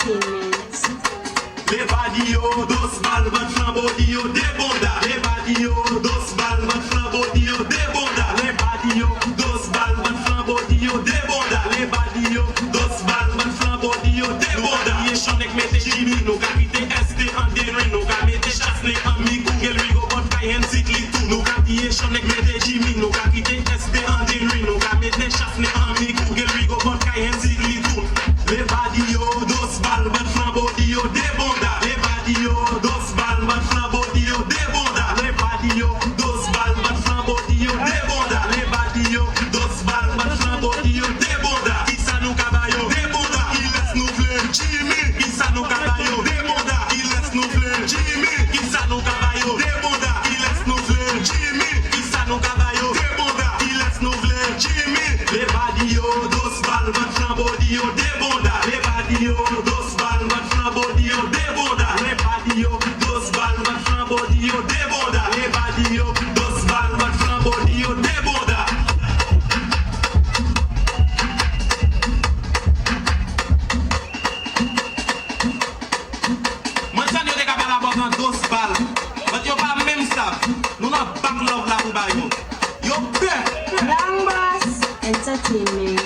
entertainment. Les badillos, dos balles, votre flambeau, dio, des bondas. Les badillos, dos balles, votre flambeau, dio, des bondas. Les badillos, dos balles, votre flambeau, dio, des bondas. Les badillos, dos balles, votre flambeau, dio, des bondas. Et chante avec mes Jimmy, nous capité ST en dénuit, nous capité chasse les amis, Google, Rigo, bon, Kayen, Zikli, tout. Nous capité chante avec mes Jimmy, nous capité ST en dénuit, nous capité chasse les amis, Google, Rigo, bon, Kayen, Zikli, tout. Les badillos, dos balles, votre flambeau, dio, des bondas. Les badillos, dos balles, votre flambeau, dio, des bondas. Les badillos, dos balles, votre flambeau, dio, des bondas. Les badillos, dos balles, votre flambeau, dio, des bondas. Qui ça nous caballo, des bondas. Il laisse nous fleur, Jimmy. Qui ça nous caballo, des bondas. Il laisse nous fleur, Jimmy. Qui ça nous caballo, des bondas. Il laisse nous fleur, Jimmy. Qui ça nous caballo, des bondas. Il laisse nous fleur, Jimmy. Les badillos, dos balles, votre flambeau, dio, des bondas. Les badillos, dos balles, votre flambeau, dio, des bondas. Les badillos, dos balles, votre flambeau, dio, des bondas. Les badillos, dos balles, votre flambeau, dio, des bondas. Moi, ça, nous sommes capables d'avoir dos balles. Mais yo pas même ça. Nous n'avons pas de love là pour bailler. Yo peur. Young Boss Entertainment.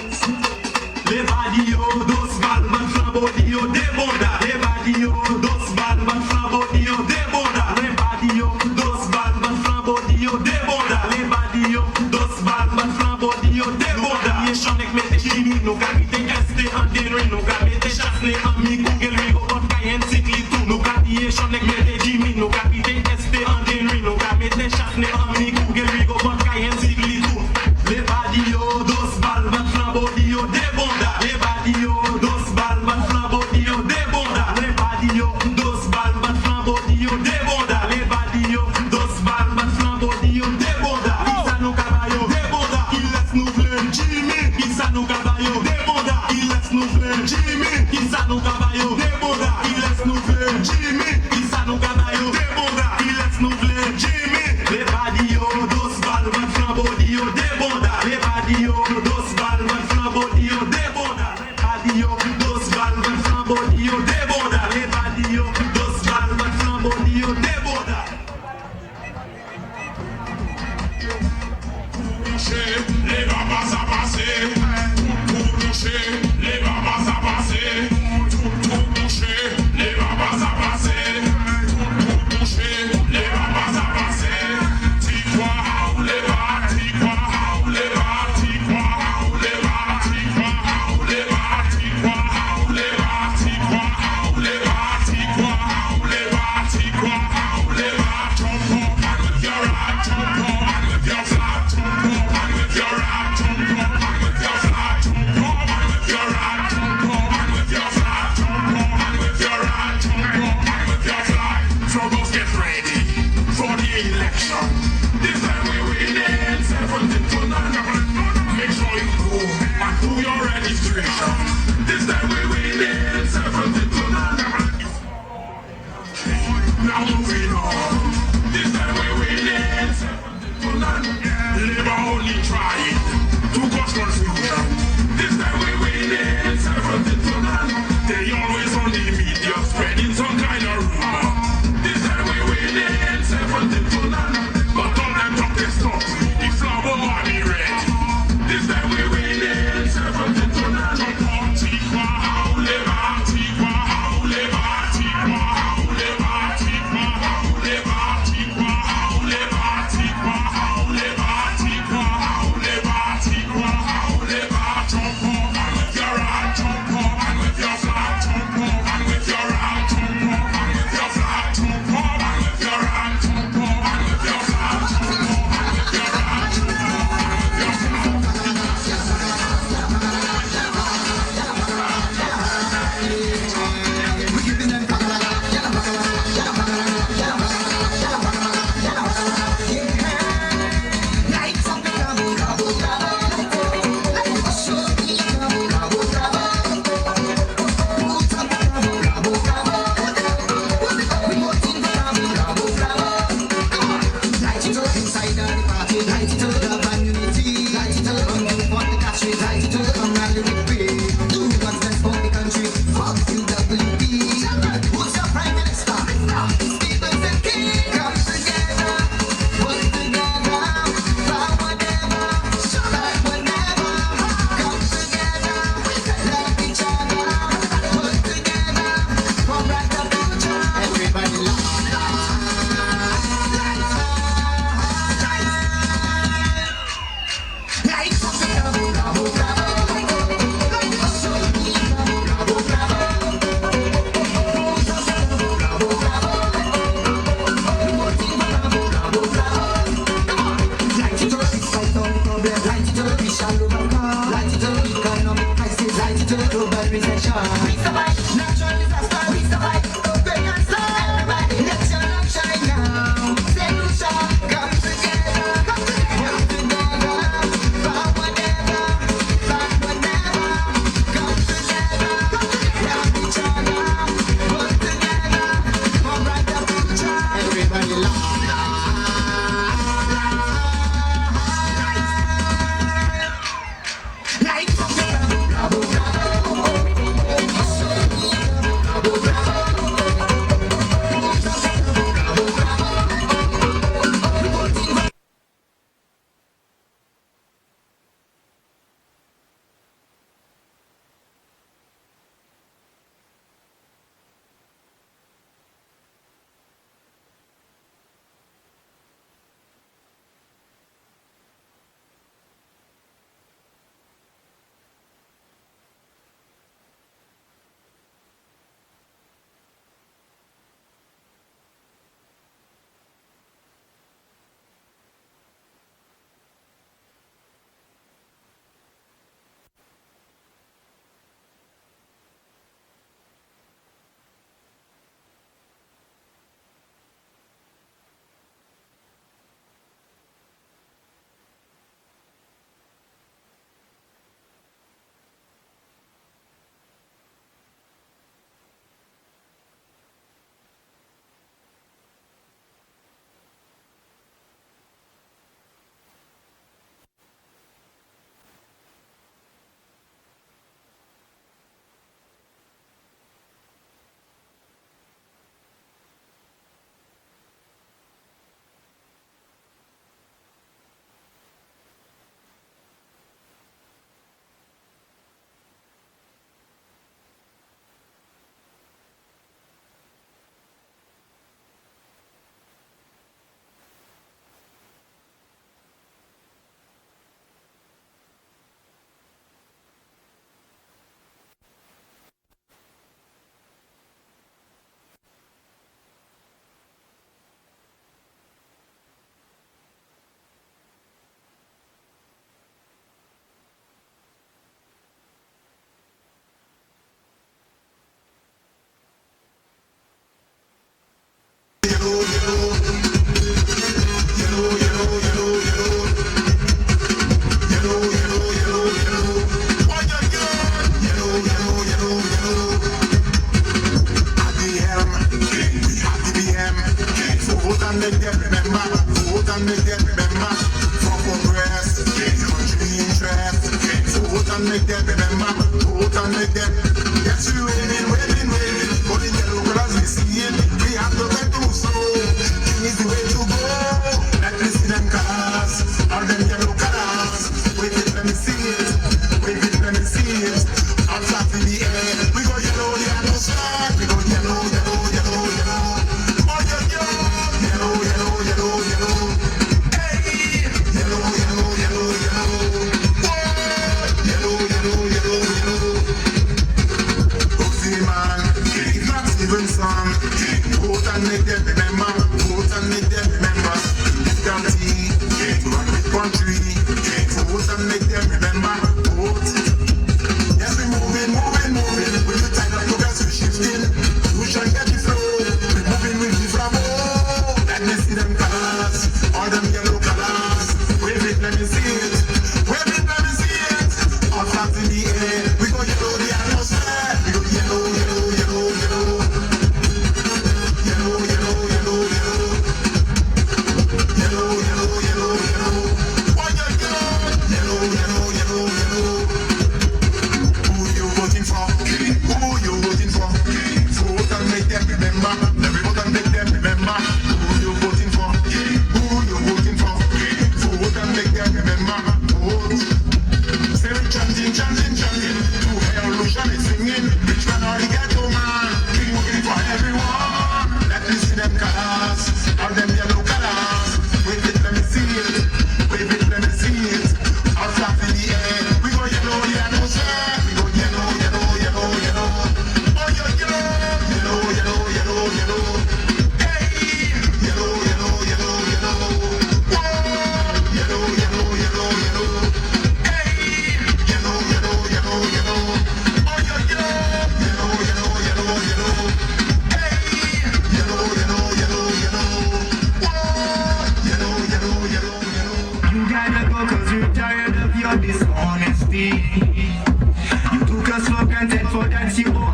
Les badillos, dos balles, votre flambeau, dio, des bondas. Les badillos, dos balles, votre flambeau, dio, des bondas. Les badillos, dos balles, votre flambeau, dio, des bondas. Les badillos, dos balles, votre flambeau, dio, des bondas. Nous chante avec mes Jimmy, nous capité ST en dénuit, nous capité chasse les amis, Google, Rigo, bon, Kayen, Zikli, tout. Nous capité chante avec mes Jimmy, nous capité ST en dénuit, nous capité chasse les amis, Google, Rigo, bon, Kayen, Zikli, tout. Les badillos, dos balles, votre flambeau, dio, des bondas. Les badillos, dos balles, votre flambeau, dio, des bondas. Les badillos, dos balles, votre flambeau, dio, des bondas. Les badillos, dos balles, votre flambeau, dio, des bondas. Qui ça nous caballo, des bondas. Il laisse nous fleur, Jimmy. Qui ça nous caballo, des bondas. Il laisse nous fleur, Jimmy. Qui ça nous caballo, des bondas. Il laisse nous fleur, Jimmy. Qui ça nous caballo, des bondas. Il laisse nous fleur, Jimmy. Les badillos, dos balles, votre flambeau, dio, des bondas. Les badillos, dos balles, votre flambeau, dio, des bondas. Les badillos, dos balles, votre flambeau, dio, des bondas. Les badillos, dos balles, votre flambeau, dio, des bondas. Les babas à passer, tout toucher, les babas à passer, tout toucher, les babas à passer, tout toucher, les babas à passer. T'y crois où les bas, t'y crois où les bas, t'y crois où les bas, t'y crois où les bas, t'y crois où les bas, t'y crois où les bas, t'y crois où les bas, t'y crois future. We survive. Natural disaster, we survive. Break and slow. Everybody, let your love shine now. Say Lucia, come together. Come together. Work together. Forward never. Backward never. Come together. Come together. Love each other. Work together. For brighter future. Everybody love. Light from the bravo, bravo.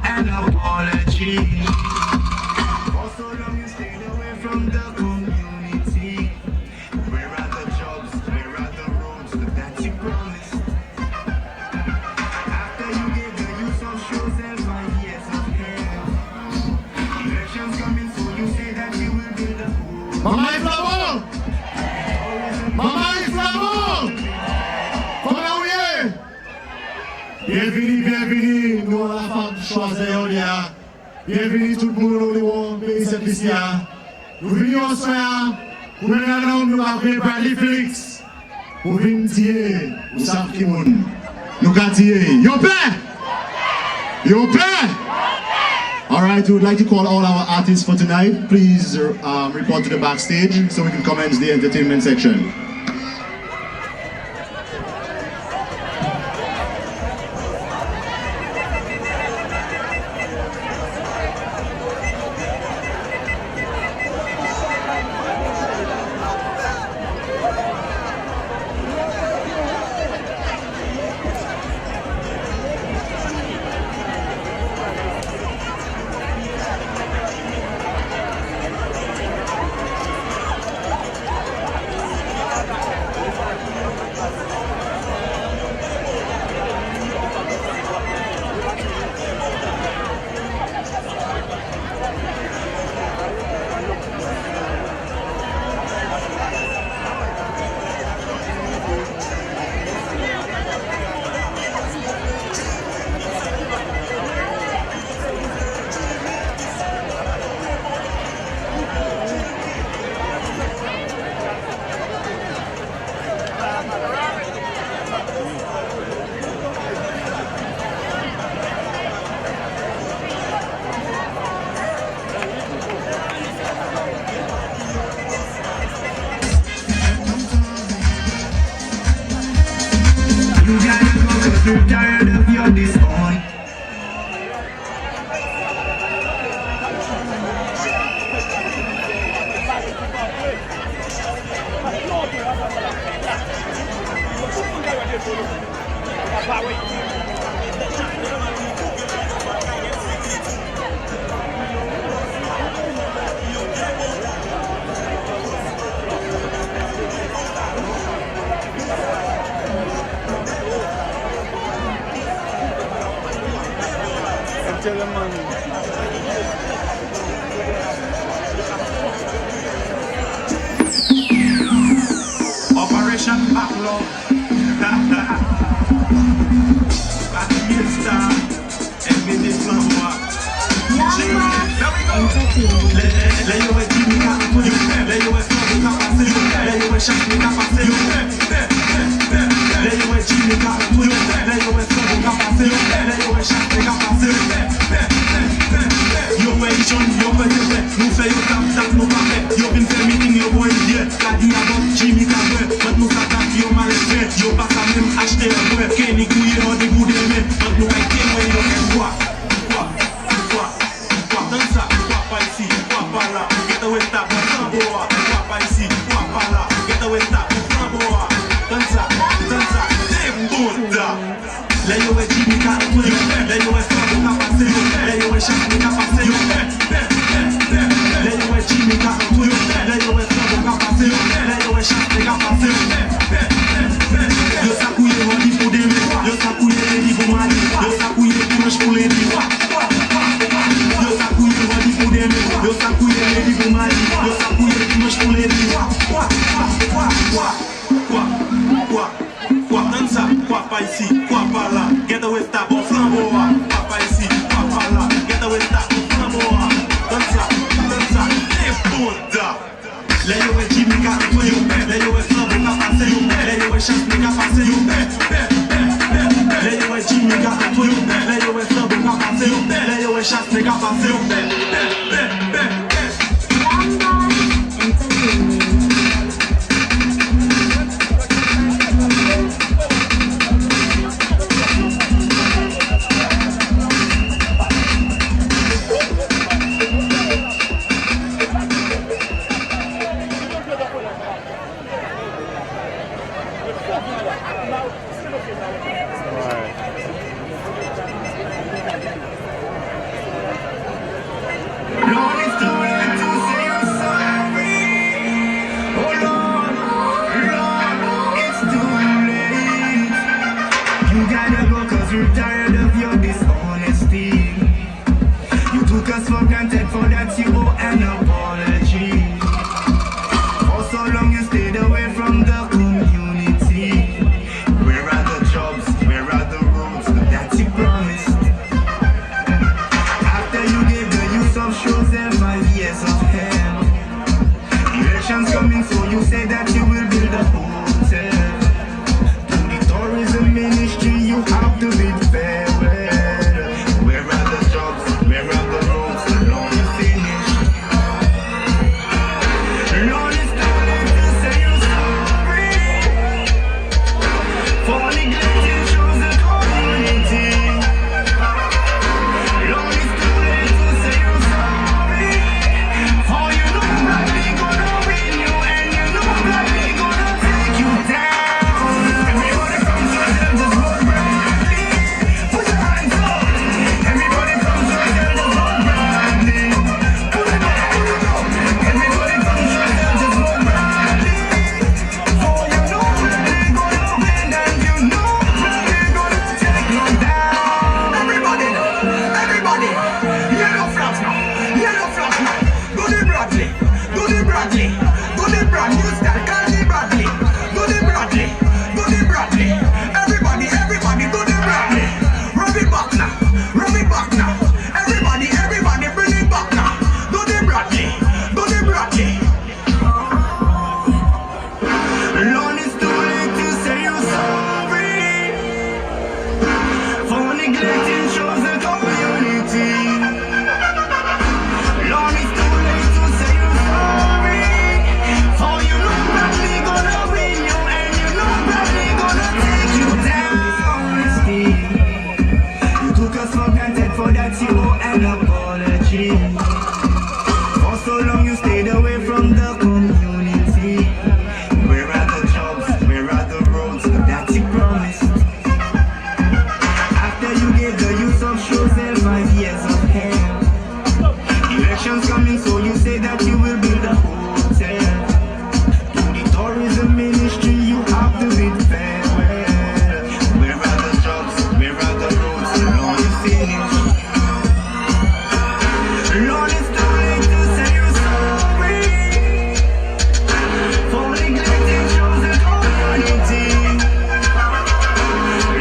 an apology. For so long you stayed away from the community. Where are the jobs? Where are the roads that you promised? After you gave the youth of Choiseul 5 years of hell. Elections coming, so you say that you will build a home. Mama Iflamo! Mama Iflamo! Comment vous êtes? Bienvenue, bienvenue, nous à la femme Choiseul. Bienvenue tout le monde au niveau de cette liste. Nous venons ce soir pour mener à nous après Bradly Felix. Pour venir dire, vous savez qui nous avons dit, yo père! Yo père! Alright, we would like to call all our artists for tonight. Please report to the backstage so we can commence the entertainment section. You gotta go 'cause you're tired of your disown. Operation Backlog. At the star, every flower. Let you a Jimmy Cat, let you a Fargue Playing Field, let you a Fargue Playing Field, let you a Jimmy Cat, let you a Fargue Playing Field, let you a Fargue Playing Field. Yo question, yo question, nous fait yo tap, nous pas fait. Yo vin faire meeting, yo boy here, la dit about Jimmy Cat, but nous attaque, yo mal fait, yo pas quand même acheter un peu, Kenny couille dans des bouts de main, but nous pas qu'un way, yo qu'un quoi, dans ça, quoi pas ici, quoi pas là, get away tap, quoi pas ici, quoi pas là, get away tap, dans ça, des bouddha. Let you a Jimmy Cat, let you a Fargue Playing Field, let you a Fargue Playing Field, let you a Jimmy Cat, let you a Fargue Playing Field, let you a Fargue Playing Field. Yo sakouye ready pour demain, yo sakouye ready pour mardi, yo sakouye dimanche pour lundi. Yo sakouye ready pour demain, yo sakouye ready pour mardi, yo sakouye dimanche pour lundi. Quoi, dans ça, quoi pas ici, quoi pas là, get away stop, bon flambeau, quoi pas ici, quoi pas là, get away stop, bon flambeau, dans ça, des bouddha. Let you a Jimmy Cat, let you a Fargue Playing Field, let you a Fargue Playing Field, let you a Jimmy Cat, let you a Fargue Playing Field, let you a Fargue Playing Field. took us for granted, for that you owe an apology. For so long you stayed away from the community. Where are the jobs, where are the roads that you promised? After you gave the use of Choiseul 5 years of hell. Elections coming, so you say that you will build a hotel. To the tourism ministry you have to bid farewell. Where are the jobs, where are the roads, the long you finished? Lord, it's time to say you're sorry for neglecting Choiseul community. Lord, it's too late to say you're sorry, for you know Bradly gonna win you, and you know Bradly gonna take you down. Everybody from Choiseul, just vote Bradly. Put your hands up. Everybody from Choiseul, just vote Bradly. Put it up, put it up. Everybody from Choiseul, just vote Bradly. For you know Bradly gonna win, and you know Bradly gonna take you down. Everybody, yellow flags now, yellow flags now. Go the Bradly, go the Bradly, go the Bradly. New style, call the Bradly. Go the Bradly, go the Bradly. Everybody, go the Bradly. Rub it back now, rub it back now. Everybody, bring it back now. Go the Bradly, go the Bradly. Lord, it's too late to say you're sorry for neglecting Choiseul community. Lord, it's too late to say you're sorry, for you know Bradly gonna win you, and you know Bradly gonna take you down. Dishonesty. You took us for granted, for that you owe an apology. For so long you stayed away from the community. Where are the jobs, where are the roads that you promised? After you gave the use of Choiseul 5 years of hell. Elections coming, so you say that you will build a hotel. To the tourism ministry you have to bid farewell. Where are the jobs, where are the roads, the long you finish? Lord, it's too late to say you're sorry for neglecting Choiseul community.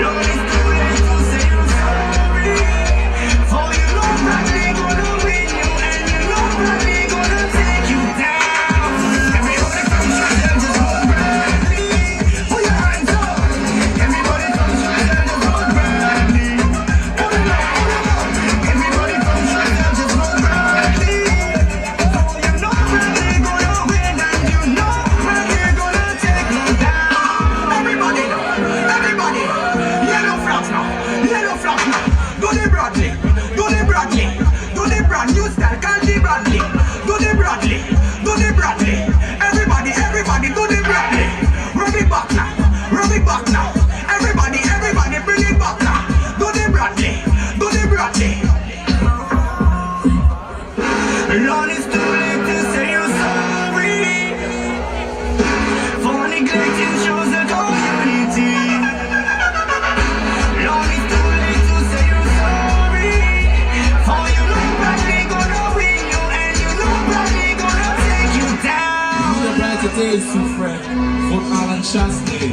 Lord, it's too late to say you're sorry, for you know Bradly gonna win you, and you know Bradly gonna take you down. Everybody from Choiseul, just vote Bradly. Put your hands up. Everybody from Choiseul, just vote Bradly. Put it up, put it up. Everybody from Choiseul, just vote Bradly. For you know Bradly gonna win, and you know Bradly gonna take you down. Everybody, yellow flags now, yellow flags now. Go the Bradly, go the Bradly, go the brand new style, call the Bradly. Go the Bradly, go the Bradly. Everybody, go the Bradly. Rub it back now, rub it back now. Everybody, bring it back now. Go the Bradly, go the Bradly. Lord, it's too late to say you're sorry for neglecting Choiseul community. Lord, it's too late to say you're sorry, for you know Bradly gonna win you, and you know Bradly gonna take you down. Le bright day, souffre, votre Alan Chasney.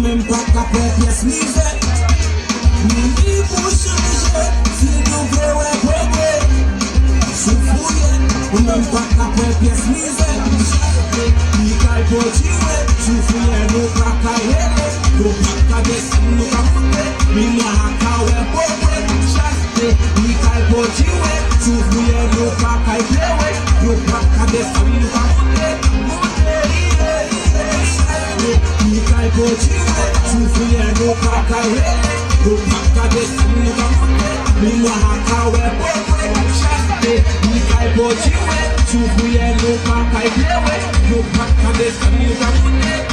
Même pas qu'après pièce misère. Nous n'y pour changer, si nous voulons progrès. Souffouille. ou même pas qu'après pièce misère. Ni qu'à continuer, souffrir nous pas qu'à rêver. Nous pas qu'à descendre, nous qu'à monter. Ni moi qu'à ouais pauvre, chasse. Ni qu'à continuer, souffrir nous pas qu'à pleurer. Nous pas qu'à descendre, nous qu'à monter. Ni qu'à continuer, souffrir nous pas qu'à rêver. Nous pas qu'à descendre, nous qu'à monter. Ni moi qu'à ouais pauvre, chasse. Ni qu'à continuer, souffrir nous pas qu'à pleurer. Nous pas qu'à descendre, nous qu'à monter.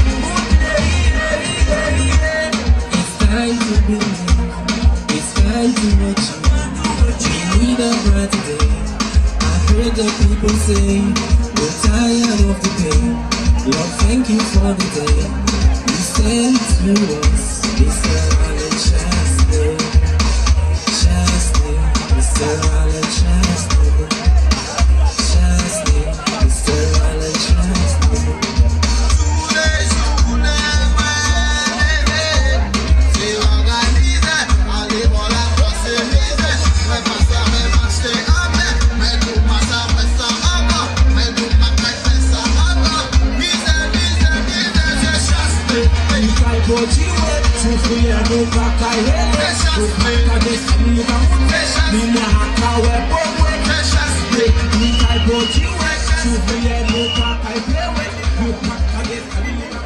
It's time to believe, it's time to watch. We need a brighter day. I heard the people say, we're tired of the pain. Lord, thank you for the day you sent to us. Mr. Alan Chastain, Chastain, Mr. Alan Chastain, Chastain, Mr. Alan Chastain. Souffrir nous pas qu'à rêver. Nous pas qu'à descendre, nous qu'à monter. Ni moi qu'à ouais pauvre. Ni qu'à continuer. Souffrir nous pas qu'à pleurer. Nous pas qu'à descendre, nous qu'à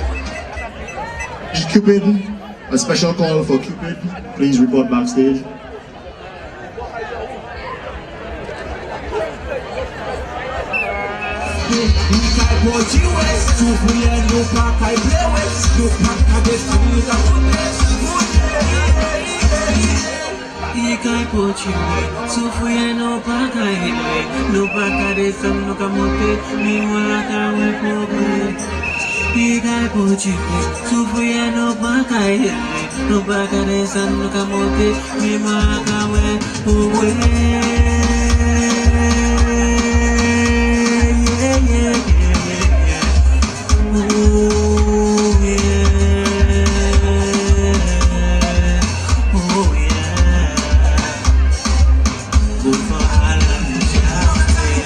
monter. Cupid, a special call for Cupid. Please report backstage. Ni qu'à continuer. Souffrir nous pas qu'à pleurer. Nous pas qu'à descendre, nous qu'à monter. He can't put you away. So for you, no back, I hit me. No back, I did some no come up it. Meanwhile, I can't wait for me. He can't put you away. So for you, no back, I hit me. No back, I did some no come up it. Meanwhile, I can't wait for me. Yeah, yeah, yeah, yeah. Oh, yeah. Oh, yeah. Good for Alan Chastain.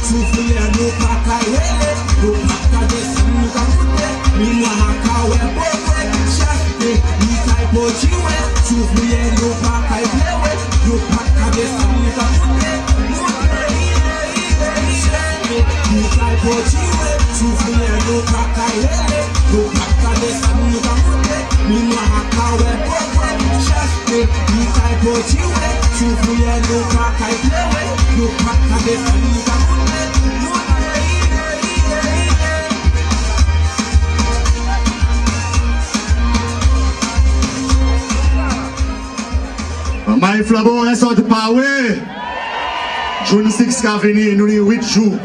Souffrir nous pas qu'à rêver. Nous pas qu'à descendre, nous qu'à monter. Ni moi qu'à ouais pauvre. Chasse, ni qu'à continuer. Souffrir nous pas qu'à pleurer. Nous pas qu'à descendre, nous qu'à monter. Ni qu'à continuer. Souffrir nous pas qu'à rêver. Nous pas qu'à descendre, nous qu'à monter. Ni moi qu'à ouais pauvre. Chasse, ni qu'à continuer. Souffrir nous pas qu'à pleurer. Nous pas qu'à descendre, nous qu'à monter. My flabo, est sorti par ouais. June 6 qui a venu, nous les 8 jours.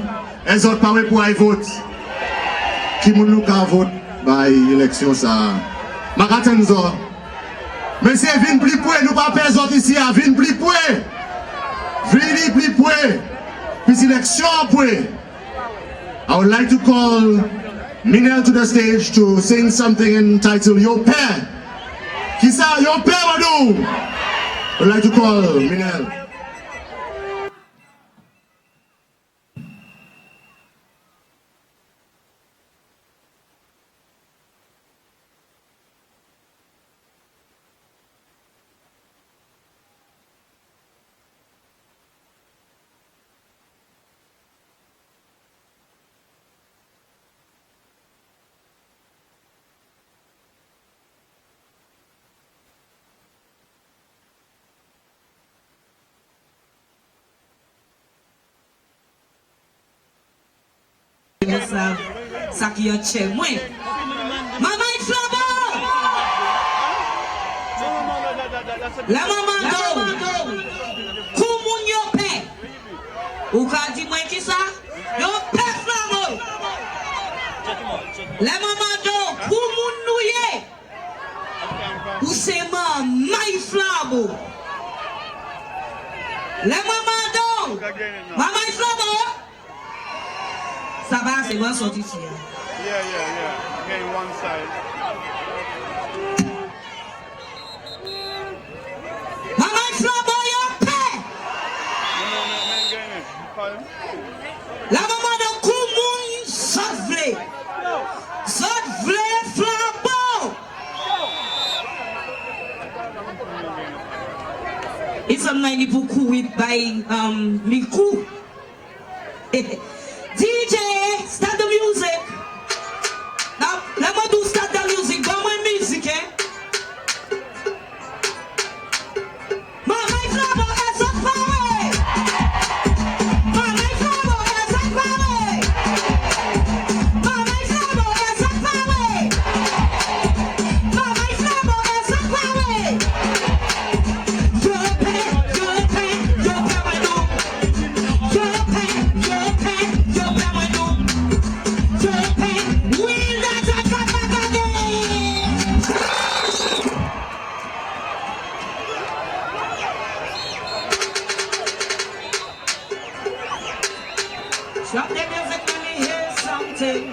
Est sorti par ouais pour aller voter. Qui moun nou ka vote by élection ça. Magaten zo. Mais c'est vin plus près, nous pas perdre autres ici, vin plus près. Vini plus près. Puis élection près. I would like to call Minel to the stage to sing something entitled Your Père. Qui ça, Your Père Madou? I would like to call Minel. Ça qui est chez moi. Maman est flabo. La maman do. Koumoun yo pè. Ou ka di moi qui ça? Yo pè flabo. La maman do. Koumoun nouye. Ou c'est maman flabo. Les mamans donc. Maman il flambe. Ça va, c'est bon sorti ici. Yeah. Again, one side. Maman il flambe, yo paix. La maman de Koumoun s'ouvre. S'ouvre flambeau. It's a 90 beaucoup with by Miku. DJ, start the music. Now, let me do start the music. Go my music, eh? Mama Flabo is a power. Mama Flabo is a power. Mama Flabo is a power. Mama Flabo is a power. Stop the music, let me hear something.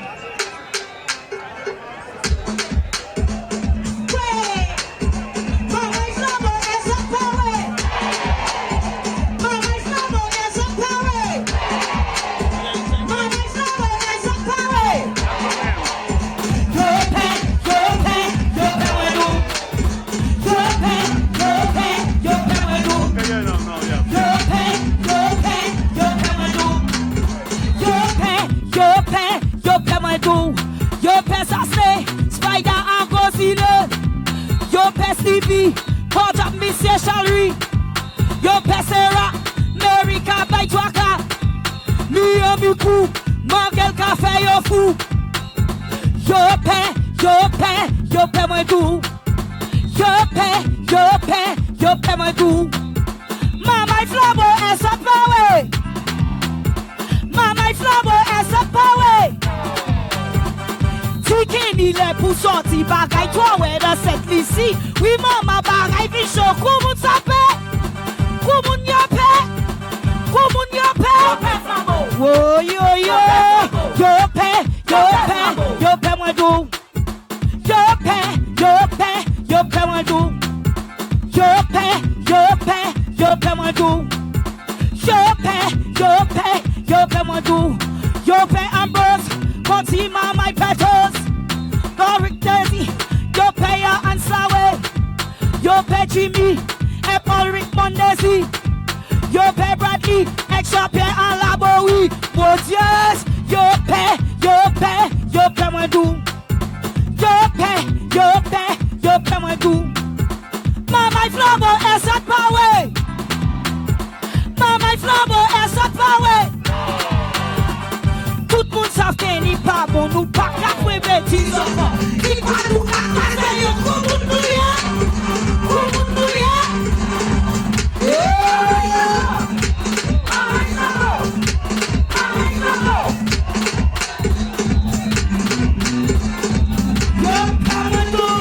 Yo pes asne, spider en gosine. Yo pes TV, port up Monsieur Charlery. Yo pes era, America by Twaka. Mi amikou, mangel café yo fou. Yo pe mwen dou. Yo pe mwen dou. Mama Flabo is a power. Mama Flabo is a power. Tikeni le pou sorti bagay toi ouais dans cette lisi. Oui maman bagay vi show koumoun sape. Koumoun yope. Koumoun yope. Wo yo. Yo pe mwen dou. Yo pe mwen dou. Yo pe mwen dou. Yo pe mwen dou. Yo pe Ambrose. Conti my petals, Doric Daisy, yo pay ya and Slawe, yo pay Jimmy, and Paul Rick Mondesi, yo pay Bradly, extra pay and Laboui, but yes, yo pay my do, yo pay my do. Mama Flabo is at power, Mama Flabo is at power. Tout moun sav ke ni pa bon nou pa ka fwe betis anfan. Ki pa nou ka kase yo koumoun nou ya. Koumoun nou ya. Yo kame nou. Yo kame nou.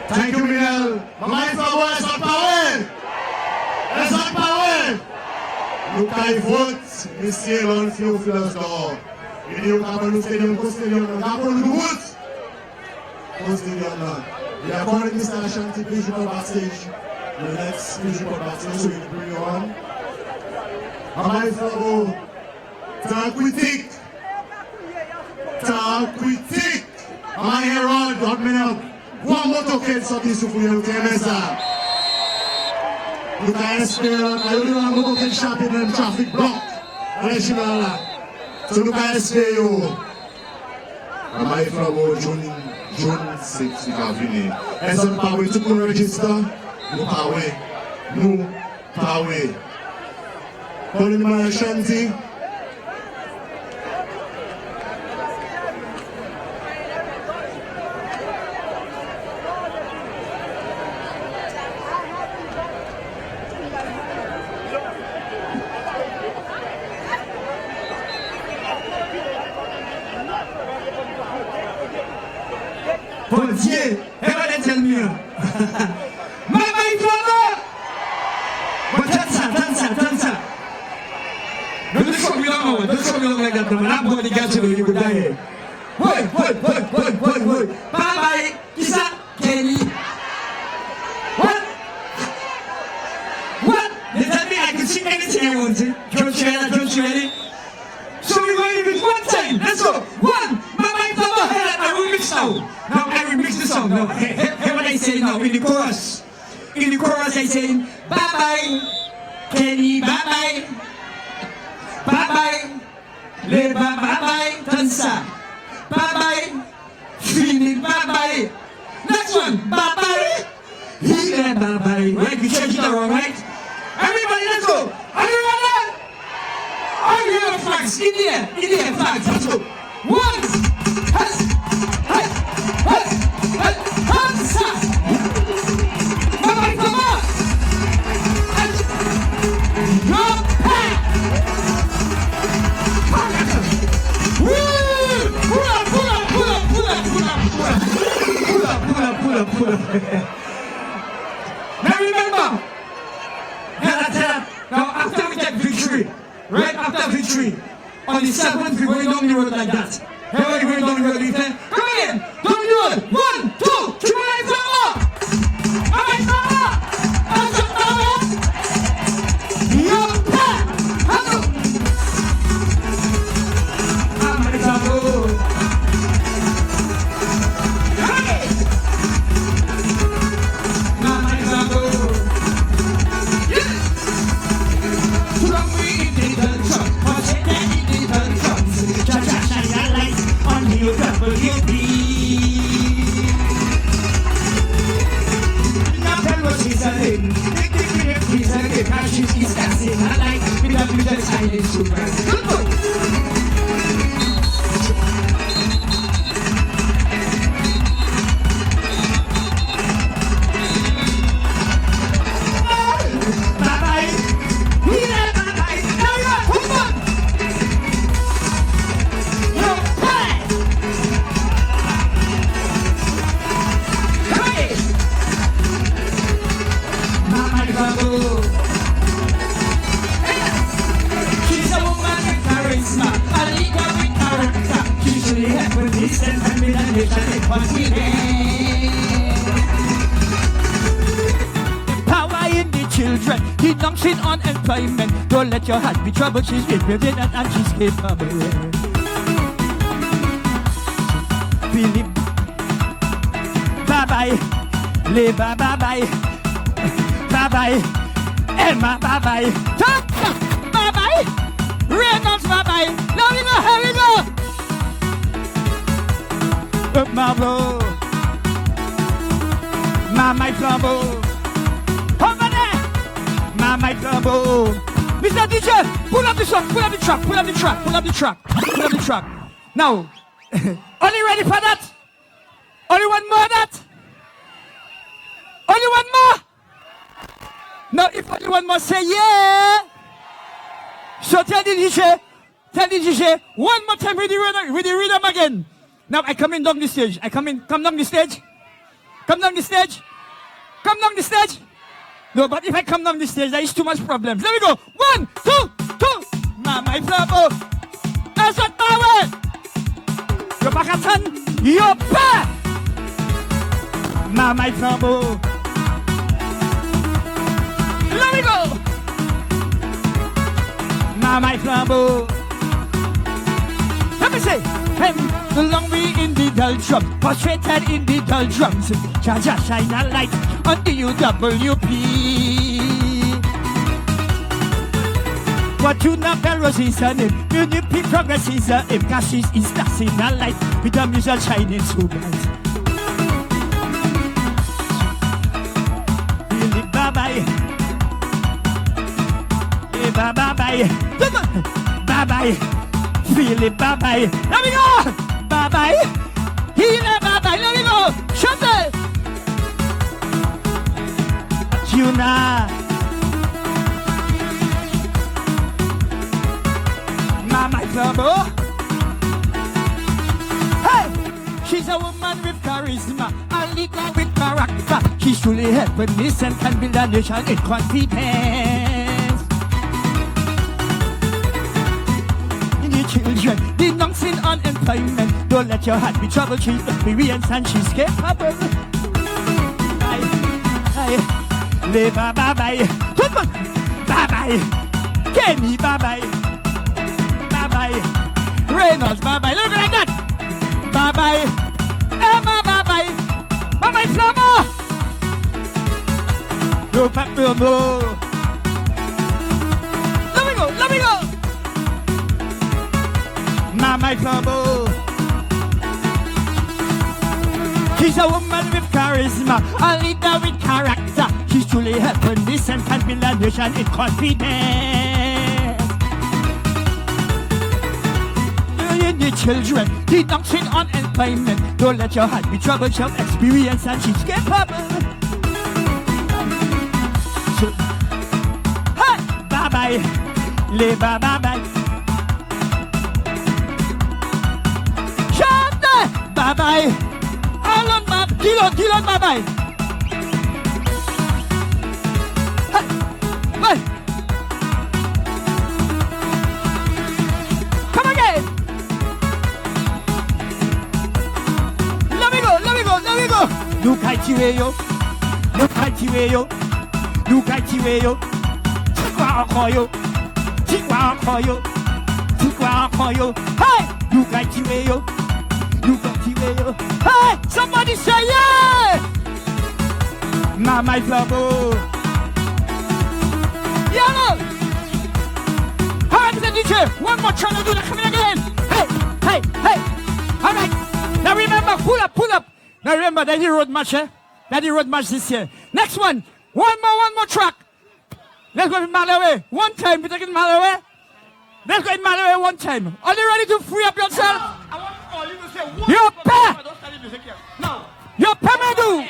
Thank you, Miguel. Mama Flabo is on power. Is on power. Nous caille vote, Monsieur Lonfio Philos d'or. Ini yo kapal nou stadium, kapal nou route. Stadium là. Il y a pas de installation qui peut jouer backstage. Le next peut jouer backstage, so you bring on. Amay Flabo, t'as critique. Amay Herod, God me help. One motokel sorti sous fouille, ok, mais ça. Nous avons espéré, nous avons motokel chapé dans le trafic block. Allez, je suis là. So nous avons espéré. Amay Flabo, June 6, il va venir. Est-ce que nous parlons tout le monde registre? Nous parlons. Pour le numéro chantier. Bon Dieu, everybody tell me. Mama Iflabo! But that's it. Don't show me long like that, man. I'm going to get you, you will die here. Wait. Bye-bye. Isa, Kenny. What? They tell me I can sing anything I want to. Don't you ready? So we're going to do it one time. Let's go. One. Mama Iflabo, I will mix now. Now I will mix the song. Now, hear what I say now in the chorus. In the chorus I say, bye-bye. Kenny, bye-bye. Bye-bye. Leba, bye-bye. Tansa. Bye-bye. Feeling, bye-bye. Next one, bye-bye. Healer, bye-bye. Right, we change it around, right? Everybody, let's go. Everybody. All the other flags, in the air, flags, let's go. One. Tansa. Bye-bye, come on. Pull up. Now remember, now after we get victory, right after victory, on the 7th we're going down the road like that. Everybody going down the road with them. Come in, down the road. 1, 2, 3, Power in the children, he dumps it on employment. Don't let your heart be troubled, she's within and she's capable. Philip, bye-bye, Leba, bye-bye, bye-bye, Emma, bye-bye, Tata, bye-bye, Reynolds, bye-bye. Now we go, here we go. Marble, Mama Flambeau, over there, Mama Flambeau. Mr. DJ, pull up the song, pull up the track. Now, only ready for that? Only one more that? Only one more? Now, if only one more, say yeah. So tell the DJ, one more time with the rhythm again. Now I come down the stage. Come down the stage. No, but if I come down the stage, there is too much problems. Let me go. 1, 2, 2. Mama Flabo. Desert Power. Yo pas qu'à attendre. Yo pas. Mama flambeau. Let me go. Mama flambeau. Let me say, the long way in the doldrum, frustrated in the doldrums. Jaja shine a light on the UWP. What you not bell was his name, UNP progress is a name, Cassis is dancing a light with the music shining so bright. Feel it, bye-bye. Hey, bye-bye. Bye-bye. Feel it, bye-bye. Let me go! Bye-bye. Heal it, bye-bye. Let me go! Shut it! Tuna. Mama Flabo. Hey! She's a woman with charisma, a leader with character. She's truly happiness and can build a nation in confidence. Children, denouncing unemployment. Don't let your heart be troubled. She's experienced and she's capable. Bye, bye, bye, bye. Come on, bye, bye. Kenny, bye, bye, bye, bye. Reynolds, bye, bye. Look like that. Bye, bye. Emma, bye, bye. Bye, bye, Flammo. No, no, no. Let me go, let me go. Mama Flambo. She's a woman with charisma, a leader with character. She's truly happiness and can build a nation in confidence. The children, denouncing unemployment. Don't let your heart be troubled. She'll experience and she's capable. Hey, bye bye, le bye bye bye. Bye bye. All on my Dylan, bye bye. Hey, hey. Come again. Let me go. Look at you, yo. Look at you, yo. Look at you, yo. Tikwa yo. Hey, look at you, yo. You got it, yo. Hey, somebody say yeah! Mama Flabo. Yellow! How is the DJ? One more try to do that coming again. Hey. All right. Now remember, pull up. Now remember, that he road match, eh? That he road match this year. Next one. One more track. Let's go in Malawi. One time, we're taking Malawi. Let's go in Malawi one time. Are you ready to free up yourself? Yo pay! Yo Pemedu!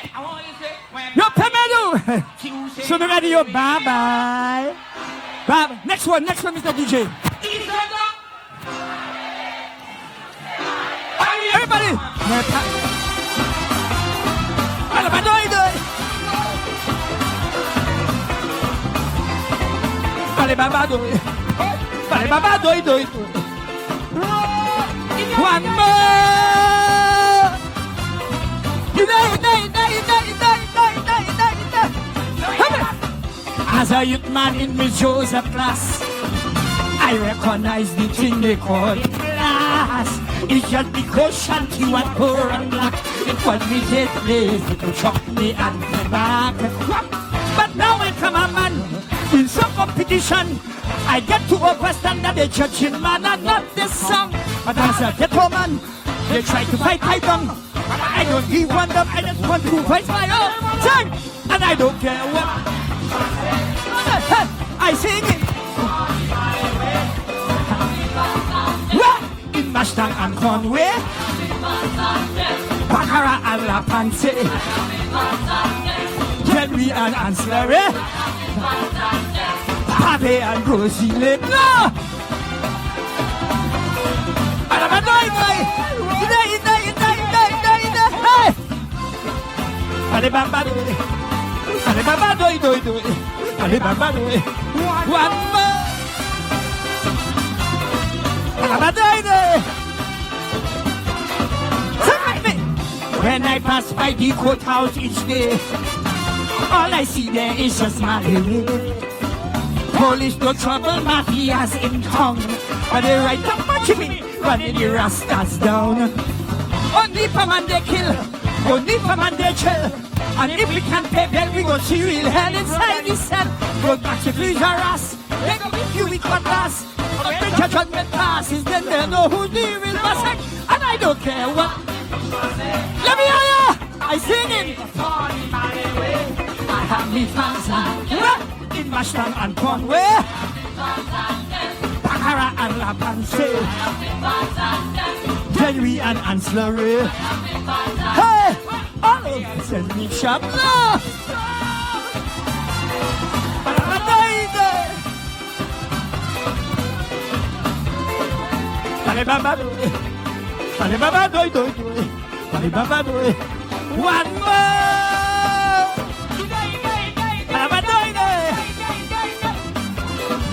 So the ready, yo bye bye. Bye. Next one, Mr. DJ. Everybody! One more! As a youth man in Miss Joseph class, I recognize the thing they call class. It's just because Shanti was poor and black. It was me that place to shock me and come back. But now I come a man in some competition. I get to understand that they judging man and not this song. But as a ghetto man, they try to fight my tongue. I don't give one them, I just want to fight my own tongue. And I don't care what I sing it. Well, in Mustang and Conway, Baccarat and La Panse, Henry and Ancillary, Pape and Rosie Lane. No! One more. When I pass by the courthouse each day, all I see there is just my police no trouble, mafias in town, but they right up my chimney, running the rastas down. Only for man they kill, only for man they chill. And if we can't pay bail, we go see real hell inside this cell. Go back to please harass, they go with you with cutlass. But when the judgment passes, then they know who's the real boss. And I don't care what. Let me hear ya! I sing it. I have me fans in Mashtan and Conway, Pakara and La Panse, Henry and Ancillary. Hey! All of us send me sharp love. One more.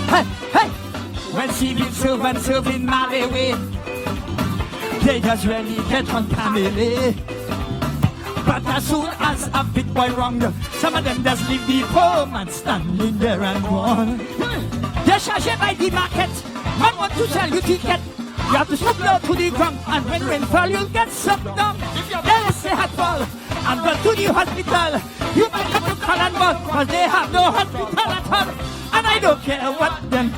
Hey, hey. When civil servants serve in Malawi, they just really get on family. But as soon as a big boy wrong, some of them just leave the poor man standing there and gone. They charge by the market. Man want to sell you ticket. You have to slope low to the ground, and when rain fall, you'll get sucked down. There is a hot fall, and go to the hospital. You might have to call and bug, cause they have no hospital at all. And I don't care what them.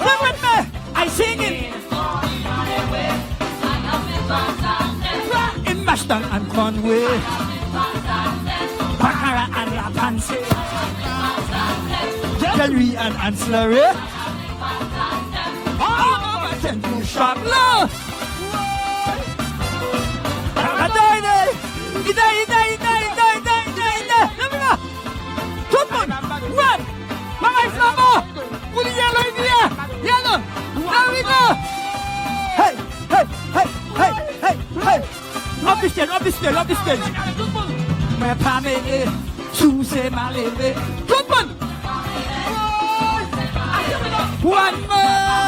Come with me, I sing it. In Mashtan and Conway, Pakara and La Panse, Henry and Ancillary. And you sharp love. Hey, hey, hey, hey, hey, hey. Up the stage, up the stage, up the stage. My family, choose my lady. Good one. One more.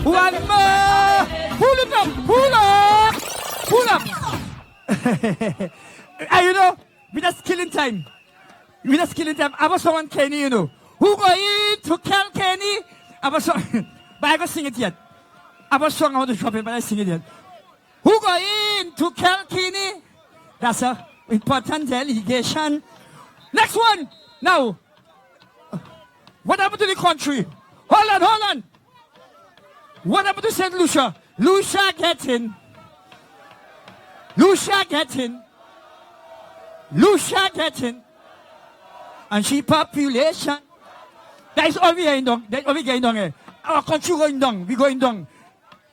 One more! Pull it up! Pull up! Pull up! And you know, we just killing time. We just killing time. I was someone Kenny, you know. Who go in to kill Kenny? I was song, but I don't sing it yet. I was song I want to drop it, but I sing it yet. Who go in to kill Kenny? That's a important delegation. Next one! Now, what happened to the country? Hold on, hold on! What happened to St. Lucia? Lucia getting. Lucia getting. Lucia getting. And she population. That is all we going down. That is all we going down here. Our country going down. We going down.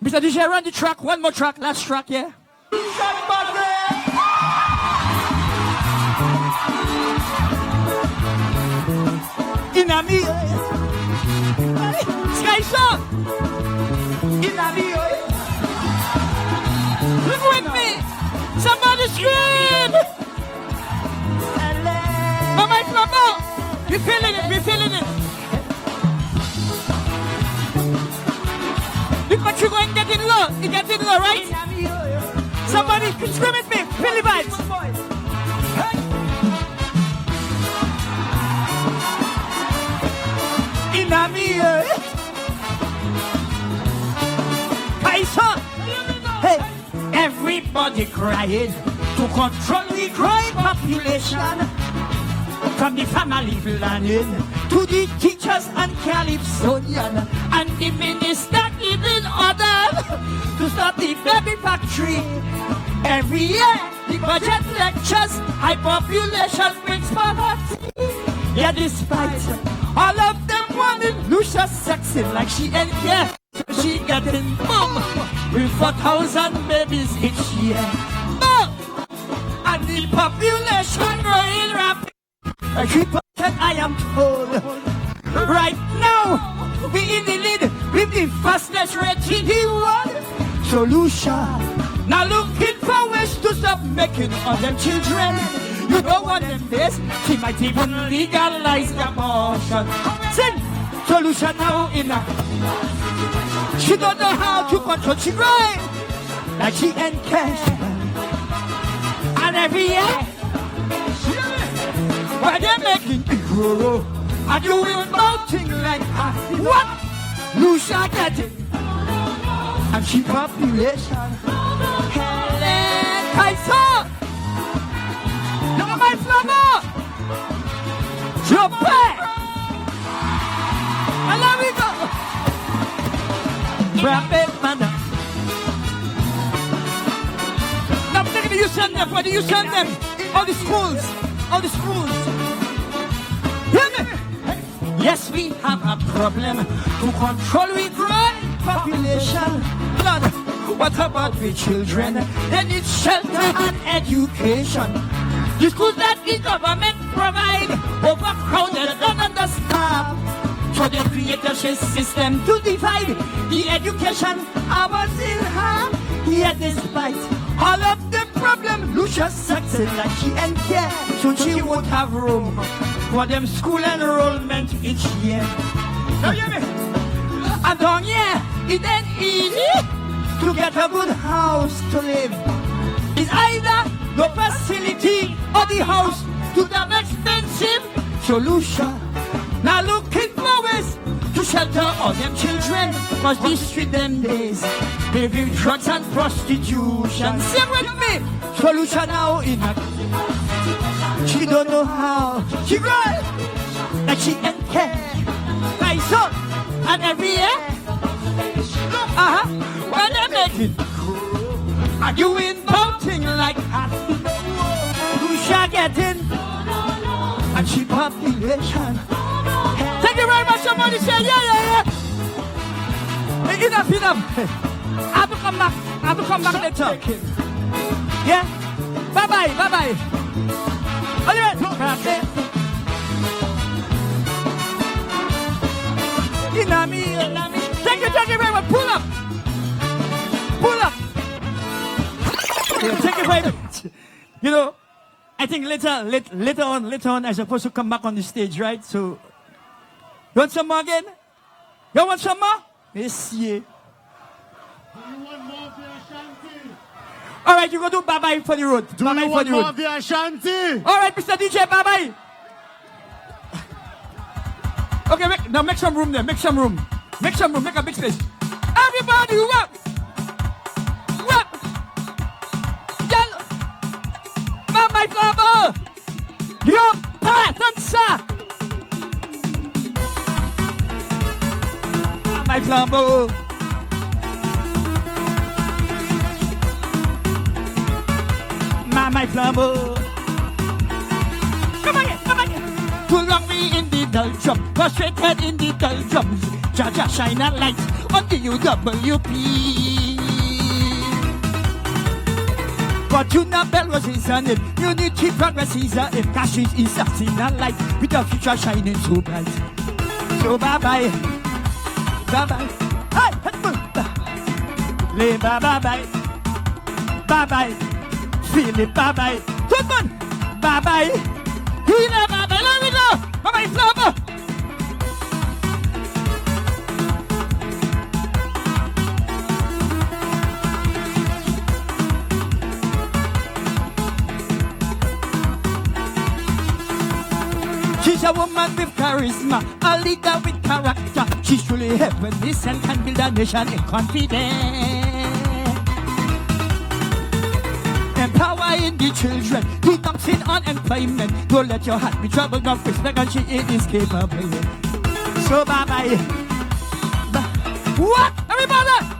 Mr. DJ, run the track. One more track. Last track, yeah? In a me. Sky song. Look with me! Somebody scream! Mama, it's Mama! We're feeling it, we're feeling it! Look what you're going, getting low! You're getting low, right? Somebody scream at me! Feel the vibes! In a me, hey, everybody crying to control the growing population. From the family planning to the teachers and Calypsonian and the minister giving order to start the baby factory. Every year, the budget lectures, high population brings poverty. Yeah, despite all of them wanting Lucia sexing like she ain't care. She getting boom with 4,000 babies each year. Boom! And the population growing rapid. 3% I am told. Right now, we in the lead with the fastest rate in the world. So Lucia, now looking for ways to stop making all them children. You don't want them this, she might even legalize abortion. Sing! Solution now in her. She don't know how to control she grind. Like she and cash. And every year, why they making euro? And you will mounting like what? Lucia get it. And she population. Helen Kaiser. Look at my flammer. Drop back. And there we go. Grab it, man. Now, look at you send them. Where do you send them? All the schools. All the schools. Hear me? Yes, we have a problem to control we growing population. Blood. What about the children? They need shelter and education. The schools that the government provide overcrowded and understaffed. So they create a system to divide the education. I was in her. Yet despite all of the problem, Lucia succeeded like she and care. So she won't have room for them school enrollment each year. Now hear me? And down here, it ain't easy to get a good house to live. It's either the facility or the house to damn expensive solution. Now looking for ways to shelter all them children, cause these street them days they view drugs and prostitution. Sing with me. Solution now in her. She don't know how. She cry like she ain't care. My son and every year. When they make it, are you in bounting like that? Who shall get in? And she population. Thank you very much. Somebody say yeah. Enough. I have to come back. I have to come back later. Yeah. Bye. Thank you very much. Pull up. Yeah, thank you very much. You know, I think later on, I'm supposed to come back on the stage, right? So, you want some more again? You want some more? Yes, yeah. All right, you go do bye-bye for the road. Do you want more of the Ashanti? All right, Mr. DJ, bye-bye. Okay, make some room there. Make some room. Make a big space. Everybody, walk. My flower. Your pattern, sir. My flower. My flower. Come on here. Too long we in the doldrum, frustrated in the doldrums. Jaja shine a light on the UWP. Fortuna Bell was his name. Unity Progress is a name. Cash is a signal light with a future shining so bright. So bye-bye. Hey, lay bye-bye. Feel it bye-bye. Good one. Bye-bye. Healer bye-bye. Let me go. Bye-bye, flower. She's a woman with charisma, a leader with character. She's truly heavenly and can build a nation in confidence. Empowering the children, reducing unemployment. Don't let your heart be troubled, not respect, and she is capable. So bye-bye. What? Everybody!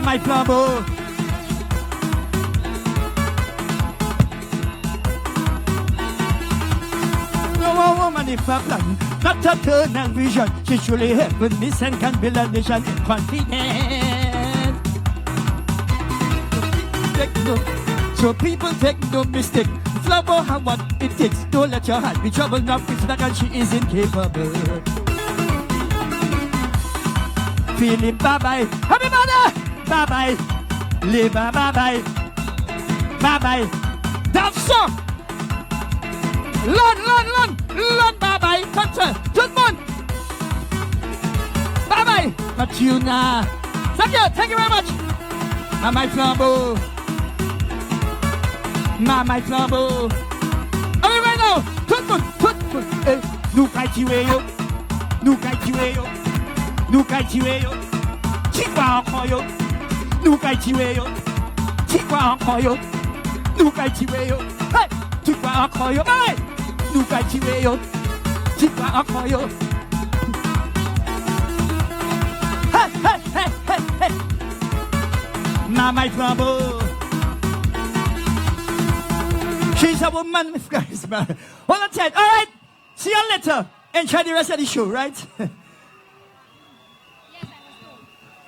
My flower. No woman if a plan, not a tunnel vision. She surely heavenly and can build a nation in confidence. So people take no mistake. Flower have what it takes. Don't let your heart be troubled, not fix back, and she is incapable. Philip, bye bye. Everybody, bye bye. Liver, bye bye. Bye bye. That's song. Lon, bye bye. Concert. Good morning. Bye bye. Matuna. Thank you very much. My flambeau. My flambeau. Everybody now. Good morning. Nous kaichiwe yo. Nous kaichiwe yo. Nous kaichiwe yo. Chikwa encore yo. Nous kaichiwe yo. Chikwa encore yo. Nous kaichiwe yo. Hey. Chikwa encore yo. Hey. Nous kaichiwe yo. Chikwa encore yo. Hey. Mama flambeau. She's a woman with charisma. Hold on tight. All right. See you later. Enjoy the rest of the show, right?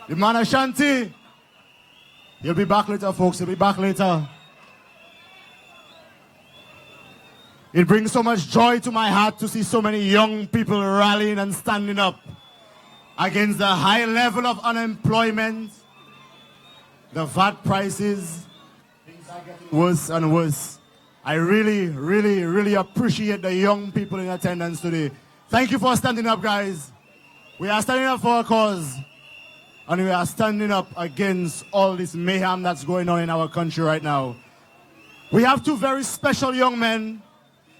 The man Ashanti. He'll be back later, folks. He'll be back later. It brings so much joy to my heart to see so many young people rallying and standing up against the high level of unemployment, the VAT prices. Things are getting worse and worse. I really appreciate the young people in attendance today. Thank you for standing up, guys. We are standing up for a cause. And we are standing up against all this mayhem that's going on in our country right now. We have two very special young men.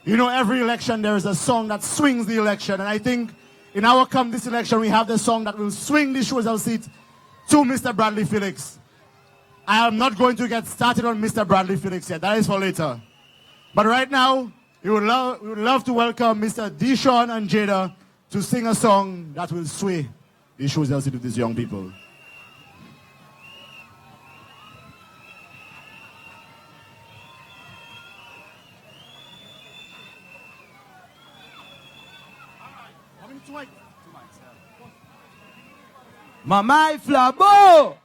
You know, every election there is a song that swings the election. And I think in our this election, we have the song that will swing the Choiseul seat to Mr. Bradly Felix. I am not going to get started on Mr. Bradly Felix yet. That is for later. But right now, we would love to welcome Mr. Deshaun and Jada to sing a song that will sway the Choiseul seat of these young people. Mama Flabo.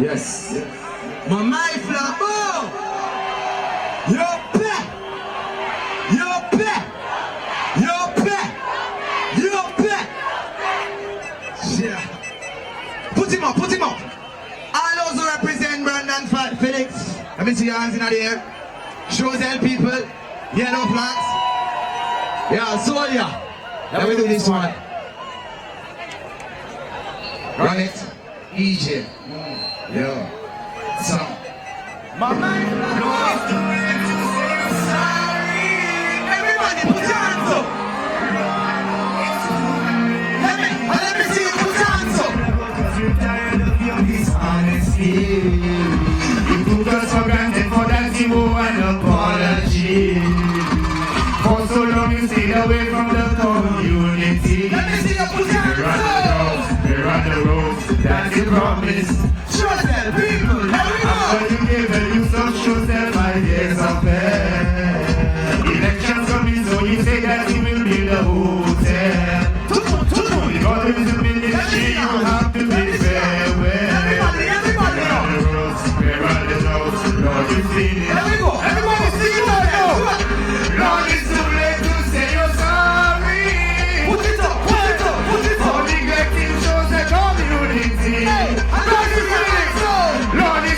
Yes. Mama Flabo. Yo pay. Yeah. Put him up. All those who represent Bradly Felix. Let me see your hands in the air. Choiseul people. Yellow flags. Yeah, so yeah. Let me do this one. Run it. EJ. Yo. So. Mama Flabo. Everybody put your hands up. Let me see you put your hands up. Because you're tired of your dishonesty. You took us for granted for that you owe an apology. For so long you stayed away from the community. Let me see you put your hands up. We're on the road, that's the promise. Choiseul people, let me go. After you gave a use of Choiseul, my days of fair. Elections coming, so you say that you will build a hotel. In order to build this shit, you have to be farewell. Everybody, we're on the roads, we're on the roads. Lord, you've seen it. Everybody sing it out now. Lord, it's too late to say you're sorry. Put it up. For neglecting Choiseul community. Lord, it's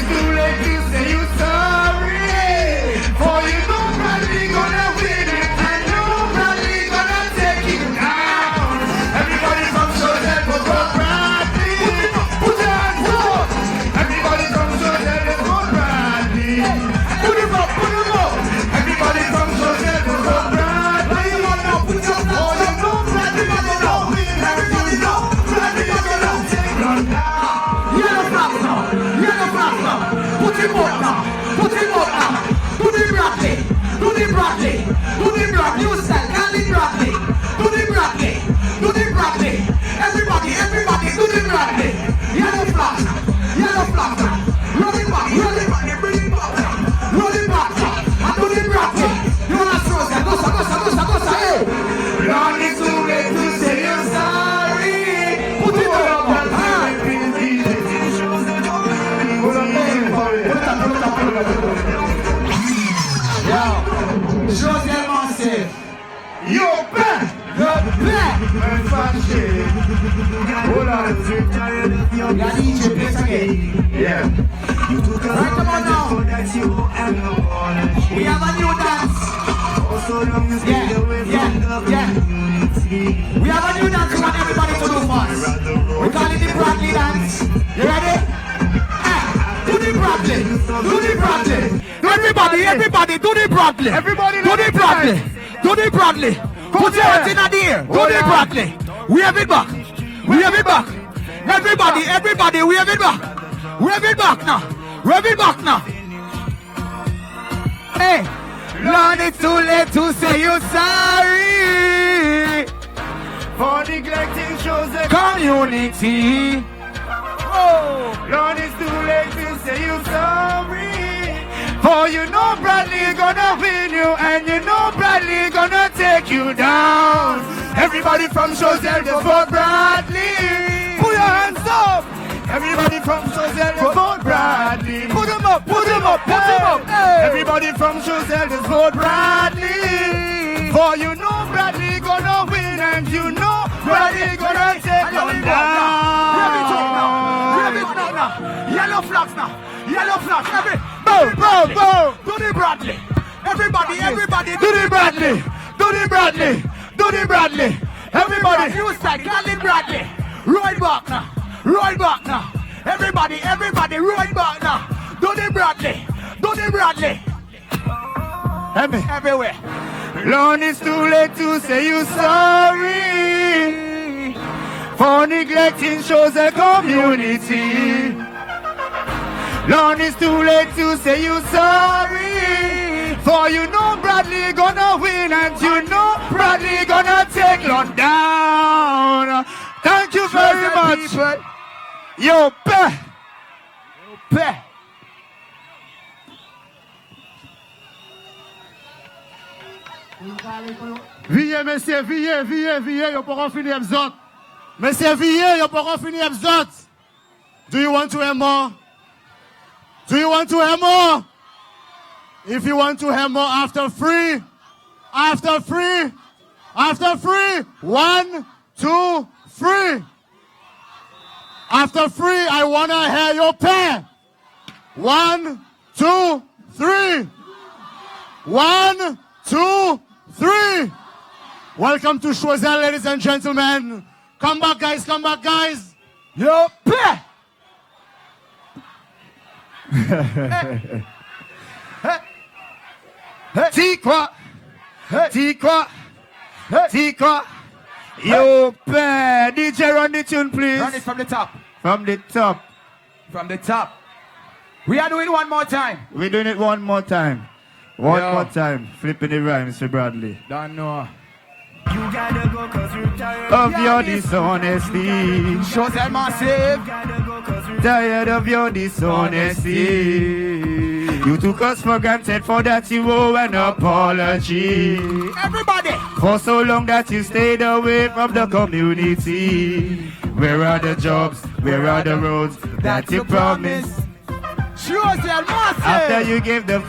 Yellow flag now. Put him up now. Put him up now. Do the Bradly. Do the Bradly. Do the Bradly. New style. Call it Bradly. Do the Bradly. Do the Bradly. Everybody, everybody, do the Bradly. Yellow flag now. Yellow flag now. Roll it back. Roll it back. Bring it back now. Roll it back now. And do the Bradly. You wanna throw that? Go, hey. Long is too late to say you're sorry. Put it up. Choiseul massive. You're back. You're back. Hold on. You got DJ place again. Yeah. Right, come on now. We have a new dance. Yeah. We have a new dance we want everybody to do first. We call it the Bradly dance. You ready? Do the Bradly. Do the Bradly. Everybody, do the Bradly. Everybody, do the Bradly. Do the Bradly. Put your hands in the air. Do the Bradly. We have it back. We have it back. Everybody, we have it back. We have it back now. We have it back now. Hey, Lord, it's too late to say you're sorry For neglecting Choiseul community. Oh, Lord, it's too late to say you're sorry. For you know Bradly gonna win you, and you know Bradly gonna take you down. Everybody from Choiseul, just vote Bradly. Put your hands up. Everybody from Choiseul, just vote Bradly. Put them up, put them up, put them up. Hey. Everybody from Choiseul, just vote Bradly. For you know Bradly gonna win, and you know Bradly gonna take you down. Grab it up now. Grab it now. Yellow flags now. Yellow flags. Boom. Do the Bradly. Everybody, do the Bradly. Do the Bradly. Do the Bradly. Everybody, you start calling Bradly. Roll back now. Roll back now. Everybody, roll back now. Do the Bradly. Do the Bradly. Everywhere. Lord, it's too late to say you sorry for neglecting Choiseul community. Lord, it's too late to say you sorry. For you know Bradly gonna win, and you know Bradly gonna take Lord down. Thank you very much. People. Yo, pe. Viez, messieurs, viez, yo pourrons finir absent. Messieurs, viez, yo pourrons finir absent. Do you want to hear more? Do you want to hear more? If you want to hear more after free, 1, 2, 3. After free, I wanna hear your pair. 1, 2, 3. 1, 2, 3. Welcome to Choiseul, ladies and gentlemen. Come back, guys. Your pair. T-Qua. Yo, pair. DJ, run the tune, please. Run it from the top. From the top. From the top. We are doing one more time. We're doing it one more time. One more time. Flipping the rhymes for Bradly. Don't know. You gotta go cause we're tired of your dishonesty. Choiseul massive. Tired of your dishonesty. You took us for granted, for that you owe an apology. Everybody. For so long that you stayed away from the community. Where are the jobs? Where are the roads that you promised? Choiseul massive. After you gave the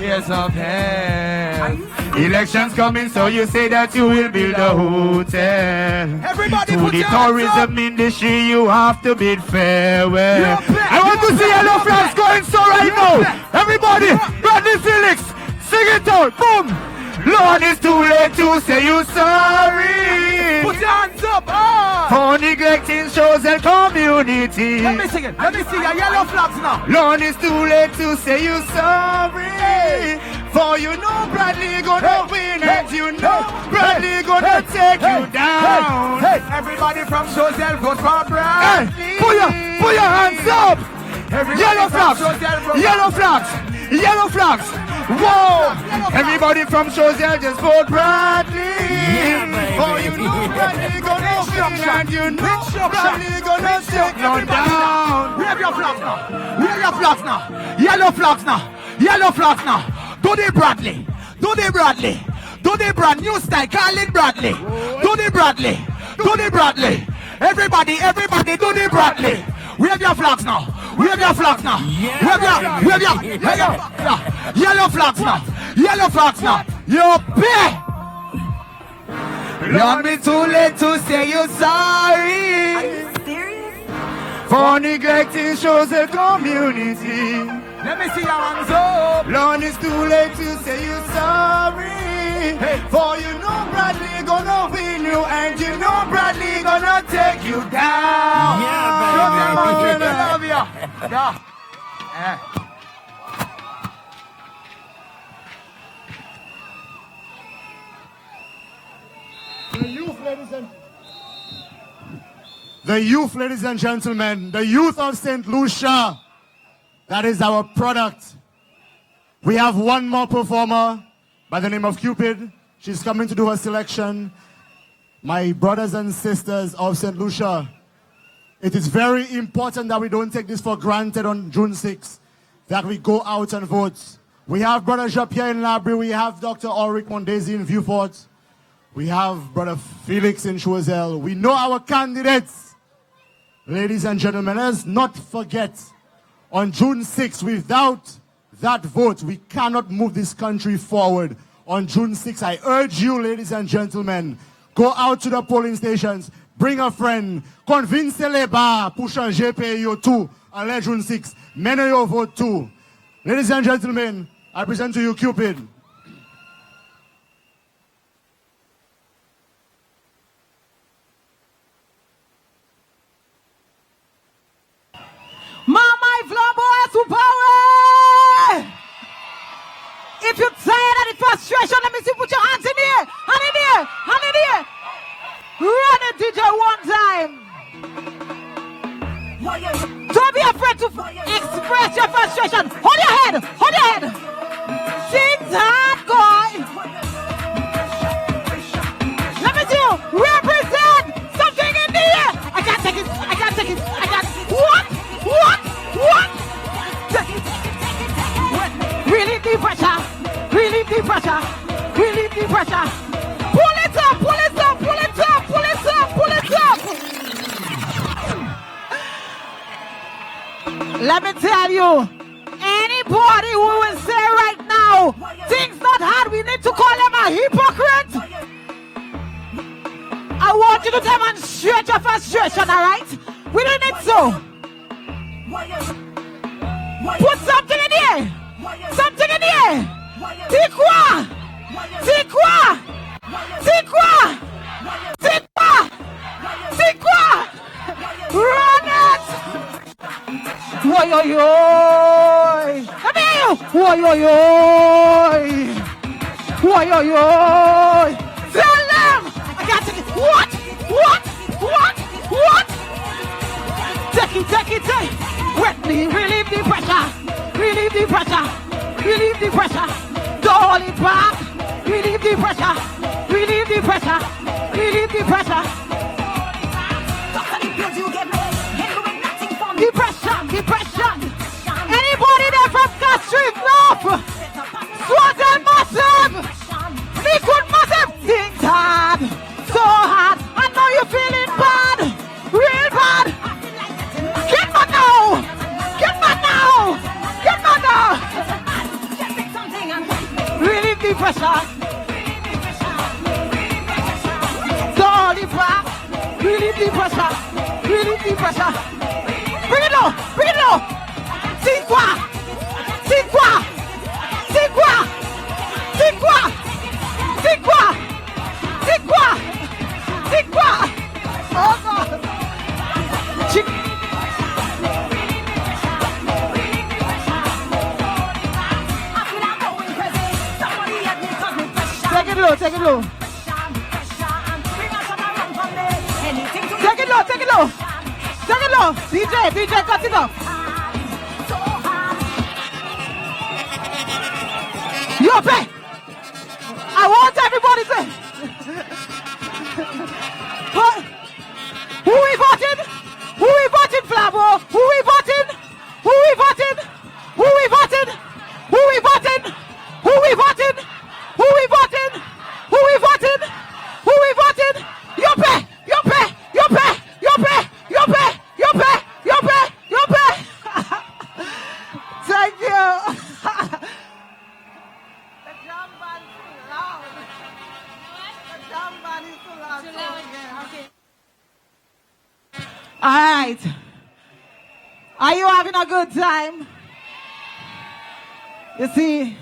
years of hell. Elections coming, so you say that you will build a hotel. Everybody to the tourism industry, you have to bid farewell. I want to see yellow flags going so right now. Everybody, Bradly Felix, sing it out, boom. Lord, it's too late to say you sorry. Put your hands up, for neglecting Choiseul community. Let me sing it. Let me see your yellow flags now. Lord, it's too late to say you sorry. For you know Bradly gonna win, and you know Bradly gonna take you down. Everybody from Choiseul vote for Bradly. Put your Put your hands up. Yellow flags. Yellow flags. Yellow flags. Whoa. Everybody from Choiseul just vote Bradly. Oh, you know Bradly gonna win and you know Bradly gonna take none down. Wave your flags now. Wave your flags now. Yellow flags now. Yellow flags now. Do the Bradly. Do the Bradly. Do the brand new style. Call it Bradly. Do the Bradly. Do the Bradly. Everybody, everybody, do the Bradly. Wave your flags now. Wave your flags now. Wave your yellow flags now. Yellow flags now. You pay. Not be too late to say you're sorry for neglecting Choiseul community. Let me see your hands up. Lord, it's too late to say you're sorry. For you know Bradly gonna win you and you know Bradly gonna take you down. Yeah, baby. I love you. Yeah. The youth, ladies and gentlemen, the youth of St. Lucia, that is our product. We have one more performer by the name of Cupid. She's coming to do her selection. My brothers and sisters of St. Lucia, it is very important that we don't take this for granted on June 6th, that we go out and vote. We have Brother Jean-Pierre in Labrie, we have Dr. Ulrich Mondesi in Vieux-Fort, we have Brother Felix in Choiseul. We know our candidates. Ladies and gentlemen, let's not forget, on June 6th, without that vote, we cannot move this country forward. On June 6th, I urge you, ladies and gentlemen, go out to the polling stations, bring a friend, convince les bars pour changer pays tout, and let June 6th, many of you vote too. Ladies and gentlemen, I present to you Cupid. Mama, flamboyant to power! If you're tired of the frustration, let me see, put your hands in the air, hand in the air, hand in the air. Run it, DJ, one time. Don't be afraid to express your frustration. Hold your head, hold your head. Sing that, guy. Let me see you represent something in the air. I can't take it, I can't take it, I can't. What? Relieve the pressure, relieve the pressure, relieve the pressure. Pull it up, pull it up, pull it up, pull it up, pull it up. Let me tell you, anybody who will say right now, things not hard, we need to call them a hypocrite. I want you to demonstrate your frustration, all right? We don't need so. Put something in here. Something in here. C'est quoi? C'est quoi? C'est quoi? C'est quoi? C'est quoi? Run it! Oi, oi, oi! Let me hear you! Oi, oi, oi! Oi, oi, oi! Tell them! I got to get... What? What? What? What? Take it, take it, take it! Wetly relieve the pressure! Relieve the pressure! Relieve the pressure! Don't hold it back! Relieve the pressure! Relieve the pressure! Relieve the pressure! Depression! Depression! Anybody there from Street North? Choiseul massive! Liquid massive! Things hard! So hard! I know you're feeling bad! Real bad! Get back now! Get back now! Get back now! Relieve the pressure! Don't hold it back! Relieve the pressure! Relieve the pressure! Bring it low! Bring it low! C'est quoi? C'est quoi? C'est quoi? C'est quoi? C'est quoi? C'est quoi? C'est quoi? Oh God! Take it low, take it low. Take it low, take it low. Take it low. go. DJ, cut it up. Yo, pay. I want everybody to. But who we voting? Who we voting, Flavo? Who we voting? Who we voting? Who we voting? Who we voting? Who we voting? Who we voting? Who we voting? Who we voting? You pay! You pay! You pay! You pay! You pay! You pay! You pay! You pay! Thank you. The drum band is too loud. The drum band is too loud. Too loud. Okay. All right. Are you having a good time? You see,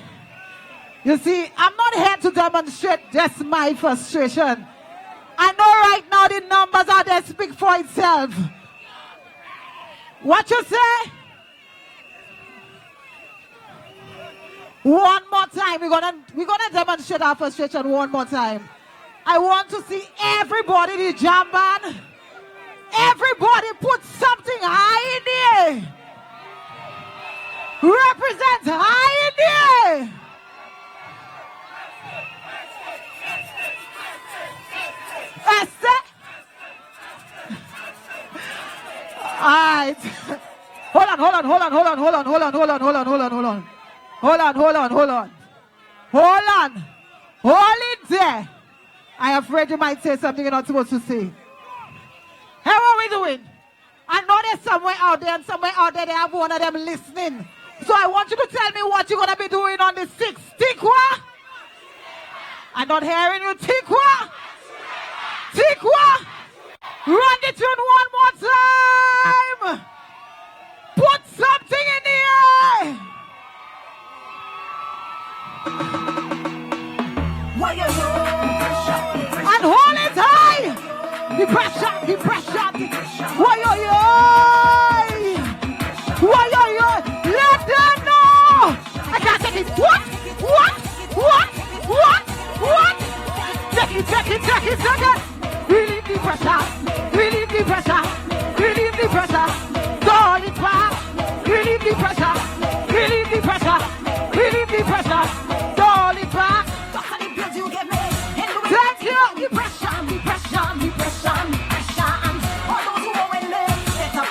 I'm not here to demonstrate just my frustration. I know right now the numbers out there speak for itself. What you say? One more time. We're gonna demonstrate our frustration one more time. I want to see everybody, the jam band. Everybody put something high in there. Represent high in there. Alright. Hold it there. I'm afraid you might say something you're not supposed to say. Hey, what are we doing? I know there's somewhere out there, and somewhere out there they have one of them listening. So I want you to tell me what you're going to be doing on the 6th. Tikwa? I'm not hearing you. Tikwa? Tikwa? Run the tune one more time. Put something in the air. And hold it high. The pressure. Why? Let them know. I can't take it. What? Take it. Relieve the pressure. Don't it back. Relieve the pressure. Don't it back. Thank you. The pressure. All those who are in there, it's a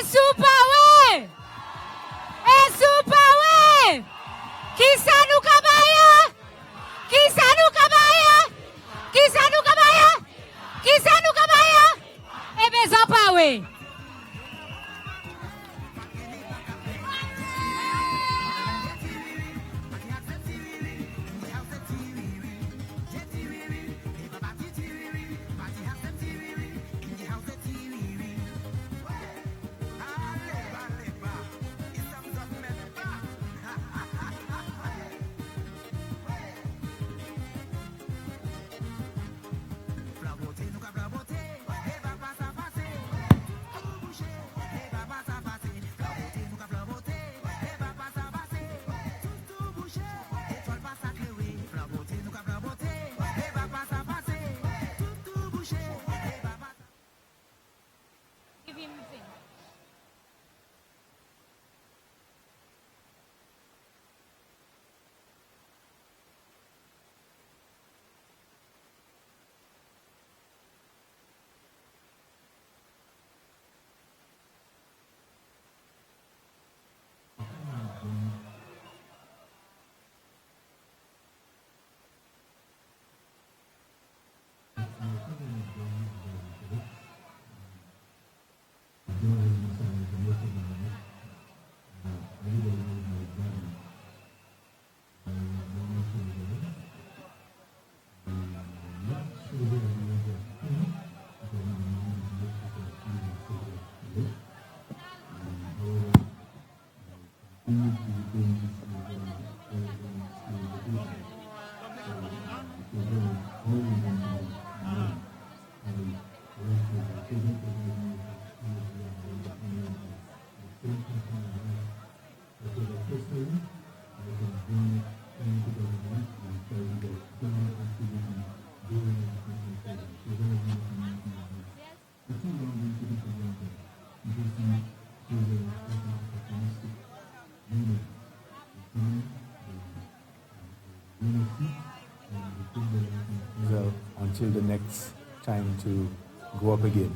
Esupawe! Esupawe! Kisanu kabaya! Kisanu kabaya! Kisanu kabaya! Kisanu kabaya! Ebezopawe! So until the next time to go up again.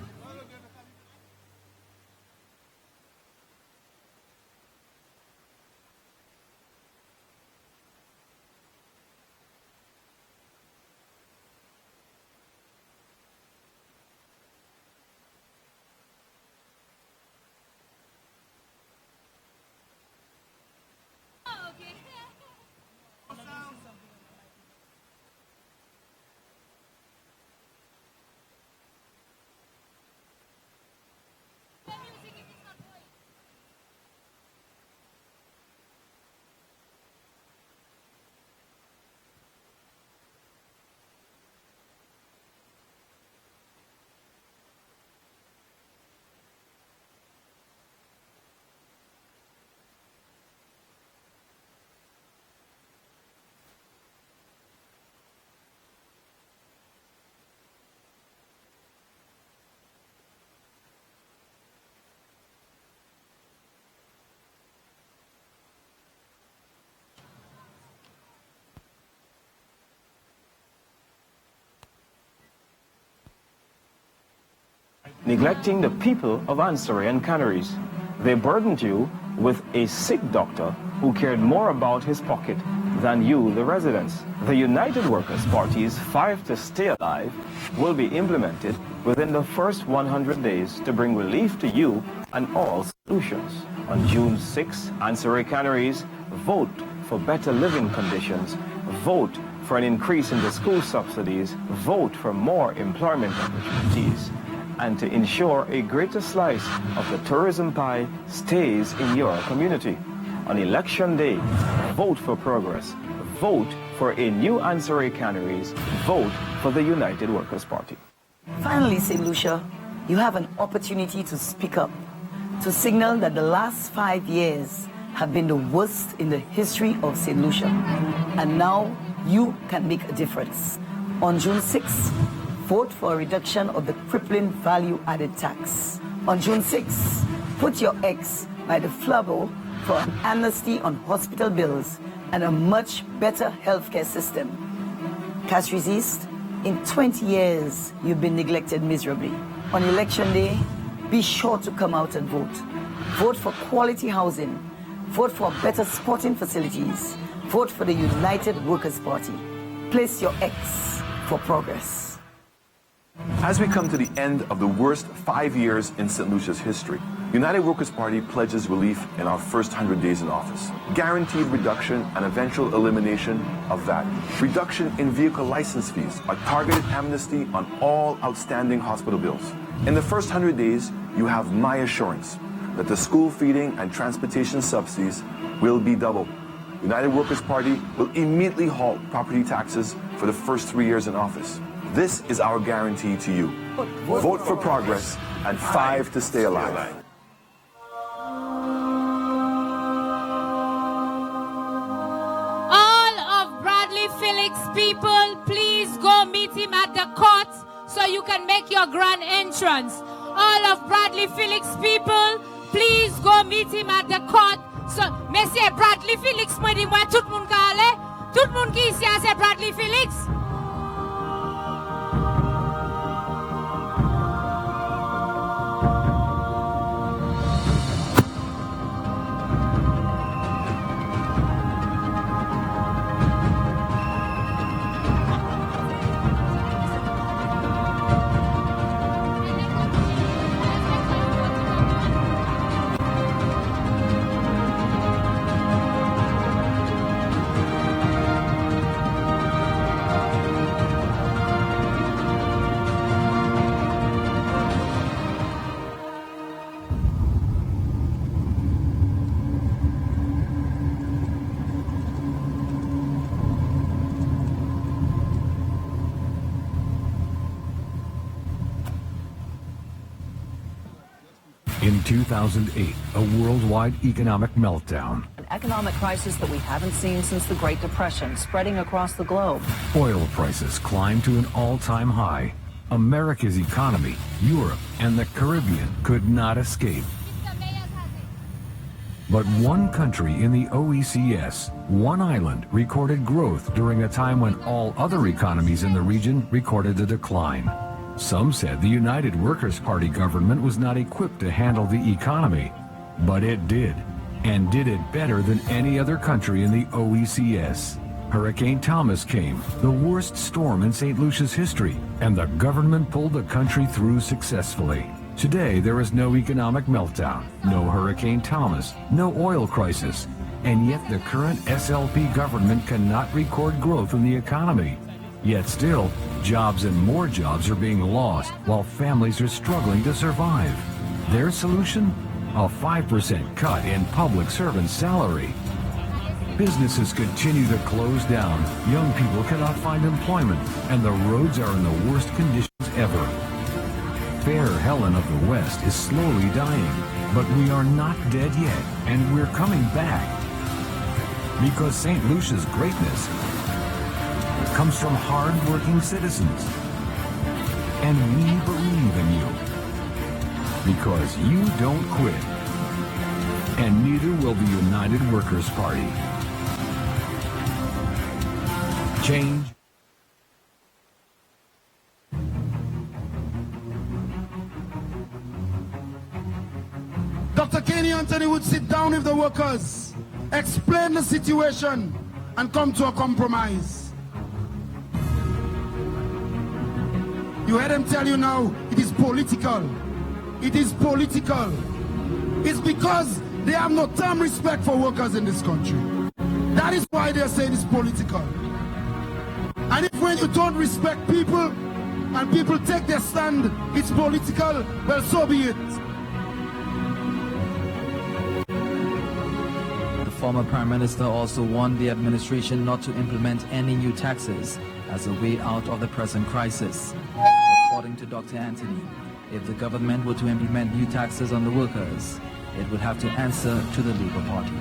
neglecting the people of Ansari and Canaries. They burdened you with a sick doctor who cared more about his pocket than you, the residents. The United Workers' Party's 5 to Stay Alive will be implemented within the first 100 days to bring relief to you and all solutions. On June 6, Ansari Canaries, vote for better living conditions, vote for an increase in the school subsidies, vote for more employment opportunities, and to ensure a greater slice of the tourism pie stays in your community. On election day, vote for progress, vote for a new Ansari Canaries, vote for the United Workers' Party. Finally, St. Lucia, you have an opportunity to speak up, to signal that the last 5 years have been the worst in the history of St. Lucia. And now you can make a difference. On June 6th, vote for a reduction of the crippling value-added tax. On June 6th, put your X by the flabo for an amnesty on hospital bills and a much better healthcare system. Castries East, in 20 years, you've been neglected miserably. On election day, be sure to come out and vote. Vote for quality housing. Vote for better sporting facilities. Vote for the United Workers' Party. Place your X for progress. As we come to the end of the worst 5 years in St. Lucia's history, United Workers' Party pledges relief in our first 100 days in office. Guaranteed reduction and eventual elimination of VAT. Reduction in vehicle license fees. A targeted amnesty on all outstanding hospital bills. In the first 100 days, you have my assurance that the school feeding and transportation subsidies will be doubled. United Workers' Party will immediately halt property taxes for the first 3 years in office. This is our guarantee to you. Vote for progress and 5 to stay alive. All of Bradly Felix people, please go meet him at the court so you can make your grand entrance. All of Bradly Felix people, please go meet him at the court. So, Monsieur Bradly Felix, moi dis moi tout le monde qui allait, tout le monde qui ici c'est Bradly Felix. In 2008, a worldwide economic meltdown. An economic crisis that we haven't seen since the Great Depression, spreading across the globe. Oil prices climbed to an all-time high. America's economy, Europe, and the Caribbean could not escape. But one country in the OECS, one island, recorded growth during a time when all other economies in the region recorded a decline. Some said the United Workers' Party government was not equipped to handle the economy, but it did, and did it better than any other country in the OECS. Hurricane Thomas came, the worst storm in St. Lucia's history, and the government pulled the country through successfully. Today, there is no economic meltdown, no Hurricane Thomas, no oil crisis, and yet the current SLP government cannot record growth in the economy. Yet still, jobs and more jobs are being lost while families are struggling to survive. Their solution? A 5% cut in public servants' salary. Businesses continue to close down, young people cannot find employment, and the roads are in the worst conditions ever. Fair Helen of the West is slowly dying, but we are not dead yet, and we're coming back. Because St. Lucia's greatness comes from hard-working citizens. And we believe in you. Because you don't quit. And neither will the United Workers' Party. Change. Dr. Kenny Anthony would sit down with the workers, explain the situation, and come to a compromise. You heard them tell you now, it is political. It is political. It's because they have no damn respect for workers in this country. That is why they're saying it's political. And if when you don't respect people, and people take their stand, it's political, well, so be it. The former Prime Minister also warned the administration not to implement any new taxes as a way out of the present crisis. According to Dr. Anthony, if the government were to implement new taxes on the workers, it would have to answer to the Labour Party.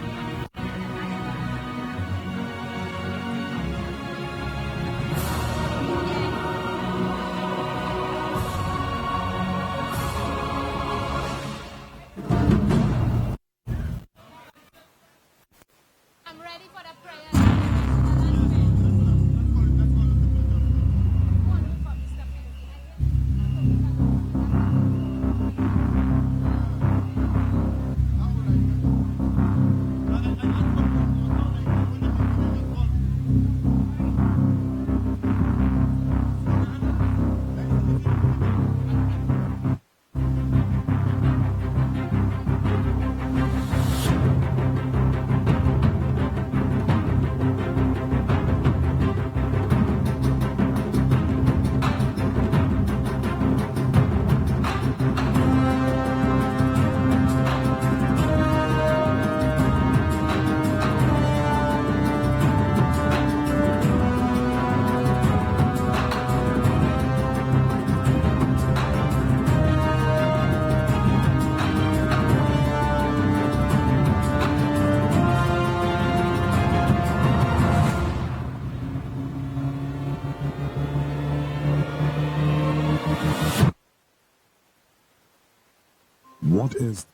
What is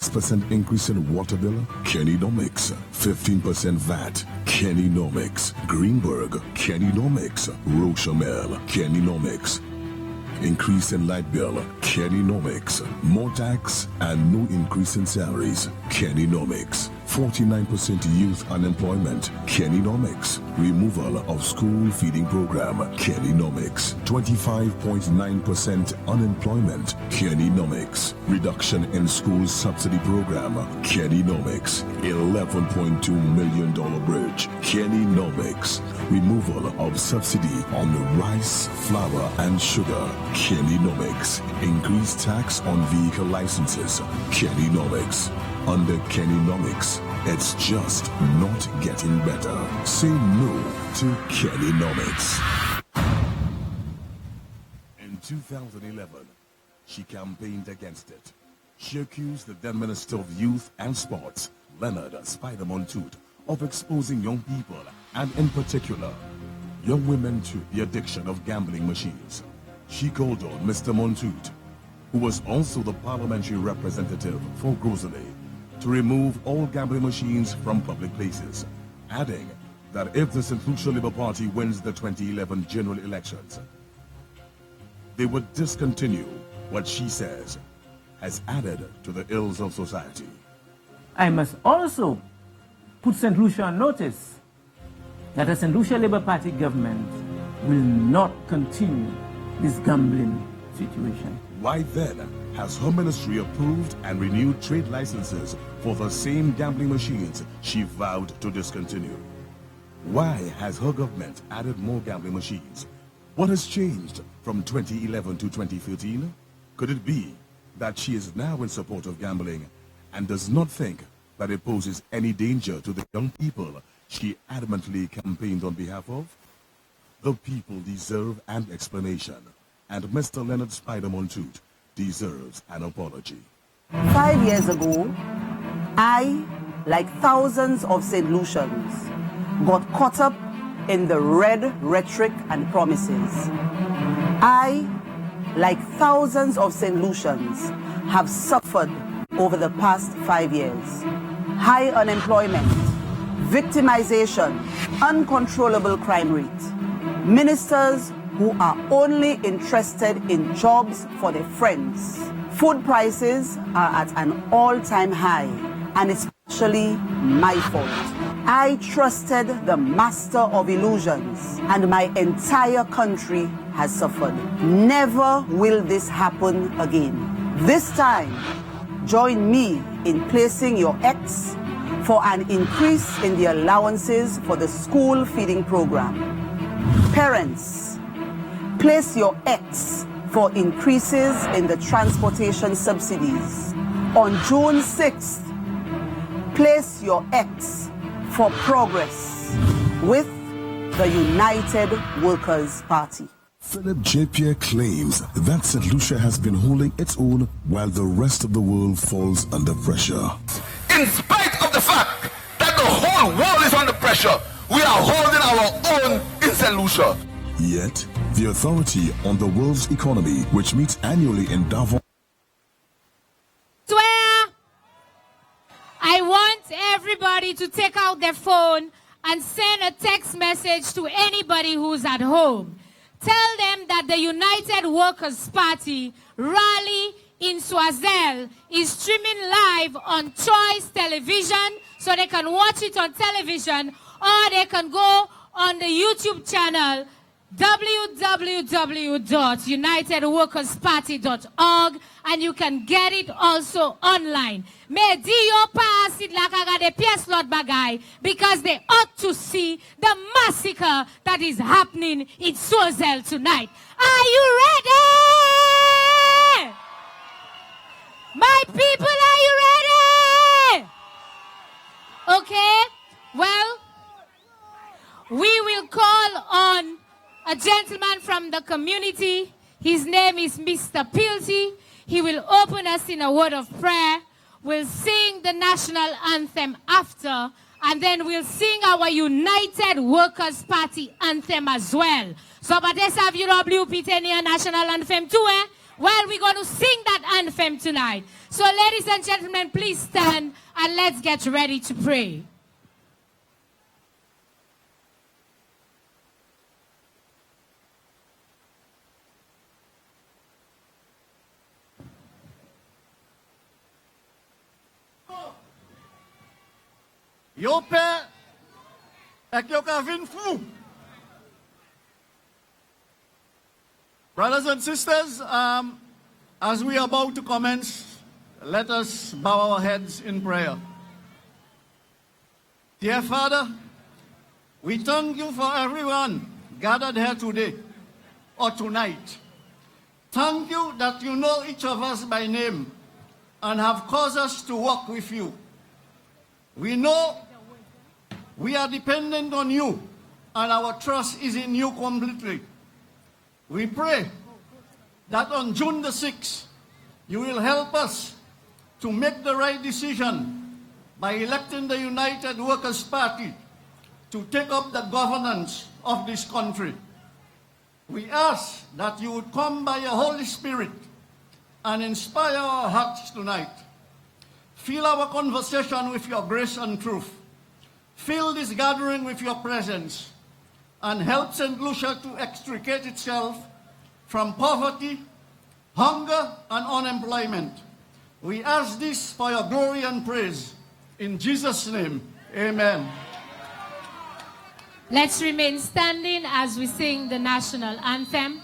6% increase in water bill? Kennynomics. 15% VAT. Kennynomics. Greenberg. Kennynomics. Rochamel. Kennynomics. Increase in light bill. Kennynomics. More tax and no increase in salaries. Kennynomics. 49% youth unemployment. Kennynomics. Removal of school feeding program. Kennynomics. 25.9% unemployment. Kennynomics. Reduction in school subsidy program. Kennynomics. $11.2 million bridge. Kennynomics. Removal of subsidy on rice, flour, and sugar. Kennynomics. Increased tax on vehicle licenses. Kennynomics. Under Kennynomics, it's just not getting better. Say no to Kennynomics. In 2011, she campaigned against it. She accused the then Minister of Youth and Sports, Leonard Spider Montoot, of exposing young people, and in particular, young women to the addiction of gambling machines. She called on Mr. Montoot, who was also the parliamentary representative for Grosley, to remove all gambling machines from public places, adding that if the St. Lucia Labour Party wins the 2011 general elections, they would discontinue what she says has added to the ills of society. I must also put St. Lucia on notice that the St. Lucia Labour Party government will not continue this gambling situation. Why then has her ministry approved and renewed trade licenses for the same gambling machines she vowed to discontinue? Why has her government added more gambling machines? What has changed from 2011 to 2013? Could it be that she is now in support of gambling and does not think that it poses any danger to the young people she adamantly campaigned on behalf of? The people deserve an explanation, and Mr. Leonard Spider Montoot deserves an apology. 5 years ago, I, like thousands of St. Lucians, got caught up in the red rhetoric and promises. I, like thousands of St. Lucians, have suffered over the past 5 years. High unemployment, victimization, uncontrollable crime rate, ministers who are only interested in jobs for their friends. Food prices are at an all-time high, and it's actually my fault. I trusted the master of illusions, and my entire country has suffered. Never will this happen again. This time, join me in placing your X for an increase in the allowances for the school feeding program. Parents, place your X for increases in the transportation subsidies. On June 6th, place your X for progress with the United Workers' Party. Philip J. Pierre claims that St. Lucia has been holding its own while the rest of the world falls under pressure. In spite of the fact that the whole world is under pressure, we are holding our own in St. Lucia. Yet, the authority on the world's economy, which meets annually in Davos. Swear, I want everybody to take out their phone and send a text message to anybody who's at home. Tell them that the United Workers' Party rally in Choiseul is streaming live on Choice Television, so they can watch it on television, or they can go on the YouTube channel www.unitedworkersparty.org, and you can get it also online. May Dio pass it like I got a PS lot bagay, because they ought to see the massacre that is happening in Choiseul tonight. Are you ready? My people, are you ready? Okay, well, we will call on a gentleman from the community. His name is Mr. Pilty. He will open us in a word of prayer. We'll sing the national anthem after, and then we'll sing our United Workers' Party anthem as well. So, but let's have your WP10 national anthem too, eh? Well, we're going to sing that anthem tonight. So ladies and gentlemen, please stand and let's get ready to pray. Yo père, ek yo ka vin fou. Brothers and sisters, as we are about to commence, let us bow our heads in prayer. Dear Father, we thank you for everyone gathered here today or tonight. Thank you that you know each of us by name and have caused us to walk with you. We know we are dependent on you and our trust is in you completely. We pray that on June the 6th, you will help us to make the right decision by electing the United Workers' Party to take up the governance of this country. We ask that you would come by your Holy Spirit and inspire our hearts tonight. Fill our conversation with your grace and truth. Fill this gathering with your presence and help St. Lucia to extricate itself from poverty, hunger, and unemployment. We ask this for your glory and praise. In Jesus' name, amen. Let's remain standing as we sing the national anthem.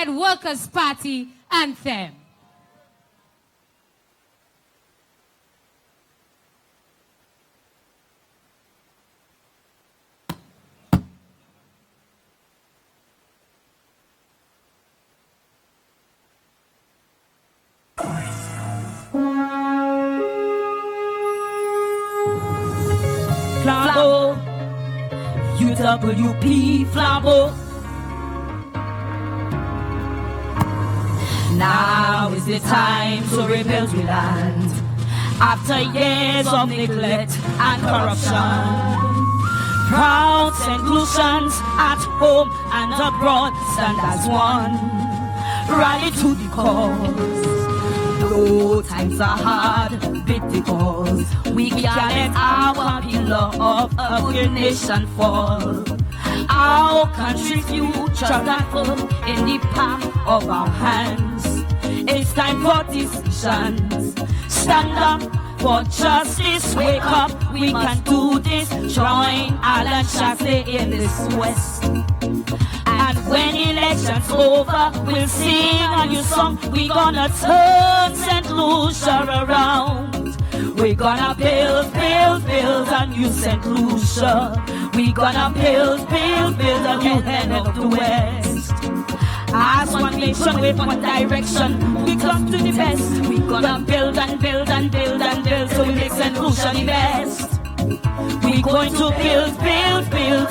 Workers' Party anthem. Flambeau, UWP Flambeau. Now is the time to rebuild the land. After years of neglect and corruption, proud St. Lucians at home and abroad stand as one. Rally to the cause. know times are hard because we can't let our pillar of a good nation fall. Our country's future rifle in the palm of our hands. It's time for decisions. Stand up for justice, wake up, we can do this. Join Alan Shasley in this West. And when election's over, we'll sing a new song. We're gonna turn St. Lucia around. We're gonna build a new St. Lucia. We're gonna build a new head of the West. As one nation with one direction, we come to the best. We're gonna build and build and build and build, so we make St. Lucia the best. We're going to build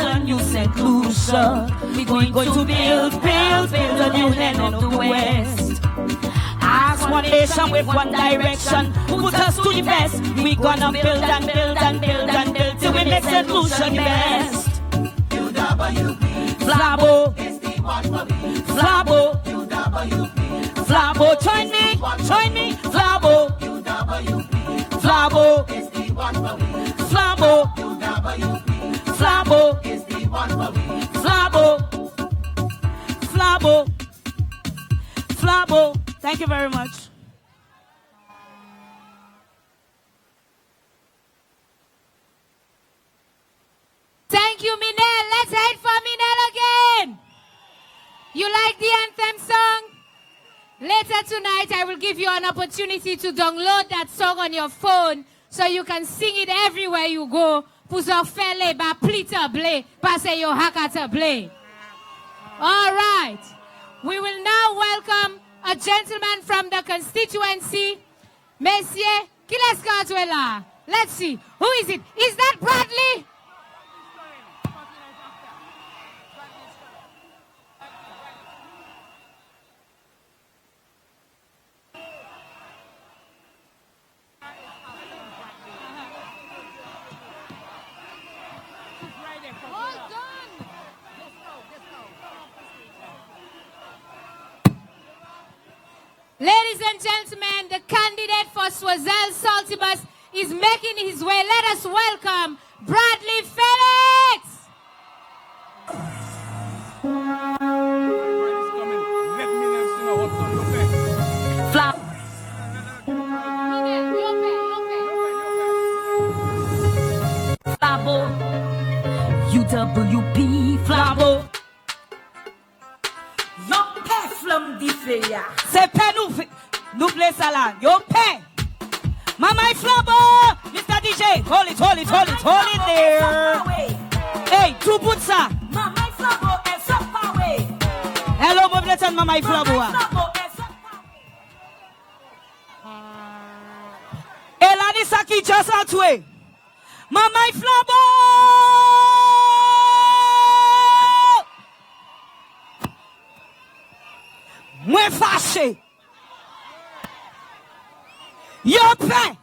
a new St. Lucia. We're going to build a new head of the West. As one nation with one direction, put us to the best. We're gonna build and build and build and build till we make St. Lucia the best. Flabo, Flabo, Flabo, join me, Flabo, Flabo, Flabo, Flabo, Flabo, Flabo, Flabo. Thank you very much. Thank you, Minel. Let's head for Minel again. You like the anthem song? Later tonight, I will give you an opportunity to download that song on your phone so you can sing it everywhere you go. Puzo fele ba plita ble, passe yo hakata ble. All right. We will now welcome a gentleman from the constituency. Monsieur, let's see. Who is it? Is that Bradly? Ladies and gentlemen, the candidate for Choiseul Saltibus is making his way. Let us welcome Bradly Felix. Flabo, UWP, Flabo. C'est pas nous plaît ça là. Yo pay. Mama Flabo, Mr. DJ, hold it there. Hey, two put ça. Mama Flabo est so far away. Hello, Mama Flabo. Elle a dit ça qui just out way. Mama Flabo. Moins fâché. Yo pain.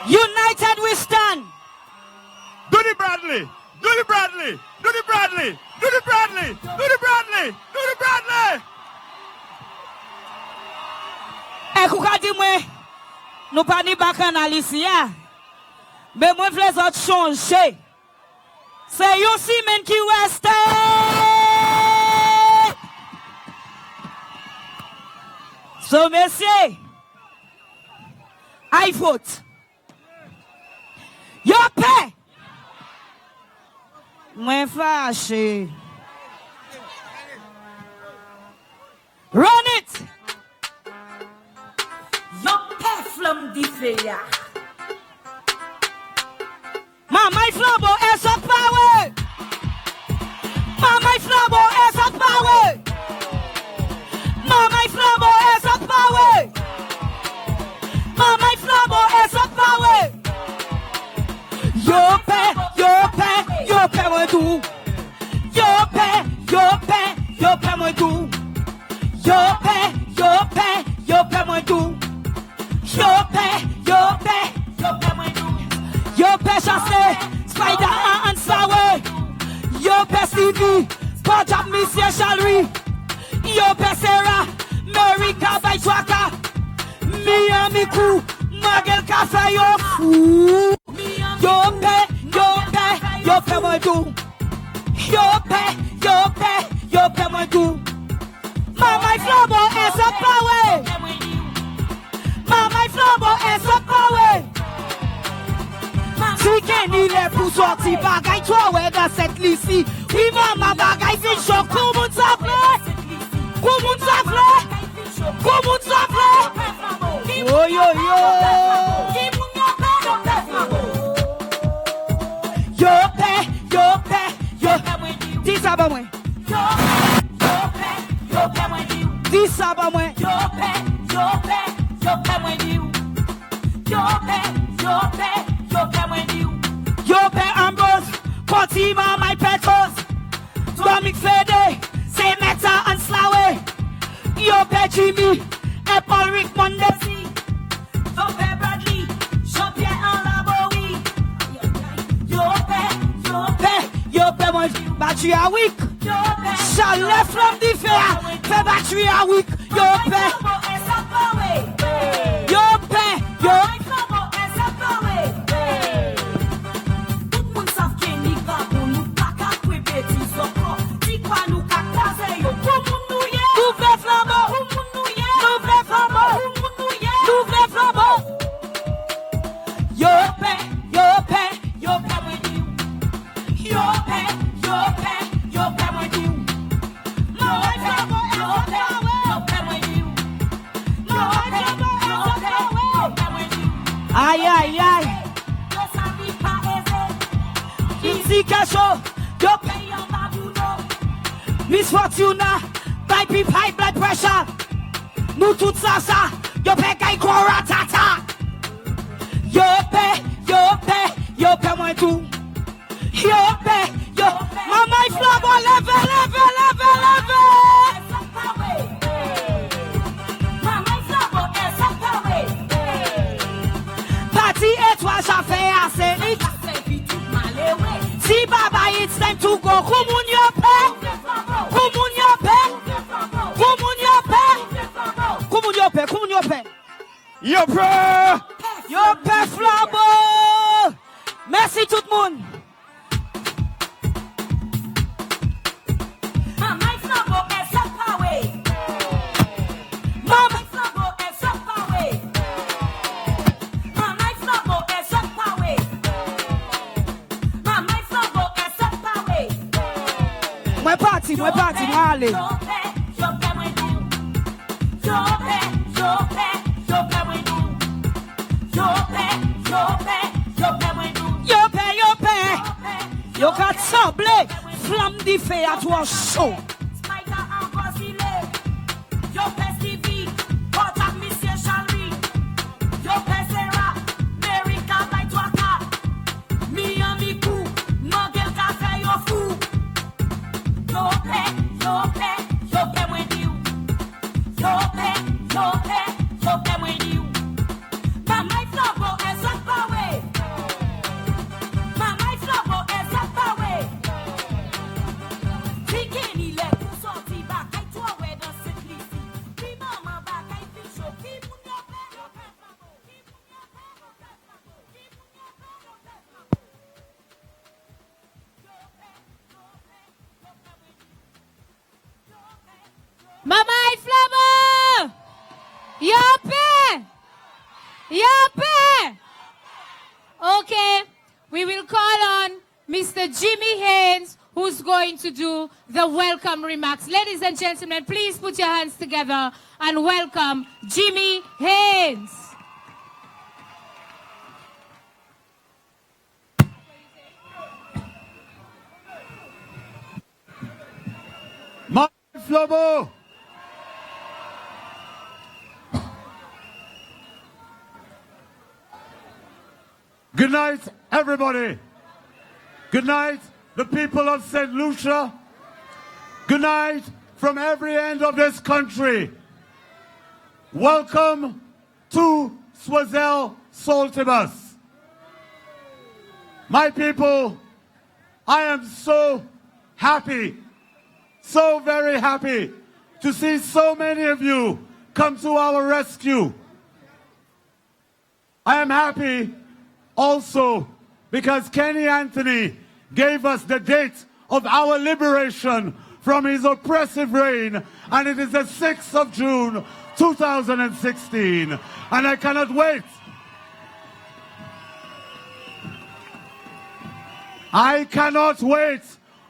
United we stand. Do the Bradly. Do the Bradly. Do the Bradly. Do the Bradly. Do the Bradly. Do the Bradly. Eh, kouka di mwen, nous pas ni bakan Alicia. Mais moi, je les autres changer. C'est yon si men qui reste. So, messieurs, I vote. Yo paix. Moins fâché. Run it. Yo paix flamme di feya. Mama Flabo is a power. Mama Flabo is a power. Mama Flabo is a power. Mama Flabo is a power. Yo paix moi tout. Yo paix moi tout. Yo paix moi tout. Yo paix moi tout. Yo paix chassé, spider sorti bagay toi ouais dans cette liste. Oui maman bagay fin chaud. Comment ça fait? Comment ça fait? Comment ça fait? Oh yo yo. Yo paix. Dis ça ba moi. Dis ça ba moi. Yo paix Ambrose, Fatima my petos. Dominic Fede, say Meta and Slawe. Yo paix Jimmy, et Paul Rick Mondesi. Yo paix Bradley, Jean-Pierre en Laboui. Yo paix moi, batterie à week. Chalet from the fair, fait batterie à week. Yo paix. Yo paix, yo. Aïe aïe aïe. Easy Casho, yo pay on Babuno. Miss Fortuna, type high blood pressure. Nous tout ça, yo pay kay koratata. Yo pay moins tout. Yo pay, yo. Mama il flabo, leve. Parti et toi, ça fait assez. Si baba, it's time to go. Kumun yo pay. Yo pay flabo. Merci tout le monde. Moi parti, moi aller. Yo got semblé, flamme di feu à toi chaud. Mama Iflamo! Yope! Okay, we will call on Mr. Jimmy Haynes, who's going to do the welcome remarks. Ladies and gentlemen, please put your hands together and welcome Jimmy Haynes. My Flobo! Good night, everybody. Good night, the people of St. Lucia. Good night from every end of this country. Welcome to Choiseul Saltibus. My people, I am so happy, so very happy to see so many of you come to our rescue. I am happy also because Kenny Anthony gave us the date of our liberation from his oppressive reign, and it is the 6th of June 2016, and I cannot wait. I cannot wait.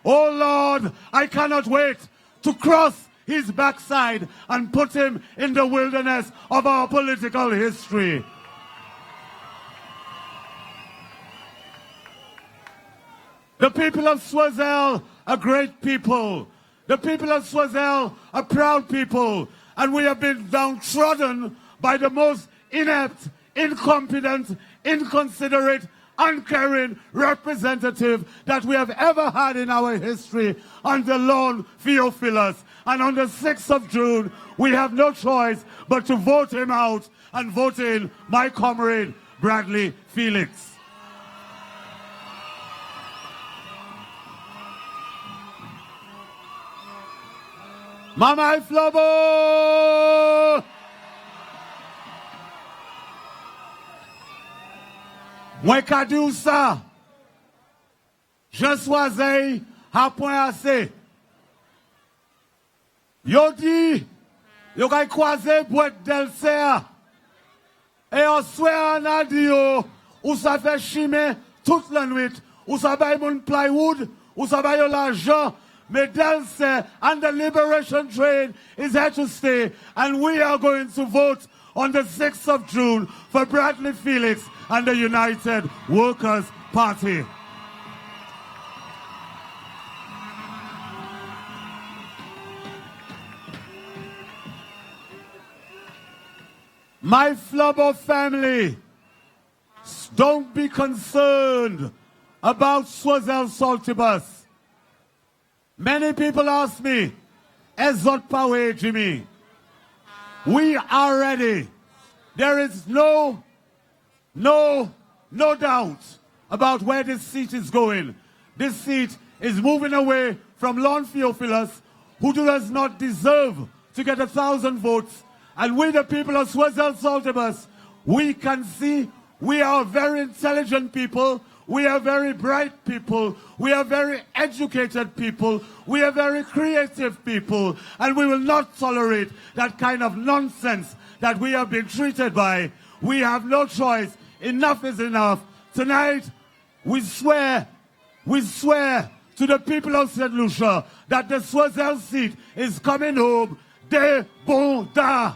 Oh Lord, I cannot wait to cross his backside and put him in the wilderness of our political history. The people of Choiseul are great people. The people of Choiseul are proud people. And we have been downtrodden by the most inept, incompetent, inconsiderate, uncaring representative that we have ever had in our history under Lord Theophilus. And on the 6th of June, we have no choice but to vote him out and vote in my comrade, Bradly Felix. Mama Flobo! Moi ka di ou sa, Jean Choiseul a point assez. Yo di, yo kay croise boîte d'Elser. Et on souhaite en a di yo, ou sa fait chimé toute la nuit, ou sa bay moun plywood, ou sa bay yo l'argent. Mais Delce and the liberation train is here to stay, and we are going to vote on the 6th of June for Bradly Felix and the United Workers' Party. My Flubber family, don't be concerned about Choiseul Saltibus. Many people ask me, Ezot Pawe Jimmy. We are ready. There is no doubt about where this seat is going. This seat is moving away from Lord Theophilus, who does not deserve to get 1,000 votes. And we, the people of Choiseul Saltibus, we can see we are very intelligent people. We are very bright people. We are very educated people. We are very creative people. And we will not tolerate that kind of nonsense that we have been treated by. We have no choice. Enough is enough. Tonight, we swear to the people of St. Lucia that the Choiseul seat is coming home. De bon da.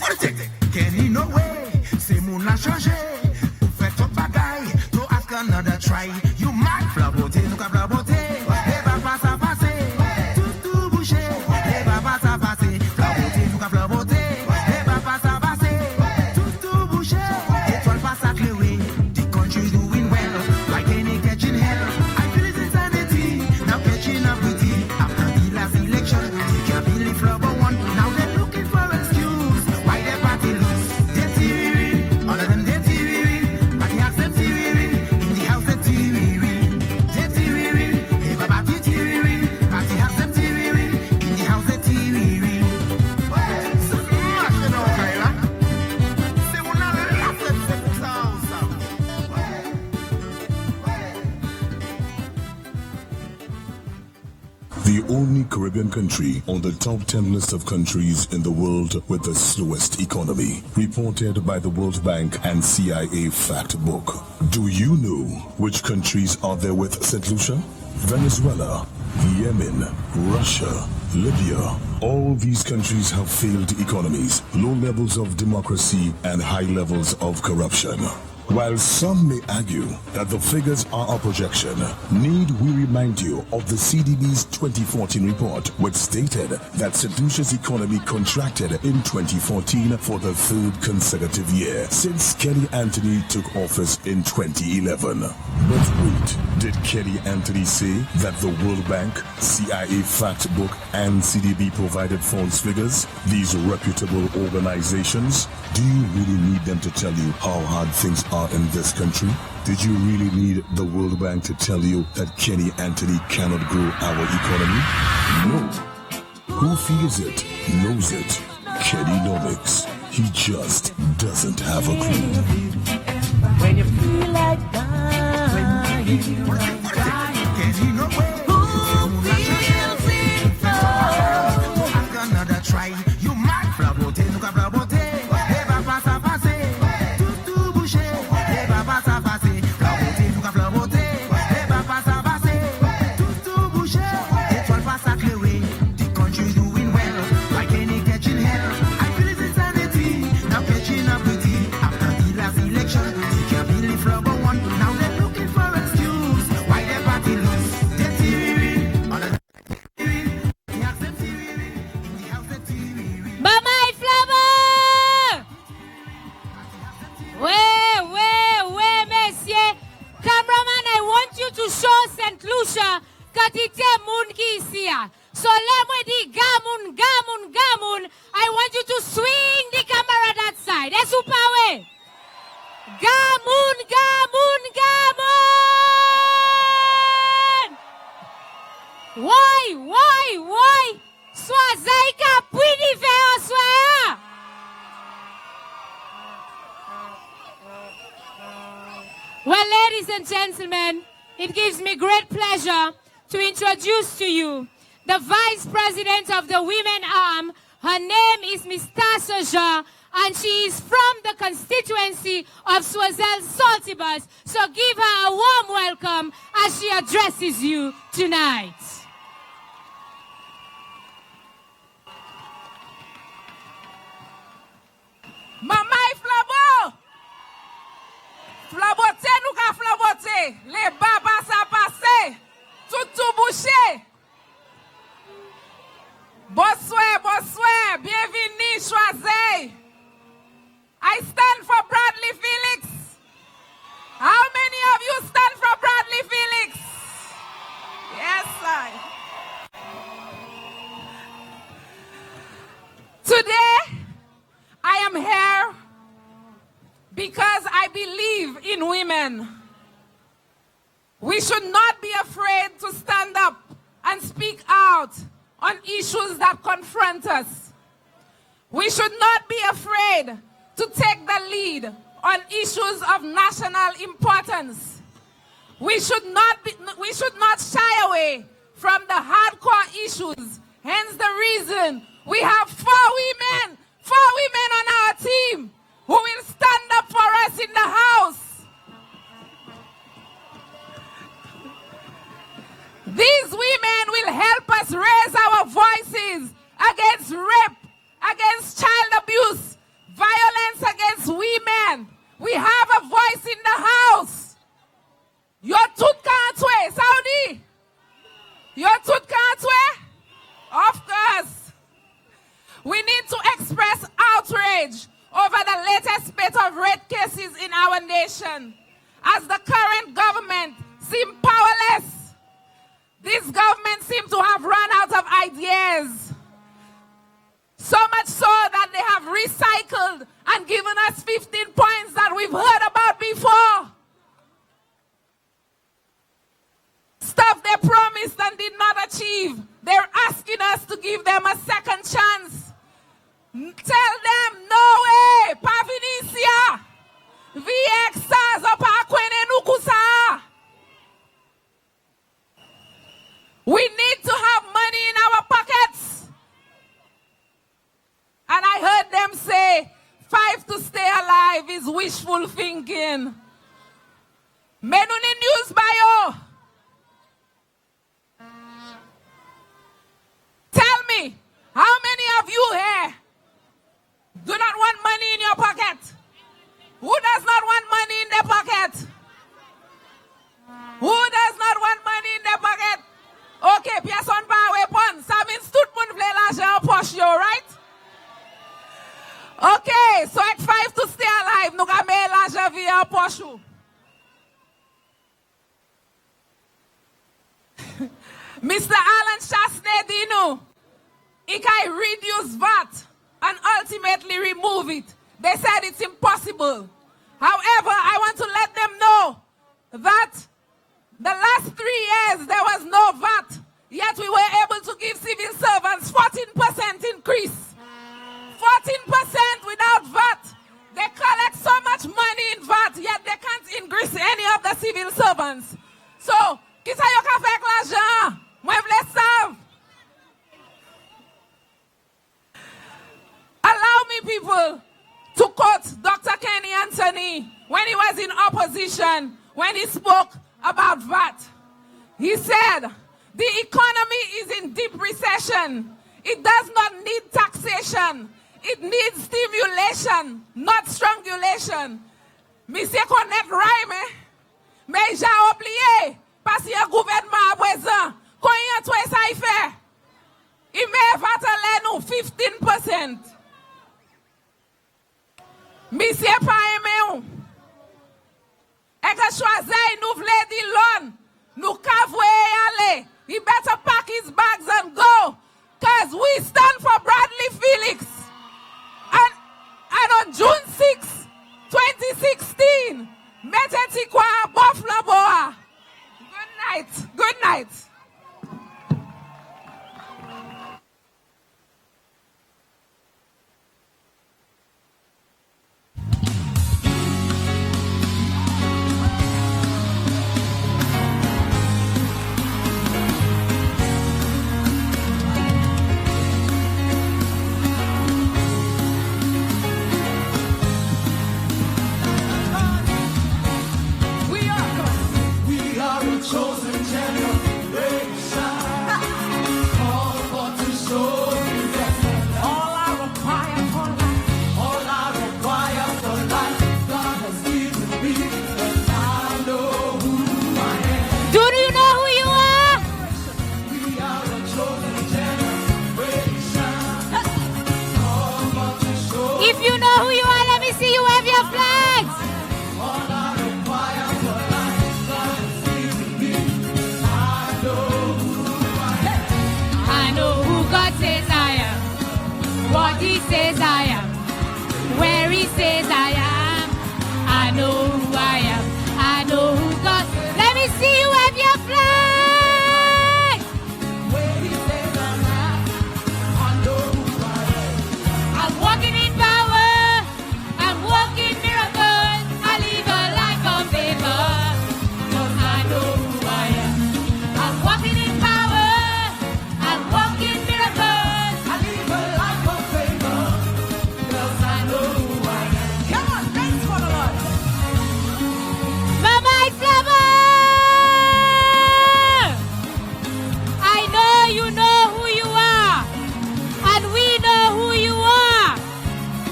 Politique, Kenny no way. C'est mon a changé. Ou fait tout bagaille. To ask another try. You mad flaboter, nous ka flaboter. Et va pas ça passer. Tout bouché. Et va pas ça passer. Flaboter, nous ka flaboter. Et va pas ça passer. Tout bouché. Étoile pas ça clearer. The country's doing well. Like any catching hell. I feel it's insanity. Now catching up with it. After the last election, you can't believe flubber one. Now they're looking for excuse. The only Caribbean country on the top 10 list of countries in the world with the slowest economy, reported by the World Bank and CIA Fact Book. Do you know which countries are there with St. Lucia? Venezuela, Yemen, Russia, Libya. All these countries have failed economies, low levels of democracy, and high levels of corruption. While some may argue that the figures are a projection, need we remind you of the CDB's 2014 report, which stated that St. Lucia's economy contracted in 2014 for the third consecutive year since Kelly Anthony took office in 2011. But wait, did Kelly Anthony say that the World Bank, CIA Fact Book, and CDB provided false figures? These reputable organizations? Do you really need them to tell you how hard things are in this country? Did you really need the World Bank to tell you that Kenny Anthony cannot grow our economy? No. Who feels it, knows it. Kennynomics. He just doesn't have a clue. When you feel like dying, Kenny no way. St. Lucia, katite moun ki isi ya. So let me di gamun, gamun, gamun. I want you to swing the camera that side. Esu pawe. Gamun, gamun, gamun. Why? Choiseul ka pwini fe an soya. Well, ladies and gentlemen, it gives me great pleasure to introduce to you the Vice President of the Women Arm. Her name is Miss Tasha, and she is from the constituency of Choiseul Saltibus. So give her a warm welcome as she addresses you tonight. Mamay flabo! Flabote nou ka flabote. Le baba sa pase. Toutou bouché. Bonsoir. Bienvenue, Choiseul. I stand for Bradly Felix. How many of you stand for Bradly Felix? Yes, sir. Today, I am here because I believe in women. We should not be afraid to stand up and speak out on issues that confront us. We should not be afraid to take the lead on issues of national importance. We should not shy away from the hardcore issues. Hence the reason we have four women on our team who will stand up for us in the House. These women will help us raise our voices against rape, against child abuse, violence against women. We have a voice in the House. Your tooth can't way, Saudi. Your tooth can't way? Of course. We need to express outrage over the latest spate of rape cases in our nation. As the current government seems powerless, this government seems to have run out of ideas. So much so that they have recycled and given us 15 points that we've heard about before. Stuff they promised and did not achieve. They're asking us to give them a second chance. Tell them, no way, Pavinisia, VXas up Nukusa. We need to have money in our pockets. And I heard them say, 5 to stay alive is wishful thinking. Menuni news bio. Tell me, how many of you here do not want money in your pocket? Who does not want money in their pocket? Who does not want money in their pocket? Okay, person pa weapon. Ça means tout moun vle l'argent en poche yo, right? Okay, so at 5 to stay alive, nou ka me l'argent via en poche yo. Mr. Alan Chasney Dino, he can reduce VAT and ultimately remove it. They said it's impossible. However, I want to let them know that the last 3 years there was no VAT, yet we were able to give civil servants 14% increase. 14% without VAT. They collect so much money in VAT, yet they can't increase any of the civil servants. So, qui sa yo ka fek l'argent? Mwen vle sav. Allow me, people, to quote Dr. Kenny Anthony when he was in opposition, when he spoke about VAT. He said, the economy is in deep recession. It does not need taxation. It needs stimulation, not strangulation. Monsieur connaît rhyme, mais j'ai oublié, parce qu'il y a un gouvernement à présent. Combien de temps ça y fait? Il met VAT nous 15%. Monsieur pas aimé ou. Et que Choiseul nous voulait dire l'on, nous right. We are a chosen generation. Called for to show His excellence. All I require for life, God has given me, and I know who I am. Do you know who you are? We are a chosen generation. Called for to show. If you know who you are, let me see you wave your flags. All I require for life, God has given me. I know who I am. I know who God says I am, what He says I am, where He says I am. I know who I am. I know who God. Let me see you wave your flag. Where He says I know who I am. I'm walking in power. I'm walking miracles. I live a life of favor. 'Cause I know who I am. I'm walking in power. I'm walking miracles. I live a life of favor, 'cause I know who I am. Come on, thanks for the Lord. Mama Flavor! I know you know who you are, and we know who you are.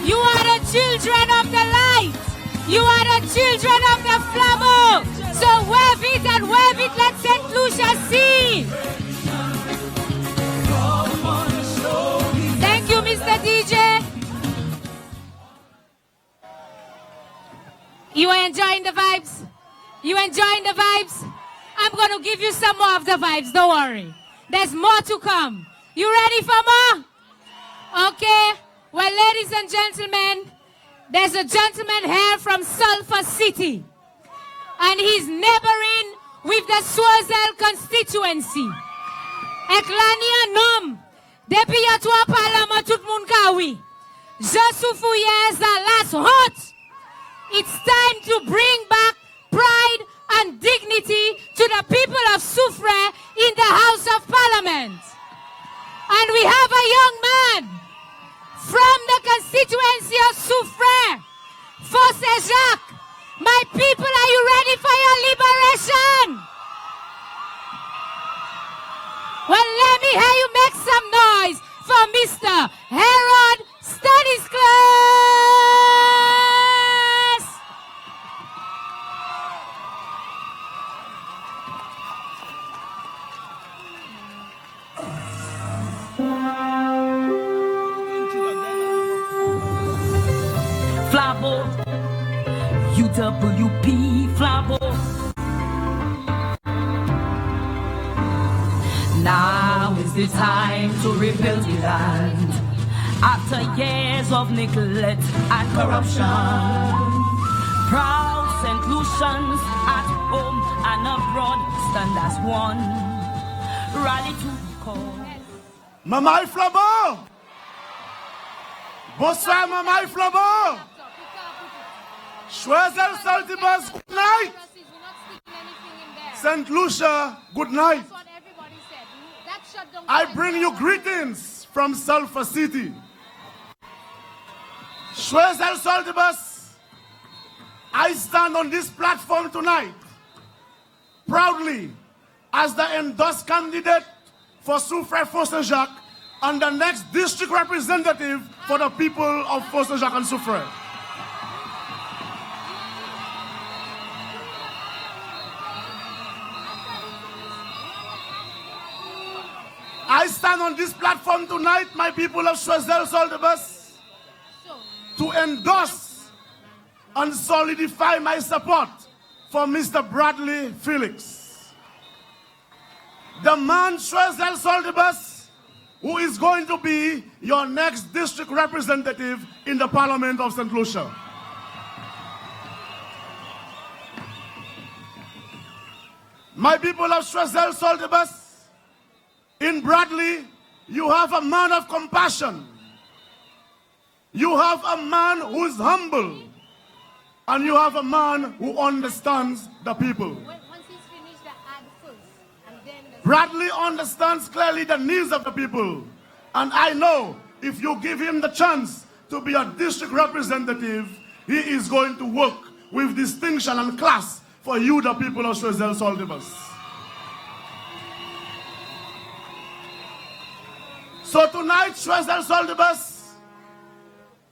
You are the children of the light. You are the children of the flavor. So wave it and wave it. Let St. Lucia see. Thank you, Mr. DJ. You are enjoying the vibes? You enjoying the vibes? I'm going to give you some more of the vibes. Don't worry. There's more to come. You ready for more? Okay. Well, ladies and gentlemen, there's a gentleman here from Sulphur City. And he's neighboring with the Choiseul constituency. Eklania nom. Depuis y'a trois parlements tout moun kawi. Je souffouye za last hot. It's time to bring back pride and dignity to the people of Soufre in the House of Parliament. And we have a young man from the constituency of Soufre, Fosse Jacques. My people, are you ready for your liberation? Well, let me hear you make some noise for Mr. Harold Stanislas. Flabo, UWP, Flabo. Now is the time to rebuild the land. After years of neglect and corruption, proud St. Lucians at home and abroad stand as one. Rally to call. Mama Flabo! Bonsoir, Mama Flabo! Choiseul Saltibus, good night! St. Lucia, good night! I bring you greetings from Sulphur City. Choiseul Saltibus, I stand on this platform tonight proudly as the endorsed candidate for Soufre Fosse Jacques and the next district representative for the people of Fosse Jacques and Soufre. I stand on this platform tonight, my people of Choiseul Saltibus, to endorse and solidify my support for Mr. Bradly Felix, the man Choiseul Saltibus, who is going to be your next district representative in the Parliament of St. Lucia. My people of Choiseul Saltibus, in Bradly, you have a man of compassion. You have a man who is humble. And you have a man who understands the people. Bradly understands clearly the needs of the people. And I know if you give him the chance to be a district representative, he is going to work with distinction and class for you, the people of Choiseul Saltibus. So tonight, Choiseul Saltibus,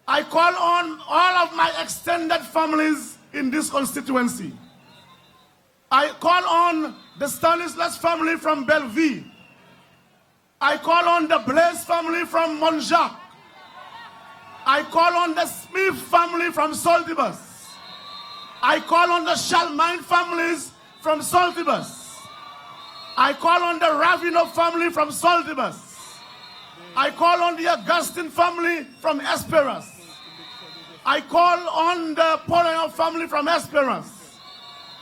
I call on all of my extended families in this constituency. I call on the Stanislas family from Bellevue. I call on the Blaise family from Montjacques. I call on the Smith family from Saltibus. I call on the Charlemagne families from Saltibus. I call on the Ravino family from Saltibus. I call on the Augustine family from Esperance. I call on the Poulain family from Esperance.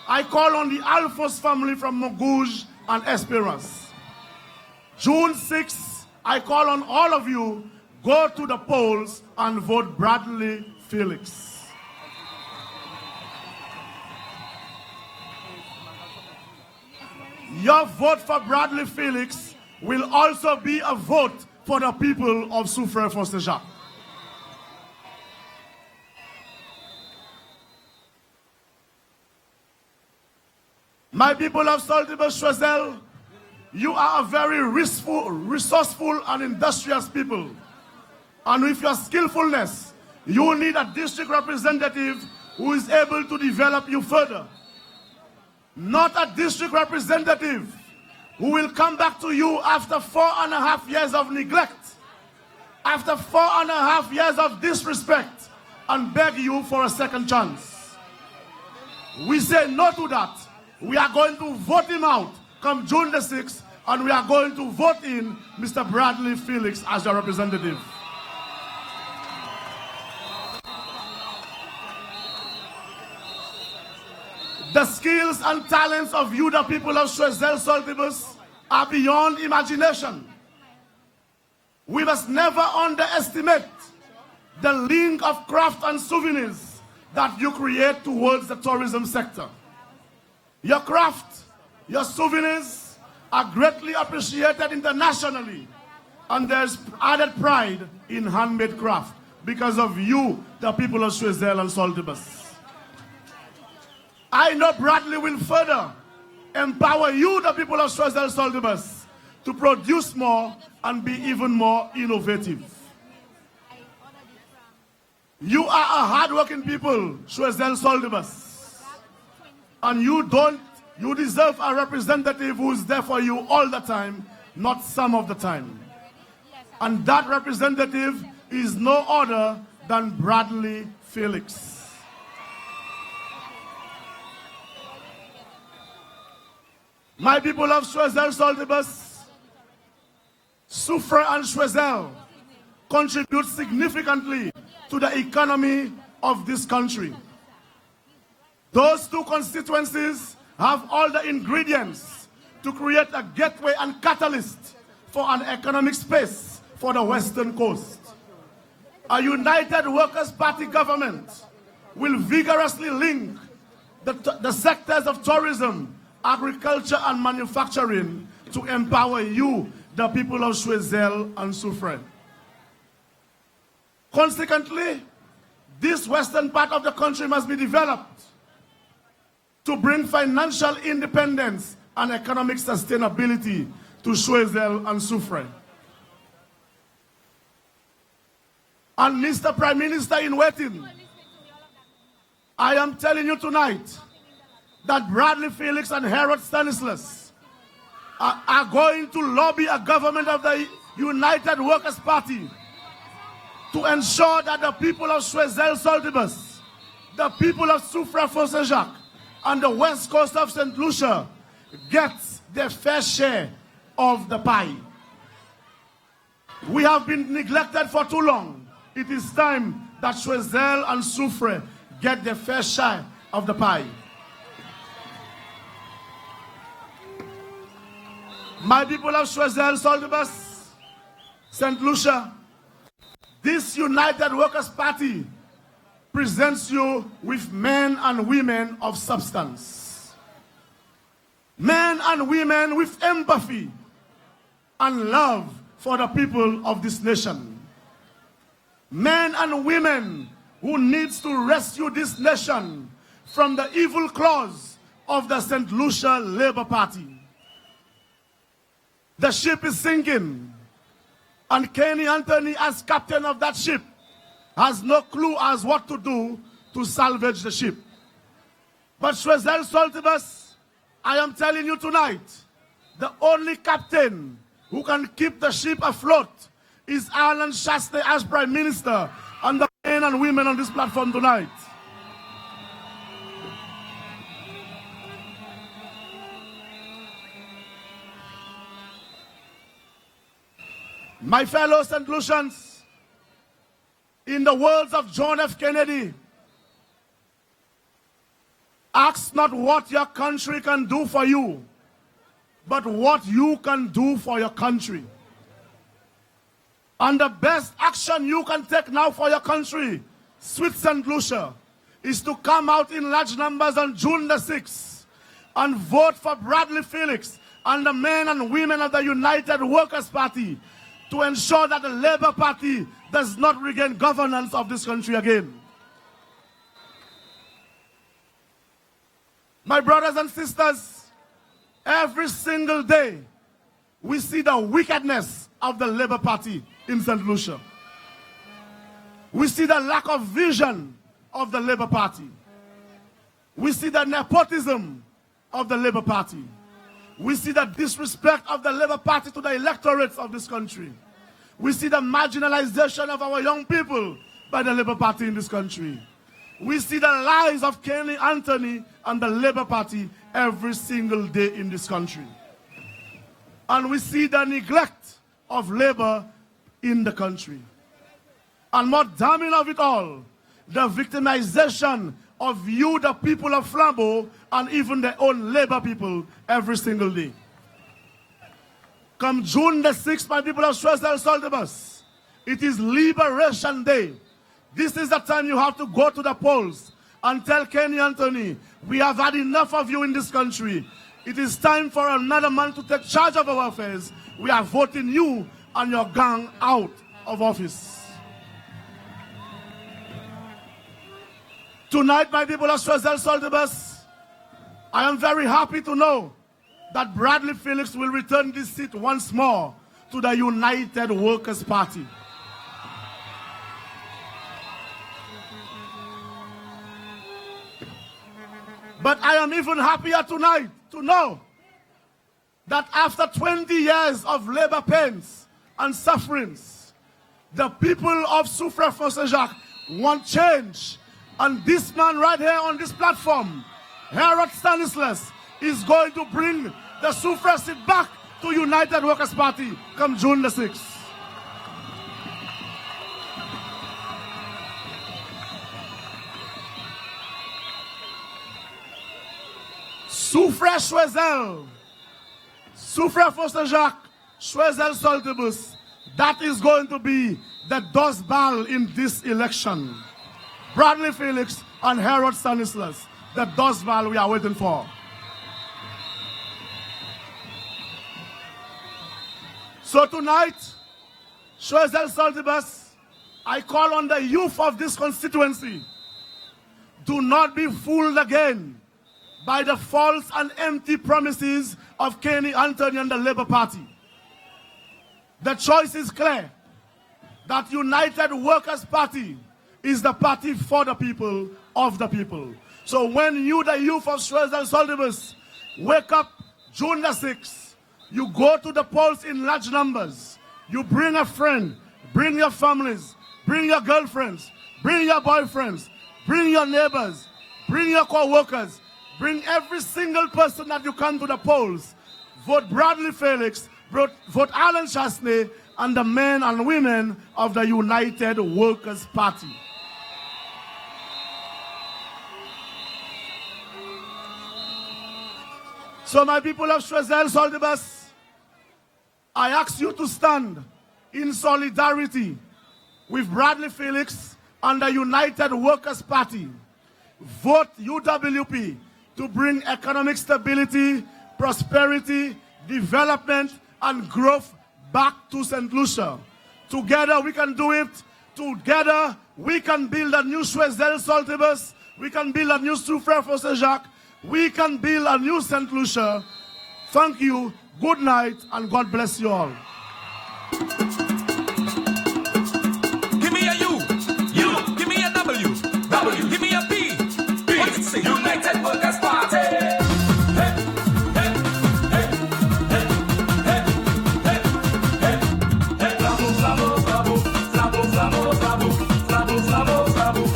I call on the Alphonse family from Mogouge and Esperance. June 6th, I call on all of you, go to the polls and vote Bradly Felix. Your vote for Bradly Felix will also be a vote for the people of Soufrière-Fossé-Jacques. My people of Saltibus Choiseul, you are a very resourceful and industrious people. And with your skillfulness, you need a district representative who is able to develop you further. Not a district representative who will come back to you after 4.5 years of neglect, after 4.5 years of disrespect, and beg you for a second chance. We say no to that. We are going to vote him out come June the 6th, and we are going to vote in Mr. Bradly Felix as your representative. The skills and talents of you, the people of Choiseul Saltibus, are beyond imagination. We must never underestimate the link of craft and souvenirs that you create towards the tourism sector. Your craft, your souvenirs are greatly appreciated internationally, and there's added pride in handmade craft because of you, the people of Choiseul and Saltibus. I know Bradly will further empower you, the people of Choiseul Saltibus, to produce more and be even more innovative. You are a hardworking people, Choiseul Saltibus. And you deserve a representative who is there for you all the time, not some of the time. And that representative is no other than Bradly Felix. My people of Choiseul Saltibus, Soufrière and Choiseul contribute significantly to the economy of this country. Those two constituencies have all the ingredients to create a gateway and catalyst for an economic space for the Western Coast. A united Workers' Party government will vigorously link the sectors of tourism, agriculture and manufacturing to empower you, the people of Choiseul and Soufrière. Consequently, this western part of the country must be developed to bring financial independence and economic sustainability to Choiseul and Soufrière. And Mr. Prime Minister in waiting, I am telling you tonight that Bradly Felix and Harold Stanislas are going to lobby a government of the United Workers' Party to ensure that the people of Choiseul Saltibus, the people of Soufrière-Fossé-Jacques, and the west coast of St. Lucia gets their fair share of the pie. We have been neglected for too long. It is time that Choiseul and Soufrière get their fair share of the pie. My people of Choiseul, Saltibus, St. Lucia, this United Workers' Party presents you with men and women of substance. Men and women with empathy and love for the people of this nation. Men and women who needs to rescue this nation from the evil claws of the St. Lucia Labour Party. The ship is sinking, and Kenny Anthony, as captain of that ship, has no clue as what to do to salvage the ship. But Choiseul Saltibus, I am telling you tonight, the only captain who can keep the ship afloat is Alan Shastey as Prime Minister and the men and women on this platform tonight. My fellow St. Lucians, in the words of John F. Kennedy, ask not what your country can do for you, but what you can do for your country. And the best action you can take now for your country, sweet St. Lucia, is to come out in large numbers on June the 6th and vote for Bradly Felix and the men and women of the United Workers' Party to ensure that the Labour Party does not regain governance of this country again. My brothers and sisters, every single day we see the wickedness of the Labour Party in St. Lucia. We see the lack of vision of the Labour Party. We see the nepotism of the Labour Party. We see the disrespect of the Labour Party to the electorates of this country. We see the marginalization of our young people by the Labour Party in this country. We see the lies of Kenny Anthony and the Labour Party every single day in this country. And we see the neglect of Labour in the country. And more damning of it all, the victimization of you, the people of Flambeau, and even their own Labour people every single day. Come June the 6th, my people of Choiseul Saltibus, it is Liberation Day. This is the time you have to go to the polls and tell Kenny Anthony, we have had enough of you in this country. It is time for another man to take charge of our affairs. We are voting you and your gang out of office. Tonight, my people of Choiseul Saltibus, I am very happy to know that Bradly Felix will return this seat once more to the United Workers' Party. But I am even happier tonight to know that after 20 years of labor pains and sufferings, the people of Soufrière Saint-Jacques want change. And this man right here on this platform, Harold Stanislas, is going to bring the Soufrière seat back to United Workers' Party come June the 6th. Soufrière Choiseul, Soufrière Saint-Jacques, Choiseul Saltibus, that is going to be the dust ball in this election. Bradly Felix and Harold Stanislas, the dust ball we are waiting for. So tonight, Choiseul Saltibus, I call on the youth of this constituency, do not be fooled again by the false and empty promises of Kenny Anthony and the Labour Party. The choice is clear, that United Workers' Party is the party for the people, of the people. So when you, the youth of Choiseul Saltibus, wake up June the 6th, you go to the polls in large numbers. You bring a friend, bring your families, bring your girlfriends, bring your boyfriends, bring your neighbors, bring your co-workers, bring every single person that you can to the polls. Vote Bradly Felix, vote Alan Shastey, and the men and women of the United Workers' Party. So my people of Choiseul Saltibus, I ask you to stand in solidarity with Bradly Felix and the United Workers' Party. Vote UWP to bring economic stability, prosperity, development, and growth back to St. Lucia. Together we can do it. Together we can build a new Choiseul Saltibus. We can build a new Soufrière for Saint-Jacques. We can build a new St. Lucia. Thank you, good night, and God bless you all. Give me a U, give me a W, give me a P. What's it say? United Workers Party.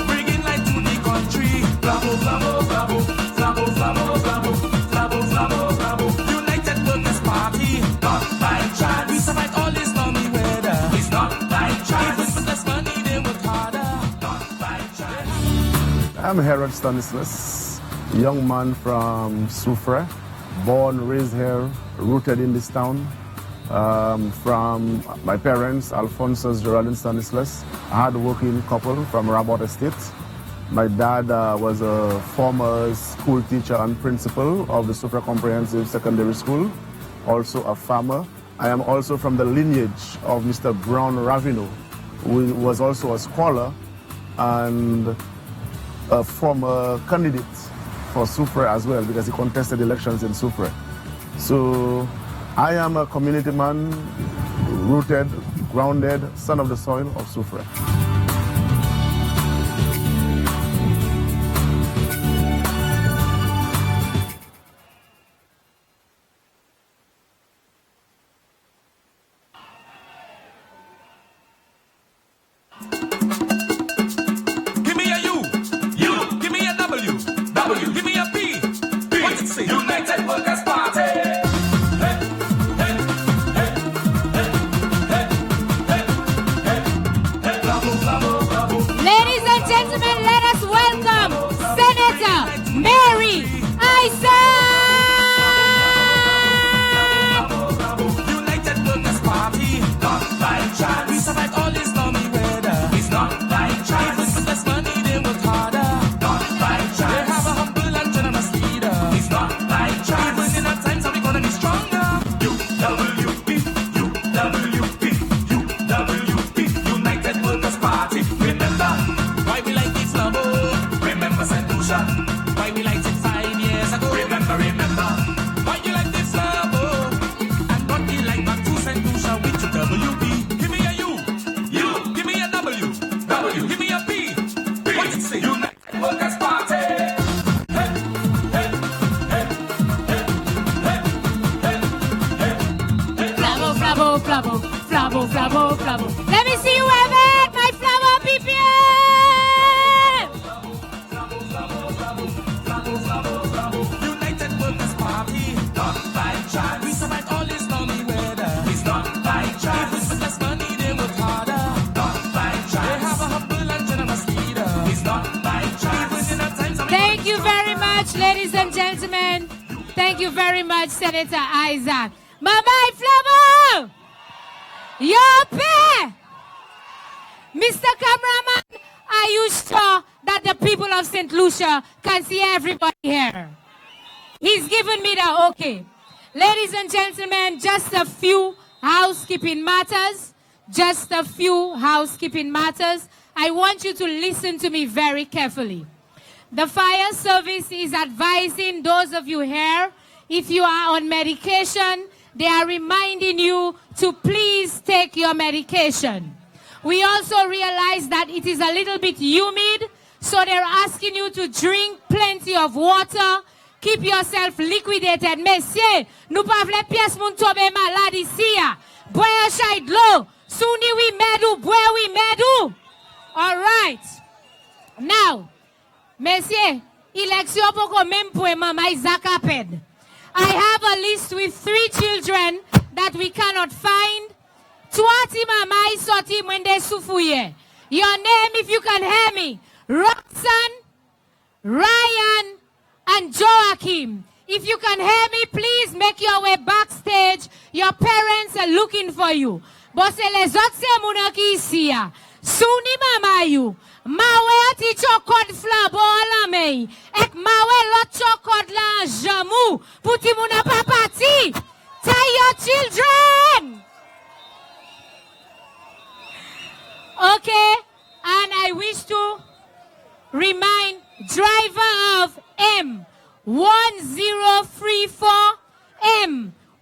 Bringing light to the country. United Workers Party. Not by chance. We survive all this stormy weather. It's not by chance. Even with less money, they work harder. Not by chance. I'm Harold Stanislas, young man from Soufrière, born, raised here, rooted in this town. From my parents, Alphonsus Geraldine Stanislas, a hard-working couple from Rabat Estate. My dad was a former school teacher and principal of the Soufrière Comprehensive Secondary School, also a farmer. I am also from the lineage of Mr. Brown Ravino, who was also a scholar and a former candidate for Soufrière as well, because he contested elections in Soufrière. So I am a community man, rooted, grounded, son of the soil of Soufrière. Give me a U, give me a W, give me a P. What's it say? United Workers Party. Ladies and gentlemen, let us welcome Senator Mary United Workers Party. Not by chance. We survive all this stormy weather. It's not by chance. Even with less money, they work harder. Not by chance. They have a humble and generous leader. It's not by chance. Even in our times, are we gonna be stronger? UWP, United Workers Party. Remember why we like this love. Remember St. Lucia. Why we liked it 5 years ago. Remember why you like this love. And what we like back to St. Lucia with your WP. Give me a U, give me a W, give me a P. What's it say? United Workers Party. Flavo. Let me see you wave it, my Flavo people. United Workers Party. Not by chance. We survive all this stormy weather. It's not by chance. Even with less money, they work harder. Not by chance. They have a humble and generous leader. It's not by chance. Even in our times, Thank you very much, ladies and gentlemen. Thank you very much, Senator Isaac. Mama Flavo! Yope! Mr. Cameraman, are you sure that the people of St. Lucia can see everybody here? He's given me the okay. Ladies and gentlemen, just a few housekeeping matters. I want you to listen to me very carefully. The fire service is advising those of you here, if you are on medication, they are reminding you to please take your medication. We also realize that it is a little bit humid, so they're asking you to drink plenty of water, keep yourself liquidated. Messieurs, nous pas vle pièce moun tombe malade ici. Boye chay d'lo, souni we medu, boye we medu. All right. Now, messieurs, election poko même pour mama Isaac Aped. I have a list with 3 children that we cannot find. Tuati mama isoti mwende sufuye. Your name, if you can hear me, Roxanne, Ryan, and Joachim. If you can hear me, please make your way backstage. Your parents are are looking for you. But c'est les autres c'est moun qui ici ya. Souni mama you. Mawe ti chokod flabo la mei. Ek mawe lot chokod la jamou. Puti muna papati. Tell your children. Okay. And I wish to remind driver of M1034,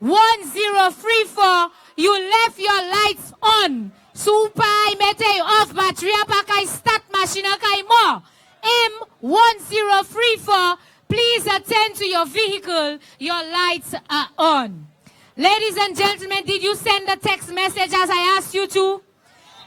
M1034, you left your lights on. Super mete off battery pakai start machine kai mo. M1034, please attend to your vehicle. Your lights are on. Ladies and gentlemen, did you send a text message as I asked you to?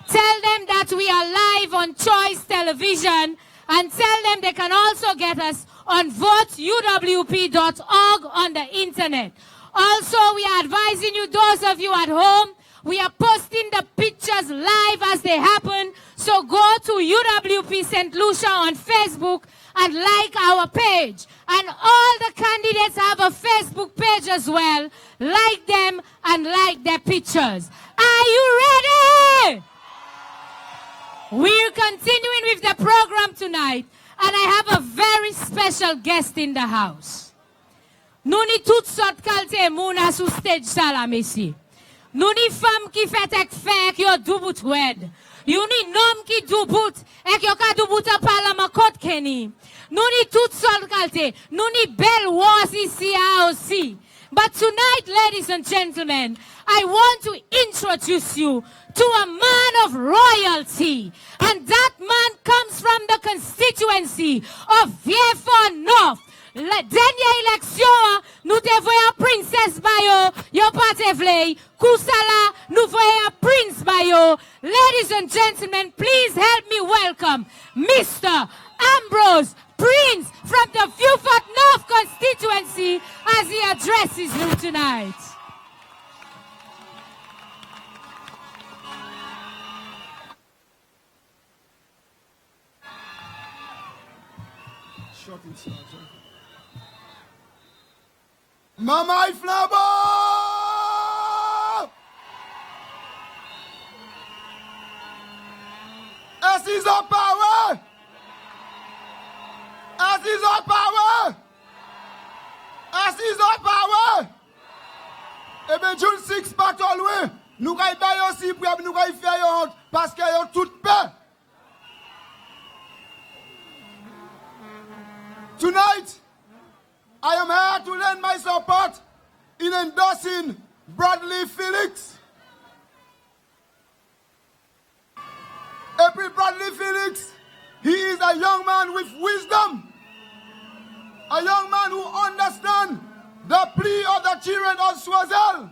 Tell them that we are live on Choice Television, and tell them they can also get us on voteuwp.org on the internet. Also, we are advising you, those of you at home, we are posting the pictures live as they happen. So go to UWP St. Lucia on Facebook and like our page. And all the candidates have a Facebook page as well. Like them and like their pictures. Are you ready? We're continuing with the program tonight, and I have a very special guest in the house. Nou ni tout sort kalte moun a sou stage sa la mesi. Nou ni femme ki fet ek fek yo doubout wed. You ni nom ki doubout ek yo ka doubout a parlement kot keni. Nou ni tout sort kalte. Nou ni bel was ici a aussi. But tonight, ladies and gentlemen, I want to introduce you to a man of royalty. And that man comes from the constituency of Vieux-Fort North. Dernière élection, nous te voyons Princess Bayo, yo pas te vle. Kusala, nous voyons Prince Bayo. Ladies and gentlemen, please help me welcome Mr. Ambrose Prince from the Vieux-Fort North constituency as he addresses you tonight. Shut it, Sergeant. Mama Flabo! As is our power! As is our power! As is our power! Ebe June 6 pat alwe, nou kay bayo si pou nou kay fè yon parce que yon tout paix. Tonight, I am here to lend my support in endorsing Bradly Felix. Every Bradly Felix, he is a young man with wisdom. A young man who understands the plea of the children of Choiseul.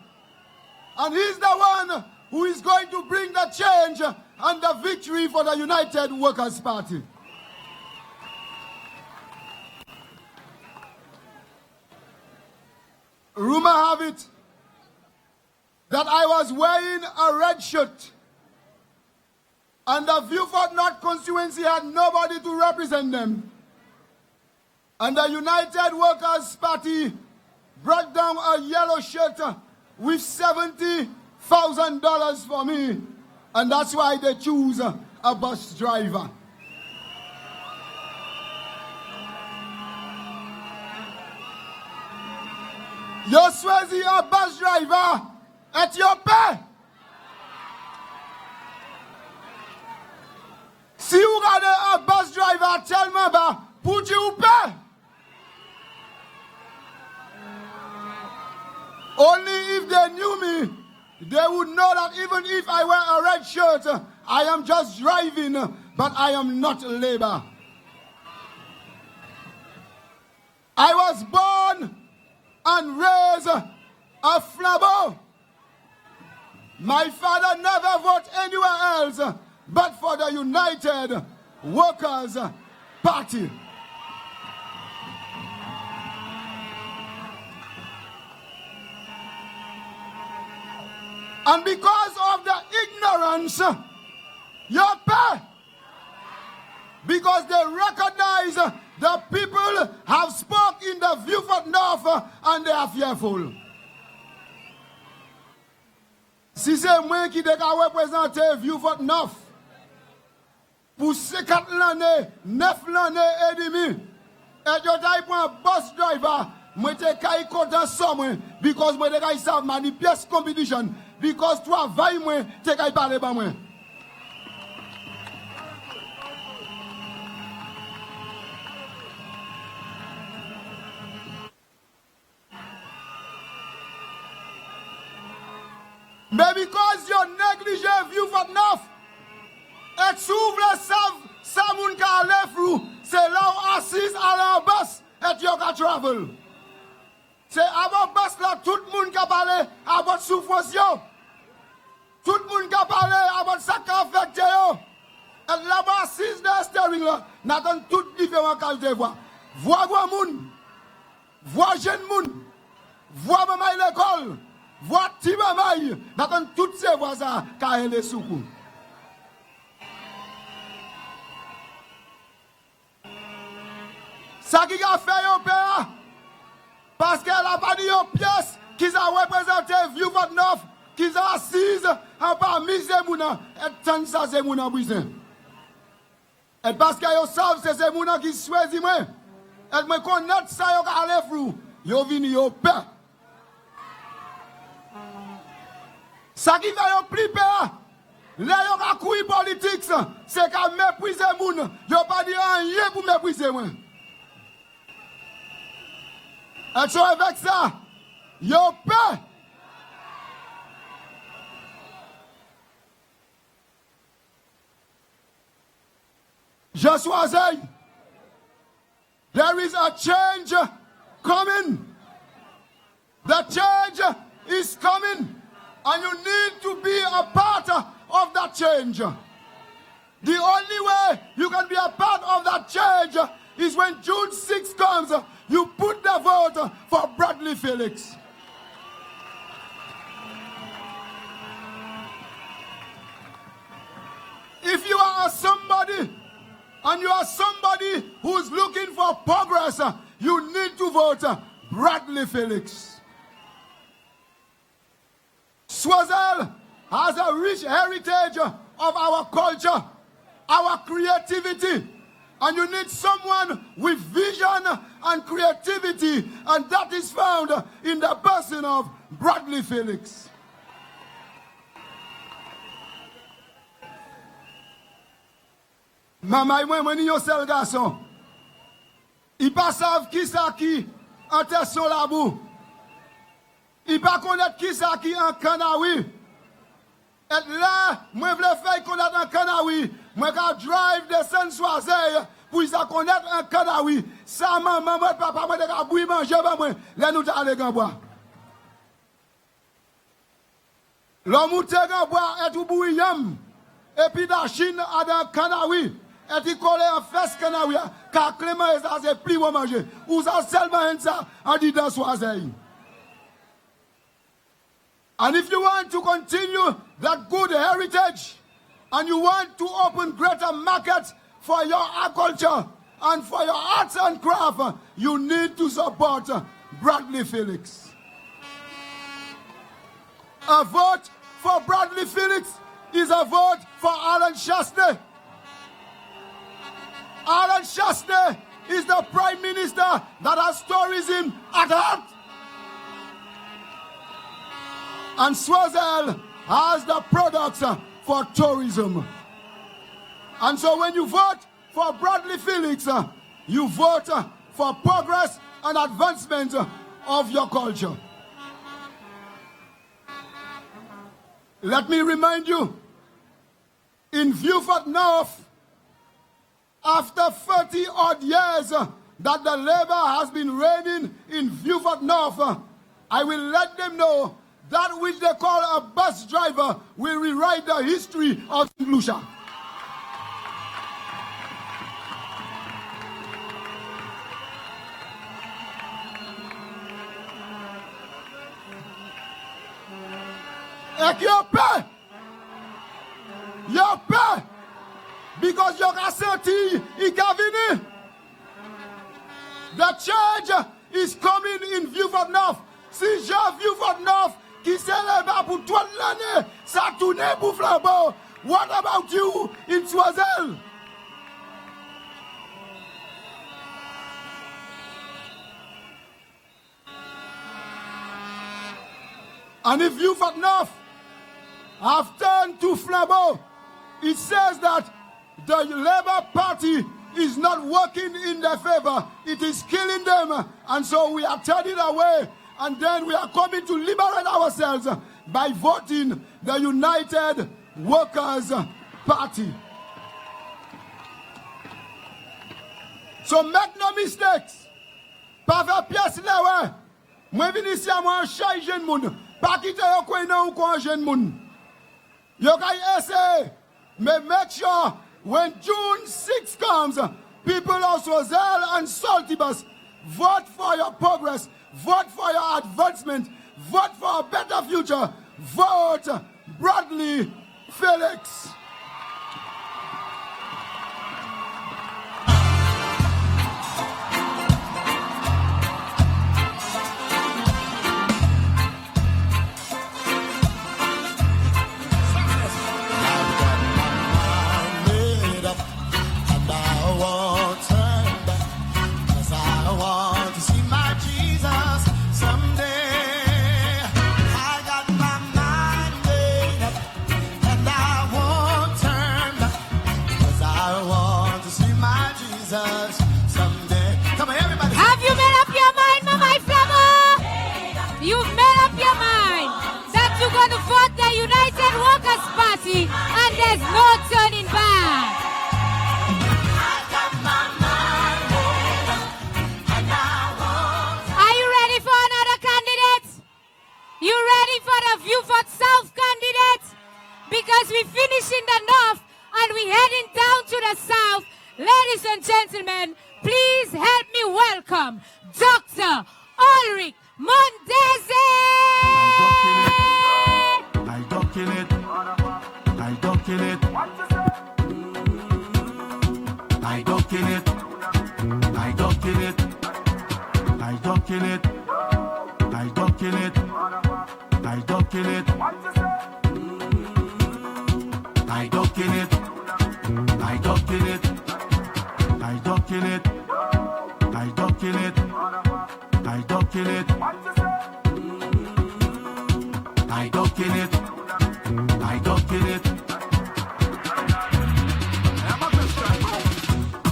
And he's the one who is going to bring the change and the victory for the United Workers' Party. Rumor have it that I was wearing a red shirt and the Vieux-Fort North constituency had nobody to represent them. And the United Workers' Party brought down a yellow shirt with $70,000 for me. And that's why they choose a bus driver. Yo choisi un bus driver et yo paie. Si vous regardez un bus driver tellement bas, pour dire ou paie. Only if they knew me, they would know that even if I wear a red shirt, I am just driving, but I am not labor. I was born and raised a Flabo. My father never voted anywhere else but for the United Workers' Party. And because of the ignorance, you pay. Because they recognize the people have spoke in the Vieux-Fort North and they are fearful. Si c'est moi qui déclare représenter Vieux-Fort Neuf pour 4 l'année, 9 l'année et demi, et je t'ai pour un bus driver, moi te kai content somme, because moi te kai serve mani pièce competition, because travail moi te kai parler ba moi. Mais because you négligé Vieux-Fort Neuf, et s'ouvre ça moun ka aller frou, c'est là où assise à la bus et you ka travel. C'est avant bus là tout le monde ka parler à votre souffrance yo. Tout le monde ka parler à votre sac affecté yo. Et là-bas assise de steering là, n'attend toutes différentes qualités voix. Voix grand moun, voix jeune moun, voix maman l'école. Voix ti maman, n'attend toutes ces voix ça ka elle soukou. Ça qui a fait yon père, parce qu'elle a pas dit yon pièce qui a représenté Vieux-Fort Neuf, qui a assise en parmi ces mouna, et tant ça c'est mouna brisé. Et parce que yon savent c'est ces mouna qui choisit moi, et me connaître ça yon allé flou, yon vini yon père. Ça qui fait yon plus père, là yon a couille politique, c'est qu'à mépriser moun, yon pas dit rien pour mépriser moi. Et so avec ça, yo paix. Je choisis. There is a change coming. The change is coming. And you need to be a part of that change. The only way you can be a part of that change is when June 6 comes, you put the vote for Bradly Felix. If you are somebody, and you are somebody who's looking for progress, you need to vote Bradly Felix. Choiseul has a rich heritage of our culture, our creativity, and you need someone with vision and creativity, and that is found in the person of Bradly Felix. Maman, moi, yo seul garçon. Il pas savent qui ça qui en tesson la boue. Il pas connaître qui ça qui en Canawi. Et là, moi vle faire connaître en Canawi. Moi ka drive descendre Choiseul pour ça connaître en Canawi. Ça maman, papa, moi de ka bouille manger ba moi. Là nous aller grand bois. L'homme ou te grand bois et tout bouillam. Et puis la Chine a dans Canawi. Et il colle en fesse Canawi. Car Clément et ça c'est plus bon manger. Ou ça seulement ça en dit dans Choiseul. And if you want to continue that good heritage, and you want to open greater markets for your agriculture and for your arts and craft, you need to support Bradly Felix. A vote for Bradly Felix is a vote for Alan Shastney. Alan Shastney is the Prime Minister that has tourism at heart. And Choiseul has the products for tourism. And so when you vote for Bradly Felix, you vote for progress and advancement of your culture. Let me remind you, in Vieux-Fort Neuf, after 30 odd years that the Labour has been reigning in Vieux-Fort Neuf, I will let them know that which they call a bus driver will rewrite the history of St. Lucia. Et you pay, because you are senti, the change is coming in Vieux-Fort Neuf. Si Vieux-Fort Neuf qui célèbre pour toute l'année Ça tourne pour Flambeau. What about you in Choiseul? And if you've had enough, have turned to Flambeau. It says that the Labour Party is not working in their favor. It is killing them. And so we are turning away. And then we are coming to liberate ourselves by voting the United Workers' Party. So make no mistakes. Pas faire pièce là, ouais. Moi, vini ici à moi, un jeune monde. Pas quitter yo quoi non ou un jeune monde. You can essay, but make sure when June 6 comes, people of Choiseul and Saltibus, vote for your progress, vote for your advancement, vote for a better future, vote Bradly Felix. United Workers' Party, and there's no turning back. Are you ready for another candidate? You ready for the Viewford South candidate? Because we finish in the north and we heading down to the south. Ladies and gentlemen, please help me welcome Dr. Ulrich Mondese. I don't kill it. I don't kill it. I don't kill it. I don't kill it. I don't kill it. I don't kill it. I don't kill it. I don't kill it. I don't kill it. I don't kill it. I don't kill it. I don't kill it. I don't kill it. I don't kill it.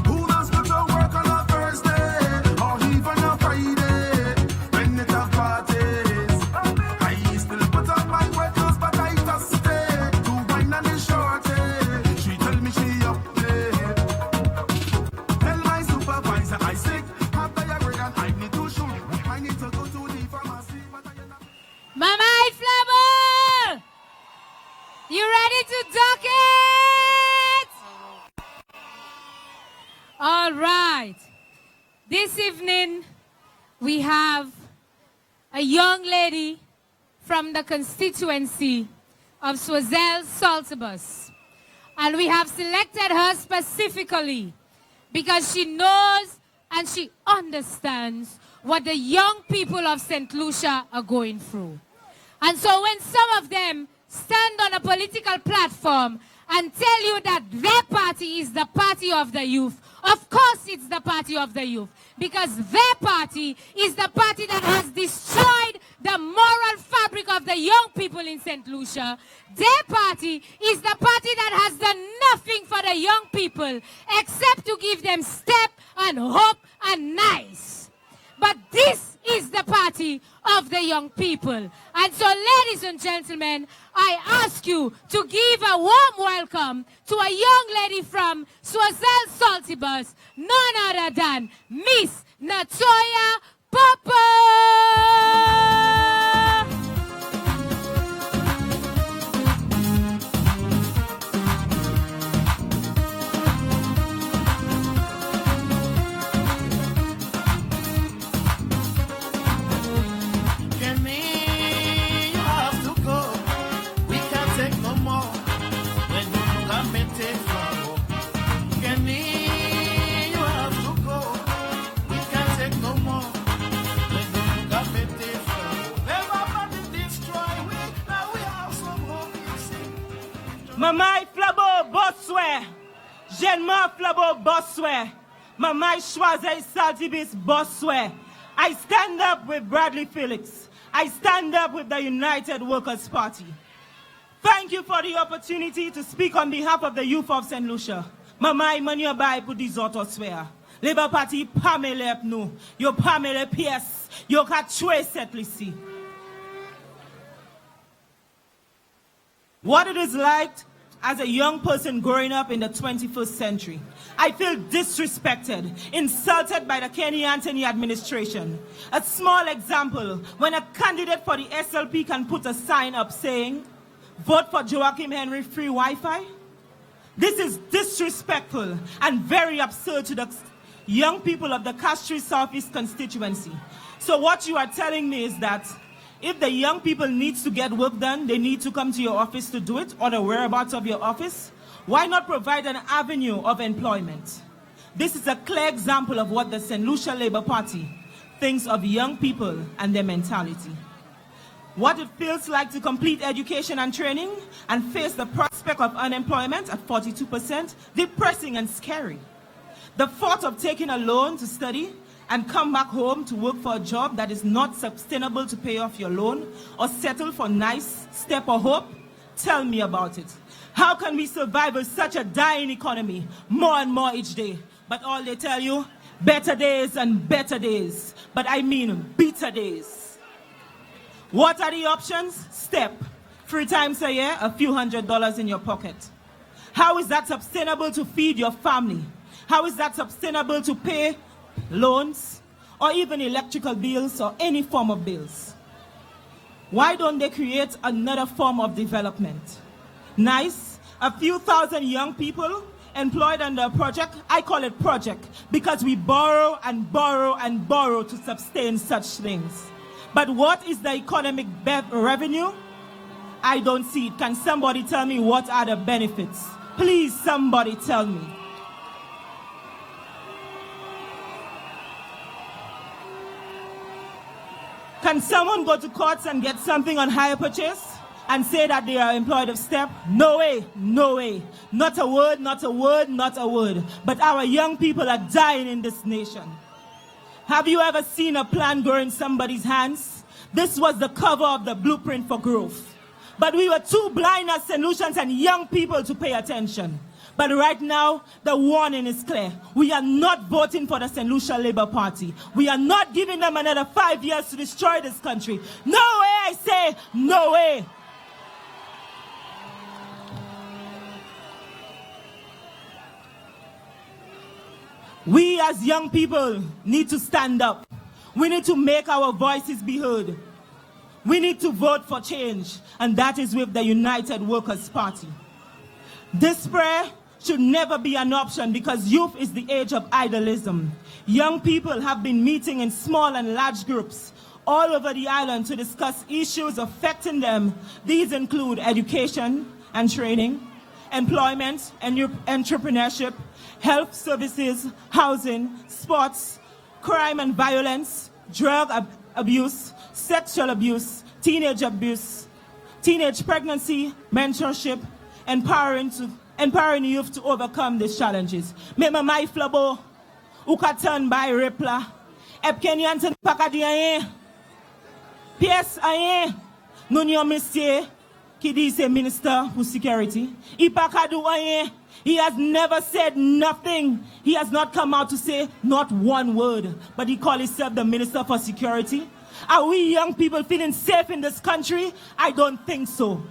Who does go to work on a Thursday or even a Friday when it have parties? I still put on my wet clothes, but I just stay to wine and the shorty. She tell me she up there. Tell my supervisor I sick. Have diarrhea and I need to shoot. I need to go to the pharmacy. Mama Flabber! You ready to duck it? All right. This evening, we have a young lady from the constituency of Choiseul Saltibus. And we have selected her specifically because she knows and she understands what the young people of St. Lucia are going through. And so when some of them stand on a political platform and tell you that their party is the party of the youth, of course it's the party of the youth, because their party is the party that has destroyed the moral fabric of the young people in St. Lucia. Their party is the party that has done nothing for the young people except to give them step and hope and nice. But this is the party of the young people. And so, ladies and gentlemen, I ask you to give a warm welcome to a young lady from Choiseul Saltibus, none other than Miss Natoya Papa. Never Mamai flabo bosswe. Jenma flabo bosswe. Mamai choiseul saltibis bosswe. I stand up with Bradly Felix. I stand up with the United Workers' Party. Thank you for the opportunity to speak on behalf of the youth of St. Lucia. Mamai mania bai pour des autres swear. Labour Party pamele nou. Yo pamele pièce. Yo ka chwe set lisi. What it is like as a young person growing up in the 21st century. I feel disrespected, insulted by the Kenny Anthony administration. A small example, when a candidate for the SLP can put a sign up saying, vote for Joachim Henry free Wi-Fi. This is disrespectful and very absurd to the young people of the Castries Southeast constituency. So what you are telling me is that if the young people need to get work done, they need to come to your office to do it, or the whereabouts of your office. Why not provide an avenue of employment? This is a clear example of what the St. Lucia Labour Party thinks of young people and their mentality. What it feels like to complete education and training and face the prospect of unemployment at 42%, depressing and scary. The thought of taking a loan to study and come back home to work for a job that is not sustainable to pay off your loan or settle for nice step or hope? Tell me about it. How can we survive with such a dying economy, more and more each day? But all they tell you, better days and better days. But I mean bitter days. What are the options? Step. 3 times a year, a few $100s in your pocket. How is that sustainable to feed your family? How is that sustainable to pay loans, or even electrical bills, or any form of bills? Why don't they create another form of development? Nice, a few thousand young people employed under a project. I call it project because we borrow and borrow and borrow to sustain such things. But what is the economic revenue? I don't see it. Can somebody tell me what are the benefits? Please, somebody tell me. Can someone go to courts and get something on hire purchase and say that they are employed of STEP? No way, no way. Not a word, not a word, not a word. But our young people are dying in this nation. Have you ever seen a plan grow in somebody's hands? This was the cover of the blueprint for growth. But we were too blind as St. Lucians and young people to pay attention. But right now, the warning is clear. We are not voting for the St. Lucia Labour Party. We are not giving them another 5 years to destroy this country. No way, I say, no way. We as young people need to stand up. We need to make our voices be heard. We need to vote for change, and that is with the United Workers' Party. Despair should never be an option because youth is the age of idealism. Young people have been meeting in small and large groups all over the island to discuss issues affecting them. These include education and training, employment and entrepreneurship, health services, housing, sports, crime and violence, drug abuse, sexual abuse, teenage pregnancy, mentorship, empowering youth to overcome these challenges. Mema mai flabo, ukatan by repla, epkenyan ten pakadi ayen, PS ayen, nunyo monsieur, ki di se minister for security, ipakadu ayen. He has never said nothing. He has not come out to say not one word, but he called himself the Minister for Security. Are we young people feeling safe in this country? I don't think so.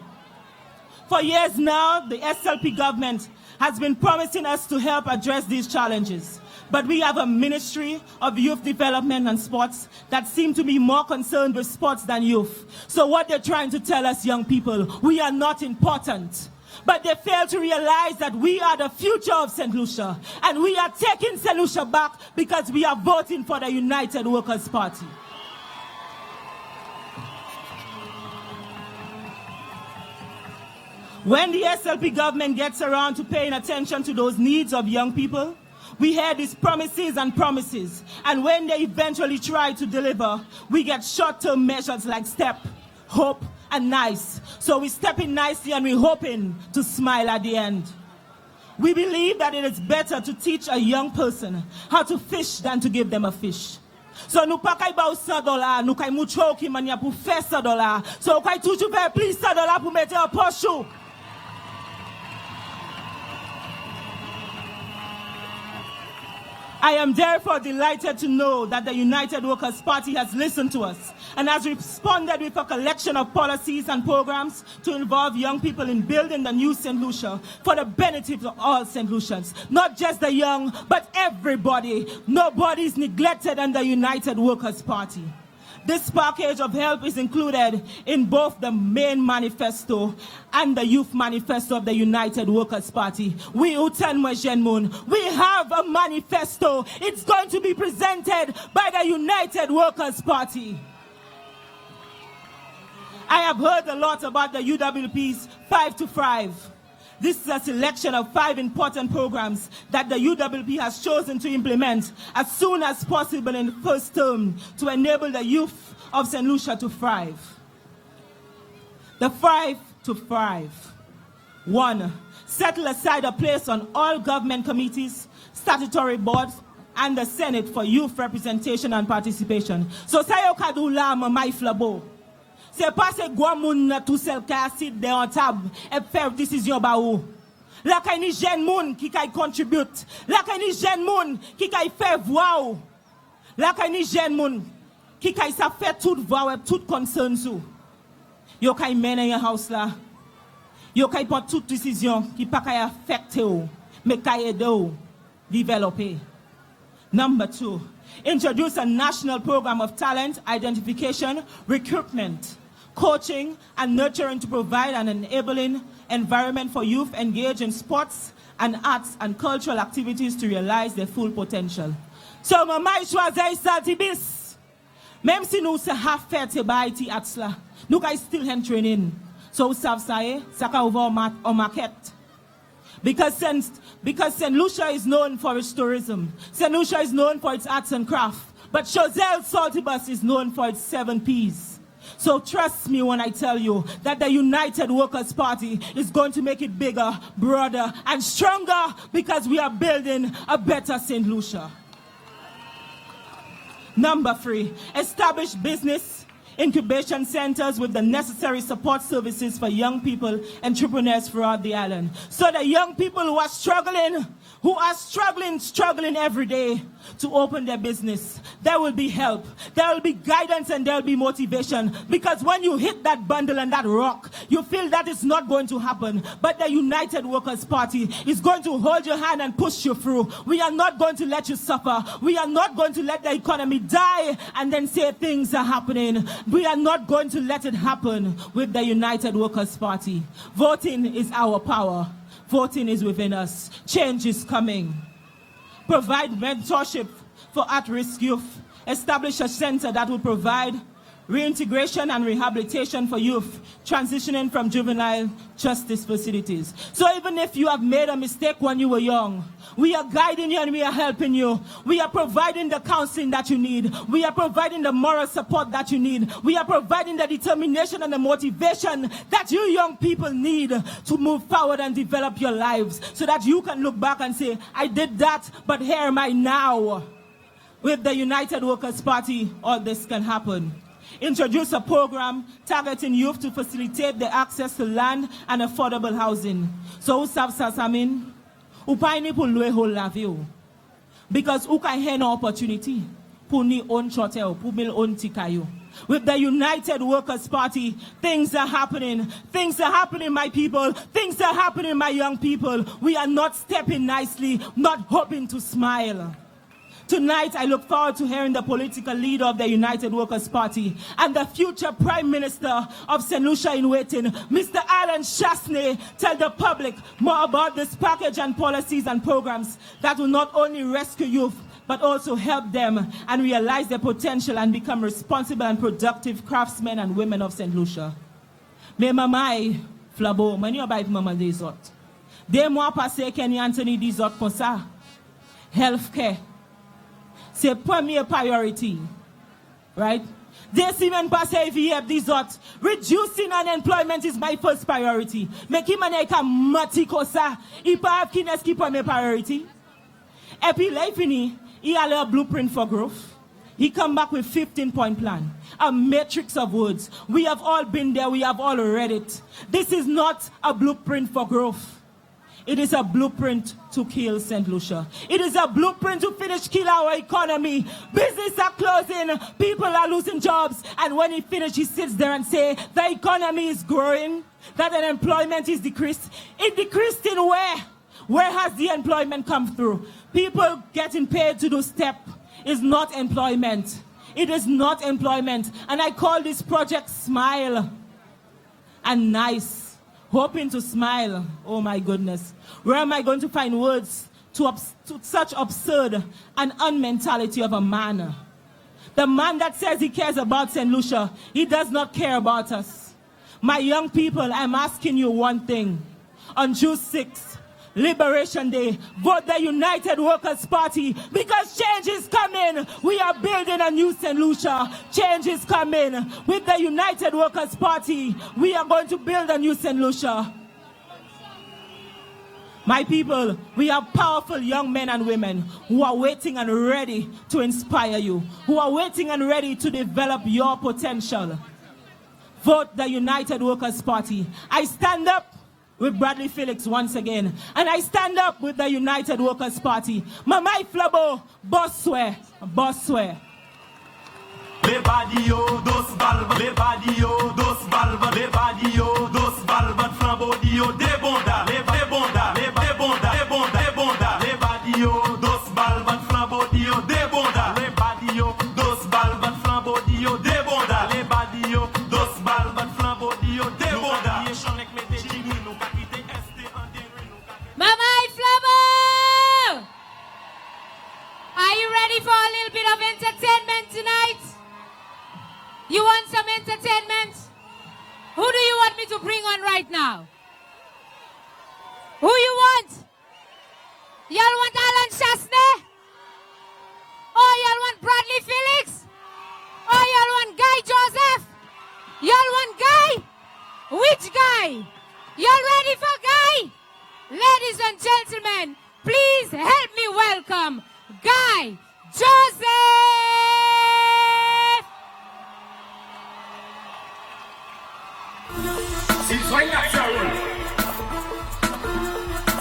For years now, the SLP government has been promising us to help address these challenges. But we have a Ministry of Youth Development and Sports that seem to be more concerned with sports than youth. So what they're trying to tell us young people, we are not important. But they fail to realize that we are the future of St. Lucia. And we are taking St. Lucia back because we are voting for the United Workers' Party. When the SLP government gets around to paying attention to those needs of young people, we hear these promises and promises. And when they eventually try to deliver, we get short-term measures like STEP, HOPE, and nice. So we step in nicely and we're hoping to smile at the end. We believe that it is better to teach a young person how to fish than to give them a fish. So nous pas kay ba $100, nous kay moucho ki mania pour faire $100. So kay toujours faire plus $100 pour mettre en poche. I am therefore delighted to know that the United Workers' Party has listened to us and has responded with a collection of policies and programs to involve young people in building the new St. Lucia for the benefit of all St. Lucians, not just the young, but everybody. Nobody is neglected in the United Workers' Party. This package of help is included in both the main manifesto and the youth manifesto of the United Workers' Party. We have a manifesto. It's going to be presented by the United Workers' Party. I have heard a lot about the UWP's 5 to 5. This is a selection of 5 important programs that the UWP has chosen to implement as soon as possible in the first term to enable the youth of St. Lucia to thrive. The 5 to 5. 1. Settle aside a place on all government committees, statutory boards, and the Senate for youth representation and participation. So, sayo kadula ma mai flabo. C'est pas ce gros moun tout seul qui assis en table et faire décision ba ou. Là kay ni jeune moun qui kay contribute. Là kay ni jeune moun qui kay faire voix ou. Là kay ni jeune moun qui kay sa fait toute voix ou toute concern sou. Yo kay mène yon house là. Yo kay prend toute décision qui pas kay affecter ou, mais kay aider ou développer. Number 2. Introduce a national program of talent identification, recruitment, coaching, and nurturing to provide an enabling environment for youth engaged in sports and arts and cultural activities to realize their full potential. So, maman choisit salty bis. Même si nous se half fait te baiti atsla, nous kay still hand training. So, we savent ça, ça ka ouvre en maquette. Because St. Lucia is known for its tourism. St. Lucia is known for its arts and craft. But Choiseul Saltibus is known for its 7 Ps. So trust me when I tell you that the United Workers' Party is going to make it bigger, broader, and stronger because we are building a better St. Lucia. Number 3, establish business incubation centers with the necessary support services for young people, entrepreneurs throughout the island. So the young people who are struggling every day to open their business, there will be help, there will be guidance, and there will be motivation. Because when you hit that bundle and that rock, you feel that it's not going to happen. But the United Workers' Party is going to hold your hand and push you through. We are not going to let you suffer. We are not going to let the economy die and then say things are happening. We are not going to let it happen with the United Workers' Party. Voting is our power. Voting is within us. Change is coming. Provide mentorship for at-risk youth. Establish a center that will provide reintegration and rehabilitation for youth transitioning from juvenile justice facilities. So even if you have made a mistake when you were young, we are guiding you and we are helping you. We are providing the counseling that you need. We are providing the moral support that you need. We are providing the determination and the motivation that you young people need to move forward and develop your lives so that you can look back and say, I did that, but here am I now. With the United Workers' Party, all this can happen. Introduce a program targeting youth to facilitate the access to land and affordable housing. So who serves us, I mean? Who pay pour louer whole la vie? Because who can have an opportunity pour ni own hotel, pour mil own tikayo. With the United Workers' Party, things are happening. Things are happening, my people. Things are happening, my young people. We are not stepping nicely, not hoping to smile. Tonight, I look forward to hearing the political leader of the United Workers' Party and the future Prime Minister of St. Lucia in waiting, Mr. Alan Chasney, tell the public more about this package and policies and programs that will not only rescue youth, but also help them and realize their potential and become responsible and productive craftsmen and women of St. Lucia. Me mamai flabo, mani oba mama dizot. Des mois passés, Kenny Anthony dizot comme ça. Healthcare. C'est premier priority, right? Des semaines passées, il y a des autres. Reducing unemployment is my first priority. Mais qui m'a dit que mati comme ça, il pas qui n'est-ce qui première priority. Et puis là, il finit, il a le blueprint for growth. He come back with 15-point plan, a matrix of words. We have all been there. We have all read it. This is not a blueprint for growth. It is a blueprint to kill St. Lucia. It is a blueprint to finish kill our economy. Business are closing. People are losing jobs. And when he finishes, he sits there and say, the economy is growing, that unemployment is decreased. It decreased in where? Where has the employment come through? People getting paid to do step is not employment. It is not employment. And I call this project Smile and Nice. Hoping to smile. Oh my goodness. Where am I going to find words to such absurd and unmentality of a man? The man that says he cares about St. Lucia, he does not care about us. My young people, I'm asking you one thing. On June 6th, Liberation Day, vote the United Workers' Party because change is coming. We are building a new St. Lucia. Change is coming. With the United Workers' Party, we are going to build a new St. Lucia. My people, we have powerful young men and women who are waiting and ready to inspire you, who are waiting and ready to develop your potential. Vote the United Workers' Party. I stand up with Bradly Felix once again. And I stand up with the United Workers' Party. Mamai Flabo, boss swear, boss swear. Levadio dos balbas, levadio dos balbas, levadio dos balbas, flambodio de bonda, lebonda, lebonda, lebonda, lebonda, levadio dos balbas, flambodio de bonda, levadio dos balbas, flambodio de bonda, levadio dos balbas, flambodio de bonda. Mamai Flabo! Are you ready for a little bit of entertainment tonight? You want some entertainment? Who do you want me to bring on right now? Who you want? Y'all want Alan Chasney? Oh, y'all want Bradly Felix? Oh, y'all want Guy Joseph? Y'all want Guy? Which Guy? Y'all ready for Guy? Ladies and gentlemen, please help me welcome Guy Joseph! Since when that's your run?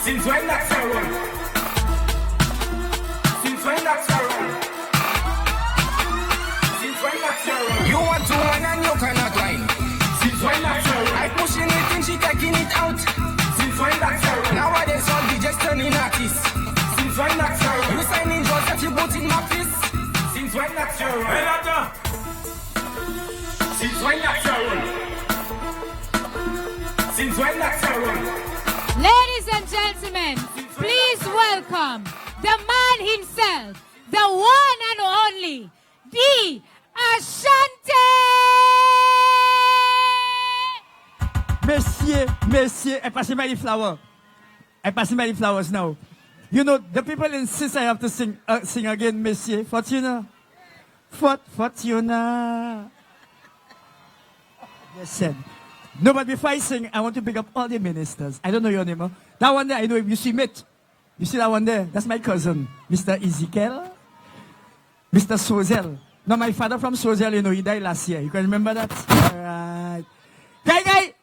Since when that's your run? Since when that's your run? Since when that's your run? You want to wine and you cannot wine. Since when that's your run? I pushing it in, she taking it out. Since when that's your run? Nowadays all DJs turning artists. Since when that's your run? You signing Joseph, you put in my fist. Since when that's your run? Hey, doctor! Since when that's your run? Since when that's your run? Ladies and gentlemen, please welcome the man himself, the one and only, the Ashanti! Messieurs, I pass me the flower. I pass me the flowers now. You know, the people insist I have to sing again, Messieurs. Fortuna. Fortuna. Listen. No, but before I sing, I want to pick up all the ministers. I don't know your name. Huh? That one there, I know if you see it. You see that one there? That's my cousin, Mr. Ezekiel. Mr. Choiseul. Now, my father from Choiseul, you know, he died last year. You can remember that? All right. Guy,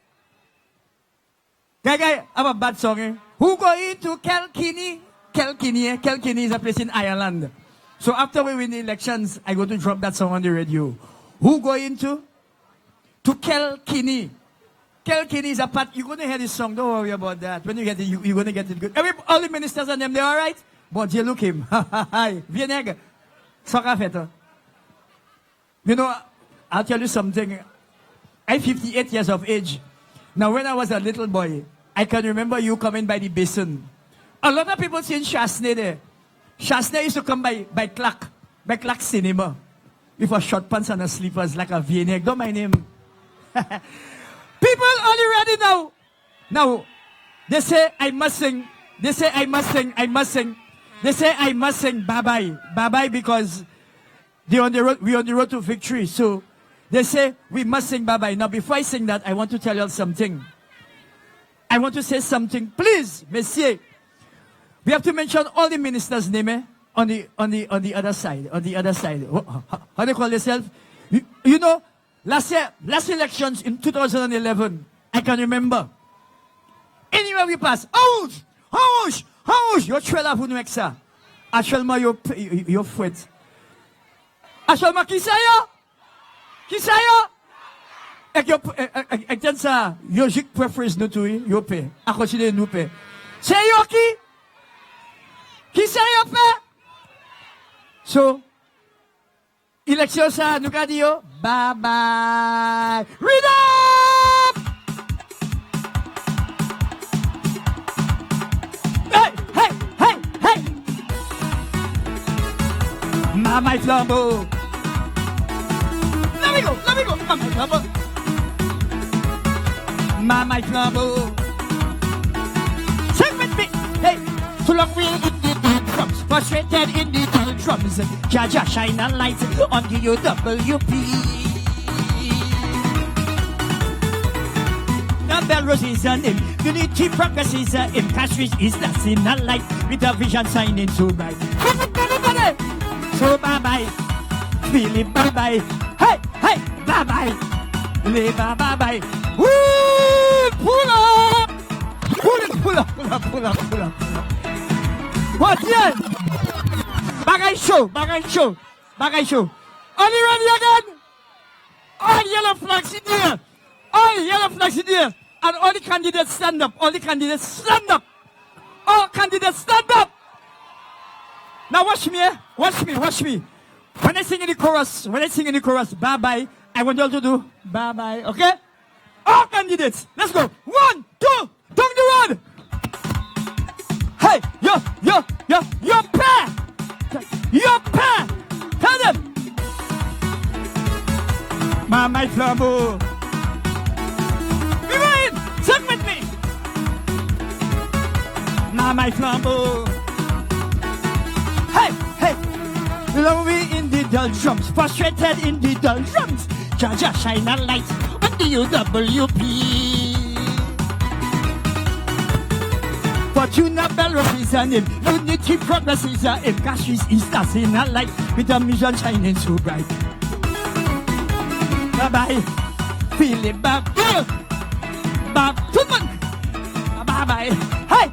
I have a bad song. Eh? Who going to Kilkenny? Kilkenny is a place in Ireland. So after we win the elections, I go to drop that song on the radio. Who going to Kilkenny? Kilkenny is a part. You're going to hear this song. Don't worry about that. When you get it, you're going to get it good. All the ministers and them, they're all right? But you look him. Hi. Vieneg. Soka feta. You know, I'll tell you something. I'm 58 years of age. Now, when I was a little boy, I can remember you coming by the basin. A lot of people seen Chasney there. Chasney used to come by Clark Cinema. With a short pants and a slippers like a Vieneg. Don't mind him. People only ready now. Now, they say I must sing. They say I must sing. They say I must sing bye-bye. Bye-bye because we're on the road to victory. So They say we must sing bye-bye. Now, before I sing that, I want to tell you all something. I want to say something. Please, Messieurs. We have to mention all the ministers' names on the other side. On the other side. How do they call themselves? You know, last elections in 2011, I can remember. Anywhere we pass, ouch! Yo trela vous nous avec ça. Actuellement, yo fouette. Actuellement, qui ça yo? Qui ça yo? Et que ça, yo jik preference nous tout, yo paie. A continuer nous paie. C'est yo qui? Qui ça yo paie? So, élection ça, nous qu'a dit yo? Bye bye. Read up! Hey! Mama flambeau. Let me go. Mama flambeau. Mama flambeau. Sing with me. Hey, so long we in the drums, frustrated in the drums. Jaja shine a light on the UWP. The bell rose is a name. Unity progress is a name. Castries is the signal light with a vision shining so bright. So bye-bye. Feel it bye-bye. Hey, bye-bye. Live bye-bye. Woo! Pull up. What yeah? Bagay show. Are you ready again? All yellow flags in here. And all the candidates stand up. All candidates stand up. Now watch me. When I sing in the chorus, bye-bye, I want you all to do bye-bye, okay? All candidates, let's go. 1, 2, down the road. Hey, your pair. Tell them. My flambeau. Sing with me. My flambeau. Hey. Lonely in the doldrums, frustrated in the doldrums. Jaja shine a light on the UWP. Fortuna Bell is a name. Unity progress is a name. Castries is the signal light with a mission shining so bright. Bye-bye. Feel it back. Come on. Bye-bye. Hey.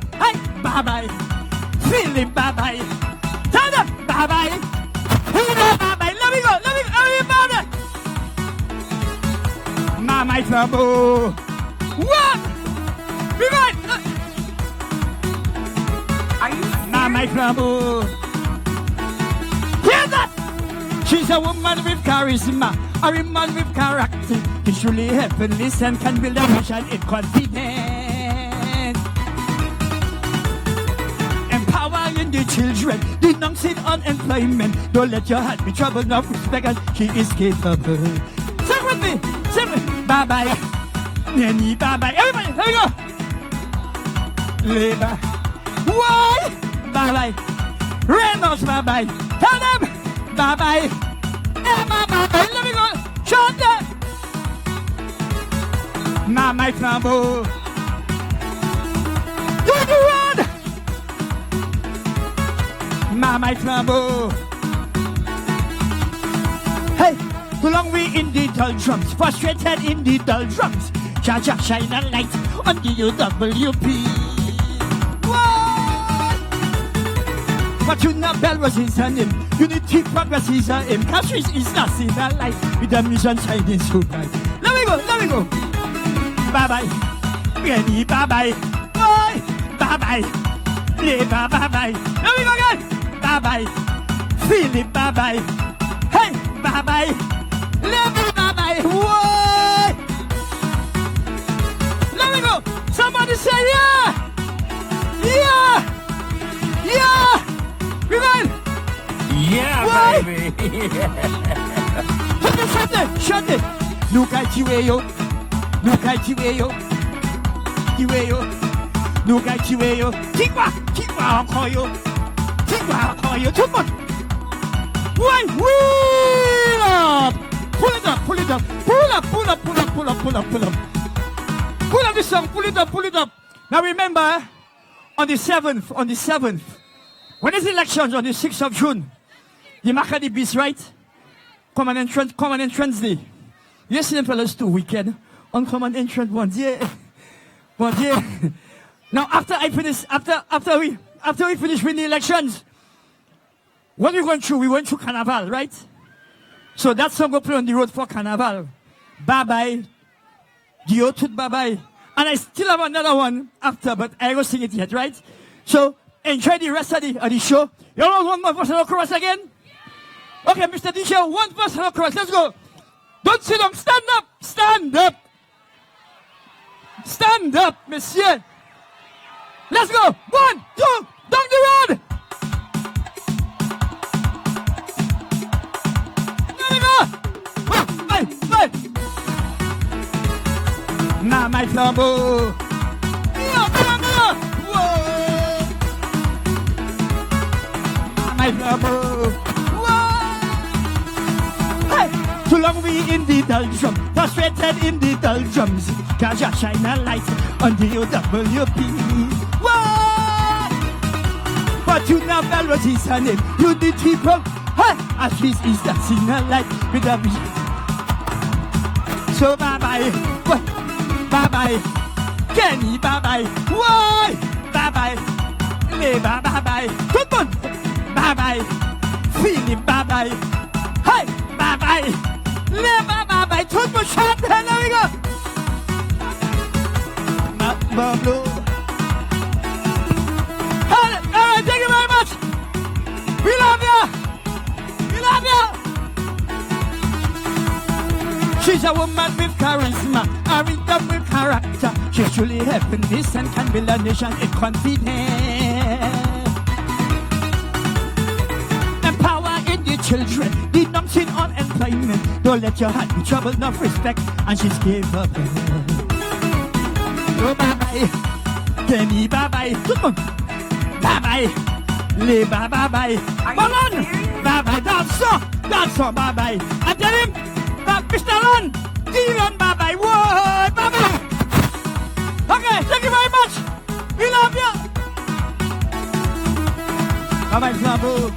Bye-bye. Feel it bye-bye. Tell them bye-bye. Bye-bye. Let me go. Everybody. My flambeau. What? Be right. My flambeau. Hear that? She's a woman with charisma, a woman with character. It's truly heavenly and can build a nation in confidence. Empowering the children, denouncing unemployment. Don't let your heart be troubled, no respect, and she is capable. Sing with me. Bye-bye. Nanny, bye-bye. Everybody, here we go. Labor. Why? Bye-bye. Reynolds, bye-bye. Tell them. Bye-bye. Bye-bye. Let me go. Shut up. My flambeau. Do the run. My flambeau. Hey, too long we in the doldrums, frustrated in the doldrums. Jaja shine a light on the UWP. Fortuna Bell was his name. Unity progress is a name. Castries is not in that light with the mission shining so bright. Let me go. Bye-bye. Ready, bye-bye. Bye. Bye-bye. Live, bye-bye. Let me go again. Bye-bye. Feel it, bye-bye. Hey, bye-bye. Live, bye-bye. What? Let me go. Somebody say yeah. Rewind. Yeah, Why? baby. Shut it. Look at you, yo. Look at you, yo. Tikwa, I'll call you. Tout le monde. Ouais, oui. Pull it up, pull it up. Pull up, pull up, pull up, pull up, pull up, pull up. Pull up this song, pull it up, pull it up. Now remember, on the 7th, when there's elections on the 6th of June, the Makadi Beast, right? Common entrance day. You see them fellas too weekend. On common entrance one day. Now after we finish with the elections, what we went through? We went through Carnival, right? So that song will play on the road for Carnival. Bye bye. Dio tut bye bye. And I still have another one after, but I won't sing it yet, right? So enjoy the rest of the show. You know one more personal chorus again? Okay, Mr. DJ, one personal chorus. Let's go. Don't sit down. Stand up. Stand up. Stand up, monsieur. Let's go. 1, 2, down the road. There we go. Bye. Now my flambeau. My flambeau. Too long we in the doldrums, frustrated in the doldrums. Cause you shine a light on the OWP. Whoa! But you never what is her name. You the people, at least is that in a light with a vision. So bye bye, Kenny bye bye, why? Bye bye, Leba bye bye, good one, bye bye, Philip bye bye, hey, bye bye. Leva bye, tout mon chat, there we go. Pablo. All right, thank you very much. We love you. We love you. She's a woman with charisma, a rhythm with character. She's truly happiness and can build a nation in confidence. Children, did nothing on employment. Don't let your heart be troubled, enough respect, and she's gave up. Oh, bye-bye, Kenny, bye-bye, come on, bye-bye, Leba, bye-bye, Malon, bye-bye, that's all, bye-bye. I tell him, Mr. Lon, Dylan, bye-bye, whoa, bye-bye. Okay, thank you very much. We love you. Bye-bye, Flambeau.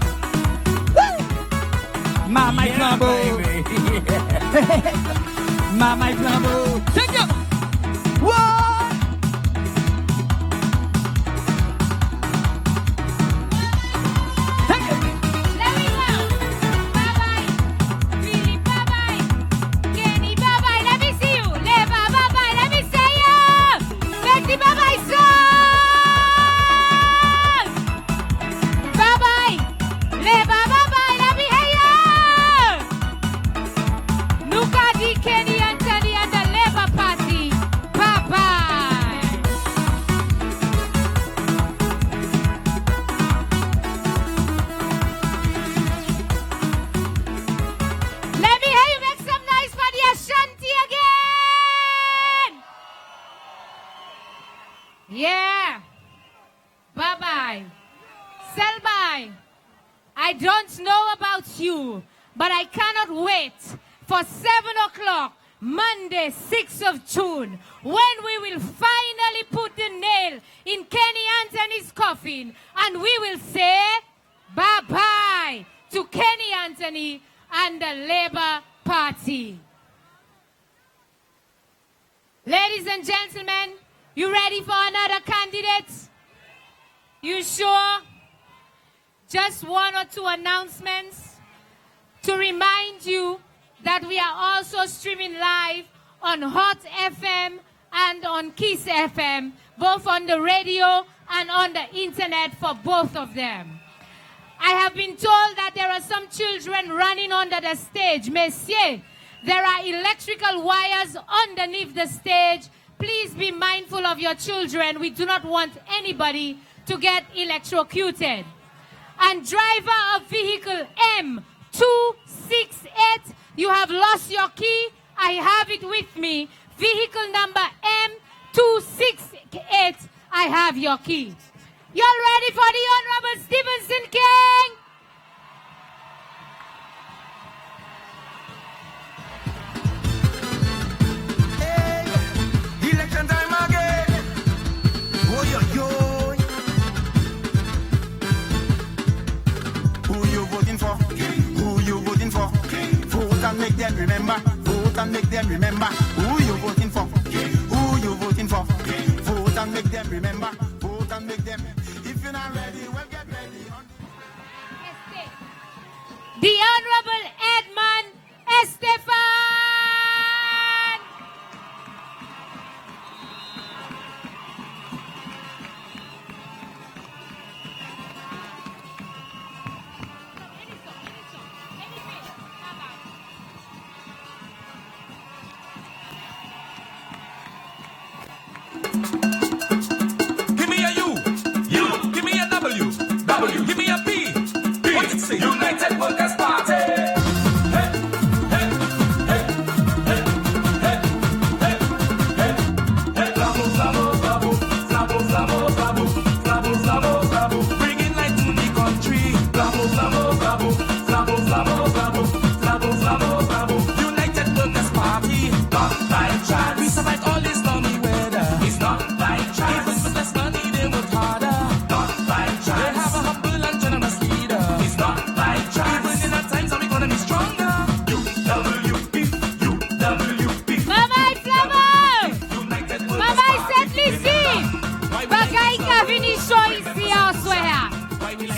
Mama Flambeau. Mama Flambeau. Take you. What? Take it. Let me go. Bye-bye. Philly, bye-bye. Kenny, bye-bye. Let me see you. Leva, bye-bye. Let me see you. Betty, bye-bye, son. Bye-bye. Leva, bye-bye. Let me hear you. Nukadi, Kenny, Anthony, and the Labour Party. Bye-bye. Let me hear you make some noise for the Ashanti again. Yeah. Bye-bye. Sell-bye. I don't know about you, but I cannot wait for 7 o'clock, Monday, 6th of June, when we will finally put the nail in Kenny Anthony's coffin, and we will say bye-bye to Kenny Anthony and the Labour Party. Ladies and gentlemen, you ready for another candidate? You sure? Just 1 or 2 announcements to remind you that we are also streaming live on Hot FM and on Kiss FM, both on the radio and on the internet for both of them. I have been told that there are some children running under the stage. Messieurs, there are electrical wires underneath the stage. Please be mindful of your children. We do not want anybody to get electrocuted. And driver of vehicle M268, you have lost your key. I have it with me. Vehicle number M268, I have your key. Y'all ready for the Honorable Stevenson King? remember. Vote and make them remember who you voting for. Who you voting for. Vote and make them remember. Vote and make them. If you're not ready, well get ready. The Honorable Edmund Estefan. Give me a U. Give me a W. Give me a P. What's it say? United Workers Party. Bringing light to the country. United Workers Party. Not by chance. We survived all this stormy weather. It's not by chance. Even with less money, they work harder. Not by chance. They have a humble and generous leader. It's not by chance. Even in our times, our economy is stronger. UWP. Mama Islamo! Mama Isetli Bagay ka vini show ici en soir.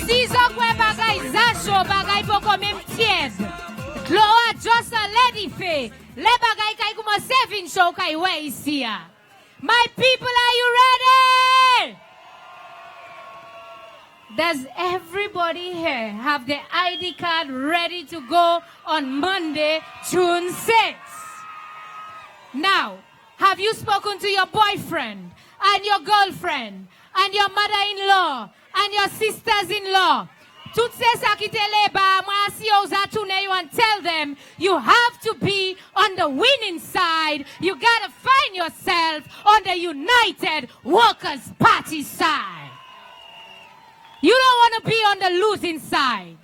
6 ans que bagay za show, bagay pour quand même tiède. Gloa just a lady fait. Les bagay kay commence vin show kay ouais ici. My people, are you ready? Does everybody here have the ID card ready to go on Monday, June 6th? Now, have you spoken to your boyfriend and your girlfriend and your mother-in-law and your sisters-in-law? Toutes ces ça qui te leba, moi si aux atoune you and tell them you have to be on the winning side. You gotta find yourself on the United Workers Party side. You don't want to be on the losing side.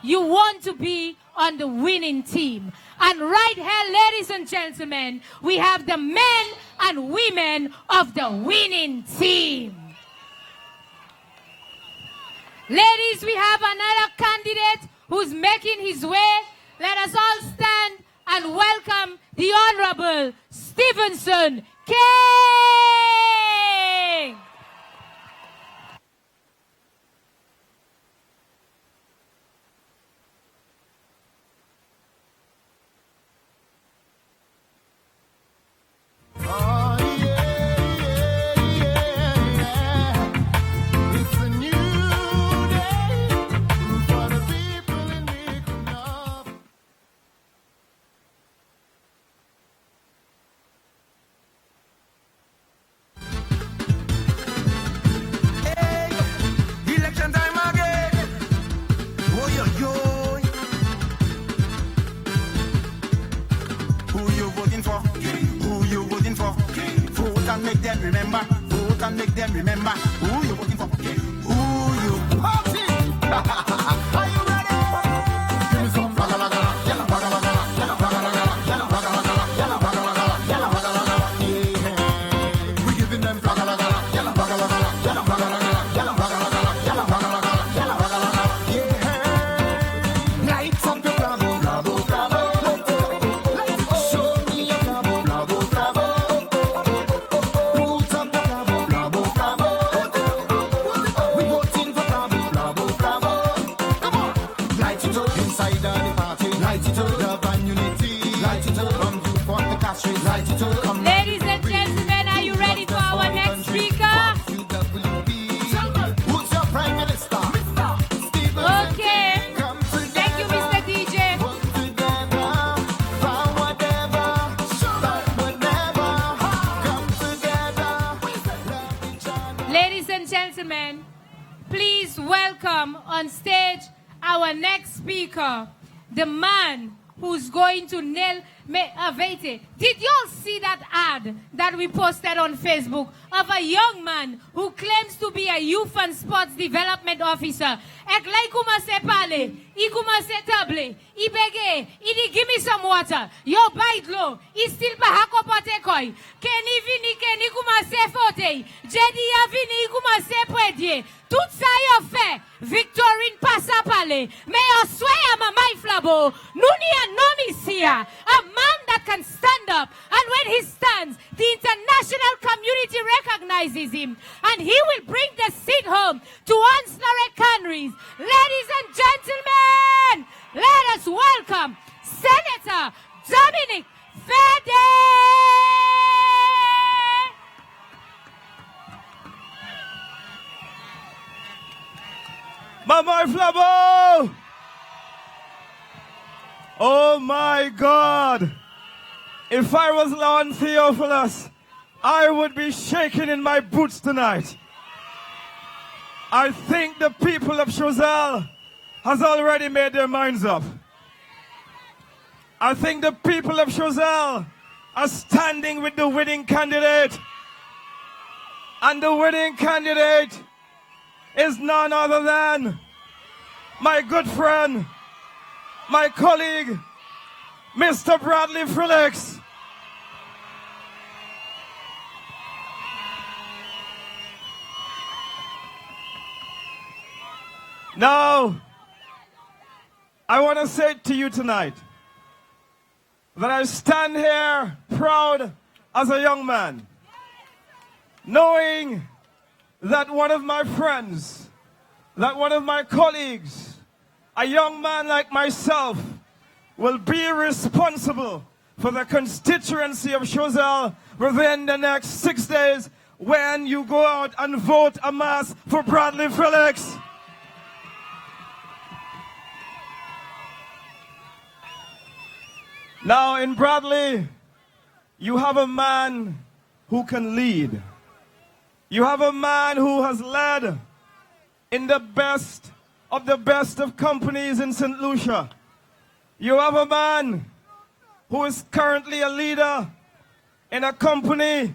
You want to be on the winning team. And right here, ladies and gentlemen, we have the men and women of the winning team. Ladies, we have another candidate who's making his way. Let us all stand and welcome the Honorable Stevenson King. Election time again. Oh, yo, yo. Who you voting for? Who you voting for? Vote and make them remember. Vote and make them remember. Who you voting for? Who you voting? Are you ready? Give me some bagalaga. Yellow bagalaga. Yellow bagalaga. Yellow bagalaga. Yellow bagalaga. Yellow bagalaga. Yeah. We giving them bagalaga. Yellow bagalaga. Yellow bagalaga. Yellow bagalaga. Yellow bagalaga. Yellow bagalaga. Yeah. Lights up your bravo, bravo, bravo. Show me your bravo, bravo, bravo. Roots up the bravo, bravo, bravo. We voting for bravo, bravo, bravo. Come on. Light it up inside the party. Light it up, love and unity. Light it up, from you for the country. Light it up, come. Ladies and gentlemen, are you ready for our next speaker? Who's your prime minister? Okay. Thank you, Mr. DJ. Ladies and gentlemen, please welcome on stage our next speaker, the man who's going to nail Avete. Did y'all see that ad that we posted on Facebook of a young man who claims to be a youth and sports development officer? Ek la commence parler, il commence table, il bege, il dit give me some water. Yo bite low, il still pas hakopote koi. Kenny vini commence faute. Jedi a vini commence prédier. tout ça yo fait, Victorine passe à parler. Mais yo swear Mamai Flabo, nous ni a nom ici, a man that can stand up. And when he stands, the international community recognizes him. And he will bring the seat home to Onslow Canneries. Ladies and gentlemen, let us welcome Senator Dominic Fede. Mamai Flabo! Oh my God! If I was Lon Theophilus, I would be shaking in my boots tonight. I think the people of Choiseul has already made their minds up. I think the people of Choiseul are standing with the winning candidate. And the winning candidate is none other than my good friend, my colleague, Mr. Bradly Felix. Now, I want to say to you tonight that I stand here proud as a young man, knowing that one of my friends, that one of my colleagues, a young man like myself, will be responsible for the constituency of Choiseul within the next 6 days when you go out and vote en masse for Bradly Felix. Now in Bradly, you have a man who can lead. You have a man who has led in the best of companies in St. Lucia. You have a man who is currently a leader in a company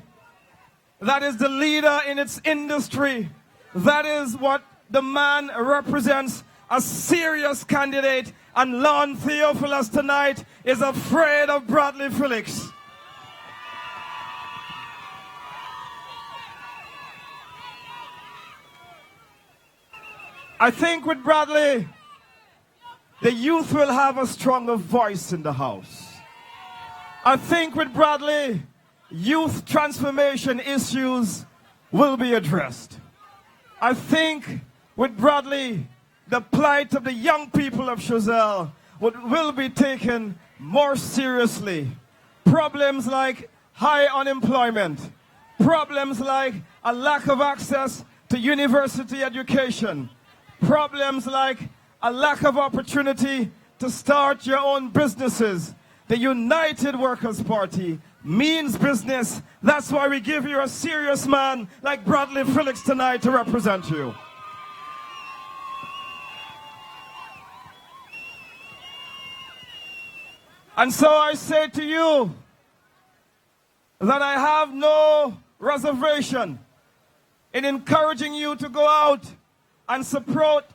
that is the leader in its industry. That is what the man represents, a serious candidate. And Lon Theophilus tonight is afraid of Bradly Felix. I think with Bradly, the youth will have a stronger voice in the house. I think with Bradly, youth transformation issues will be addressed. I think with Bradly, the plight of the young people of Choiseul will be taken more seriously. Problems like high unemployment, problems like a lack of access to university education, problems like a lack of opportunity to start your own businesses. The United Workers' Party means business. That's why we give you a serious man like Bradly Felix tonight to represent you. And so I say to you that I have no reservation in encouraging you to go out and support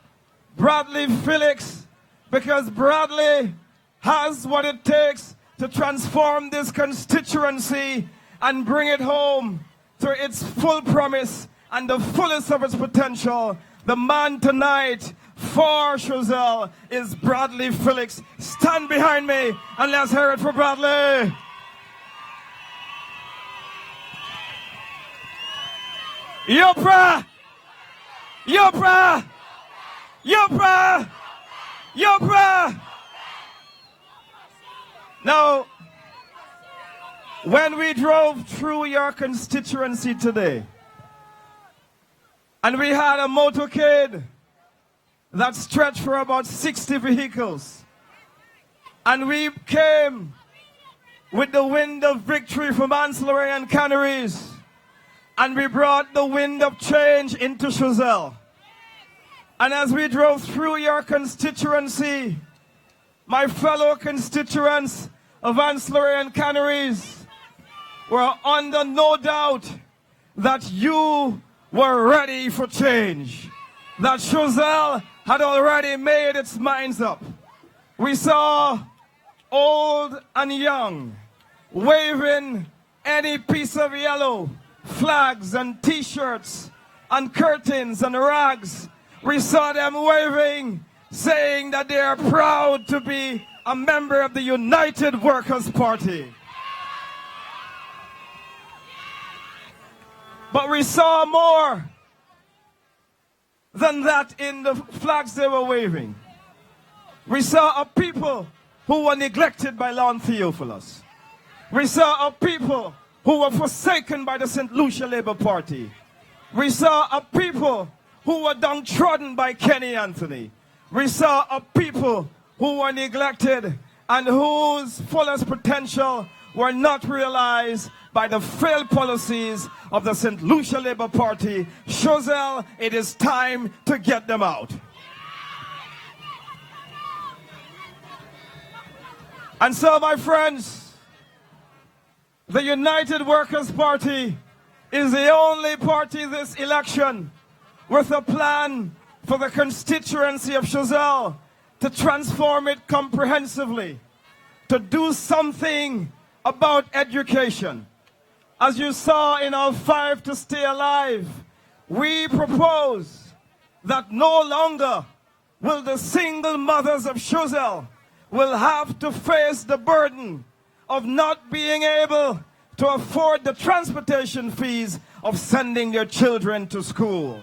Bradly Felix, because Bradly has what it takes to transform this constituency and bring it home to its full promise and the fullest of its potential. The man tonight for Choiseul is Bradly Felix. Stand behind me and let's hear it for Bradly. Yopra! Yopra! Yopra! Yopra! Now, when we drove through your constituency today, and we had a motorcade that stretched for about 60 vehicles, and we came with the wind of victory from Ancillary and Canneries, and we brought the wind of change into Choiseul. And as we drove through your constituency, my fellow constituents of Ancillary and Canneries were under no doubt that you were ready for change, that Choiseul had already made its minds up. We saw old and young waving any piece of yellow, flags and t-shirts and curtains and rags. We saw them waving, saying that they are proud to be a member of the United Workers' Party. But we saw more than that in the flags they were waving. We saw a people who were neglected by Lord Theophilus. We saw a people who were forsaken by the St. Lucia Labour Party. We saw a people who were downtrodden by Kenny Anthony. We saw a people who were neglected and whose fullest potential were not realized by the failed policies of the St. Lucia Labour Party. Choiseul, it is time to get them out. And so, my friends, the United Workers' Party is the only party this election with a plan for the constituency of Choiseul to transform it comprehensively, to do something about education. As you saw in our 5 to Stay Alive, we propose that no longer will the single mothers of Choiseul will have to face the burden of not being able to afford the transportation fees of sending their children to school.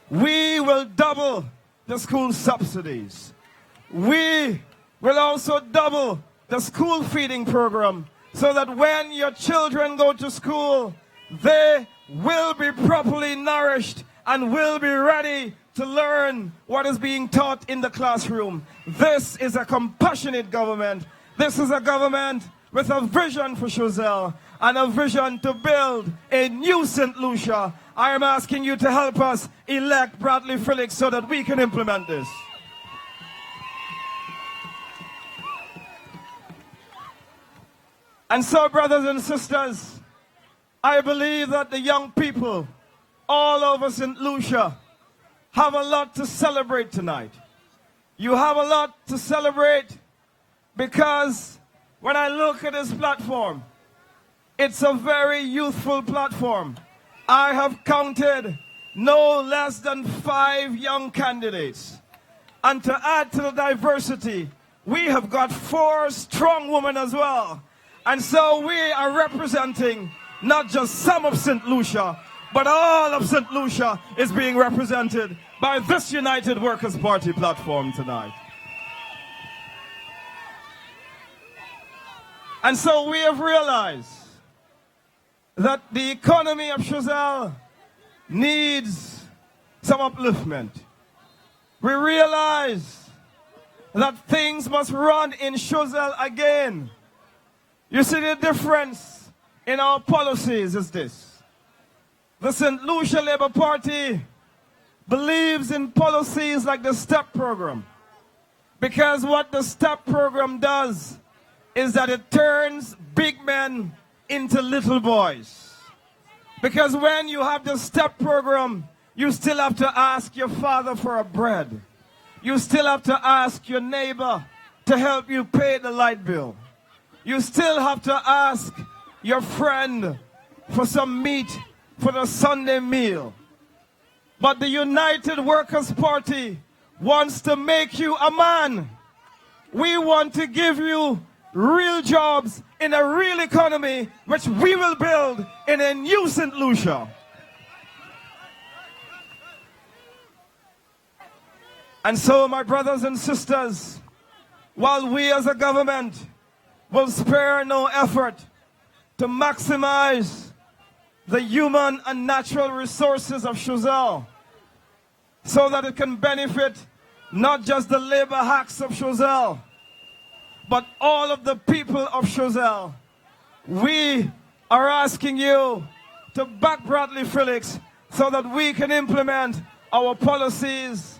We will double the school subsidies. We will also double the school feeding program so that when your children go to school, they will be properly nourished and will be ready to learn what is being taught in the classroom. This is a compassionate government. This is a government with a vision for Choiseul and a vision to build a new St. Lucia. I am asking you to help us elect Bradly Felix so that we can implement this. And so, brothers and sisters, I believe that the young people all over St. Lucia have a lot to celebrate tonight. You have a lot to celebrate because when I look at this platform, it's a very youthful platform. I have counted no less than 5 young candidates. And to add to the diversity, we have got 4 strong women as well. And so we are representing not just some of St. Lucia, but all of St. Lucia is being represented by this United Workers' Party platform tonight. And so we have realized that the economy of Choiseul needs some upliftment. We realize that things must run in Choiseul again. You see, the difference in our policies is this. The St. Lucia Labour Party believes in policies like the STEP program, because what the STEP program does is that it turns big men into little boys. Because when you have the STEP program, you still have to ask your father for a bread. You still have to ask your neighbor to help you pay the light bill. You still have to ask your friend for some meat for the Sunday meal. But the United Workers' Party wants to make you a man. We want to give you real jobs in a real economy, which we will build in a new St. Lucia. And so, my brothers and sisters, while we as a government will spare no effort to maximize the human and natural resources of Choiseul so that it can benefit not just the labor hacks of Choiseul, but all of the people of Choiseul, we are asking you to back Bradly Felix so that we can implement our policies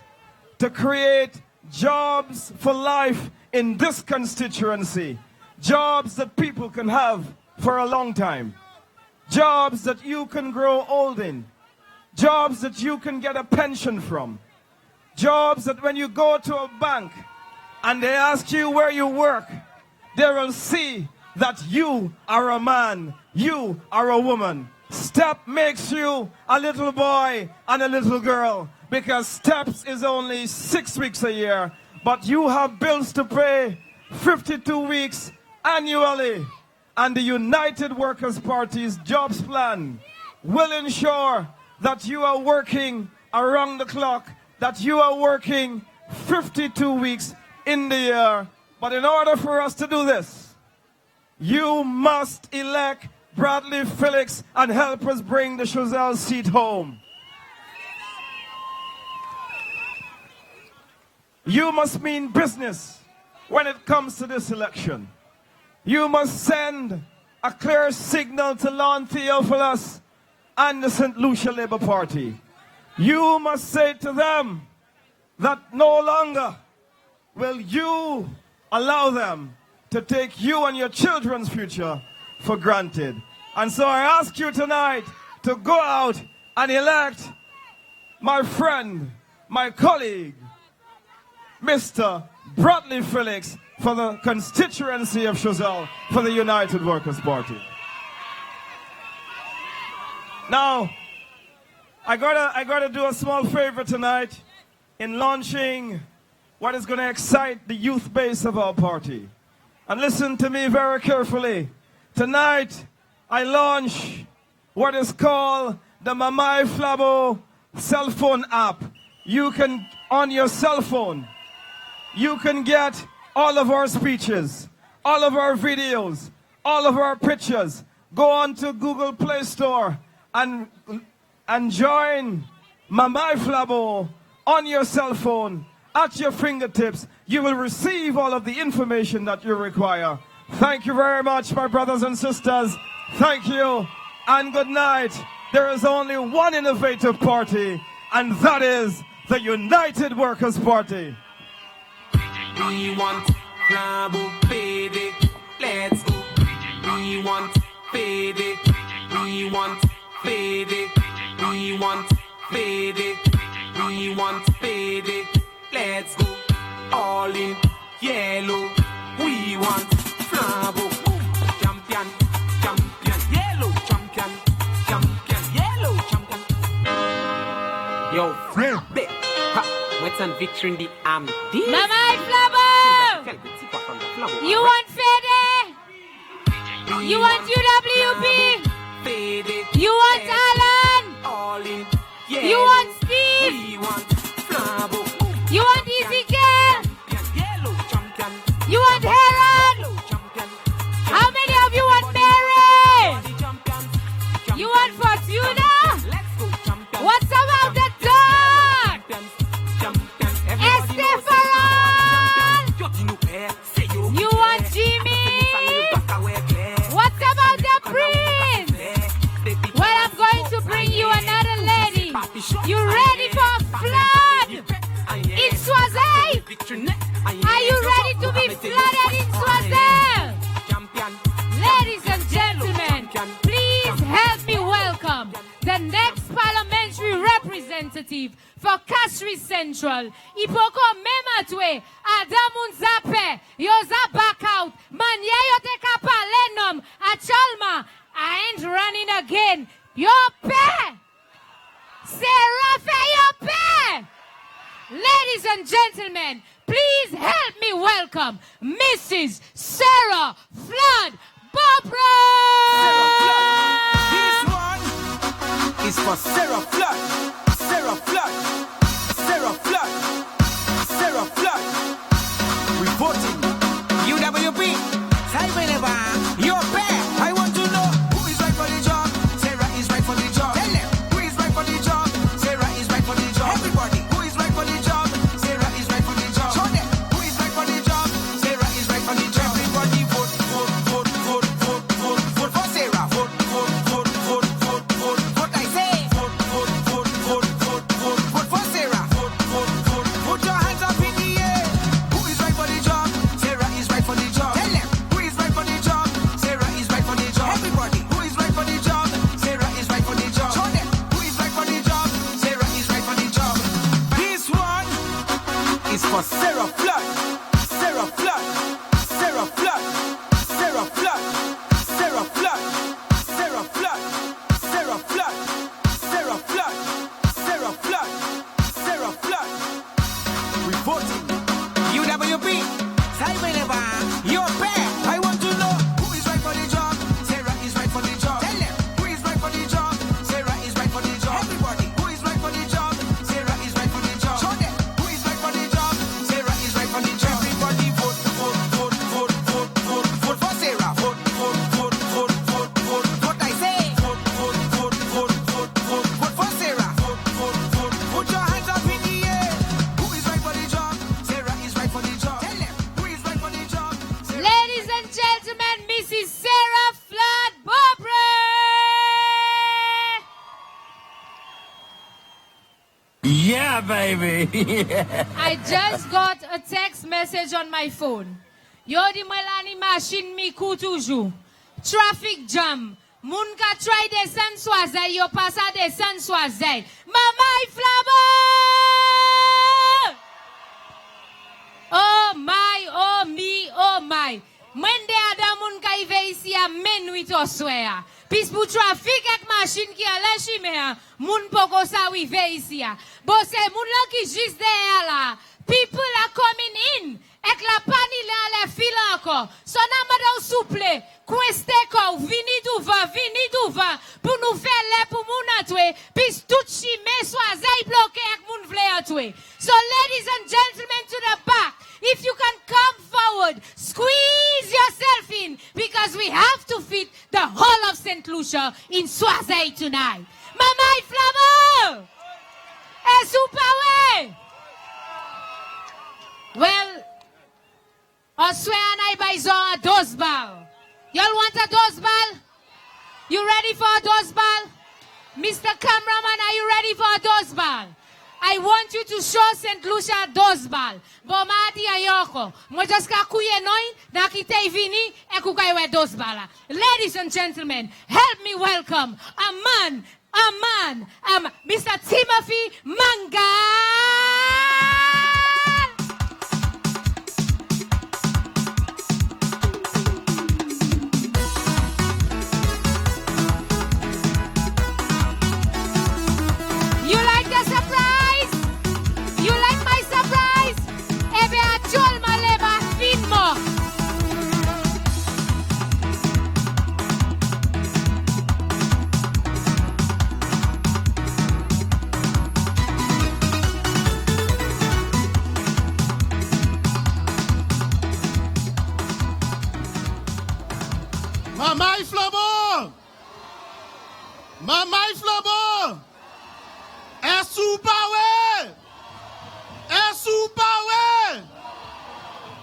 to create jobs for life in this constituency. Jobs that people can have for a long time. Jobs that you can grow old in. Jobs that you can get a pension from. Jobs that when you go to a bank and they ask you where you work, they will see that you are a man, you are a woman. step makes you a little boy and a little girl, because steps is only 6 weeks a year, but you have bills to pay 52 weeks annually. And the United Workers' Party's jobs plan will ensure that you are working around the clock, that you are working 52 weeks in the year. But in order for us to do this, you must elect Bradly Felix and help us bring the Choiseul seat home. You must mean business when it comes to this election. You must send a clear signal to Lon Theophilus and the St. Lucia Labour Party. You must say to them that no longer will you allow them to take you and your children's future for granted. And so I ask you tonight to go out and elect my friend, my colleague, Mr. Bradly Felix, for the constituency of Choiseul for the United Workers' Party. Now, I gotta do a small favor tonight in launching what is gonna excite the youth base of our party. And listen to me very carefully. Tonight, I launch what is called the Mamai Flabo cell phone app. You can, on your cell phone, you can get all of our speeches, all of our videos, all of our pictures. Go on to Google Play Store and join Mamai Flabo on your cell phone, at your fingertips. You will receive all of the information that you require. Thank you very much, my brothers and sisters. Thank you and good night. There is only one innovative party, and that is the United Workers' Party. We want Flabo, baby, let's go. We want baby, we want baby, we want baby, we want baby, let's go. All in yellow, we want Flabo, champion, champion, yellow, champion, champion, yellow, champion. Yo, Flabo. What's on victory in the army? Mamai Flabo! You want Fede? You want UWP? You want Alan? You want Steve? You want Ezekiel? You want Heron? How many of you want Mary? You want Fortuna? What's about the dog? Estefaran? You want Jimmy? What's about the prince? Well, I'm going to bring you another lady. You ready for a flood in Choiseul? Are you ready to be flooded in Choiseul? Ladies and gentlemen, please help me welcome the next parliamentary representative for Kashri Central. Ipoko mematwe Adamun Zape Yoza back out. Manye yote kapalenom Achalma. I ain't running again. Yope Serafe Yope. Ladies and gentlemen, please help me welcome Mrs. Sarah Flood Barbara. This one is for Sarah Flood. Sarah Flood. Sarah Flood. Sarah Flood. Reporting. UWP. Time your pair. I want to know who is right for the job. Sarah is right for the job. Tell them who is right for the job. Sarah is right for the job. Everybody who is right for the job. Sarah is right for the job. Show them who is right for the job. Sarah is right for the job. Everybody vote, vote, vote, vote, vote, vote, vote for Sarah. Vote, vote, vote, vote, vote, vote, vote. I say vote, vote, vote, Yeah, baby. I just got a text message on my phone. Yo di malani machine mi kou toujou. Traffic jam. Moun ka try desen swazay, yo pasa desen swazay. Mamay flabo! Oh my, oh me, oh my. Mende ada moun ka ive isi a men wit oswea. Pis pou trafik ek machine ki ale shime, moun poko sa wive isi a. Bo se moun la ki jis de la. People are coming in. Ek la pani le ale fila anko. So nan madou souple. Kweste ko, vini duva. Pou nou fe le pou moun atwe. Pis tout chime swazay bloke ek moun vle atwe. So ladies and gentlemen to the back. If you can come forward, squeeze yourself in because we have to fit the whole of St. Lucia in Swazay tonight. Mamay Flamo! Esupawe! Well, Osweanay Baizon a dosbal. Y'all want a dosbal? You ready for a dosbal? Mr. Cameraman, are you ready for a dosbal? I want you to show St. Lucia dosbal. Bomati ayoko. Mo just ka kuye noy na kitay vini e kukaiwe dosbala. Ladies and gentlemen, help me welcome a man, Mr. Timothy Manga. Mamay Flabo! Esupawe!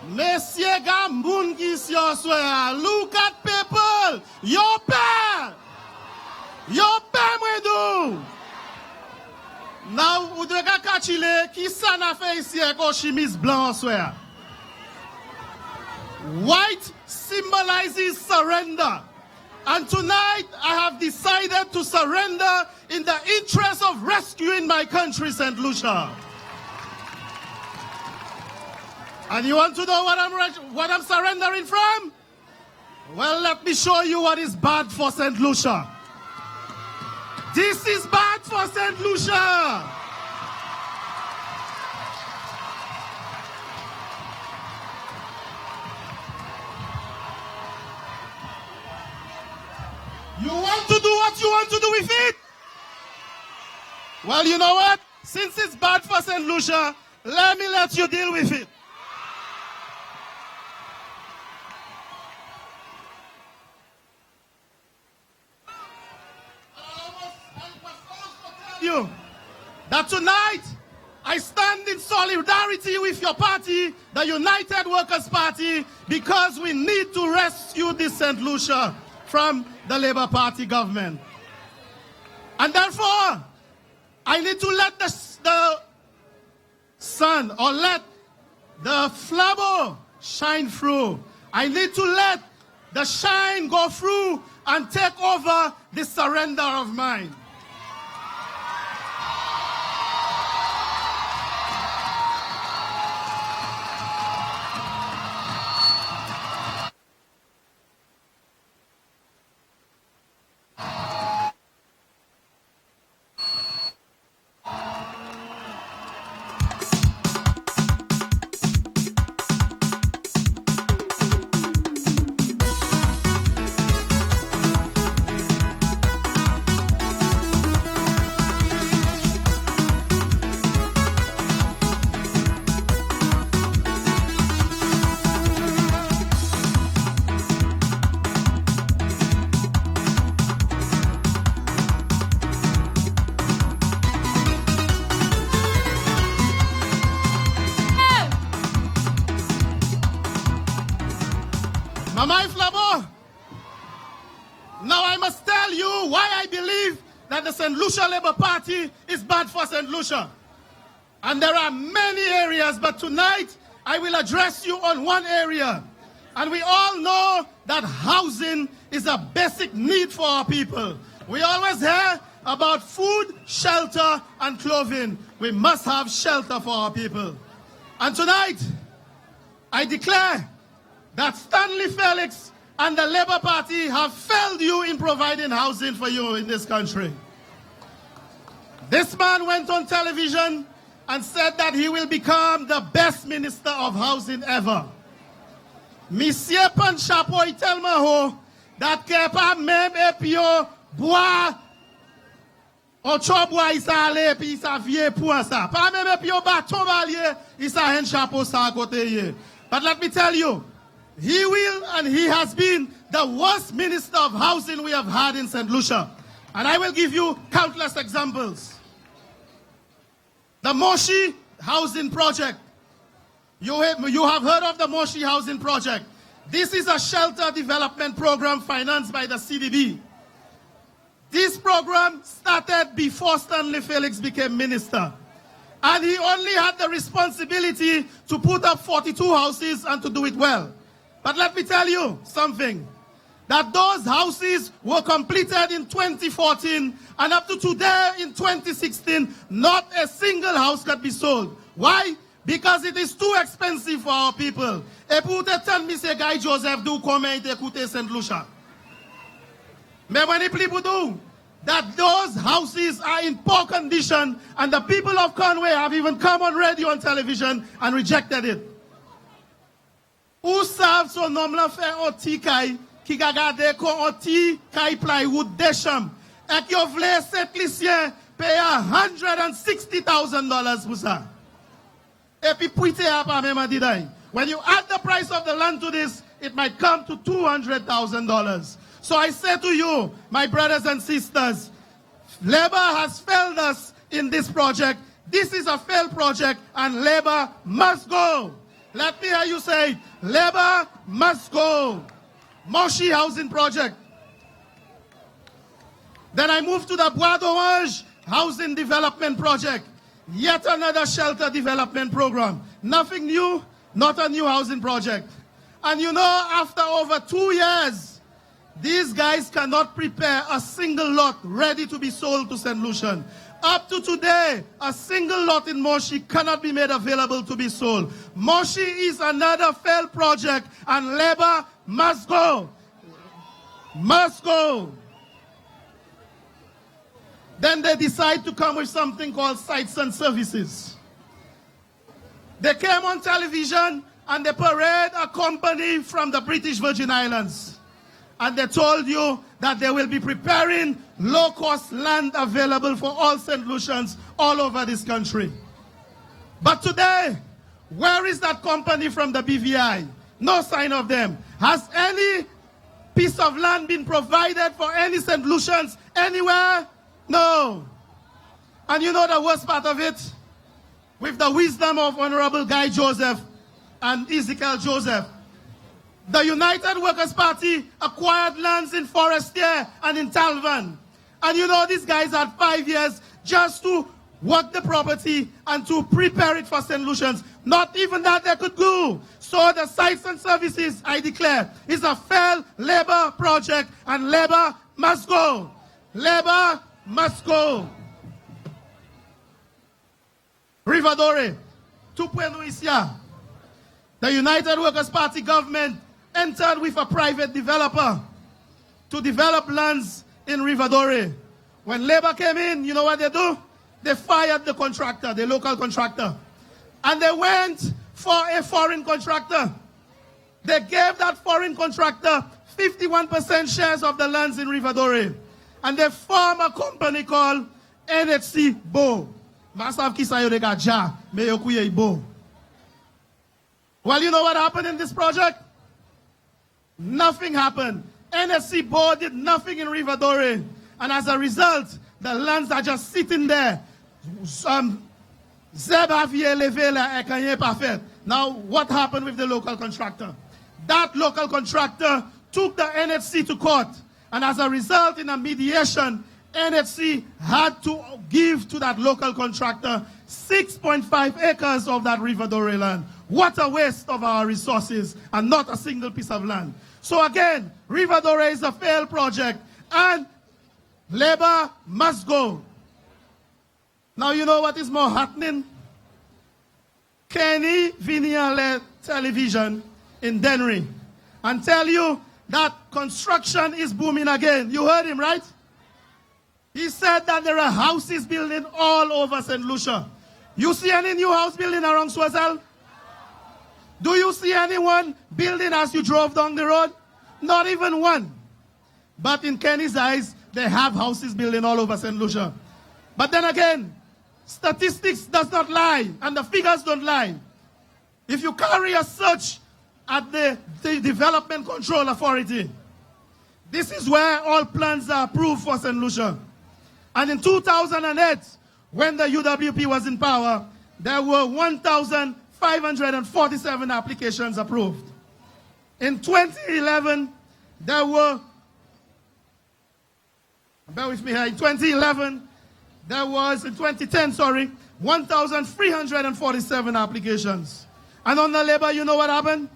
Messieurs Gamboun qui s'y look at people! Yo père mwedou! Now, ou de kachile, qui sa na fait ici avec chemise blanc soya? White symbolizes surrender. And tonight, I have decided to surrender in the interest of rescuing my country, St. Lucia. And you want to know what I'm surrendering from? Well, let me show you what is bad for St. Lucia. This is bad for St. Lucia. You want to do what you want to do with it? Well, you know what? Since it's bad for St. Lucia, let you deal with it. You that tonight I stand in solidarity with your party, the United Workers' Party, because we need to rescue this St. Lucia from the Labour Party government. And therefore, I need to let the sun or let the flabo shine through. I need to let the shine go through and take over this surrender of mine. Mamay Flabo, now I must tell you why I believe that the St. Lucia Labour Party is bad for St. Lucia. And there are many areas, but tonight I will address you on one area. And we all know that housing is a basic need for our people. We always hear about food, shelter, and clothing. We must have shelter for our people. And tonight, I declare that Stanley Felix and the Labour Party have failed you in providing housing for you in this country. This man went on television and said that he will become the best minister of housing ever. Monsieur Panchapo, il tellement haut that kepa même epio bois ocho bois isa ale puis isa vie pour ça. Pas même epio bâton valier isa hen chapeau sa à côté hier. But let me tell you, he will and he has been the worst minister of housing we have had in St. Lucia. And I will give you countless examples. The Moshi Housing Project. You have heard of the Moshi Housing Project. This is a shelter development program financed by the CDB. This program started before Stanley Felix became minister. And he only had the responsibility to put up 42 houses and to do it well. But let me tell you something, that those houses were completed in 2014, and up to today in 2016, not a single house could be sold. Why? Because it is too expensive for our people. Et pour te tell me, say, Guy Joseph, do combien it coûte St. Lucia? Mais when people do, that those houses are in poor condition, and the people of Conway have even come on radio and television and rejected it. Ou savent son nom la fait un petit kay, qui a gardé qu'on un petit kay plywood desham, et qui a voulu cet lycéen payer $160,000 pour ça. Et puis puite à pas même diday. When you add the price of the land to this, it might come to $200,000. So I say to you, my brothers and sisters, Labour has failed us in this project. This is a failed project, and Labour must go. Let me hear you say, Labour must go. Moshi Housing Project. Then I move to the Bois d'Orange Housing Development Project. Yet another shelter development program. Nothing new, not a new housing project. And you know, after over 2 years, these guys cannot prepare a single lot ready to be sold to St. Lucian. Up to today, a single lot in Moshi cannot be made available to be sold. Moshi is another failed project, and Labour must go. Must go. Then they decide to come with something called sites and services. They came on television and they parade a company from the British Virgin Islands. And they told you that they will be preparing low-cost land available for all St. Lucians all over this country. But today, where is that company from the BVI? No sign of them. Has any piece of land been provided for any St. Lucians anywhere? No. And you know the worst part of it? With the wisdom of Honorable Guy Joseph and Ezekiel Joseph, the United Workers' Party acquired lands in Forestier and in Talvan. And you know, these guys had 5 years just to work the property and to prepare it for St. Lucians. Not even that they could do. So the sites and services, I declare, is a failed Labour project, and Labour must go. Labour must go. Rivadore, Tupuenuisia. The United Workers' Party government entered with a private developer to develop lands in Rivadore. When Labour came in, you know what they do? They fired the contractor, the local contractor. And they went for a foreign contractor. They gave that foreign contractor 51% shares of the lands in Rivadore. And they formed a company called NHC Bo. Well, you know what happened in this project? Nothing happened. NSC board did nothing in Rivadore. And as a result, the lands are just sitting there. Now, what happened with the local contractor? That local contractor took the NHC to court. And as a result, in a mediation, NHC had to give to that local contractor 6.5 acres of that River Dore land. What a waste of our resources and not a single piece of land. So again, River Dore is a failed project and Labour must go. Now you know what is more happening? Kenny Viniale television in Dennery and tell you that construction is booming again. You heard him, right? He said that there are houses building all over St. Lucia. You see any new house building around Choiseul? Do you see anyone building as you drove down the road? Not even one. But in Kenny's eyes, they have houses building all over St. Lucia. But then again, statistics does not lie, and the figures don't lie. If you carry a search at the Development Control Authority, this is where all plans are approved for St. Lucia. And in 2008, when the UWP was in power, there were 1,547 applications approved. In 2011, there were, bear with me here, in 2011, there was, in 2010, 1,347 applications. And on the Labour, you know what happened?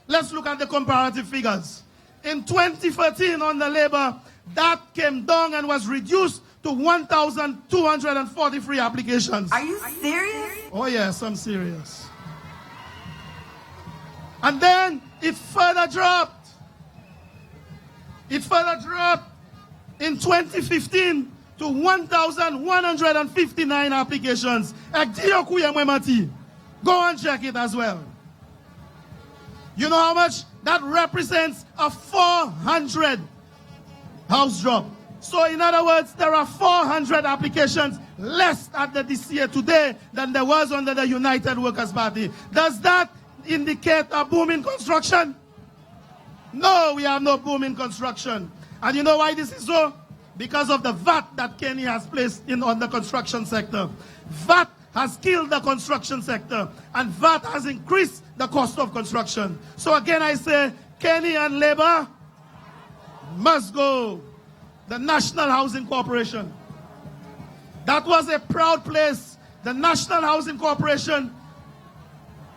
Let's look at the comparative figures. In 2013, on the Labour, that came down and was reduced to 1,243 applications. Are you serious? Oh yes, I'm serious. And then it further dropped. It further dropped in 2015 to 1,159 applications. Go and check it as well. You know how much? That represents a 400 house drop. So in other words, there are 400 applications less at the DCA today than there was under the United Workers' Party. Does that indicate a boom in construction? No, we have no boom in construction. And you know why this is so? Because of the VAT that Kenny has placed on the construction sector. VAT has killed the construction sector, and VAT has increased the cost of construction. So again, I say, Kenny and Labour must go. The National Housing Corporation. That was a proud place. The National Housing Corporation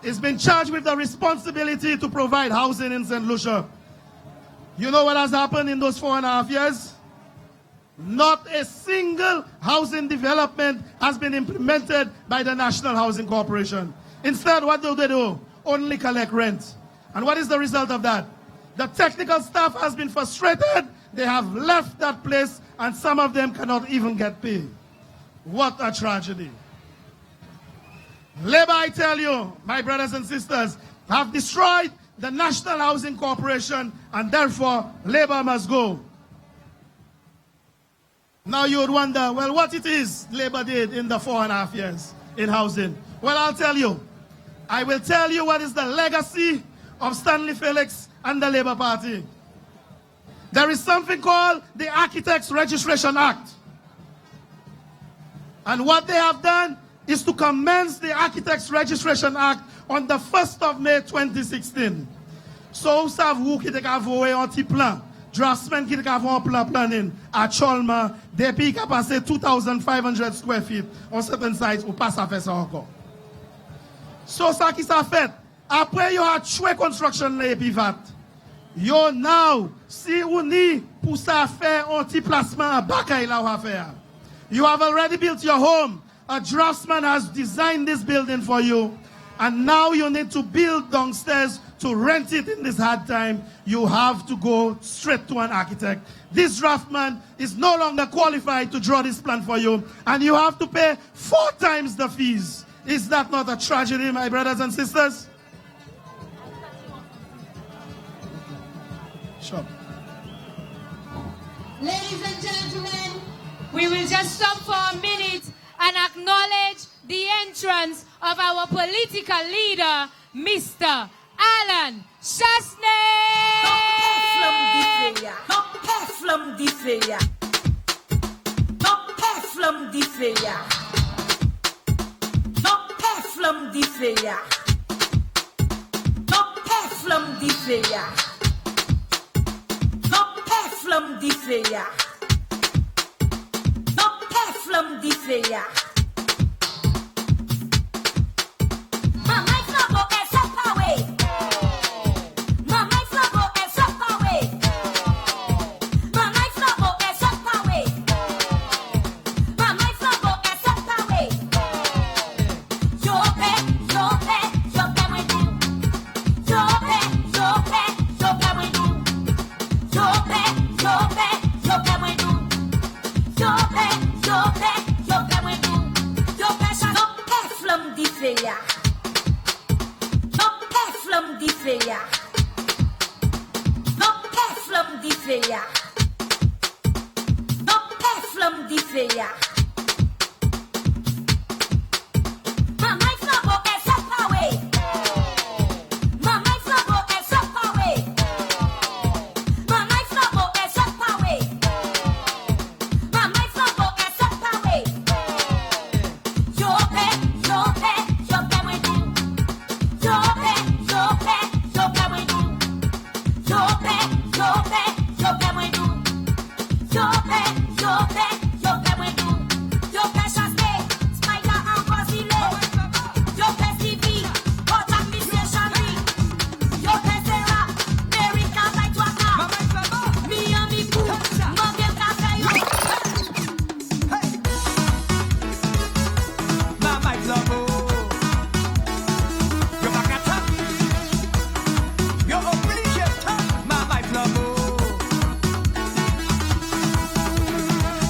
has been charged with the responsibility to provide housing in St. Lucia. You know what has happened in those 4.5 years? Not a single housing development has been implemented by the National Housing Corporation. Instead, what do they do? Only collect rent. And what is the result of that? The technical staff has been frustrated. They have left that place, and some of them cannot even get paid. What a tragedy. Labour, I tell you, my brothers and sisters, have destroyed the National Housing Corporation, and therefore Labour must go. Now you would wonder, well, what it is Labour did in the 4.5 years in housing. Well, I'll tell you. I will tell you what is the legacy of Bradly Felix and the Labour Party. There is something called the Architects Registration Act. And what they have done is to commence the Architects Registration Act on the 1st of May 2016. So, vous savez, vous qui avez un petit plan, draftsmen qui avez un plan planning, à Cholma, depuis qu'il a passé 2,500 square feet, on certain sites, ou pas ça fait ça encore. So, ça qui s'est fait, après, il y a tué construction et puis VAT. Yo now, si ou ni pour ça faire un petit placement à Bakay là ou faire. You have already built your home. A draftsman has designed this building for you. And now you need to build downstairs to rent it in this hard time. You have to go straight to an architect. This draftman is no longer qualified to draw this plan for you. And you have to pay 4 times the fees. Is that not a tragedy, my brothers and sisters? Sure. Ladies and gentlemen, we will just stop for a minute and acknowledge the entrance of our political leader, Mr. Alan Chasney. feia. Mamãe flagou essa pauê. Mamãe flagou essa pauê. Mamãe flagou essa pauê. Mamãe flagou essa pauê. Jopé, jopé, jopé muito. Jopé, jopé, jopé muito. Jopé, jopé, jopé muito. Jopé, jopé, jopé muito. Jopé chano é flam de feia. Não é flam de feia. Não é flam de feia. Não é flam de feia. Mamãe flagou essa pauê. Mamãe flagou essa pauê. Mamãe flagou essa pauê. Mamãe flagou essa pauê. Jopé, jopé, jopé muito. Jopé, jopé, jopé muito. Jopé, jopé, jopé muito. Jopé, jopé, jopé muito. Jopé chassé, spider en vacilé. Jopé civi, bota misé chami. Jopé sera, America by Tuaka. Miami Boo, Mangé Café yo. Mamãe flagou. Yo macata. Yo oblige. Mamãe flagou.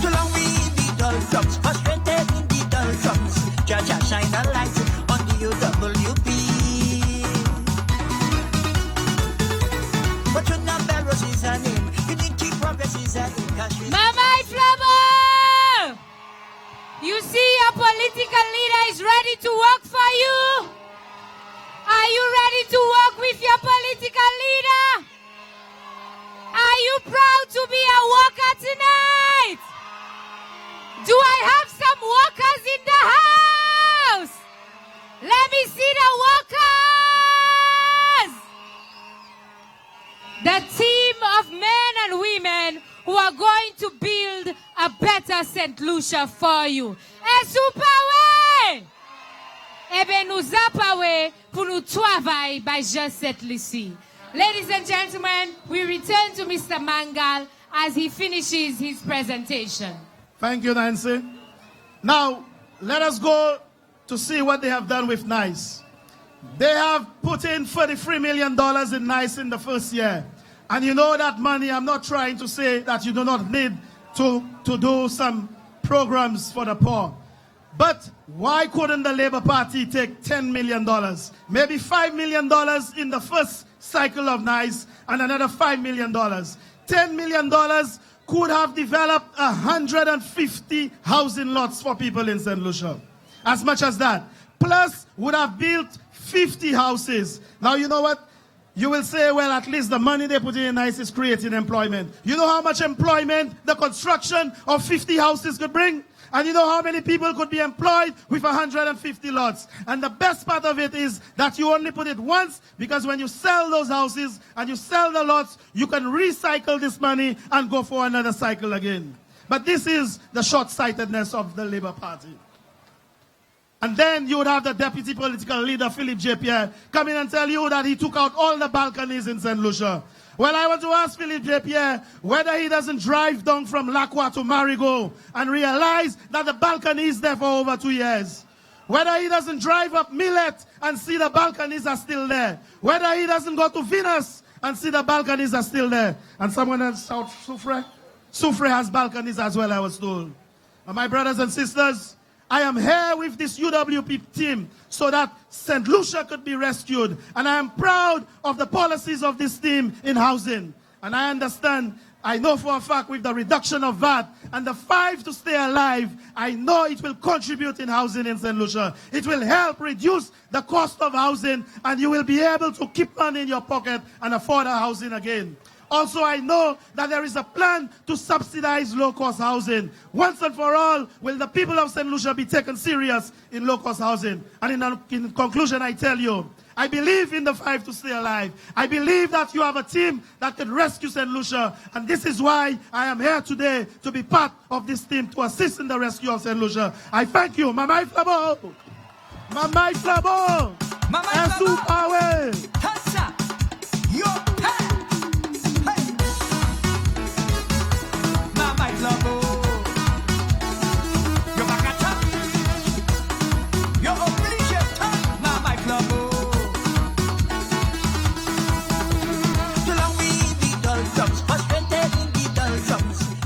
Too long we in the doldrums, frustrated in the doldrums. Jaja shine a light on the UWP. But you're not Barrows is her name. Unity Progress is her name. Mamãe Flamo! You see your political leader is ready to work for you? Are you ready to work with your political leader? Are you proud to be a worker tonight? Do I have some workers in the house? Let me see the workers! The team of men and women who are going to build a better St. Lucia for you. Et sou pawe! Ebe nou zapawe pour nous travailler by just St. Lucie. Ladies and gentlemen, we return to Mr. Mangal as he finishes his presentation. Thank you, Nancy. Now, let us go to see what they have done with NICE. They have put in $43 million in NICE in the first year. And you know that money, I'm not trying to say that you do not need to do some programs for the poor. But why couldn't the Labour Party take $10 million? Maybe $5 million in the first cycle of NICE and another $5 million. $10 million could have developed 150 housing lots for people in St. Lucia. As much as that. Plus would have built 50 houses. Now you know what? You will say, well, at least the money they put in NICE is creating employment. You know how much employment the construction of 50 houses could bring? And you know how many people could be employed with 150 lots? And the best part of it is that you only put it once, because when you sell those houses and you sell the lots, you can recycle this money and go for another cycle again. But this is the short-sightedness of the Labour Party. And then you would have the deputy political leader, Philip J. Pierre, come in and tell you that he took out all the balconies in St. Lucia. Well, I want to ask Philip J. Pierre whether he doesn't drive down from Lacroix to Marigot and realize that the balcony is there for over 2 years. Whether he doesn't drive up Millet and see the balconies are still there. Whether he doesn't go to Venus and see the balconies are still there. And someone else, South Soufre? Soufre has balconies as well, I was told. And my brothers and sisters, I am here with this UWP team so that St. Lucia could be rescued. And I am proud of the policies of this team in housing. And I understand, I know for a fact with the reduction of VAT and the 5 to stay alive, I know it will contribute in housing in St. Lucia. It will help reduce the cost of housing, and you will be able to keep money in your pocket and afford a housing again. Also, I know that there is a plan to subsidize low-cost housing. Once and for all, will the people of St. Lucia be taken serious in low-cost housing? And in conclusion, I tell you, I believe in the five to stay alive. I believe that you have a team that can rescue St. Lucia. And this is why I am here today to be part of this team to assist in the rescue of St. Lucia. I thank you. Mamai Flabo. Mamai Flabo. Mamai Flabo. Tassa. Yo. Mamai Flabo. Yo Bakata. Yo Obligate. Mamai Flabo.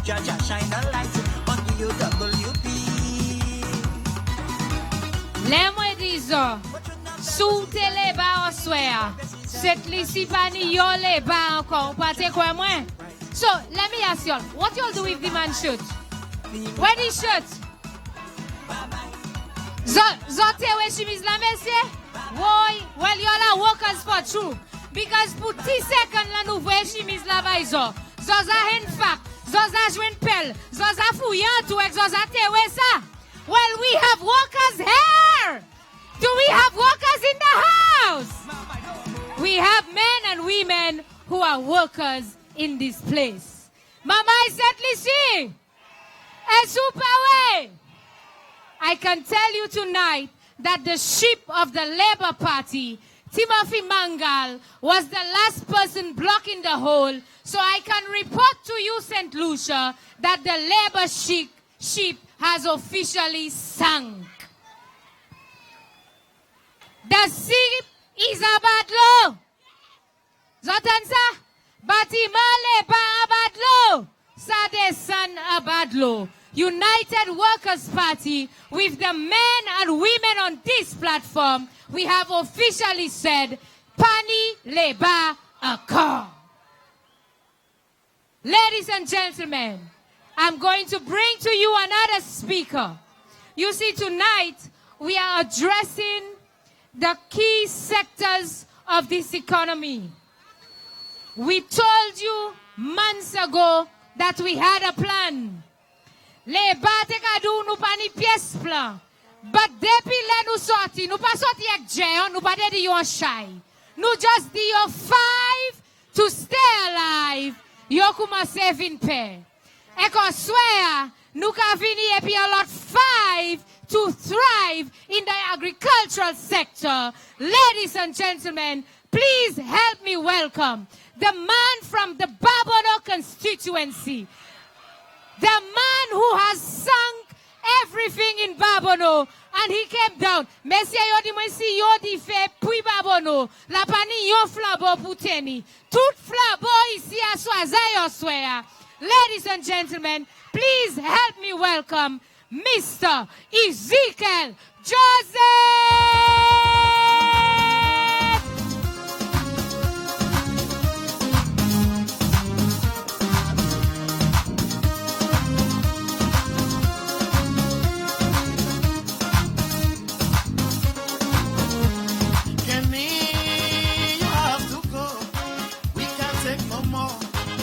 Jaja shine a light on the UWP. Lèmwe dizo, sou tele ba oswea, set lisi pani yo le ba encore, pate kwa mwen. So, let me ask y'all, what y'all do if the man shoot? When he shoot? Zote we chemise la mesye? Woy, well y'all are workers for true. Because pour 10 seconds la nou vwe chemise la ba izo. Zoza hen fak. Zoza jwen pel, Zoza fouyan tou ek Zoza tewe sa. Well, we have workers here. Do we have workers in the house? We have men and women who are workers in this place. Mama, I said, listen. I can tell you tonight that the ship of the Labour Party, Timothy Mangal, was the last person blocking the hole. So I can report to you, St. Lucia, that the Labour ship has officially sunk. The ship is abadlo. Zotansa, batimale ba abadlo. Sadesan abadlo. United Workers' Party, with the men and women on this platform, we have officially said, Pani leba accord. Ladies and gentlemen, I'm going to bring to you another speaker. You see, tonight, we are addressing the key sectors of this economy. We told you months ago that we had a plan. Le bate kadou nou pa ni pièce plan. But depuis le nou sorti, nou pa sorti ek dje, nou pa de yon shy. Nou just di yo 5 to stay alive. Yo komanse vin pe. E kon swear, nou ka vini epi a lot 5 to thrive in the agricultural sector. Ladies and gentlemen, please help me welcome the man from the Babono constituency. The man who has sunk everything in Babono, and he came down. Messie yodi mwensi yodi fe pui Babono. La pani yo flabo puteni. Tout flabo isi aswaza yo swea. Ladies and gentlemen, please help me welcome Mr. Ezekiel Joseph.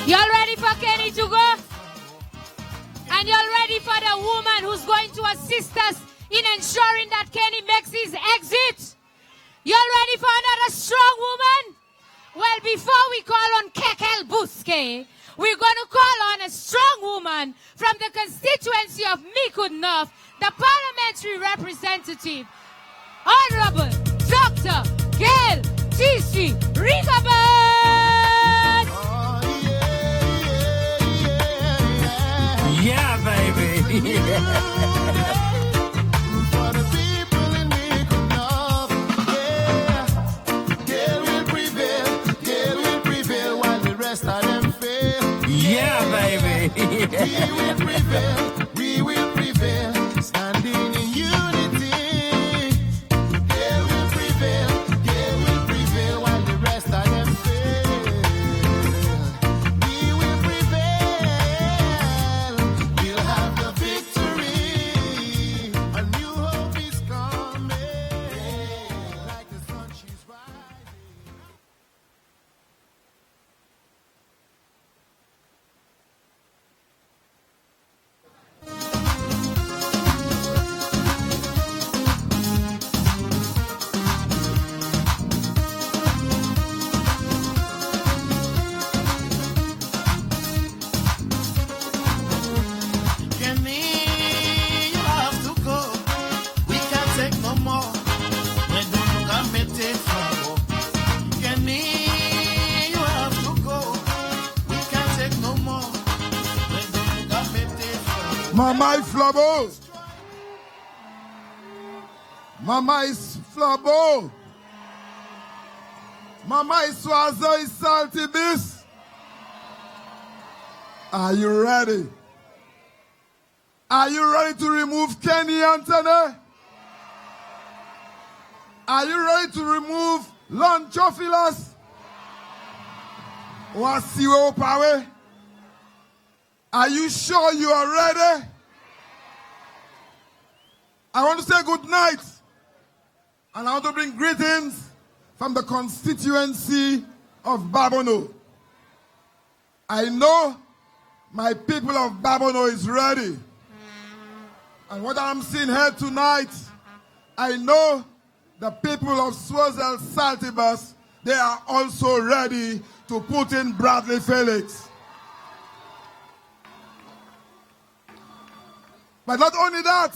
Y'all ready for Kenny to go? And y'all ready for the woman who's going to assist us in ensuring that Kenny makes his exit? Y'all ready for another strong woman? Well, before we call on Kekel Buske, we're going to call on a strong woman from the constituency of Mikud North, the parliamentary representative, Honorable Dr. Gail T.C. Rigobert. Yeah, baby. For the people in Mikud North, yeah, Gail will prevail while the rest of them fail. Yeah, baby. We will prevail, standing in unity. Gail will prevail while the rest of them fail. We will prevail, we'll have the victory. A new hope is coming, like the sun she's rising. Mama is flabo. Mama is flabo. Mama is Choiseul is salty bis. Are you ready? Are you ready to remove Kenny Anthony? Are you ready to remove Lon Chofilas? Wasiwe Opawe? Are you sure you are ready? I want to say good night. And I want to bring greetings from the constituency of Babono. I know my people of Babono is ready. And what I'm seeing here tonight, I know the people of Choiseul Saltibus, they are also ready to put in Bradly Felix. But not only that,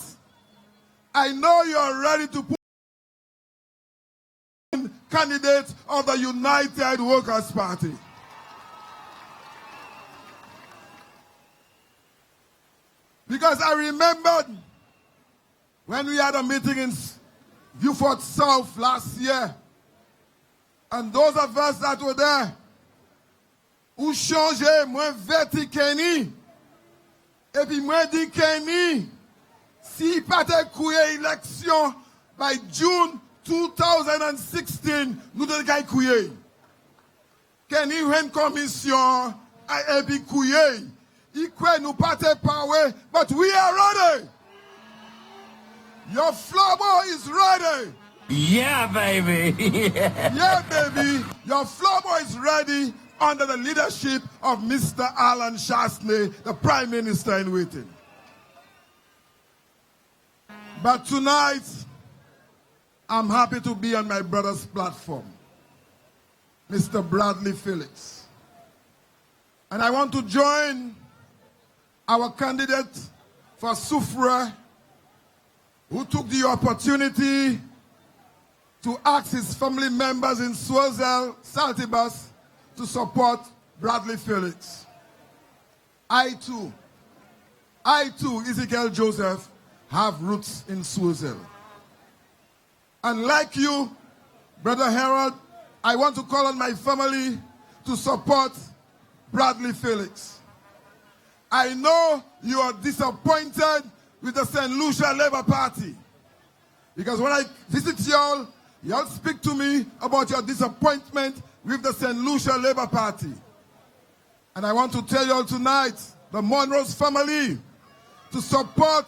I know you are ready to put in candidates of the United Workers' Party. Because I remembered when we had a meeting in Beaufort South last year, and those of us that were there, who changé, moi verti Kenny, et puis moi dit Kenny, si pas te couillé élection by June 2016, nous devons couiller. Kenny une commission, et puis couiller. Il croit nous pas te power, but we are ready. Your flabo is ready. Yeah, baby. Yeah, baby. Your flabo is ready under the leadership of Mr. Alan Shastney, the Prime Minister in waiting. But tonight, I'm happy to be on my brother's platform, Mr. Bradly Felix. And I want to join our candidate for Soufrière, who took the opportunity to ask his family members in Choiseul Saltibus to support Bradly Felix. I too, Ezekiel Joseph, have roots in Choiseul. And like you, Brother Harold, I want to call on my family to support Bradly Felix. I know you are disappointed with the St. Lucia Labour Party. Because when I visit y'all, y'all speak to me about your disappointment with the St. Lucia Labour Party. And I want to tell y'all tonight, the Monroe's family, to support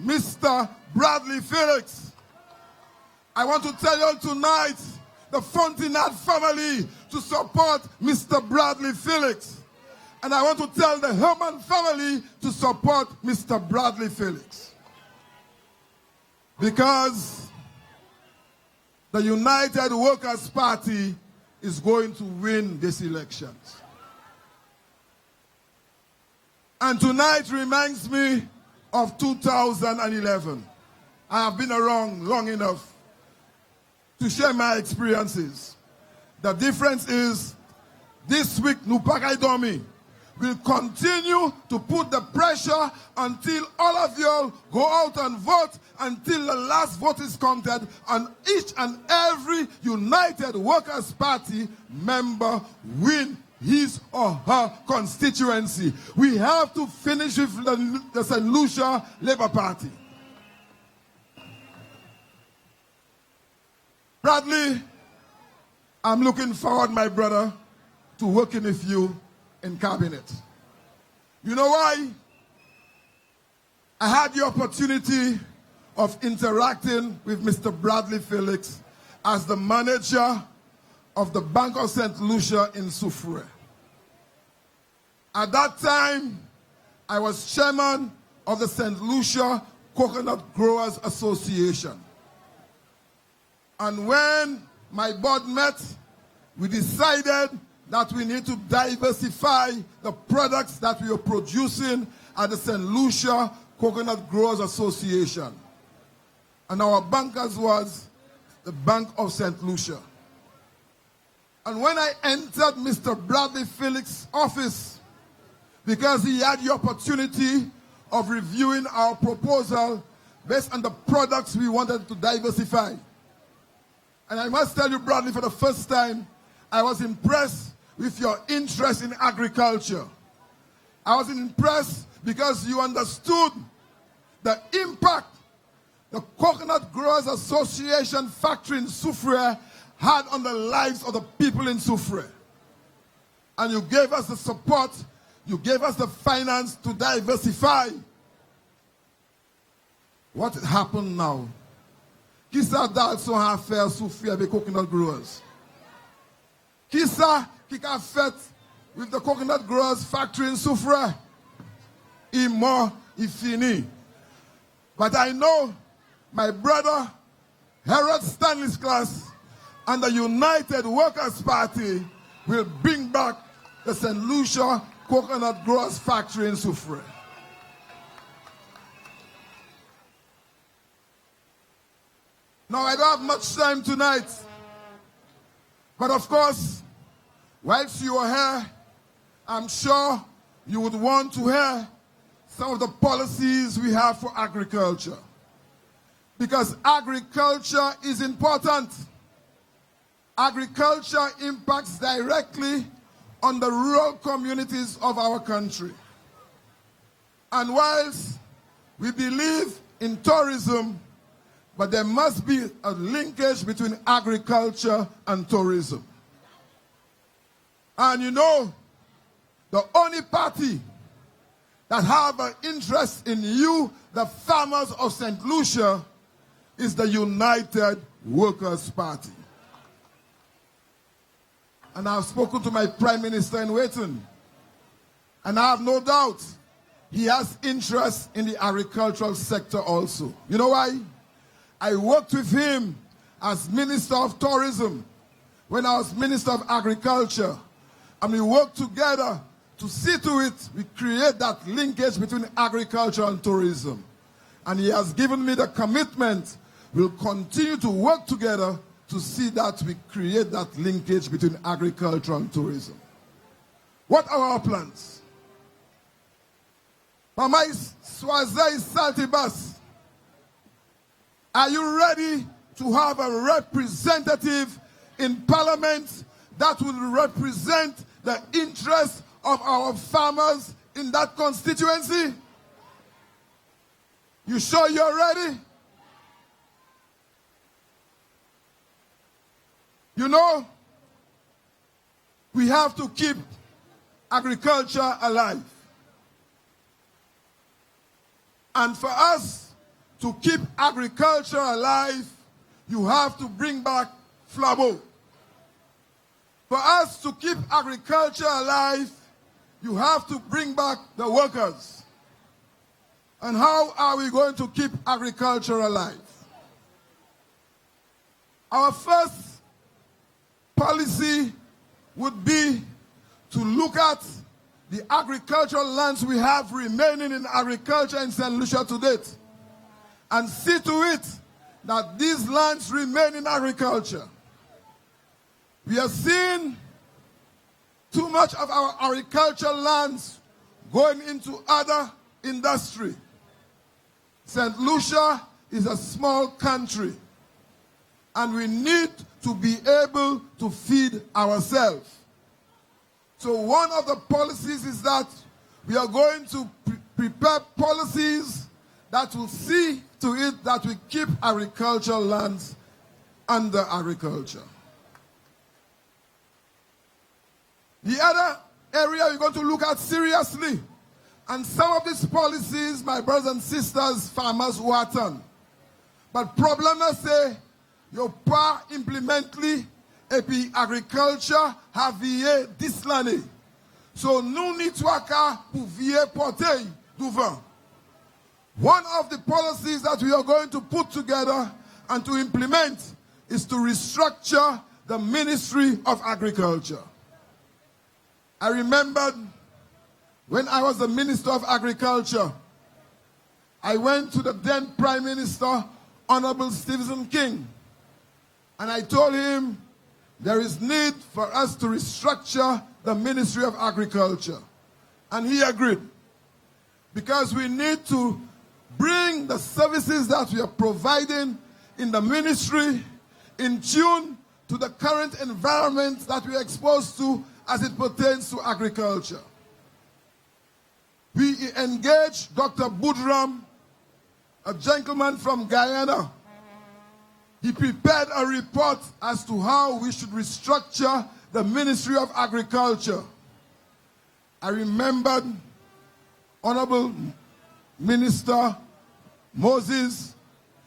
Mr. Bradly Felix. I want to tell y'all tonight, the Fontenat family, to support Mr. Bradly Felix. And I want to tell the Herman family to support Mr. Bradly Felix. Because the United Workers' Party is going to win this elections. And tonight reminds me of 2011. I have been around long enough to share my experiences. The difference is, this week, Nupakai Domi will continue to put the pressure until all of you go out and vote, until the last vote is counted, and each and every United Workers' Party member win his or her constituency. We have to finish with the St. Lucia Labour Party. Bradly, I'm looking forward, my brother, to working with you in cabinet. You know why? I had the opportunity of interacting with Mr. Bradly Felix as the manager of the Bank of St. Lucia in Soufrière. At that time, I was chairman of the St. Lucia Coconut Growers Association. And when my board met, we decided that we need to diversify the products that we are producing at the St. Lucia Coconut Growers Association. And our bankers was the Bank of St. Lucia. And when I entered Mr. Bradly Felix's office, because he had the opportunity of reviewing our proposal based on the products we wanted to diversify. And I must tell you, Bradly, for the first time, I was impressed with your interest in agriculture. I was impressed because you understood the impact the Coconut Growers Association factory in Soufrière had on the lives of the people in Soufrière. And you gave us the support, you gave us the finance to diversify. What happened now? Qui ça d'alson a fait Soufrière avec coconut growers? Qui ça qui a fait with the Coconut Growers factory in Soufrière? Il mort, il fini. But I know my brother Harold Stanley's class and the United Workers' Party will bring back the St. Lucia Coconut Growers factory in Soufrière. Now, I don't have much time tonight, but of course, whilst you are here, I'm sure you would want to hear some of the policies we have for agriculture. Because agriculture is important. Agriculture impacts directly on the rural communities of our country. And whilst we believe in tourism, but there must be a linkage between agriculture and tourism. And you know, the only party that have an interest in you, the farmers of St. Lucia, is the United Workers' Party. And I've spoken to my Prime Minister in waiting. And I have no doubt he has interest in the agricultural sector also. You know why? I worked with him as Minister of Tourism when I was Minister of Agriculture. And we worked together to see to it we create that linkage between agriculture and tourism. And he has given me the commitment we'll continue to work together to see that we create that linkage between agriculture and tourism. What are our plans? Mama Choiseul Saltibas, are you ready to have a representative in Parliament that will represent the interests of our farmers in that constituency? You sure you're ready? You know, we have to keep agriculture alive. And for us to keep agriculture alive, you have to bring back Flabo. For us to keep agriculture alive, you have to bring back the workers. And how are we going to keep agriculture alive? Our first policy would be to look at the agricultural lands we have remaining in agriculture in St. Lucia to date and see to it that these lands remain in agriculture. We are seeing too much of our agricultural lands going into other industry. St. Lucia is a small country, and we need to be able to feed ourselves. So one of the policies is that we are going to prepare policies that will see to it that we keep agricultural lands under agriculture. The other area we're going to look at seriously, and some of these policies, my brothers and sisters, farmers watan. But problem is say, you pas implemently et puis agriculture have vie this l'année. So nous n'y toaka pour vie porter devant. One of the policies that we are going to put together and to implement is to restructure the Ministry of Agriculture. I remembered when I was the Minister of Agriculture, I went to the then Prime Minister, Honorable Stephen King, and I told him there is need for us to restructure the Ministry of Agriculture. And he agreed. because we need to bring the services that we are providing in the ministry in tune to the current environment that we are exposed to as it pertains to agriculture. We engaged Dr. Budram, a gentleman from Guyana. He prepared a report as to how we should restructure the Ministry of Agriculture. I remembered Honorable Minister Moses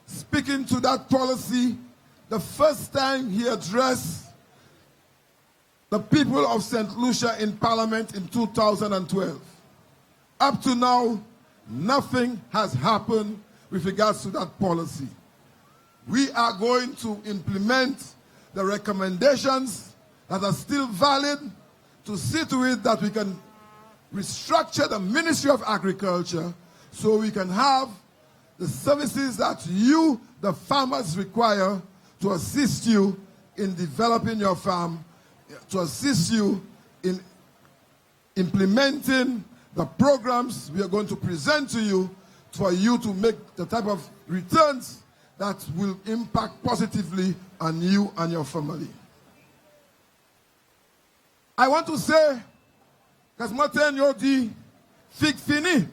speaking to that policy the first time he addressed the people of St. Lucia in Parliament in 2012. Up to now, nothing has happened with regards to that policy. We are going to implement the recommendations that are still valid to see to it that we can restructure the Ministry of Agriculture so we can have the services that you, the farmers, require to assist you in developing your farm, to assist you in implementing the programs we are going to present to you for you to make the type of returns that will impact positively on you and your family. I want to say, because Martin Yodi fig fini.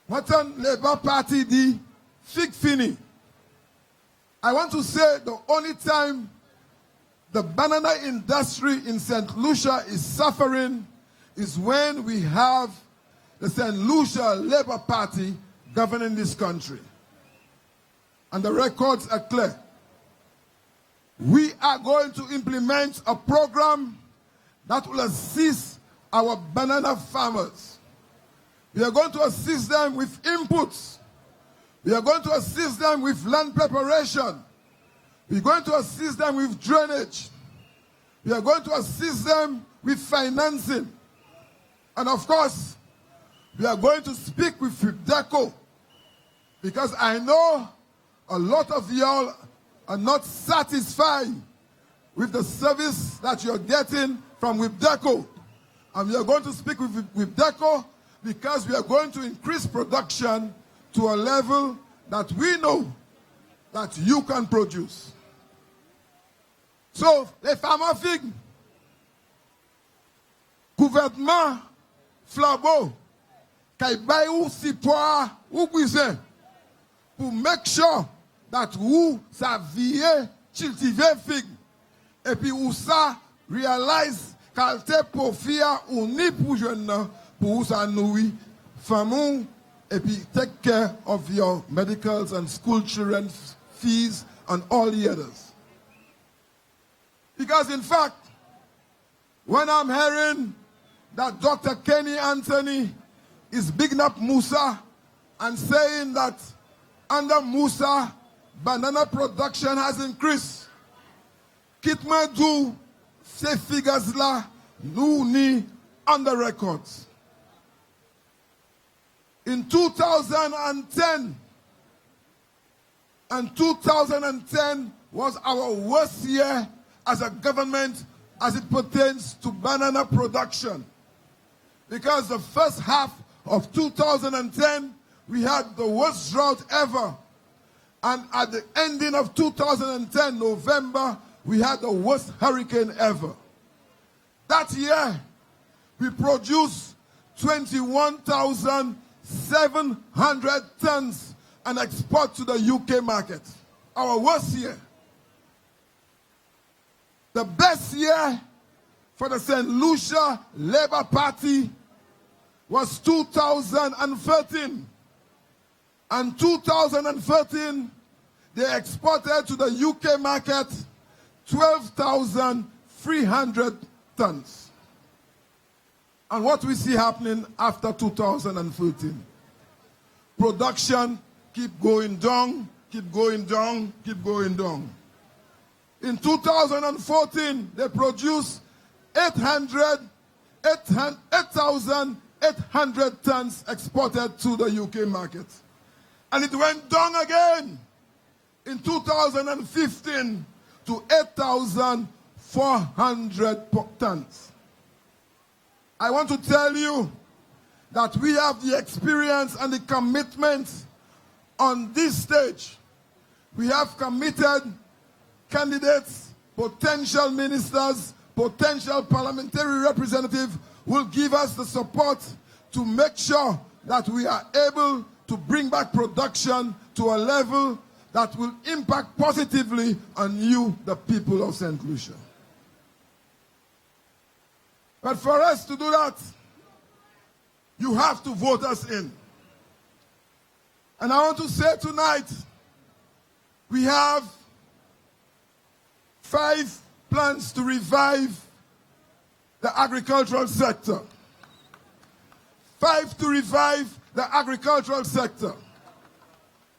Martin Labour Party di fig fini. I want to say the only time the banana industry in St. Lucia is suffering is when we have the St. Lucia Labour Party governing this country. And the records are clear. We are going to implement a program that will assist our banana farmers. We are going to assist them with inputs. We are going to assist them with land preparation. We are going to assist them with drainage. We are going to assist them with financing. And of course, we are going to speak with FIBDECO, because I know a lot of y'all are not satisfied with the service that you're getting from FIBDECO. And we are going to speak with FIBDECO because we are going to increase production to a level that we know that you can produce. So, les farmers fig, gouvernement flabo, kay bay ou support ou besoin pour make sure that ou sa vie cultiver fig et puis ou sa realize qualité profit ou ni pour jeune pour sa nourrir famille et puis take care of your medicals and school children fees and all the others. Because in fact, when I'm hearing that Dr. Kenny Anthony is bigging up Musa and saying that under Musa, banana production has increased, Kitma do ces figures là, nous ni on the records. In 2010, and 2010 was our worst year as a government as it pertains to banana production. Because the first half of 2010, we had the worst drought ever. And at the ending of 2010, November, we had the worst hurricane ever. That year, we produced 21,700 tons and export to the UK market. Our worst year. The best year for the St. Lucia Labour Party was 2013. And 2013, they exported to the UK market 12,300 tons. And what we see happening after 2013? Production keep going down, keep going down, keep going down. In 2014, they produced 8,800 tons exported to the UK market. And it went down again in 2015 to 8,400 tons. I want to tell you that we have the experience and the commitment on this stage. We have committed candidates, potential ministers, potential parliamentary representatives will give us the support to make sure that we are able to bring back production to a level that will impact positively on you, the people of St. Lucia. But for us to do that, you have to vote us in. And I want to say tonight, we have 5 plans to revive the agricultural sector. 5 to revive the agricultural sector.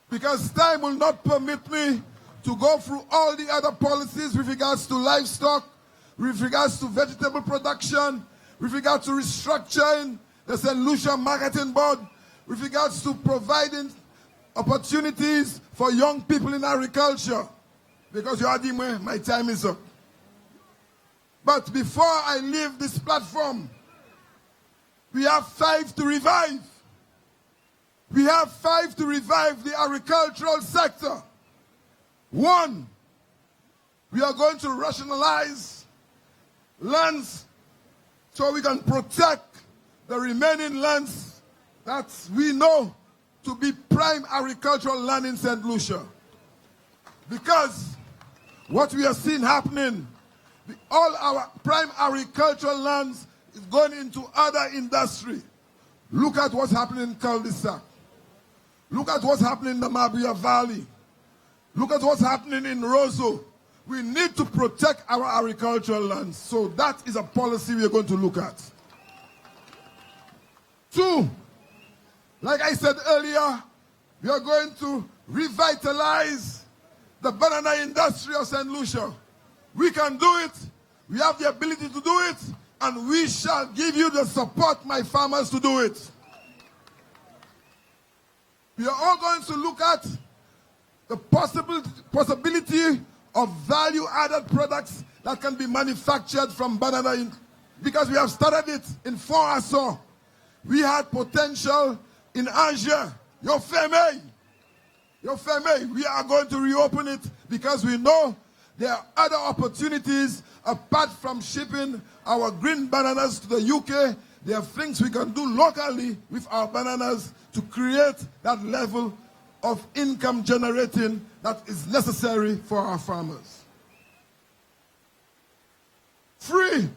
Because time will not permit me to go through all the other policies with regards to livestock, with regards to vegetable production, with regards to restructuring the St. Lucia Marketing Board, with regards to providing opportunities for young people in agriculture. Because you are the way, my time is up. But before I leave this platform, we have 5 to revive. We have 5 to revive the agricultural sector. 1, we are going to rationalize lands so we can protect the remaining lands that we know to be prime agricultural land in St. Lucia. Because what we are seeing happening, all our prime agricultural lands is going into other industry. Look at what's happening in cul-de-sac. Look at what's happening in the Mabia Valley. Look at what's happening in Roseau. We need to protect our agricultural lands. So that is a policy we are going to look at. 2, like I said earlier, we are going to revitalize the banana industry of St. Lucia. We can do it. We have the ability to do it. And we shall give you the support, my farmers, to do it. We are all going to look at the possibility of value-added products that can be manufactured from banana, because we have started it in Fort-Assor. We had potential in Asia. We are going to reopen it because we know there are other opportunities apart from shipping our green bananas to the UK. There are things we can do locally with our bananas to create that level of income generating that is necessary for our farmers. 3,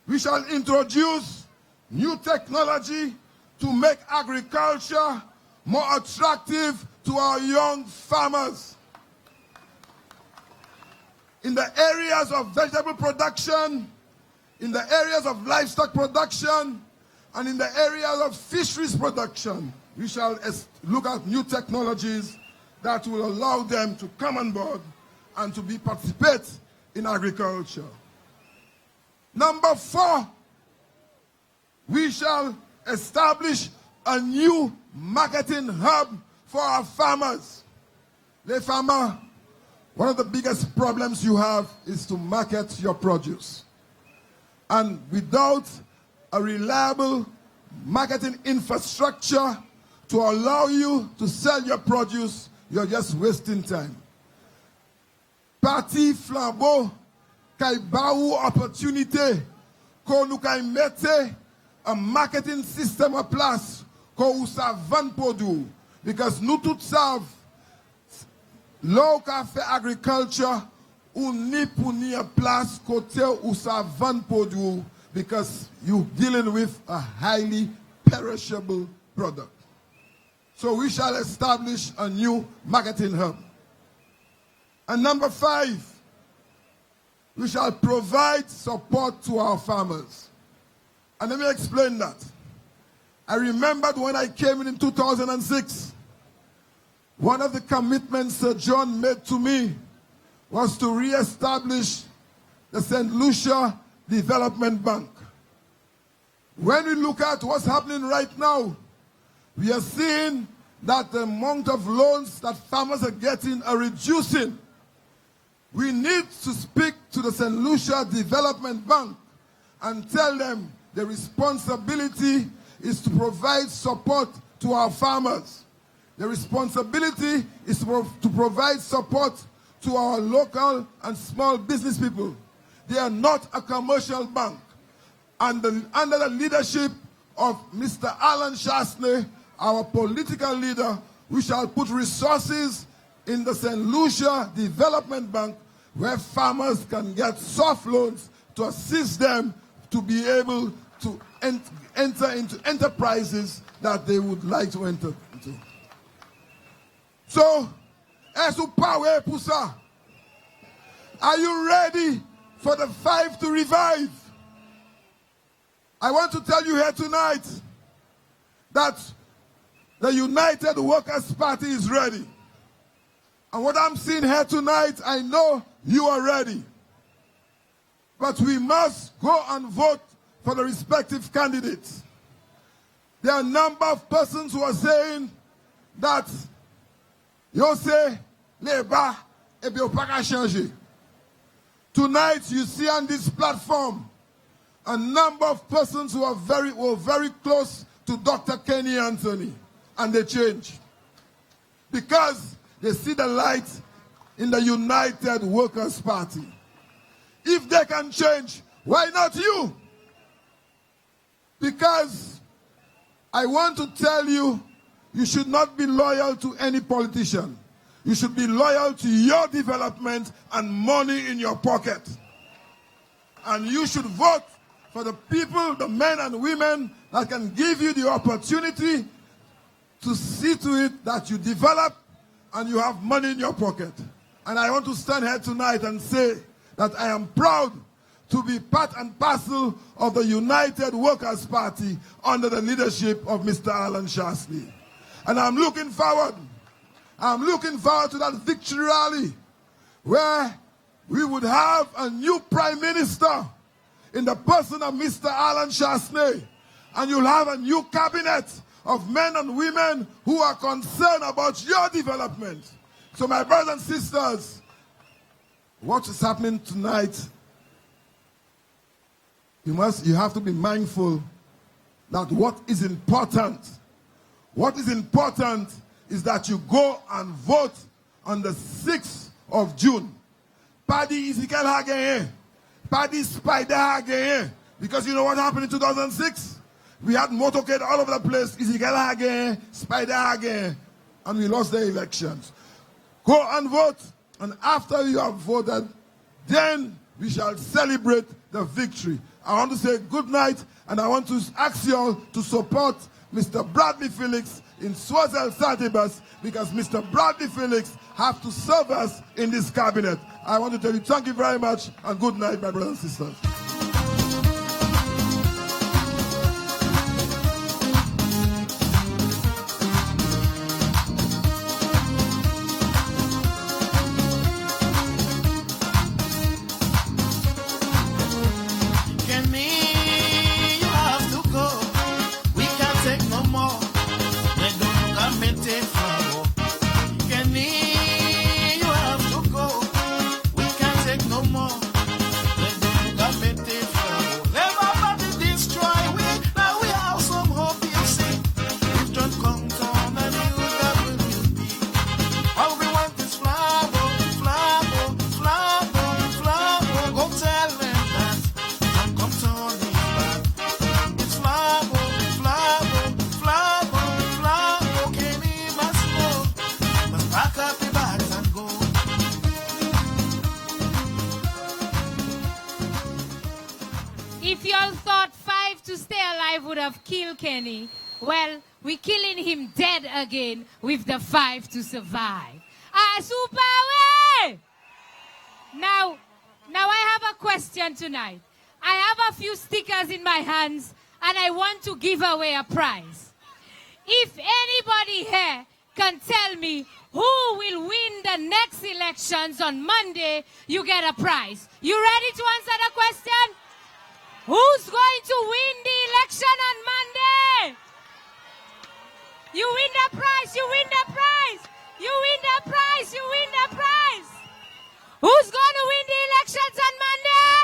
we shall introduce new technology to make agriculture more attractive to our young farmers. In the areas of vegetable production, in the areas of livestock production, and in the areas of fisheries production, we shall look at new technologies that will allow them to come on board and to participate in agriculture. Number 4, we shall establish a new marketing hub for our farmers. Les farmers, one of the biggest problems you have is to market your produce. And without a reliable marketing infrastructure to allow you to sell your produce, you're just wasting time. Parti flambeau, kay baou opportunité, ko nou kay mette a marketing system en place, ko ou sa vend produit. Because nous tout savons, l'eau qu'a fait agriculture, ou ni pour ni a place côté ou sa vend produit, because you're dealing with a highly perishable product. So we shall establish a new marketing hub. And number 5, we shall provide support to our farmers. And let me explain that. I remembered when I came in 2006, one of the commitments Sir John made to me was to re-establish the St. Lucia Development Bank. When we look at what's happening right now, we are seeing that the amount of loans that farmers are getting are reducing. We need to speak to the St. Lucia Development Bank and tell them the responsibility is to provide support to our farmers. The responsibility is to provide support to our local and small business people. They are not a commercial bank. And under the leadership of Mr. Alan Chasney, our political leader, we shall put resources in the St. Lucia Development Bank where farmers can get soft loans to assist them to be able to enter into enterprises that they would like to enter into. So, are you ready for the 5 to revive? I want to tell you here tonight that the United Workers' Party is ready. And what I'm seeing here tonight, I know you are ready. But we must go and vote for the respective candidates. There are a number of persons who are saying that you say, Labour, et bien, pas qu'à changer. Tonight, you see on this platform a number of persons who are very close to Dr. Kenny Anthony, and they change because they see the light in the United Workers' Party. If they can change, why not you? Because I want to tell you, you should not be loyal to any politician. You should be loyal to your development and money in your pocket. And you should vote for the people, the men and women that can give you the opportunity to see to it that you develop and you have money in your pocket. And I want to stand here tonight and say that I am proud to be part and parcel of the United Workers' Party under the leadership of Mr. Alan Chasney. And I'm looking forward to that victory rally where we would have a new Prime Minister in the person of Mr. Alan Chasney. And you'll have a new cabinet of men and women who are concerned about your development. So my brothers and sisters, what is happening tonight, you have to be mindful that what is important is that you go and vote on the 6th of June. Paddy Ezekiel Hagen, Paddy Spider Hagen, because you know what happened in 2006? We had motorcade all over the place, Ezekiel Hagen, Spider Hagen, and we lost the elections. Go and vote, and after you have voted, then we shall celebrate the victory. I want to say good night, and I want to ask you all to support Mr. Bradly Felix in Choiseul Santibus, because Mr. Bradly Felix have to serve us in this cabinet. I want to tell you thank you very much, and good night, my brothers and sisters. If y'all thought 5 to stay alive would have killed Kenny, well, we're killing him dead again with the 5 to survive. Super! Now I have a question tonight. I have a few stickers in my hands, and I want to give away a prize. If anybody here can tell me who will win the next elections on Monday, you get a prize. You ready to answer the question? Who's going to win the election on Monday? You win the prize, you win the prize, you win the prize, you win the prize. Who's going to win the elections on Monday?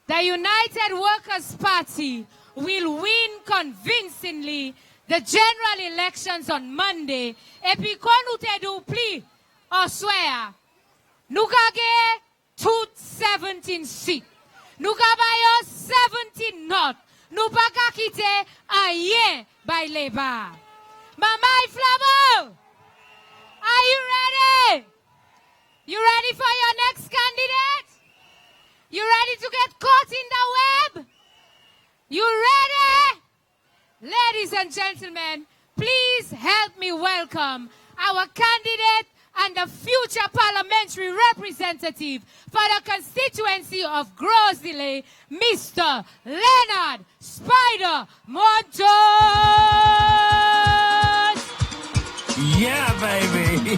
The United United Workers' Party will win convincingly the general elections on Monday. Et puis quand nous te dupli, on swear, nous gagné tout 17 seats. Nous gagné 17 notes. Nous pas qu'à quitter rien by Labour. Mama Flamo, are you ready? You ready for your next candidate? You ready to get caught in the web? You ready? Ladies and gentlemen, please help me welcome our candidate and the future parliamentary representative for the constituency of Choiseul, Mr. Leonard Spider Montos. Yeah, baby.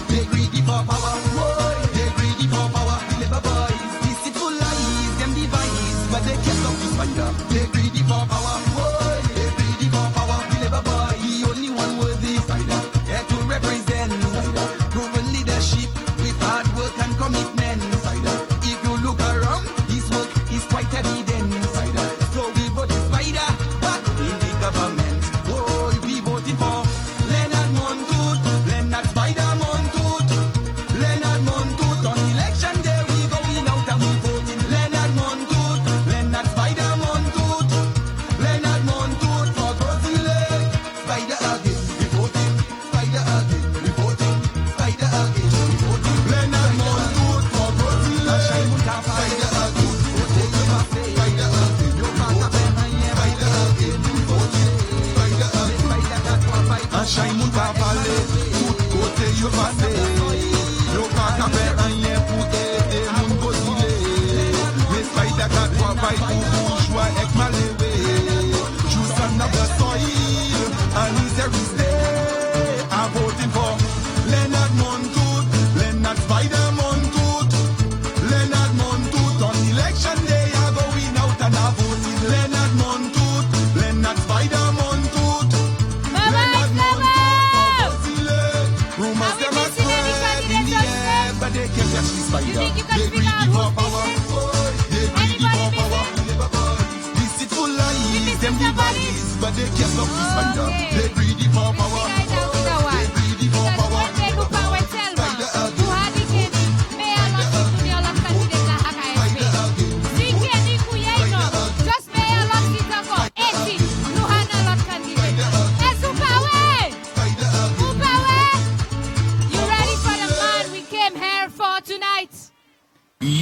They greedy for power, boy. They greedy for power. Labour boys, deceitful lies, them device, but they can't stop the spider. They greedy for power, boy. They greedy for power. Labour boy, the only one worthy spider. There to represent spider. Proven leadership with hard work and commitment spider. If you look around, his work is quite evident spider. So we vote the spider back in the government. Oh, we voting for Leonard Montoot, Leonard Spider.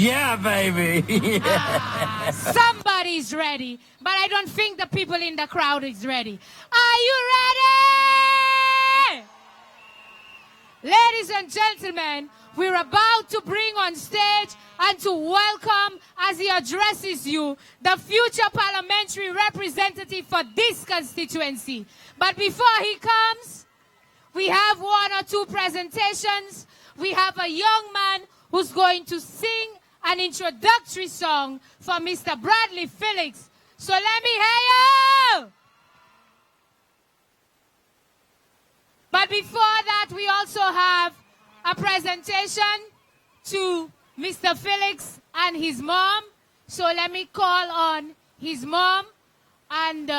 Yeah, baby. Somebody's ready, but I don't think the people in the crowd is ready. Are you ready? Ladies and gentlemen, we're about to bring on stage and to welcome, as he addresses you, the future parliamentary representative for this constituency. But before he comes, we have one or two presentations. We have a young man who's going to sing an introductory song for Mr. Bradly Felix. So let me hear you! But before that, we also have a presentation to Mr. Felix and his mom. So let me call on his mom and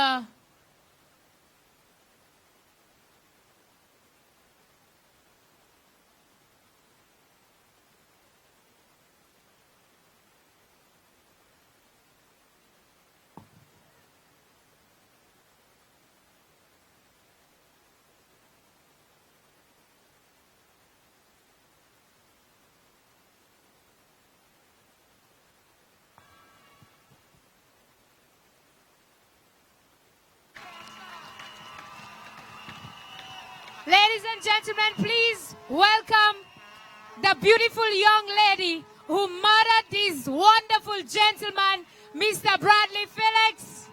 ladies and gentlemen, please welcome the beautiful young lady who murdered this wonderful gentleman, Mr. Bradly Felix.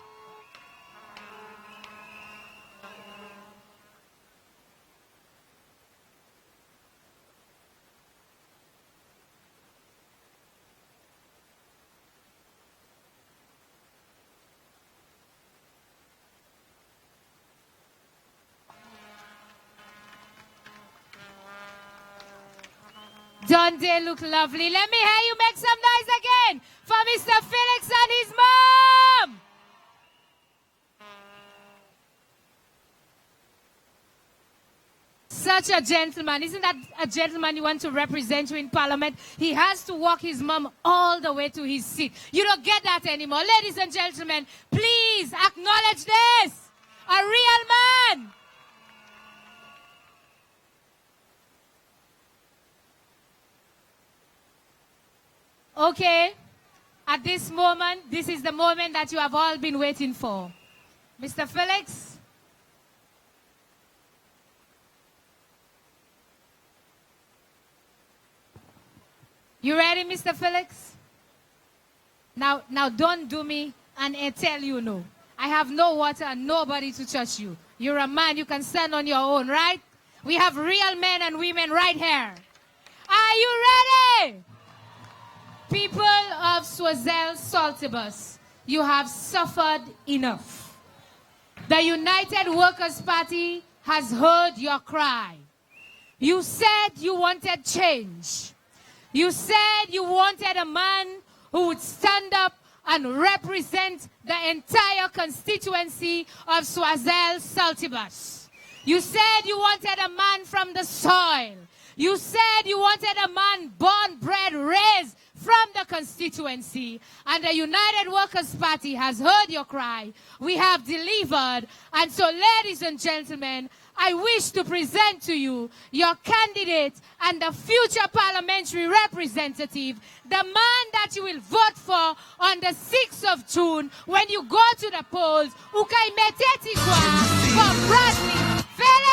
Don't they look lovely? Let me hear you make some noise again for Mr. Felix and his mom. Such a gentleman. Isn't that a gentleman you want to represent you in Parliament? He has to walk his mom all the way to his seat. You don't get that anymore. Ladies and gentlemen, please acknowledge this. A real man. Okay, at this moment, this is the moment that you have all been waiting for. Mr. Felix. You ready, Mr. Felix? Now don't do me and I tell you no. I have no water and nobody to touch you. You're a man, you can stand on your own, right? We have real men and women right here. Are you ready? People of Choiseul Saltibus, you have suffered enough. The United Workers' Party has heard your cry. You said you wanted change. You said you wanted a man who would stand up and represent the entire constituency of Choiseul Saltibus. You said you wanted a man from the soil. You said you wanted a man born, bred, raised from the constituency. And the United Workers' Party has heard your cry. We have delivered. And so, ladies and gentlemen, I wish to present to you your candidate and the future parliamentary representative, the man that you will vote for on the 6th of June when you go to the polls, Ukaimetetikwa for Bradly Felix!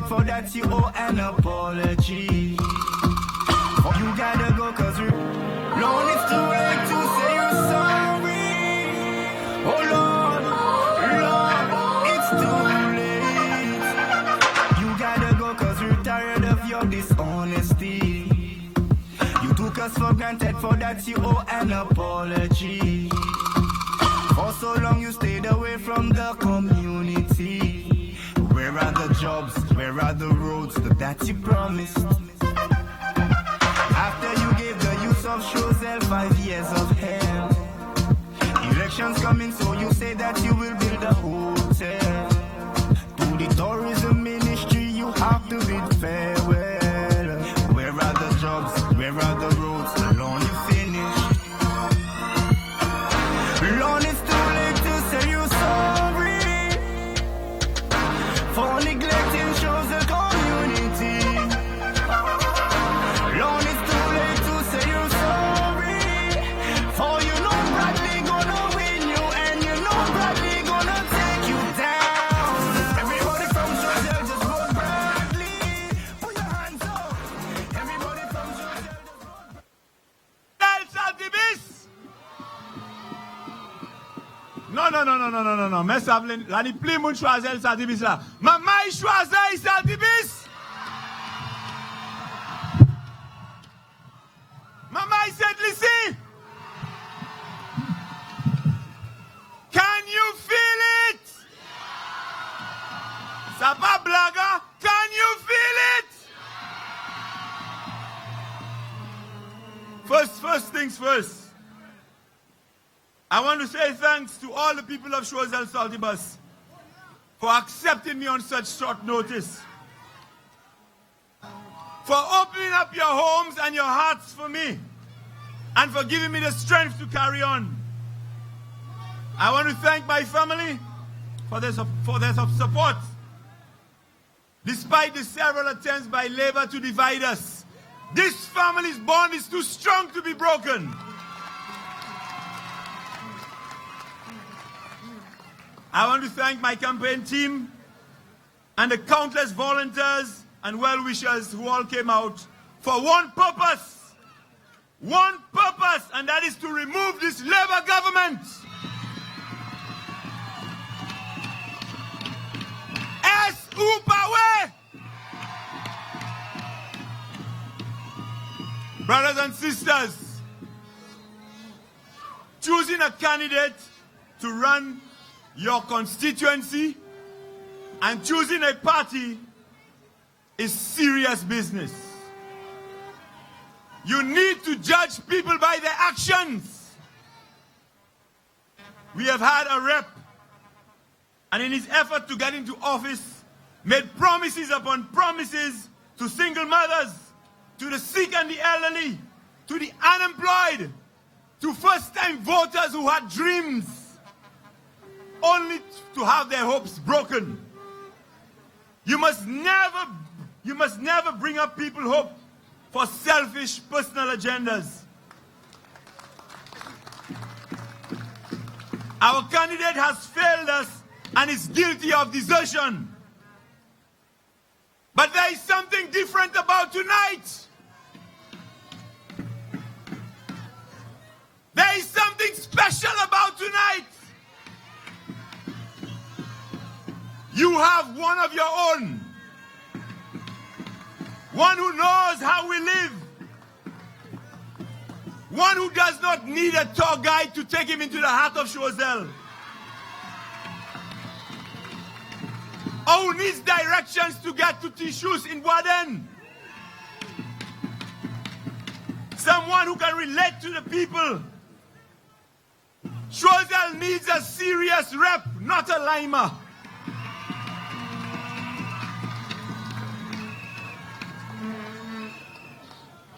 For that you owe an apology. You gotta go cause Lord, it's too late to say you're sorry. Oh Lord, it's too late. You gotta go cause we're tired of your dishonesty. You took us for granted, for that you owe an apology. For so long you stayed away from the community. Where are the jobs? Where are the roads that you promised? After you gave the youth of Choiseul 5 years of hell. Elections coming, so you say that you will build a hotel. To the tourism ministry, you have to bid farewell. Where are the jobs? Where are the roads? The loan you finished. Loan, it's too late to say you're sorry. For neglecting Choiseul community. Lord, it's too late to say you're sorry. For you know Bradly gonna win you, and you know Bradly gonna take you down. Everybody from Choiseul just vote Bradly. Put your hands up. Everybody from Choiseul just vote Bradly. Non. Mais ça veut la ni plus moun choisir Saltibus là. Maman il choisit Saltibus. Maman il said ici. Can you feel it? Ça pas blague? Can you feel it? First things first. I want to say thanks to all the people of Choiseul Saltibus for accepting me on such short notice, for opening up your homes and your hearts for me, and for giving me the strength to carry on. I want to thank my family for their support, despite the several attempts by Labour to divide us. This family's bond is too strong to be broken. I want to thank my campaign team and the countless volunteers and well-wishers who all came out for one purpose, and that is to remove this Labour government. Brothers and sisters, choosing a candidate to run your constituency and choosing a party is serious business. You need to judge people by their actions. We have had a rep, and in his effort to get into office, made promises upon promises to single mothers, to the sick and the elderly, to the unemployed, to first-time voters who had dreams, only to have their hopes broken. You must never bring up people's hope for selfish personal agendas. Our candidate has failed us and is guilty of desertion. But there is something different about tonight. There is something special about tonight. You have one of your own. One who knows how we live. One who does not need a tour guide to take him into the heart of Choiseul. Or who needs directions to get to tissues in Boaden. Someone who can relate to the people. Choiseul needs a serious rep, not a limer.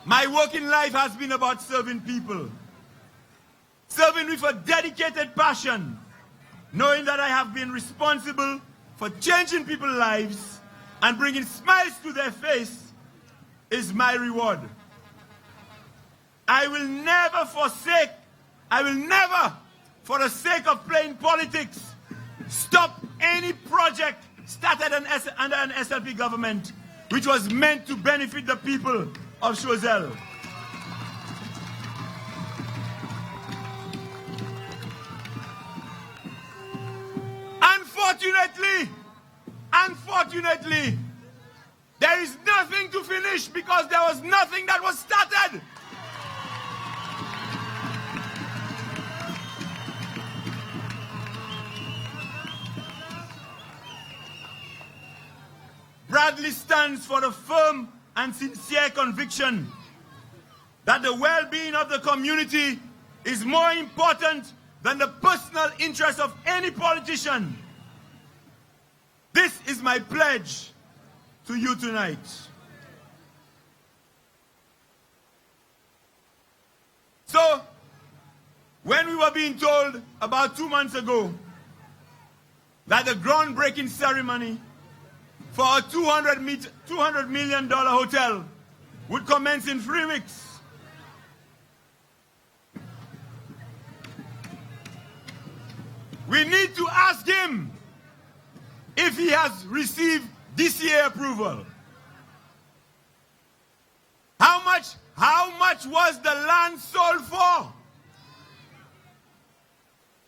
My working life has been about serving people. Serving with a dedicated passion, knowing that I have been responsible for changing people's lives and bringing smiles to their face is my reward. I will never, for the sake of playing politics, stop any project started under an SLP government which was meant to benefit the people of Choiseul. Unfortunately, there is nothing to finish because there was nothing that was started. Bradly stands for the firm and sincere conviction that the well-being of the community is more important than the personal interest of any politician. This is my pledge to you tonight. So, when we were being told about 2 months ago that the groundbreaking ceremony for a $200 million hotel would commence in 3 weeks, we need to ask him if he has received DCA approval. How much was the land sold for?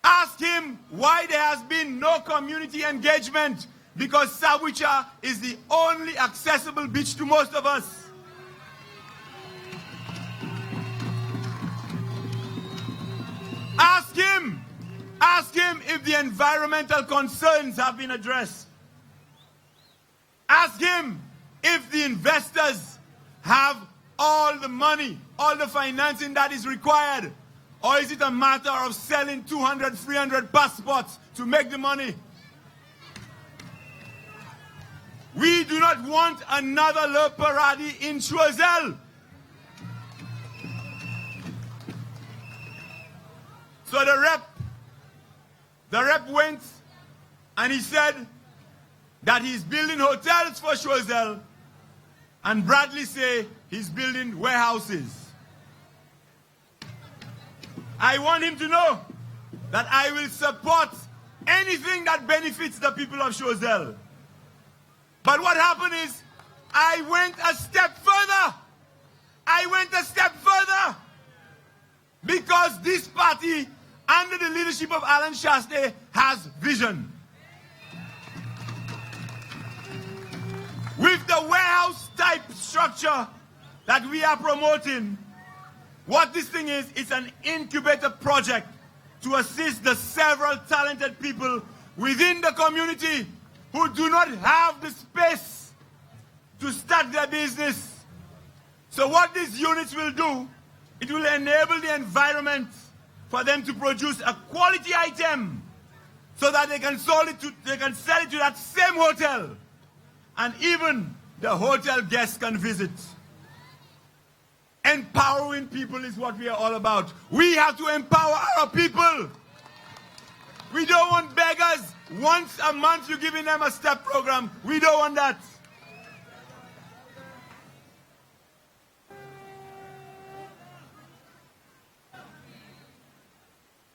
Ask him why there has been no community engagement, because Sawicha is the only accessible beach to most of us. Ask him if the environmental concerns have been addressed. Ask him if the investors have all the money, all the financing that is required, Or is it a matter of selling 200, 300 passports to make the money? We do not want another Le Paradis in Choiseul. So the rep went and he said that he's building hotels for Choiseul, and Bradly say he's building warehouses. I want him to know that I will support anything that benefits the people of Choiseul. But what happened is, I went a step further. Because this party, under the leadership of Alan Chaste, has vision. With the warehouse type structure that we are promoting, what this thing is, it's an incubator project to assist the several talented people within the community who do not have the space to start their business. So what these units will do, it will enable the environment for them to produce a quality item so that they can sell it to that same hotel, and even the hotel guests can visit. Empowering people is what we are all about. We have to empower our people. We don't want beggars. Once a month you're giving them a step program. We don't want that.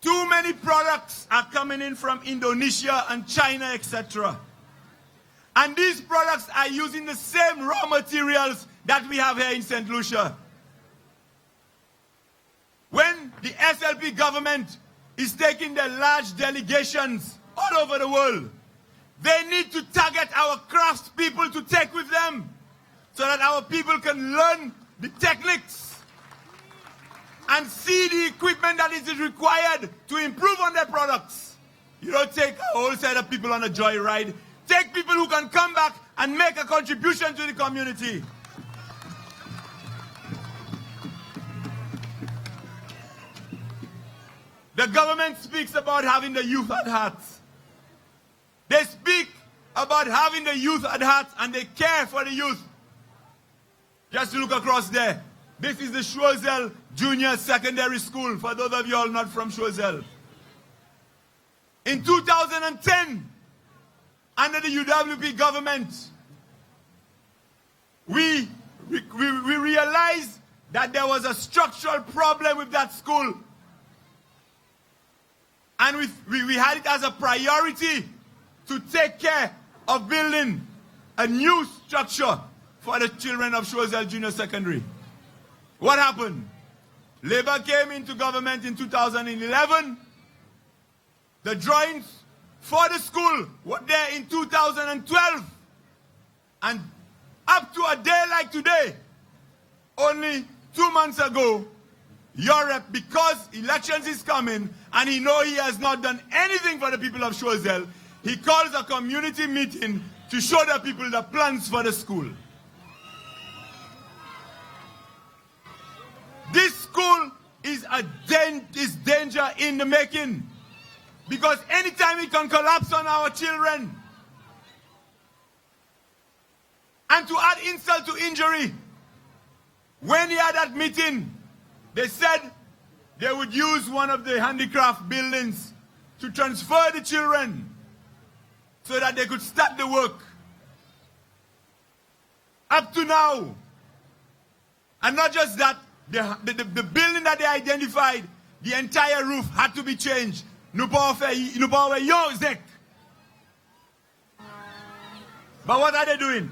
Too many products are coming in from Indonesia and China, etc. And these products are using the same raw materials that we have here in St. Lucia. When the SLP government is taking their large delegations all over the world, they need to target our craftspeople to take with them so that our people can learn the techniques and see the equipment that is required to improve on their products. You don't take a whole set of people on a joyride. Take people who can come back and make a contribution to the community. The government speaks about having the youth at heart. They speak about having the youth at heart and they care for the youth. Just look across there. This is the Choiseul Junior Secondary School, for those of you all not from Choiseul. In 2010, under the UWP government, we realized that there was a structural problem with that school. And we had it as a priority to take care of building a new structure for the children of Choiseul Junior Secondary. What happened? Labour came into government in 2011. The drawings for the school were there in 2012. And up to a day like today, only 2 months ago, Europe, because elections is coming, and he knows he has not done anything for the people of Choiseul, he calls a community meeting to show the people the plans for the school. This school is danger in the making, because anytime it can collapse on our children. And to add insult to injury, when he had that meeting, they said they would use one of the handicraft buildings to transfer the children so that they could start the work. Up to now, and not just that, the building that they identified, the entire roof had to be changed. But what are they doing?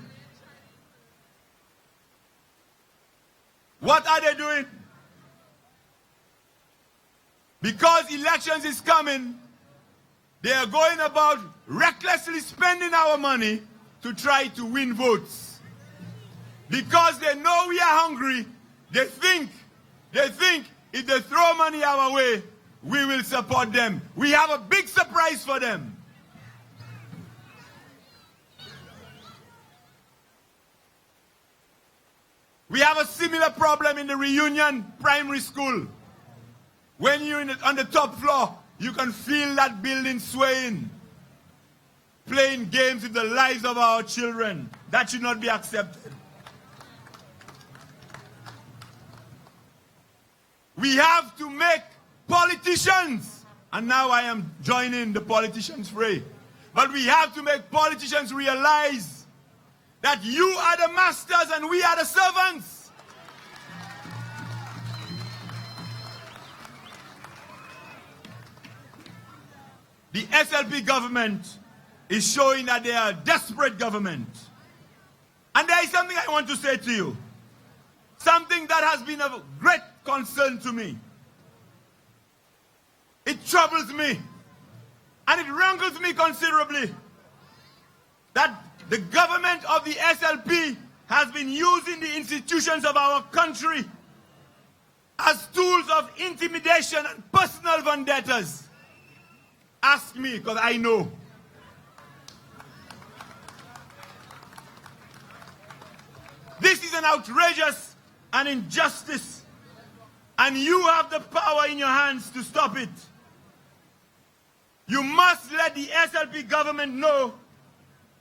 What are they doing? Because elections is coming, they are going about recklessly spending our money to try to win votes. Because they know we are hungry, they think if they throw money our way, we will support them. We have a big surprise for them. We have a similar problem in the Reunion Primary School. When you're on the top floor, you can feel that building swaying. Playing games with the lives of our children. That should not be accepted. We have to make politicians, and now I am joining the politicians' fray, but we have to make politicians realize that you are the masters and we are the servants. The SLP government is showing that they are a desperate government. And there is something I want to say to you. Something that has been of great concern to me. It troubles me. And it rankles me considerably. That the government of the SLP has been using the institutions of our country as tools of intimidation and personal vendettas. Ask me, because I know. This is an outrageous and injustice, and you have the power in your hands to stop it. You must let the SLP government know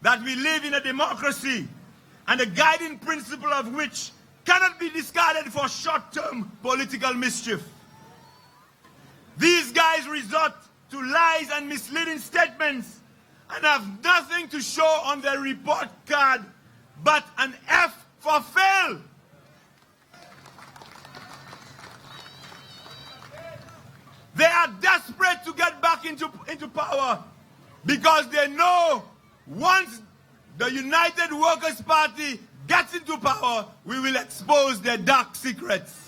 that we live in a democracy, and the guiding principle of which cannot be discarded for short-term political mischief. These guys resort to lies and misleading statements and have nothing to show on their report card but an F for fail. They are desperate to get back into power because they know once the United Workers' Party gets into power, we will expose their dark secrets.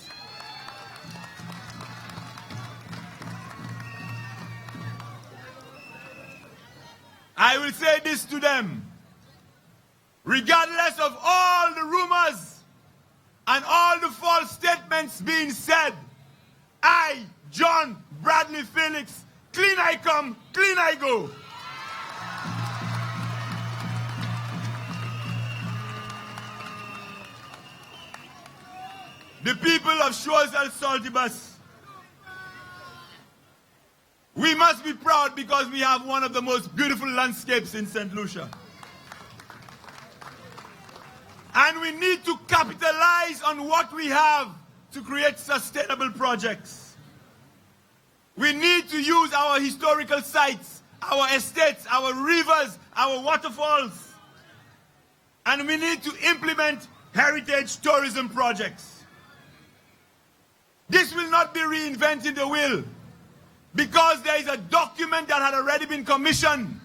I will say this to them. Regardless of all the rumors and all the false statements being said, I, John Bradly Felix, clean I come, clean I go. The people of Choiseul Saltibus, we must be proud because we have one of the most beautiful landscapes in St. Lucia. And we need to capitalize on what we have to create sustainable projects. We need to use our historical sites, our estates, our rivers, our waterfalls. And we need to implement heritage tourism projects. This will not be reinventing the wheel, because there is a document that had already been commissioned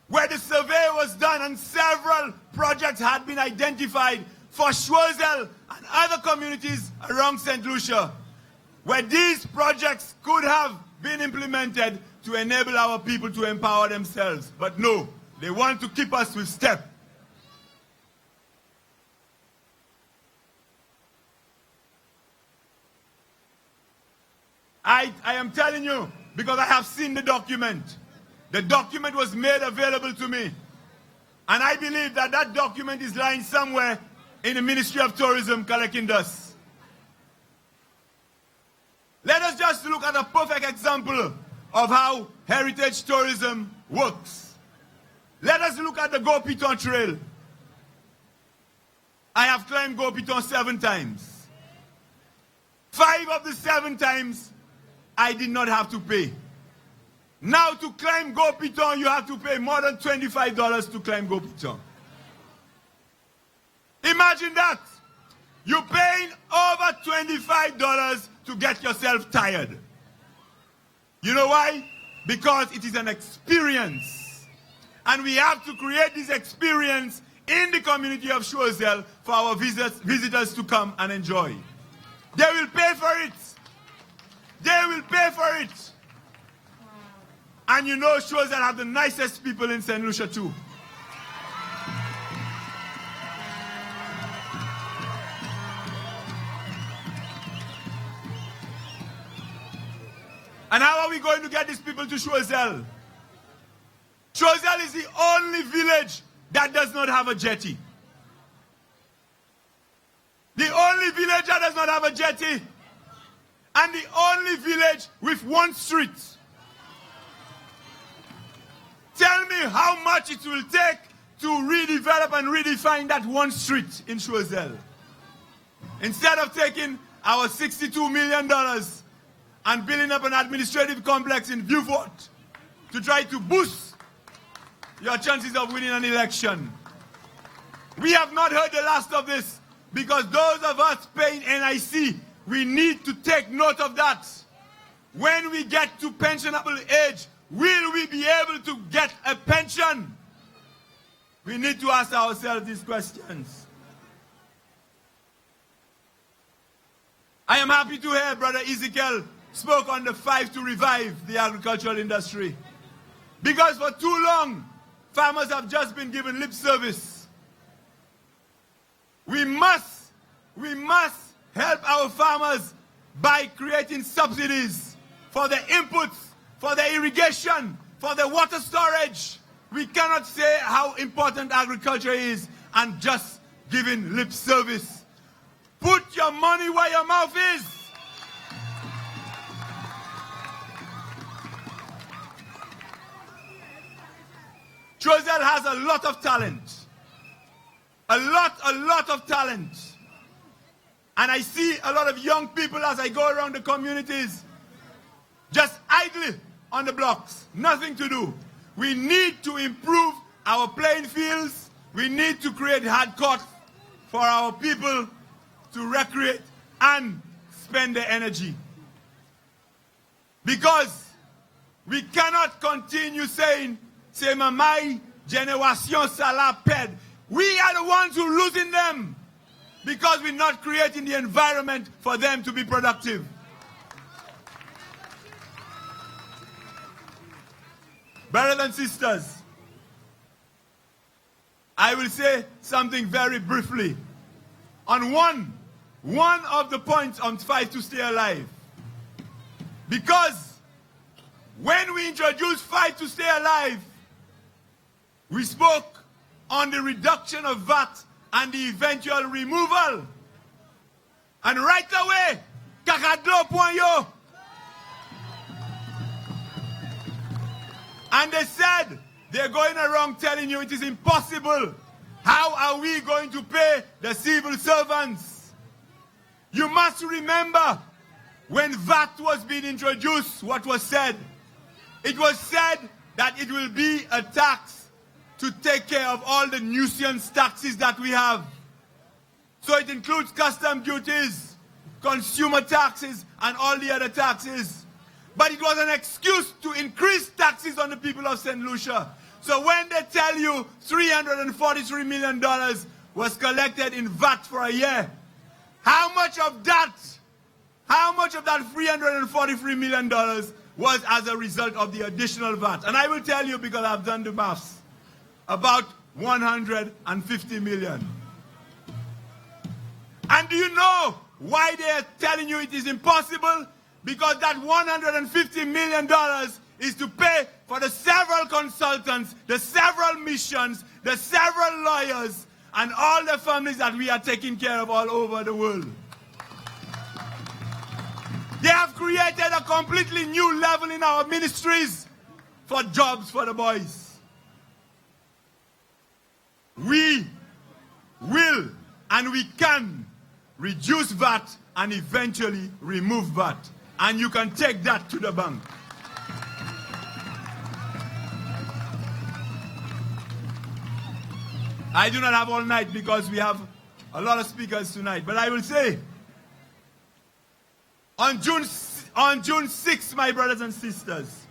where the survey was done and several projects had been identified for Choiseul and other communities around St. Lucia, where these projects could have been implemented to enable our people to empower themselves. But no, they want to keep us with step. I am telling you, because I have seen the document. The document was made available to me. And I believe that that document is lying somewhere in the Ministry of Tourism collecting dust. Let us just look at a perfect example of how heritage tourism works. Let us look at the Go Piton Trail. I have climbed Go Piton 7 times. 5 of the 7 times, I did not have to pay. Now to climb Go Piton, you have to pay more than $25 to climb Go Piton. Imagine that. You're paying over $25 to get yourself tired. You know why? Because it is an experience. And we have to create this experience in the community of Choiseul for our visitors to come and enjoy. They will pay for it. They will pay for it. And you know Choiseul have the nicest people in St. Lucia too. And how are we going to get these people to Choiseul? Choiseul is the only village that does not have a jetty. The only village that does not have a jetty. and the only village with one street. Tell me how much it will take to redevelop and redefine that one street in Choiseul. Instead of taking our $62 million and building up an administrative complex in Beaufort to try to boost your chances of winning an election. We have not heard the last of this because those of us paying NIC, we need to take note of that. When we get to pensionable age, will we be able to get a pension? We need to ask ourselves these questions. I am happy to hear Brother Ezekiel spoke on the 5 to revive the agricultural industry. Because for too long, farmers have just been given lip service. We must help our farmers by creating subsidies for their inputs, for their irrigation, for their water storage. We cannot say how important agriculture is and just giving lip service. Put your money where your mouth is. Choiseul has a lot of talent. A lot of talent. And I see a lot of young people as I go around the communities just idly on the blocks. Nothing to do. We need to improve our playing fields. We need to create hard courts for our people to recreate and spend their energy. Because we cannot continue saying, c'est mamai generation sala ped. We are the ones who are losing them because we're not creating the environment for them to be productive. Brothers and sisters, I will say something very briefly on one of the points on Fight to Stay Alive. Because when we introduced Fight to Stay Alive, we spoke on the reduction of VAT and the eventual removal. And right away, kakadlo point yo. And they said, they're going around telling you it is impossible. How are we going to pay the civil servants? You must remember, when VAT was being introduced, what was said? It was said that it will be a tax to take care of all the nuisance taxes that we have. So it includes custom duties, consumer taxes, and all the other taxes. But it was an excuse to increase taxes on the people of St. Lucia. So when they tell you $343 million was collected in VAT for a year, how much of that $343 million was as a result of the additional VAT? And I will tell you, because I've done the maths, about 150 million. And do you know why they are telling you it is impossible? Because that $150 million is to pay for the several consultants, the several missions, the several lawyers, and all the families that we are taking care of all over the world. They have created a completely new level in our ministries for jobs for the boys. We will and we can reduce VAT and eventually remove VAT. And you can take that to the bank. I do not have all night because we have a lot of speakers tonight. But I will say, on June 6th, my brothers and sisters,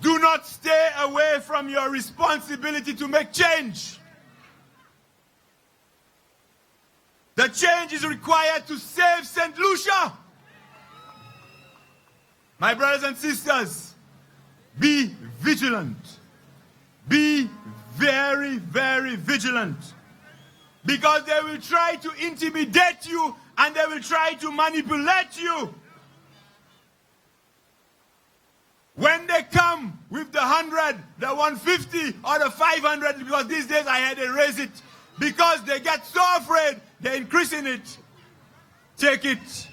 do not stay away from your responsibility to make change. The change is required to save St. Lucia. My brothers and sisters, be vigilant. Be very, very vigilant. Because they will try to intimidate you and they will try to manipulate you. When they come with the 100, the 150, or the 500, because these days I had to raise it, because they get so afraid, they're increasing it. Take it.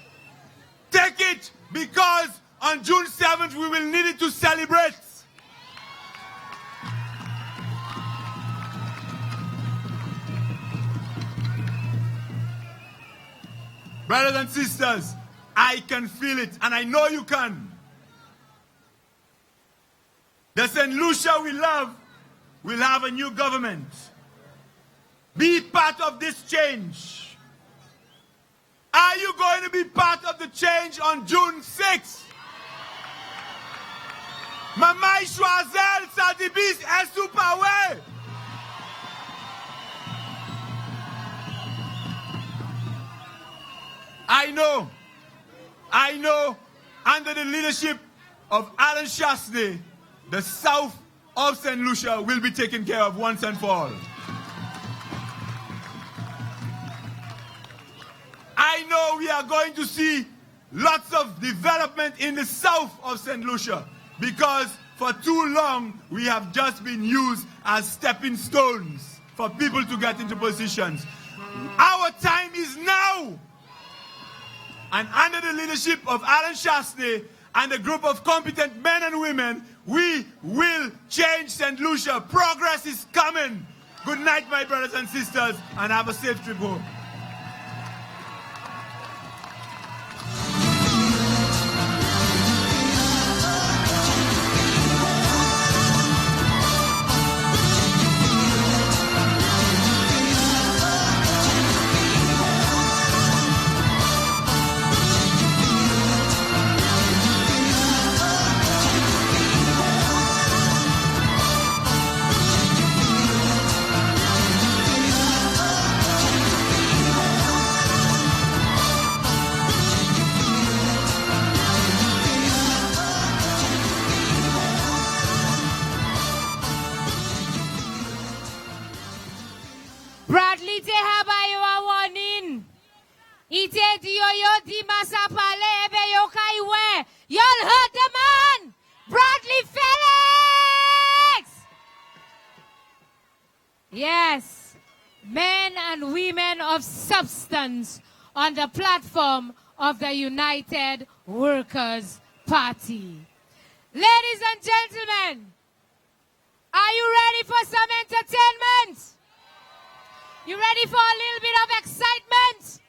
Take it, because on June 7th we will need it to celebrate. Brothers and sisters, I can feel it, and I know you can. The St. Lucia we love will have a new government. Be part of this change. Are you going to be part of the change on June 6th? Maman Choiseul, Sadibis, et Soupawe. I know, under the leadership of Alan Chasney, the south of St. Lucia will be taken care of once and for all. I know we are going to see lots of development in the south of St. Lucia, because for too long we have just been used as stepping stones for people to get into positions. Our time is now. And under the leadership of Alan Chasney and a group of competent men and women, we will change St. Lucia. Progress is coming. Good night, my brothers and sisters, and have a safe trip home. Bradly te haba yo a warning. Ite di yo di masapale ebe yo kaiwe. Y'all heard the man. Bradly Felix. Yes, men and women of substance on the platform of the United Workers' Party. Ladies and gentlemen, are you ready for some entertainment? You ready for a little bit of excitement?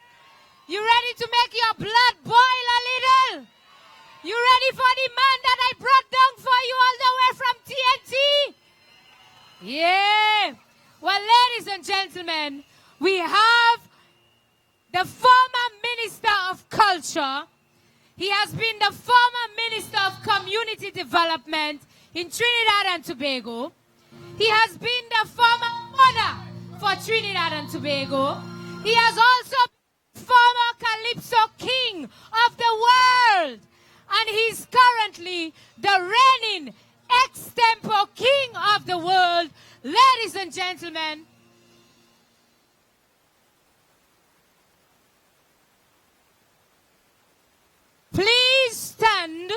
You ready to make your blood boil a little? You ready for the man that I brought down for you all the way from TNT? Yeah. Well, ladies and gentlemen, we have the former Minister of Culture. He has been the former Minister of Community Development in Trinidad and Tobago. He has been the former mother for Trinidad and Tobago. He has also been former Calypso King of the world. And he's currently the reigning extempo King of the world. Ladies and gentlemen, please stand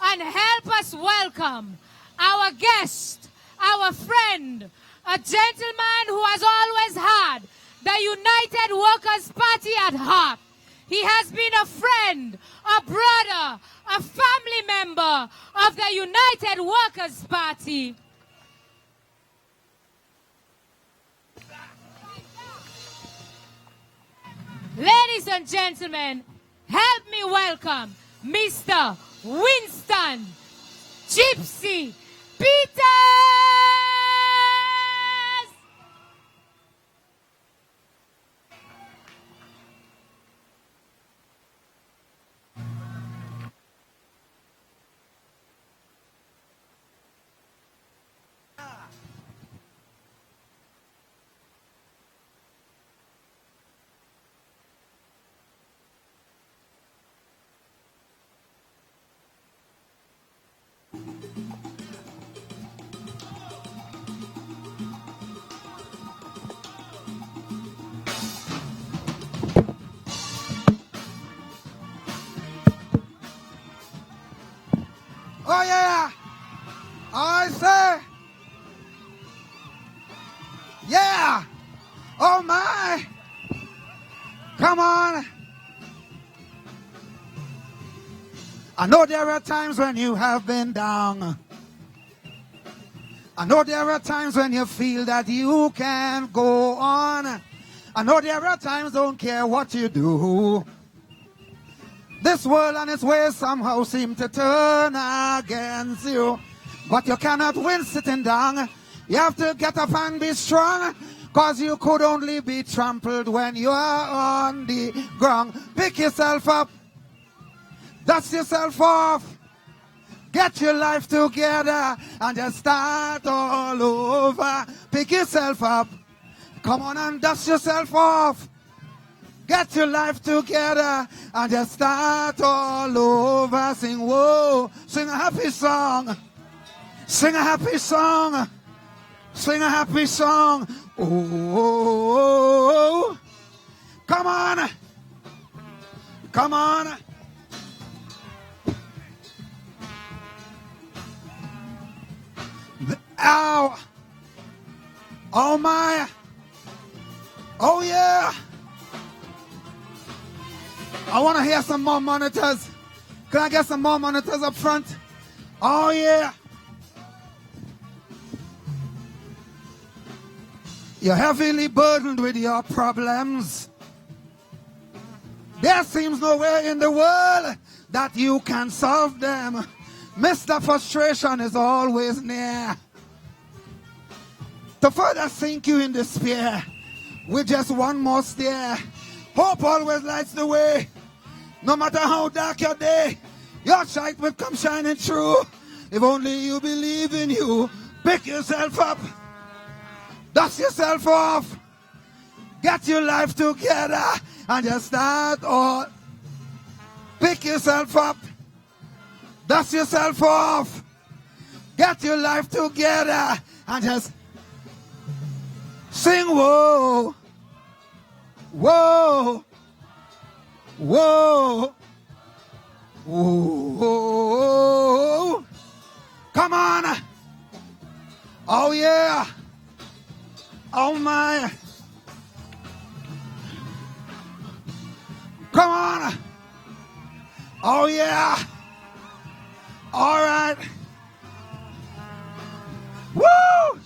and help us welcome our guest, our friend, a gentleman who has always had the United Workers' Party at heart. He has been a friend, a brother, a family member of the United Workers' Party. Ladies and gentlemen, help me welcome Mr. Winston Gypsy Peters! Oh yeah, I say, yeah, oh my, come on. I know there are times when you have been down. I know there are times when you feel that you can't go on. I know there are times don't care what you do. This world and its ways somehow seem to turn against you. But you cannot win sitting down. You have to get up and be strong. Cause you could only be trampled when you are on the ground. Pick yourself up. Dust yourself off. Get your life together and just start all over. Pick yourself up. Come on and dust yourself off. Get your life together and just start all over. Sing whoa. Sing a happy song. Sing a happy song. Sing a happy song. Oh. Come on. Come on. Ow. Oh my. Oh yeah. I want to hear some more monitors. Can I get some more monitors up front? Oh yeah. You're heavily burdened with your problems. There seems no way in the world that you can solve them. Mr. Frustration is always near to further sink you in despair with just one more stare. Hope always lights the way. No matter how dark your day, your light will come shining through. If only you believe in you. Pick yourself up. Dust yourself off. Get your life together and just start all. Pick yourself up. Dust yourself off. Get your life together and just sing whoa. Whoa. Whoa. Whoa. Come on. Oh yeah. Oh my. Come on. Oh yeah. All right. Woo.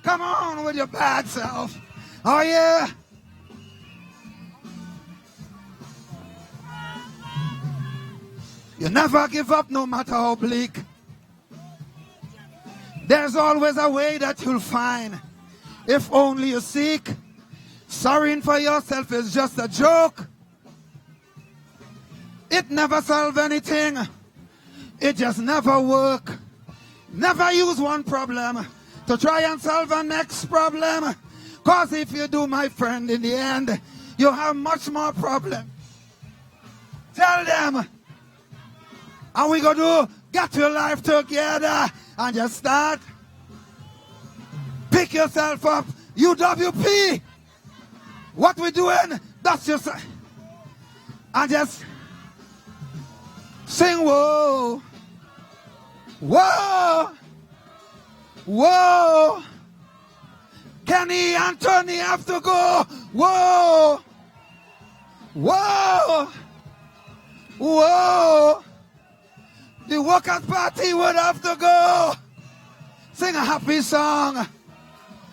Come on with your bad self. Oh yeah. You never give up no matter how bleak. There's always a way that you'll find. If only you seek. Sorrying for yourself is just a joke. It never solves anything. It just never work. Never use one problem to try and solve the next problem. Cause if you do, my friend, in the end, you have much more problem. Tell them. And we gonna do, get your life together and just start. Pick yourself up. UWP. What we doing? That's yourself. And just sing whoa. Whoa. Whoa. Kenny Anthony have to go. Whoa. Whoa. Whoa. The Workers' Party would have to go. Sing a happy song.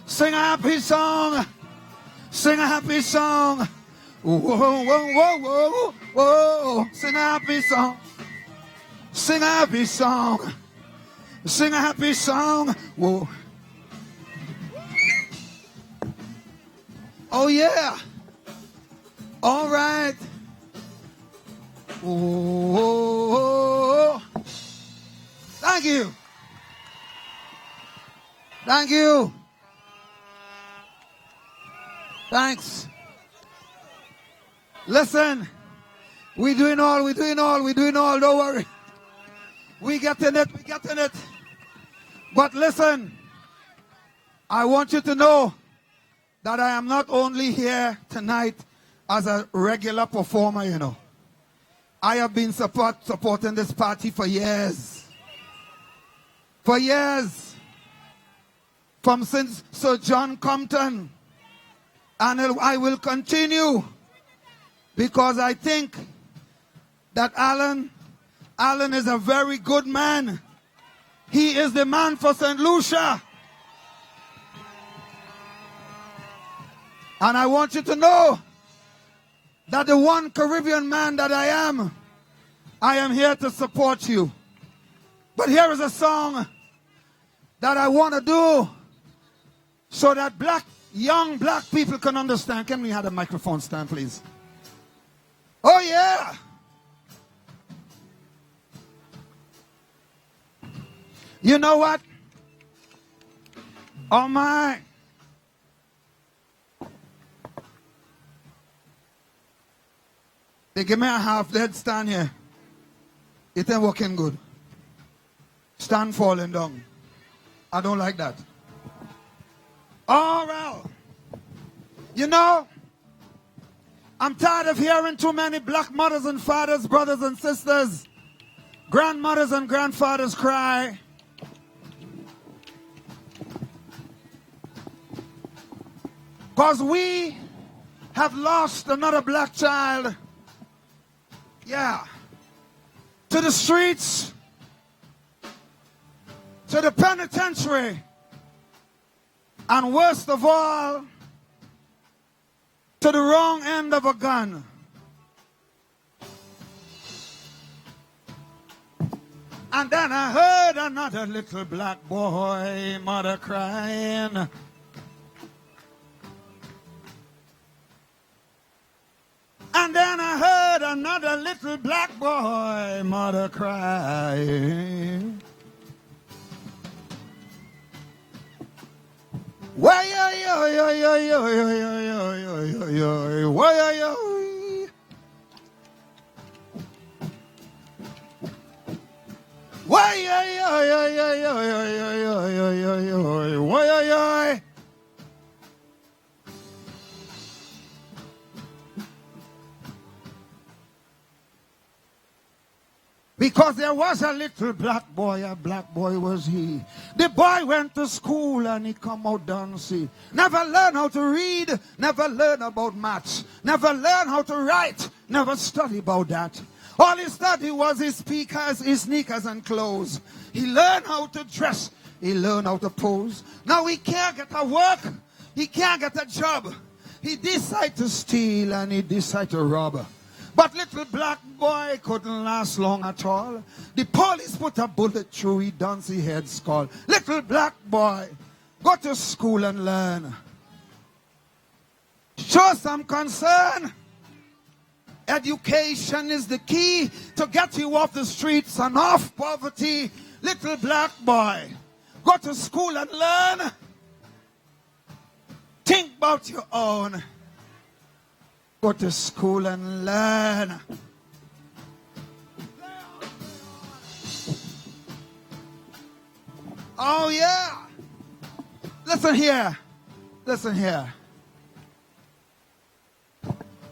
Sing a happy song. Sing a happy song. Whoa, whoa, whoa, whoa, whoa. Sing a happy song. Sing a happy song. Sing a happy song. Whoa. Oh yeah. All right. Whoa. Thank you. Thank you. Thanks. Listen, we're doing all, don't worry. We getting it. But listen, I want you to know that I am not only here tonight as a regular performer, you know. I have been supporting this party for years. For years. From since Sir John Compton. And I will continue because I think that Alan Alan is a very good man. He is the man for St. Lucia. And I want you to know that the one Caribbean man that I am here to support you. But here is a song that I want to do so that young black people can understand. Can we have a microphone stand, please? Oh, yeah. You know what? Oh, my. They give me a half dead stand here. It ain't working good. Stand falling down. I don't like that. All right. You know, I'm tired of hearing too many black mothers and fathers, brothers and sisters, grandmothers and grandfathers cry. Because we have lost another black child. Yeah. To the streets. To the penitentiary. And worst of all, to the wrong end of a gun. And then I heard another little black boy, mother crying. And then I heard another little black boy, mother crying. Why yo yo yo yo yo yo yo yo yo why yo why yo yo yo yo yo yo yo yo yo why yo. Because there was a little black boy, a black boy was he. The boy went to school and he come out dancing. Never learned how to read, never learned about maths, never learned how to write, never study about that. All he studied was his speakers, his sneakers and clothes. He learned how to dress, he learned how to pose. Now he can't get a work, he can't get a job. He decided to steal and he decided to rob. But little black boy couldn't last long at all. The police put a bullet through his dancey head skull. Little black boy, go to school and learn. Show some concern. Education is the key to get you off the streets and off poverty. Little black boy, go to school and learn. Think about your own. Go to school and learn. Oh, yeah. Listen here. Listen here.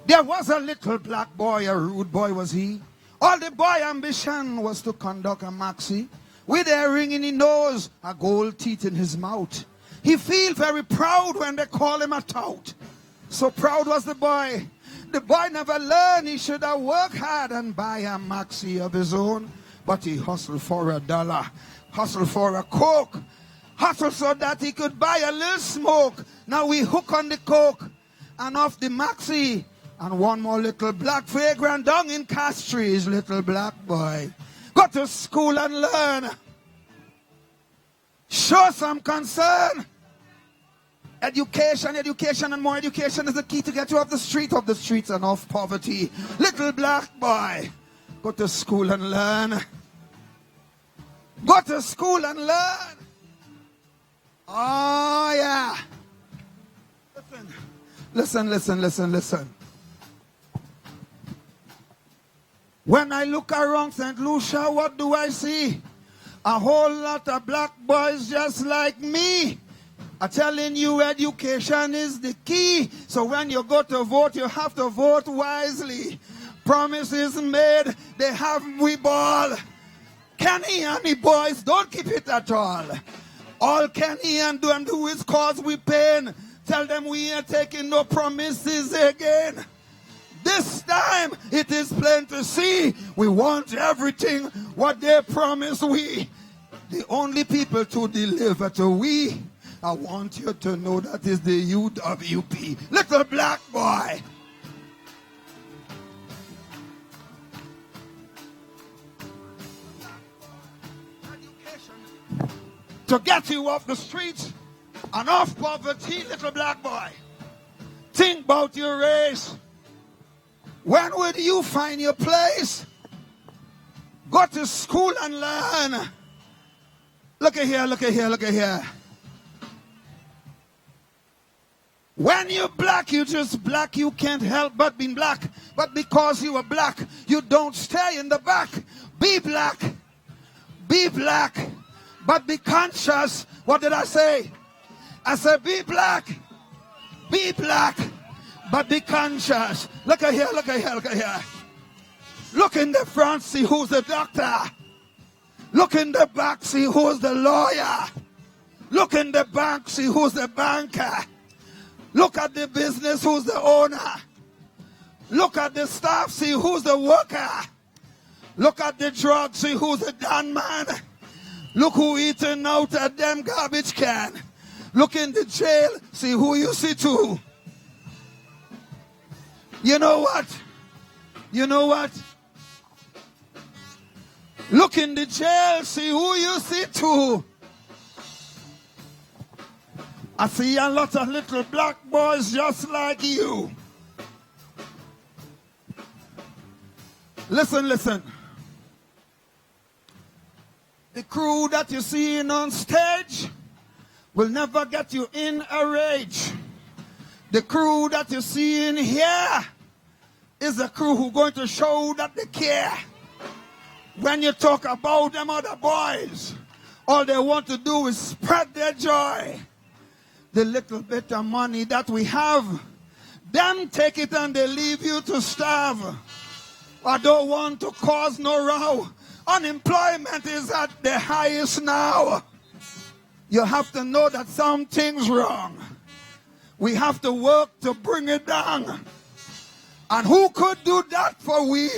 There was a little black boy, a rude boy was he. All the boy ambition was to conduct a maxi with a ring in his nose, a gold teeth in his mouth. He feel very proud when they call him a tout. So proud was the boy. The boy never learned he should have worked hard and buy a maxi of his own. But he hustled for $1, hustled for a coke, hustled so that he could buy a little smoke. Now we hook on the coke and off the maxi. And one more little black vagrant down in Castries, little black boy. Go to school and learn. Show some concern. Education, education, and more education is the key to get you off the streets and off poverty. Little black boy, go to school and learn. Go to school and learn. Oh, yeah. Listen, listen, listen, listen. When I look around St. Lucia, what do I see? A whole lot of black boys just like me. I'm telling you, education is the key. So when you go to vote, you have to vote wisely. Promises made, they have we ball. Kenny and the boys don't keep it at all. All Kenny and them do is cause we pain. Tell them we ain't taking no promises again. This time, it is plain to see, We want everything what they promise we. The only people to deliver to we. I want you to know that is the UWP. Little black boy. To get you off the streets and off poverty, little black boy. Think about your race. When would you find your place? Go to school and learn. Look at here, look at here, look at here. When you're black, you just black. You can't help but being black. But because you are black, you don't stay in the back. Be black. Be black. But be conscious. What did I say? I said be black. Be black. But be conscious. Look at here, look at here, look at here. Look in the front, see who's the doctor. Look in the back, see who's the lawyer. Look in the bank, see who's the banker. Look at the business, who's the owner. Look at the staff, see who's the worker. Look at the drug, see who's the done man. Look who eating out a damn garbage can. Look in the jail, see who you see too. You know what? You know what? Look in the jail, see who you see too. I see a lot of little black boys just like you. Listen, listen. The crew that you're seeing on stage will never get you in a rage. The crew that you're seeing here is a crew who's going to show that they care. When you talk about them other boys, all they want to do is spread their joy. The little bit of money that we have, them take it and they leave you to starve. I don't want to cause no row. Unemployment is at the highest now. You have to know that something's wrong. We have to work to bring it down. And who could do that for we?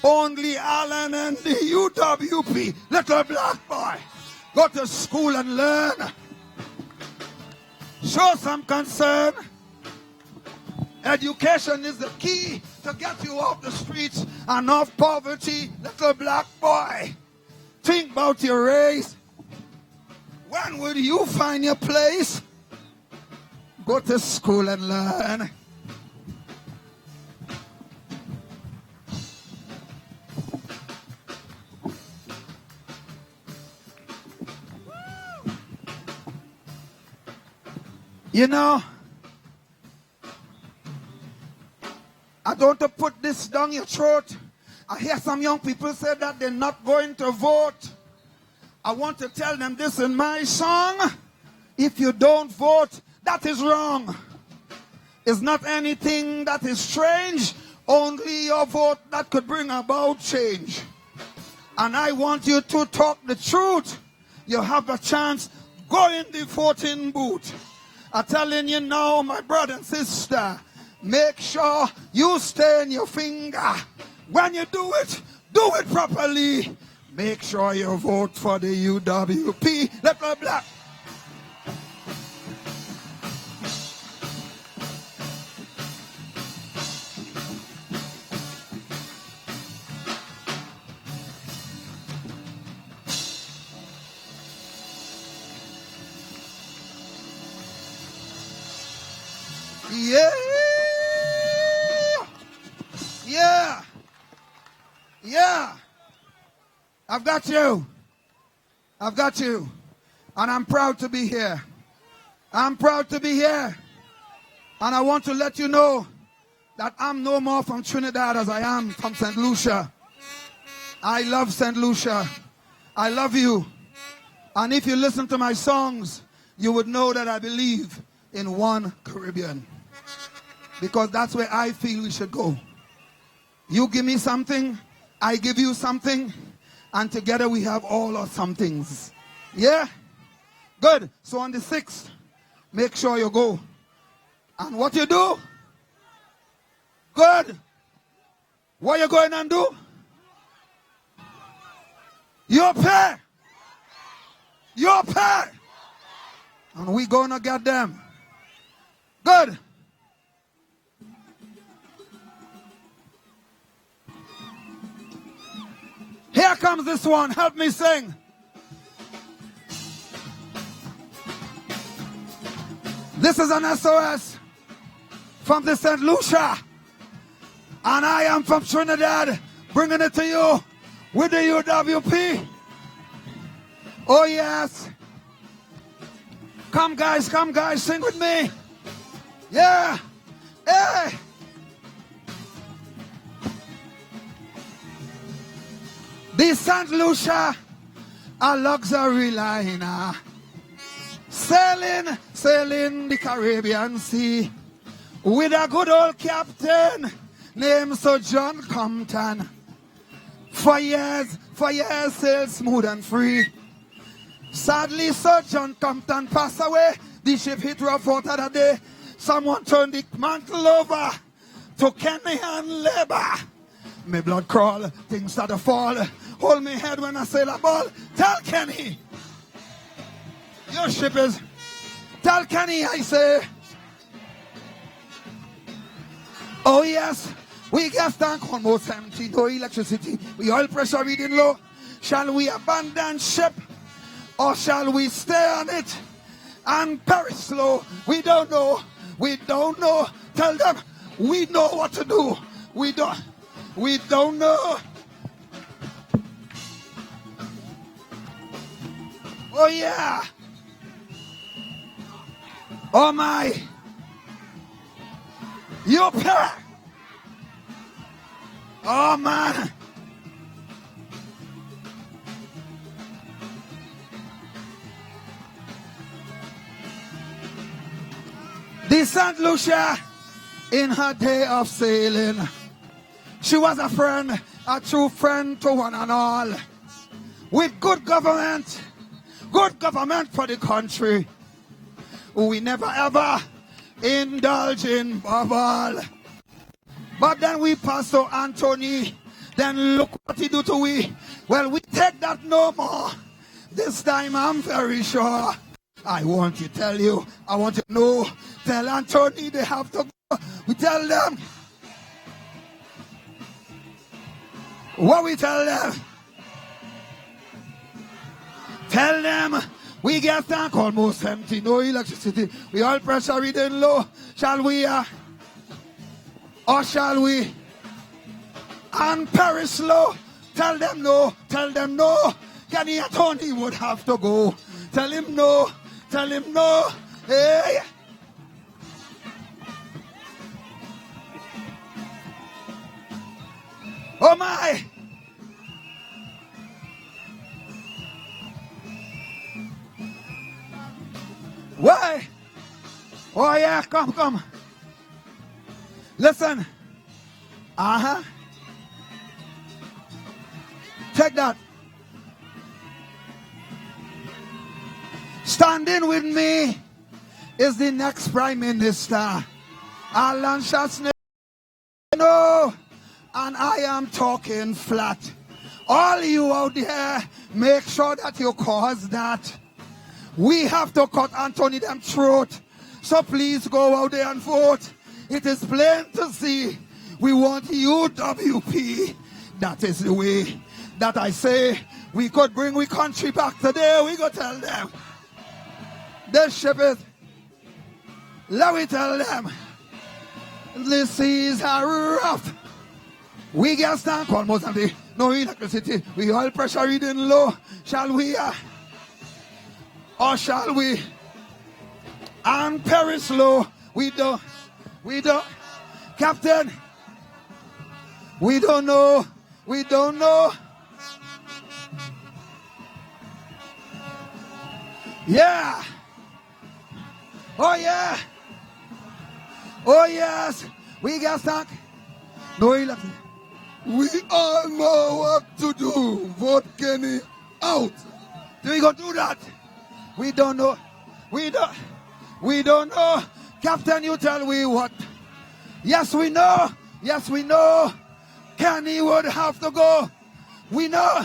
Only Alan and the UWP. Little black boy. Go to school and learn. Show some concern. Education is the key to get you off the streets and off poverty. Little black boy. Think about your race. When will you find your place? Go to school and learn. You know, I don't want to put this down your throat. I hear some young people say that they're not going to vote. I want to tell them this in my song. If you don't vote, that is wrong. It's not anything that is strange. Only your vote that could bring about change. And I want you to talk the truth. You have a chance. Go in the voting booth. I'm telling you now, my brother and sister, make sure you stay in your finger. When you do it properly. Make sure you vote for the UWP. Little black. Yeah. Yeah. Yeah. I've got you. I've got you. And I'm proud to be here. I'm proud to be here. And I want to let you know that I'm no more from Trinidad as I am from St. Lucia. I love St. Lucia. I love you. And if you listen to my songs, you would know that I believe in one Caribbean. Because that's where I feel we should go. You give me something, I give you something, and together we have all our somethings. Yeah? Good. So on the 6th, make sure you go. And what you do? Good. What you going and do? You pay. You pay. And we gonna get them. Good. Here comes this one. Help me sing. This is an SOS from the St. Lucia. And I am from Trinidad, bringing it to you with the UWP. Oh yes. Come guys, sing with me. Yeah. Hey. The St. Lucia, a luxury liner, sailing the Caribbean Sea with a good old captain named Sir John Compton. For years, sailed smooth and free. Sadly, Sir John Compton passed away. The ship hit rough water that day. Someone turned the mantle over to Kenny and labor. My blood crawl, things start to fall. Hold me head when I sail a ball. Tell Kenny, your ship is. Tell Kenny, I say. Oh yes, we gas tank almost empty. No electricity. We oil pressure reading low. Shall we abandon ship or shall we stay on it and perish slow? We don't know. We don't know. Tell them we know what to do. We don't know. Oh yeah. Oh my. You pay. Oh man. The St. Lucia, in her day of sailing, she was a friend, a true friend to one and all. With good government for the country. We never ever indulge in bubble. But then we pass to Anthony. Then look what he do to we. Well, we take that no more. This time I'm very sure. I want to tell you. I want to know. Tell Anthony they have to go. We tell them. What we tell them? Tell them we get tank almost empty. No electricity. We all pressure reading low. Shall we? Or shall we? And perish slow. Tell them no. Tell them no. Kenny and Tony would have to go. Tell him no. Tell him no. Hey. Oh my. Why? Oh yeah, come. Listen. Take that. Standing with me is the next Prime Minister, Alan Shatsney. No, and I am talking flat. All you out there, make sure that you cause that. We have to cut Anthony them throat. So please go out there and vote. It is plain to see. We want UWP. That is the way that I say we could bring we country back today. We go tell them. This ship is. Let me tell them. The seas are rough. We get stank almost empty. No electricity. We oil pressure reading low. Shall we? Or shall we? And perish low. We don't. Captain. We don't know. Yeah. Oh yeah. Oh yes. We got stuck. No electricity. We all know what to do. Vote Kenny out. We gonna do that. We don't know. We don't know. Captain, you tell me what. Yes, we know. Kenny would have to go. We know.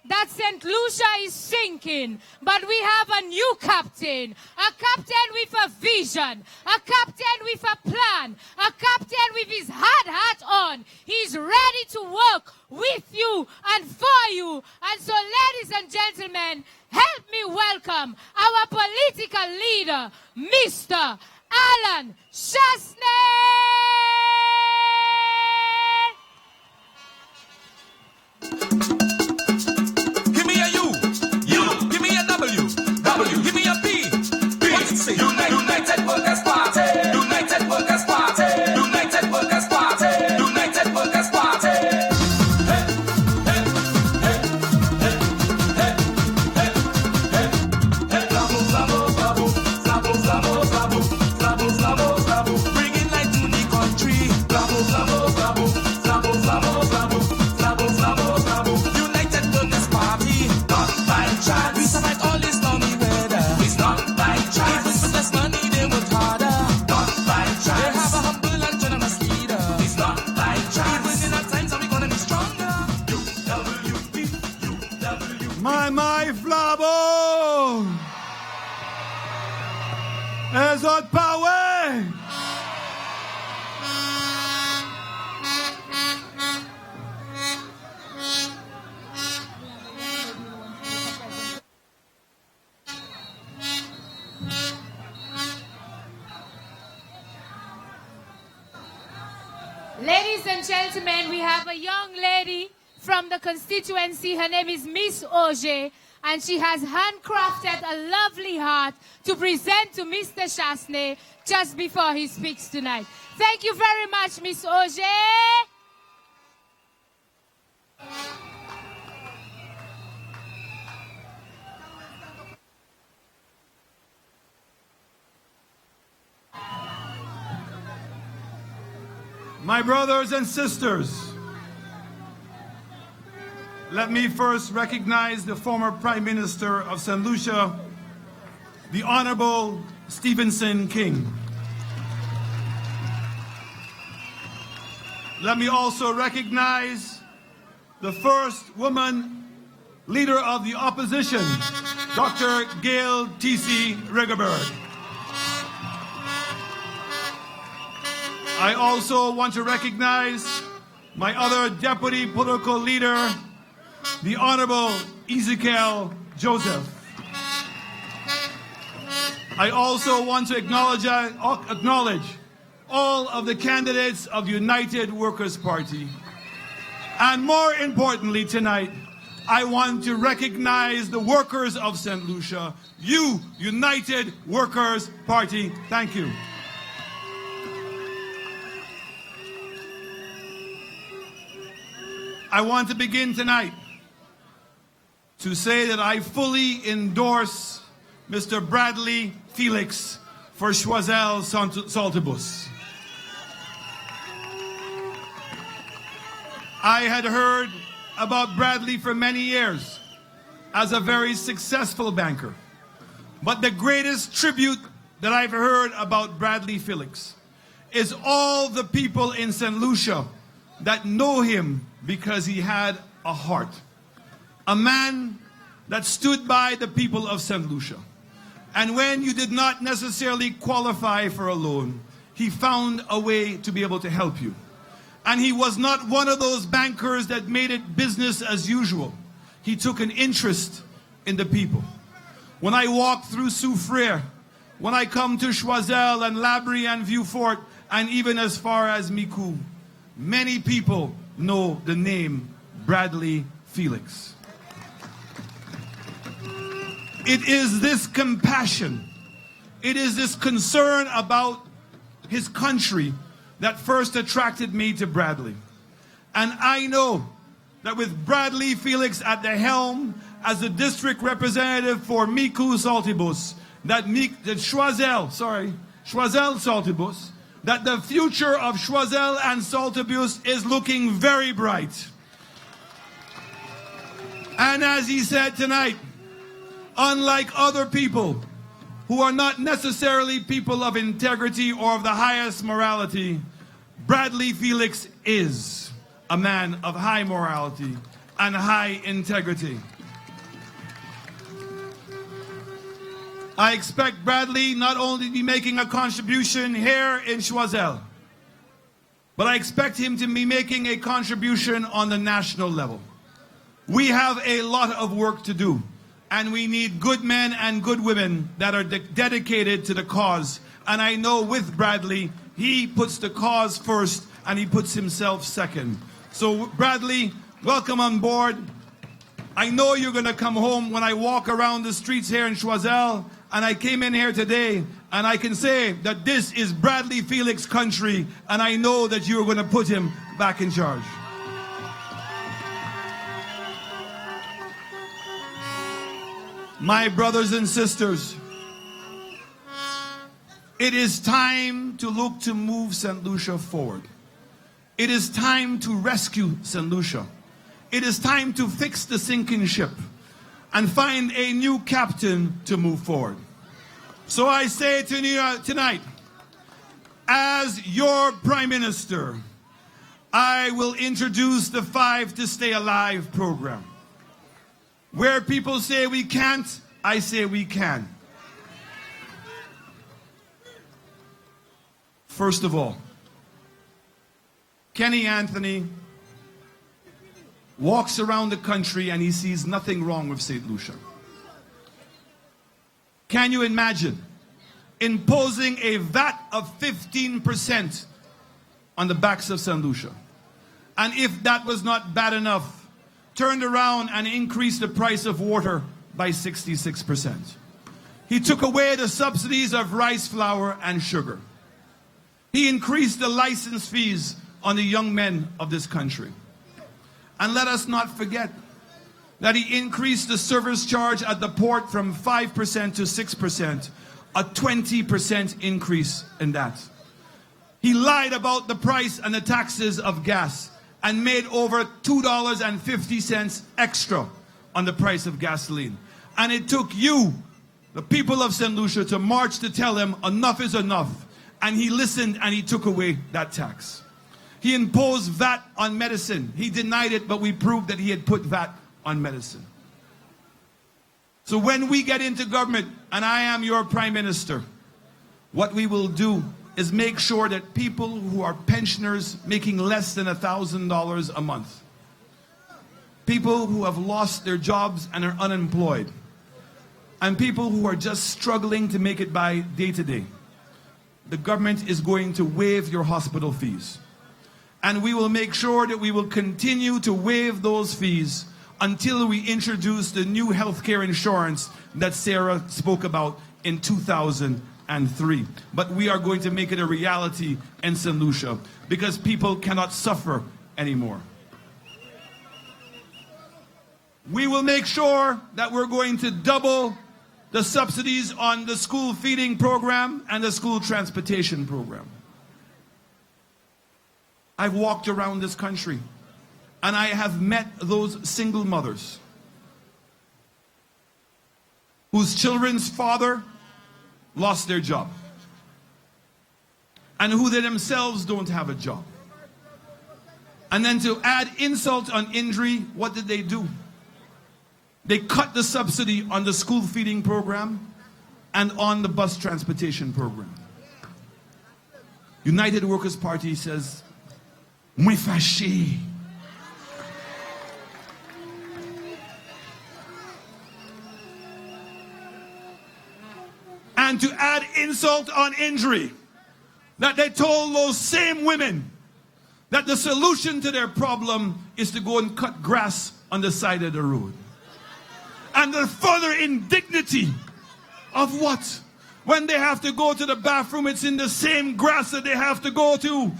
that St. Lucia is sinking, but we have a new captain with a vision, a captain with a plan, a captain with his hard hat on. He's ready to work with you and for you. And so, ladies and gentlemen, help me welcome our political leader, Mr. Alan Chasney. Give me a U, give me a W, give me a P. What's it say? United Workers Party, United Workers Party, United Workers Party, United Workers Party. Bringing light to the country. United Workers Party, not by chance. We survive all this stormy weather. It's not by chance. Even with less money, they work harder. Not by chance. They have a humble and generous leader. It's not by chance. Even in our times, are we gonna be stronger? My Flabo! As hot power! Ladies and gentlemen, we have a young lady from the constituency. Her name is Miss Auger, and she has handcrafted a lovely heart to present to Mr. Chasney just before he speaks tonight. Thank you very much, Miss Auger. My brothers and sisters, let me first recognize the former Prime Minister of St. Lucia, the Honorable Stephenson King. Let me also recognize the first woman leader of the opposition, Dr. Gail T.C. Rigoberg. I also want to recognize my other deputy political leader, the Honorable Ezekiel Joseph. I also want to acknowledge all of the candidates of the United Workers Party. And more importantly tonight, I want to recognize the workers of St. Lucia, you, United Workers Party. Thank you. I want to begin tonight to say that I fully endorse Mr. Bradly Felix for Choiseul Saltibus. I had heard about Bradly for many years as a very successful banker. But the greatest tribute that I've heard about Bradly Felix is all the people in St. Lucia that know him because he had a heart. A man that stood by the people of St. Lucia. And when you did not necessarily qualify for a loan, he found a way to be able to help you. And he was not one of those bankers that made it business as usual. He took an interest in the people. When I walk through Soufrière, when I come to Choiseul and Labrie and Vieux-Fort, and even as far as Micoud, many people know the name Bradly Felix. It is this compassion, it is this concern about his country that first attracted me to Bradly. And I know that with Bradly Felix at the helm as the district representative for Micoud Saltibus, that Choiseul Saltibus, that the future of Choiseul and Saltibus is looking very bright. And as he said tonight, unlike other people who are not necessarily people of integrity or of the highest morality, Bradly Felix is a man of high morality and high integrity. I expect Bradly not only to be making a contribution here in Choiseul, but I expect him to be making a contribution on the national level. We have a lot of work to do, and we need good men and good women that are dedicated to the cause. And I know with Bradly, he puts the cause first and he puts himself second. So Bradly, welcome on board. I know you're going to come home when I walk around the streets here in Choiseul, and I came in here today, and I can say that this is Bradly Felix country, and I know that you're going to put him back in charge. My brothers and sisters, it is time to look to move St. Lucia forward. It is time to rescue St. Lucia. It is time to fix the sinking ship and find a new captain to move forward. So I say to you tonight, as your Prime Minister, I will introduce the 5 to Stay Alive program. Where people say we can't, I say we can. First of all, Kenny Anthony walks around the country and he sees nothing wrong with St. Lucia. Can you imagine imposing a VAT of 15% on the backs of St. Lucia? And if that was not bad enough, turned around and increased the price of water by 66%. He took away the subsidies of rice flour and sugar. He increased the license fees on the young men of this country. And let us not forget that he increased the service charge at the port from 5% to 6%, a 20% increase in that. He lied about the price and the taxes of gas and made over $2.50 extra on the price of gasoline. And it took you, the people of St. Lucia, to march to tell him enough is enough. And he listened and he took away that tax. He imposed VAT on medicine. He denied it, but we proved that he had put VAT on medicine. So when we get into government, and I am your Prime Minister, what we will do is make sure that people who are pensioners making less than $1,000 a month, people who have lost their jobs and are unemployed, and people who are just struggling to make it by day to day, the government is going to waive your hospital fees. And we will make sure that we will continue to waive those fees until we introduce the new healthcare insurance that Sarah spoke about in 2003. But we are going to make it a reality in St. Lucia because people cannot suffer anymore. We will make sure that we're going to double the subsidies on the school feeding program and the school transportation program. I've walked around this country and I have met those single mothers whose children's father lost their job and who they themselves don't have a job. And then to add insult on injury, what did they do? They cut the subsidy on the school feeding program and on the bus transportation program. United Workers' Party says, "Mwen fâché." And to add insult on injury, that they told those same women that the solution to their problem is to go and cut grass on the side of the road. And the further indignity of what? When they have to go to the bathroom, it's in the same grass that they have to go to.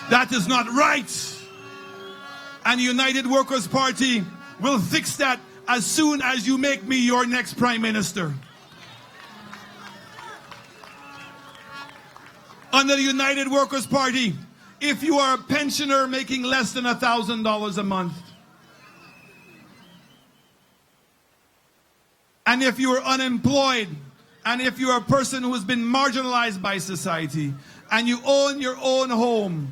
That is not right. And the United Workers' Party will fix that as soon as you make me your next Prime Minister. Under the United Workers' Party, if you are a pensioner making less than $1,000 a month, and if you are unemployed, and if you're a person who has been marginalized by society, and you own your own home,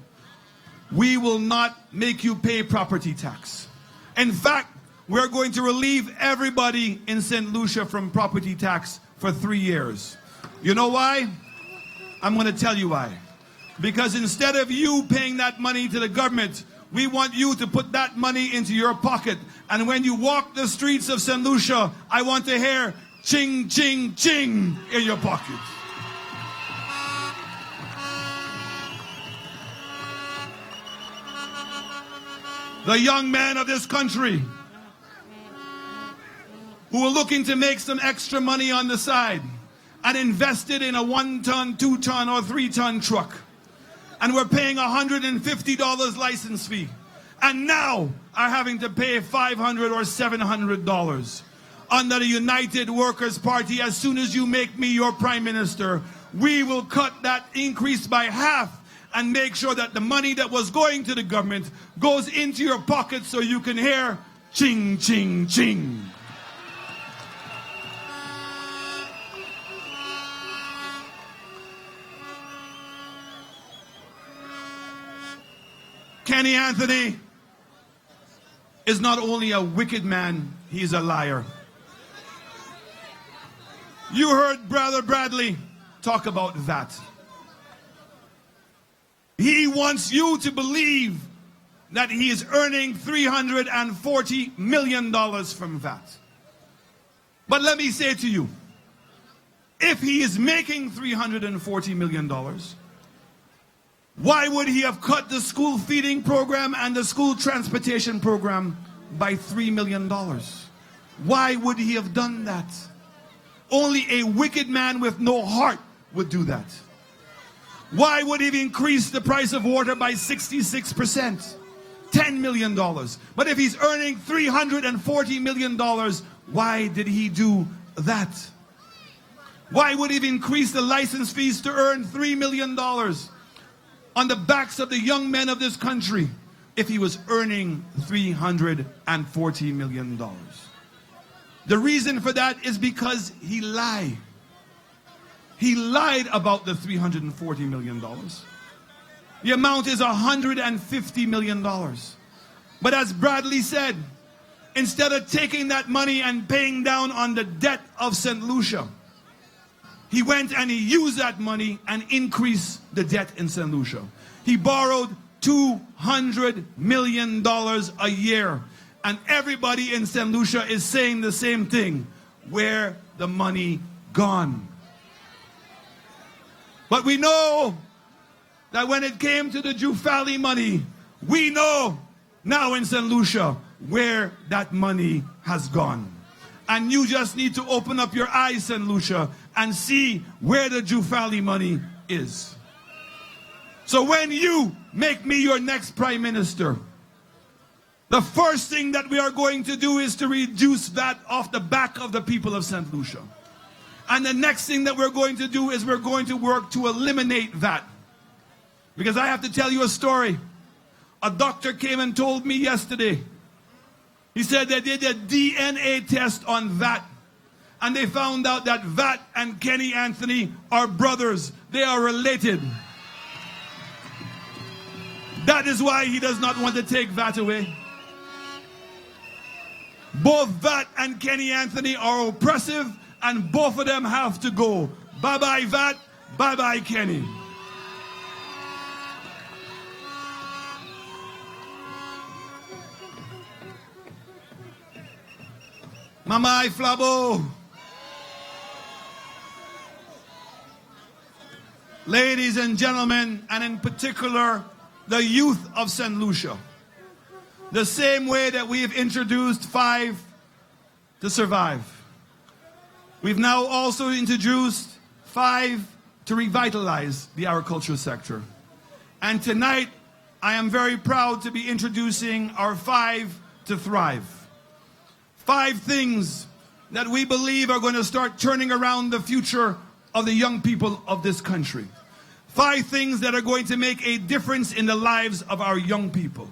we will not make you pay property tax. In fact, we're going to relieve everybody in St. Lucia from property tax for 3 years. You know why? I'm going to tell you why. Because instead of you paying that money to the government, we want you to put that money into your pocket. And when you walk the streets of St. Lucia, I want to hear ching, ching, ching in your pocket. The young men of this country who are looking to make some extra money on the side and invest it in a 1-ton, 2-ton, or 3-ton truck. And we're paying $150 license fee. And now are having to pay $500 or $700. Under the United Workers' Party, as soon as you make me your prime minister, we will cut that increase by half and make sure that the money that was going to the government goes into your pocket so you can hear ching, ching, ching. Kenny Anthony is not only a wicked man, he's a liar. You heard Brother Bradly talk about that. He wants you to believe that he is earning $340 million from that. But let me say to you, if he is making $340 million, why would he have cut the school feeding program and the school transportation program by $3 million? Why would he have done that? Only a wicked man with no heart would do that. Why would he have increased the price of water by 66%? $10 million. But if he's earning $340 million, why did he do that? Why would he have increased the license fees to earn $3 million on the backs of the young men of this country if he was earning $340 million? The reason for that is because he lied. He lied about the $340 million. The amount is $150 million. But as Bradly said, instead of taking that money and paying down on the debt of St. Lucia, he went and he used that money and increased the debt in St. Lucia. He borrowed $200 million a year. And everybody in St. Lucia is saying the same thing. Where the money gone? But we know that when it came to the Jufali money, we know now in St. Lucia where that money has gone. And you just need to open up your eyes, St. Lucia, and see where the Jufali money is. So when you make me your next prime minister, the first thing that we are going to do is to reduce that off the back of the people of St. Lucia. And the next thing that we're going to do is we're going to work to eliminate that. Because I have to tell you a story. A doctor came and told me yesterday. He said they did a DNA test on that. And they found out that VAT and Kenny Anthony are brothers. They are related. That is why he does not want to take VAT away. Both VAT and Kenny Anthony are oppressive, and both of them have to go. Bye-bye VAT, bye-bye Kenny. Mama Flabo. Ladies and gentlemen, and in particular, the youth of St. Lucia. The same way that we have introduced 5 to survive. We've now also introduced 5 to revitalize the agricultural sector. And tonight, I am very proud to be introducing our 5 to thrive. 5 things that we believe are going to start turning around the future of the young people of this country. 5 things that are going to make a difference in the lives of our young people.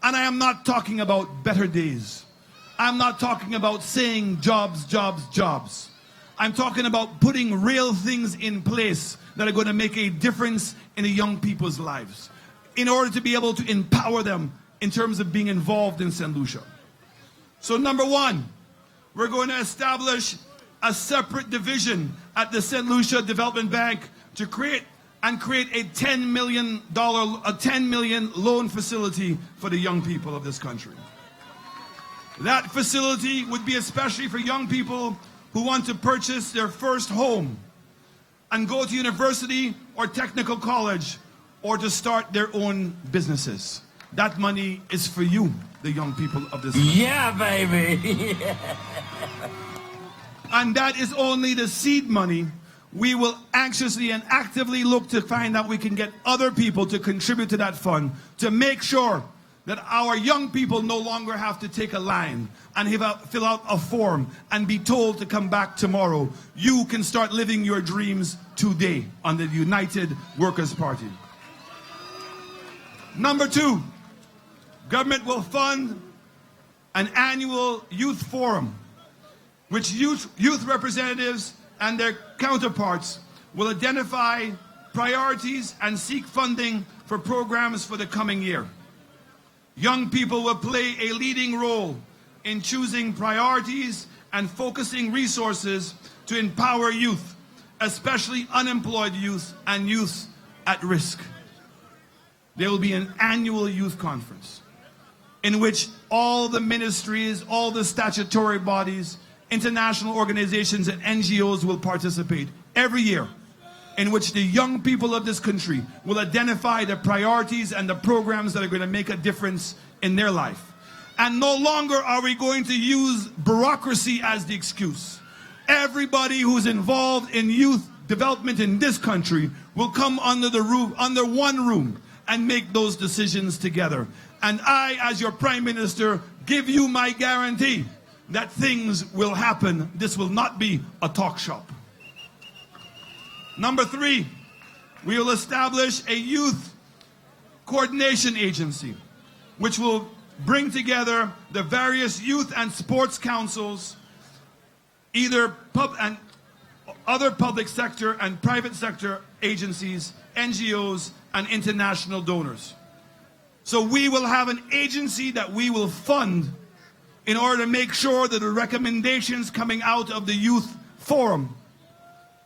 And I am not talking about better days. I'm not talking about saying jobs, jobs, jobs. I'm talking about putting real things in place that are going to make a difference in the young people's lives in order to be able to empower them in terms of being involved in St. Lucia. So number one, we're going to establish a separate division at the St. Lucia Development Bank to create a $10 million loan facility for the young people of this country. That facility would be especially for young people who want to purchase their first home and go to university or technical college or to start their own businesses. That money is for you, the young people of this country. Yeah, baby. And that is only the seed money. We will anxiously and actively look to find out we can get other people to contribute to that fund to make sure that our young people no longer have to take a line and fill out a form and be told to come back tomorrow. You can start living your dreams today on the United Workers' Party. Number two, government will fund an annual youth forum, which youth representatives and their counterparts will identify priorities and seek funding for programs for the coming year. Young people will play a leading role in choosing priorities and focusing resources to empower youth, especially unemployed youth and youth at risk. There will be an annual youth conference in which all the ministries, all the statutory bodies, international organizations and NGOs will participate every year, in which the young people of this country will identify the priorities and the programs that are going to make a difference in their life. And no longer are we going to use bureaucracy as the excuse. Everybody who's involved in youth development in this country will come under one room and make those decisions together. And I, as your Prime Minister, give you my guarantee that things will happen. This will not be a talk shop. Number three, we will establish a youth coordination agency, which will bring together the various youth and sports councils, other public sector and private sector agencies, NGOs, and international donors. So we will have an agency that we will fund in order to make sure that the recommendations coming out of the youth forum,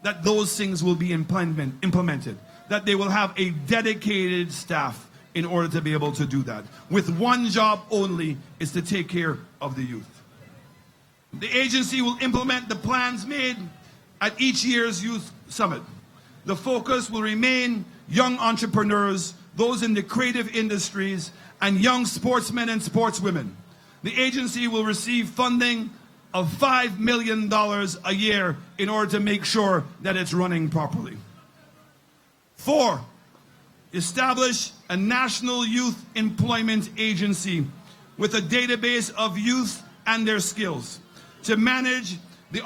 that those things will be implemented, that they will have a dedicated staff in order to be able to do that, with one job only, is to take care of the youth. The agency will implement the plans made at each year's youth summit. The focus will remain young entrepreneurs, those in the creative industries, and young sportsmen and sportswomen. The agency will receive funding of $5 million a year in order to make sure that it's running properly. 4, establish a national youth employment agency with a database of youth and their skills to manage the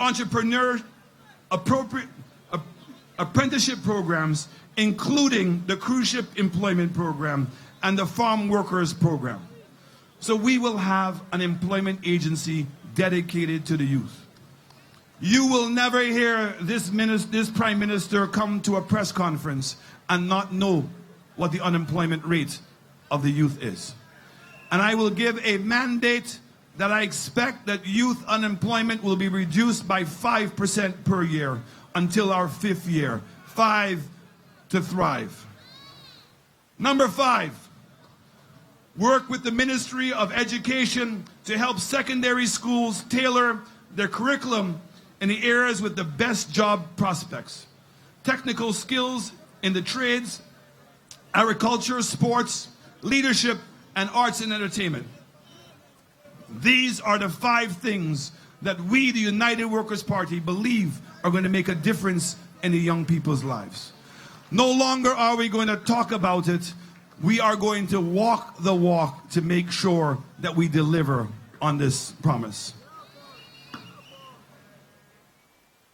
apprenticeship programs, including the cruise ship employment program and the farm workers program. So we will have an employment agency dedicated to the youth. You will never hear this Prime Minister come to a press conference and not know what the unemployment rate of the youth is. And I will give a mandate that I expect that youth unemployment will be reduced by 5% per year until our 5th year. 5 to thrive. Number 5, work with the Ministry of Education to help secondary schools tailor their curriculum in the areas with the best job prospects. Technical skills in the trades, agriculture, sports, leadership, and arts and entertainment. These are the 5 things that we, the United Workers' Party, believe are going to make a difference in the young people's lives. No longer are we going to talk about it. We are going to walk the walk to make sure that we deliver on this promise.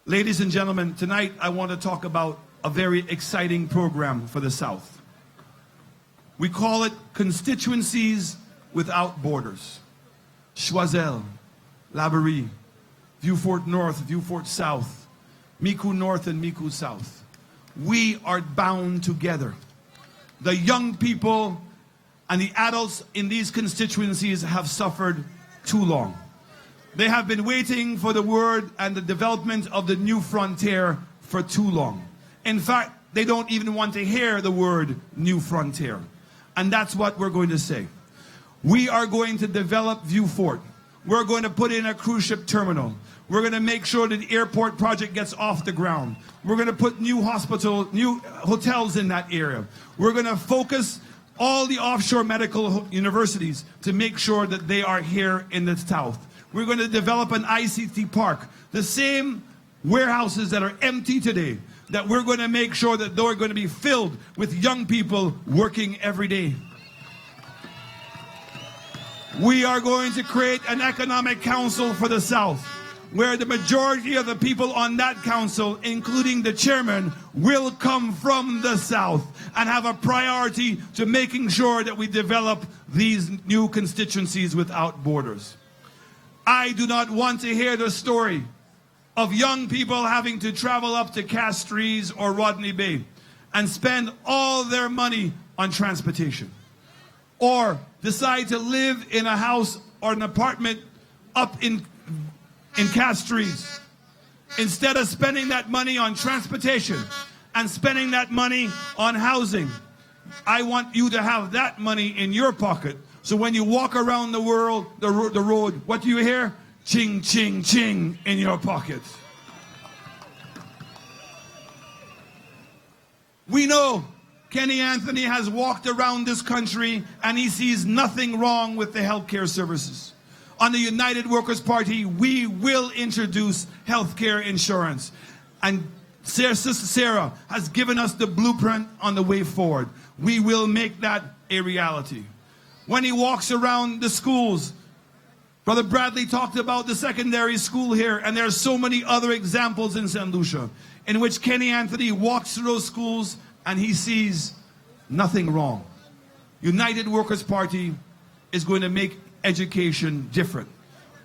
Ladies and gentlemen, tonight I want to talk about a very exciting program for the South. We call it Constituencies Without Borders. Choiseul, Laborie, Vieux Fort North, Vieux Fort South, Micoud North and Micoud South. We are bound together. The young people and the adults in these constituencies have suffered too long. They have been waiting for the word and the development of the new frontier for too long. In fact, they don't even want to hear the word new frontier. And that's what we're going to say. We are going to develop Vieux Fort. We're going to put in a cruise ship terminal. We're going to make sure that the airport project gets off the ground. We're going to put new hotels in that area. We're going to focus all the offshore medical universities to make sure that they are here in the south. We're going to develop an ICT park. The same warehouses that are empty today, that we're going to make sure that they're going to be filled with young people working every day. We are going to create an economic council for the South, where the majority of the people on that council, including the chairman, will come from the South and have a priority to making sure that we develop these new constituencies without borders. I do not want to hear the story of young people having to travel up to Castries or Rodney Bay and spend all their money on transportation, or decide to live in a house or an apartment up in Castries, instead of spending that money on transportation and spending that money on housing. I want you to have that money in your pocket, so when you walk around the world, the road, what do you hear? Ching, ching, ching in your pocket. We know Kenny Anthony has walked around this country and he sees nothing wrong with the healthcare services. On the United Workers' Party, we will introduce healthcare insurance. And Sister Sarah has given us the blueprint on the way forward. We will make that a reality. When he walks around the schools, Brother Bradley talked about the secondary school here, and there are so many other examples in St. Lucia in which Kenny Anthony walks through those schools and he sees nothing wrong. United Workers' Party is going to make education different.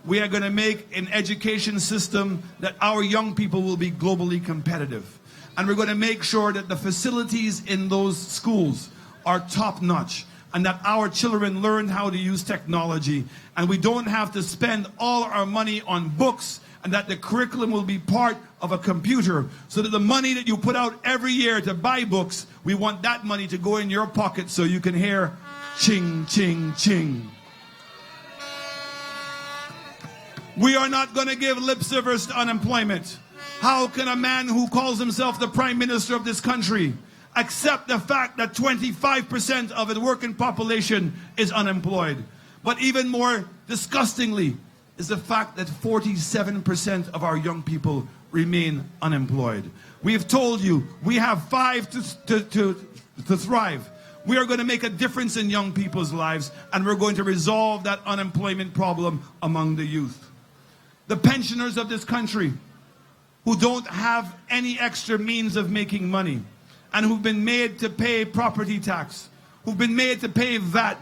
We are going to make an education system that our young people will be globally competitive. And we're going to make sure that the facilities in those schools are top-notch, and that our children learn how to use technology, and we don't have to spend all our money on books, and that the curriculum will be part of a computer, so that the money that you put out every year to buy books, we want that money to go in your pocket so you can hear ching, ching, ching. We are not going to give lip service to unemployment. How can a man who calls himself the Prime Minister of this country accept the fact that 25% of the working population is unemployed? But even more disgustingly is the fact that 47% of our young people remain unemployed. We have told you we have 5 to thrive. We are going to make a difference in young people's lives, and we're going to resolve that unemployment problem among the youth. The pensioners of this country who don't have any extra means of making money, and who've been made to pay property tax, who've been made to pay VAT,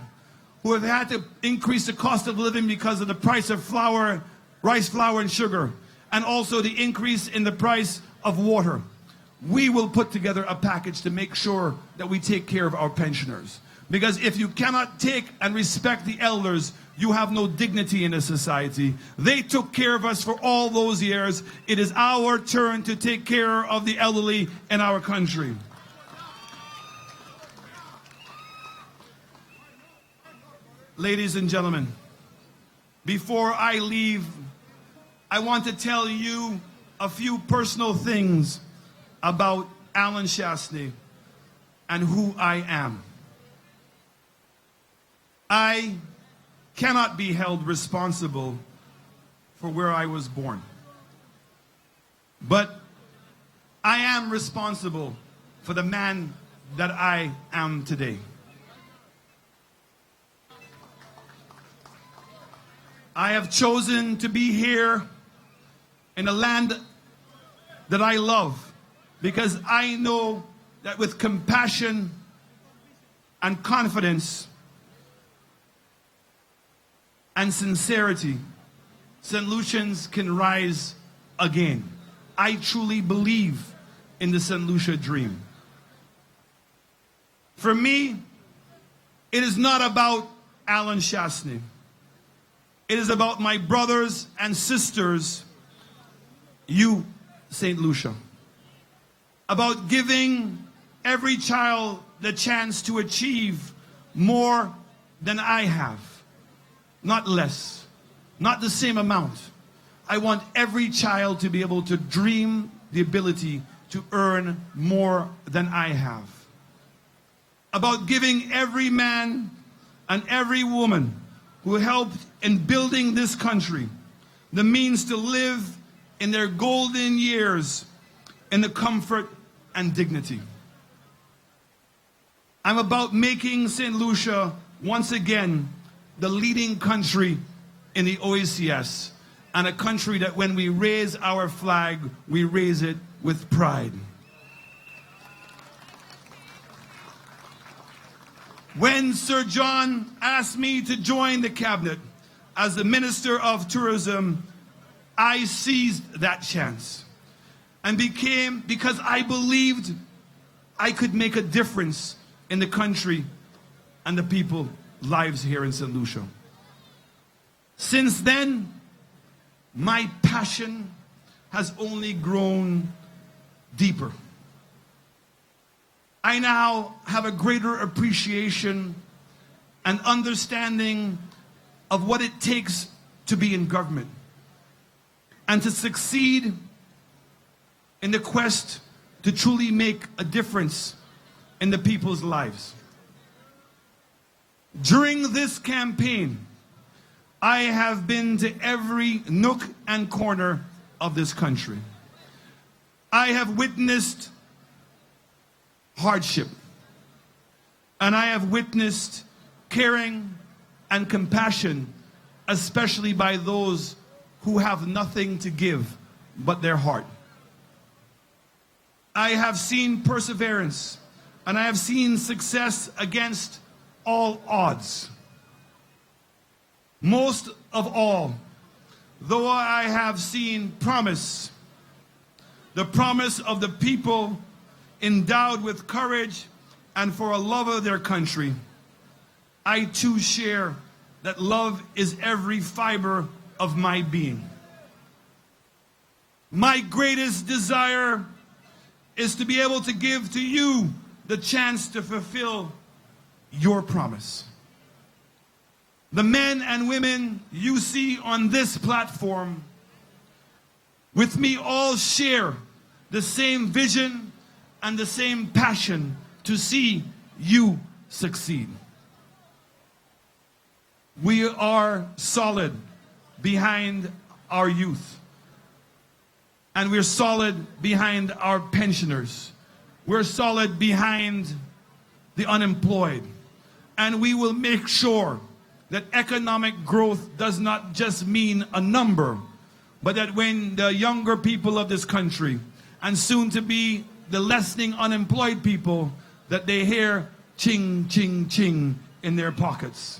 who have had to increase the cost of living because of the price of flour, rice flour and sugar, and also the increase in the price of water. We will put together a package to make sure that we take care of our pensioners. Because if you cannot take and respect the elders, you have no dignity in a society. They took care of us for all those years. It is our turn to take care of the elderly in our country. Ladies and gentlemen, before I leave, I want to tell you a few personal things about Alan Shastney and who I am. I cannot be held responsible for where I was born, but I am responsible for the man that I am today. I have chosen to be here in a land that I love, because I know that with compassion and confidence and sincerity, St. Lucians can rise again. I truly believe in the St. Lucia dream. For me, it is not about Alan Shastney. It is about my brothers and sisters, you, St. Lucia. About giving every child the chance to achieve more than I have. Not less, not the same amount. I want every child to be able to dream the ability to earn more than I have. About giving every man and every woman who helped in building this country the means to live in their golden years in the comfort and dignity. I'm about making St. Lucia once again the leading country in the OECS, and a country that when we raise our flag, we raise it with pride. When Sir John asked me to join the cabinet as the Minister of Tourism, I seized that chance and because I believed I could make a difference in the country and the people's lives here in St. Lucia. Since then, my passion has only grown deeper. I now have a greater appreciation and understanding of what it takes to be in government and to succeed in the quest to truly make a difference in the people's lives. During this campaign, I have been to every nook and corner of this country. I have witnessed hardship, and I have witnessed caring and compassion, especially by those who have nothing to give but their heart. I have seen perseverance, and I have seen success against all odds. Most of all, though I have seen promise, the promise of the people endowed with courage and for a love of their country, I too share that love is every fiber of my being. My greatest desire is to be able to give to you the chance to fulfill your promise. The men and women you see on this platform with me all share the same vision and the same passion to see you succeed. We are solid behind our youth, and we're solid behind our pensioners. We're solid behind the unemployed, and we will make sure that economic growth does not just mean a number, but that when the younger people of this country, and soon to be the lessening unemployed people, that they hear ching, ching, ching in their pockets.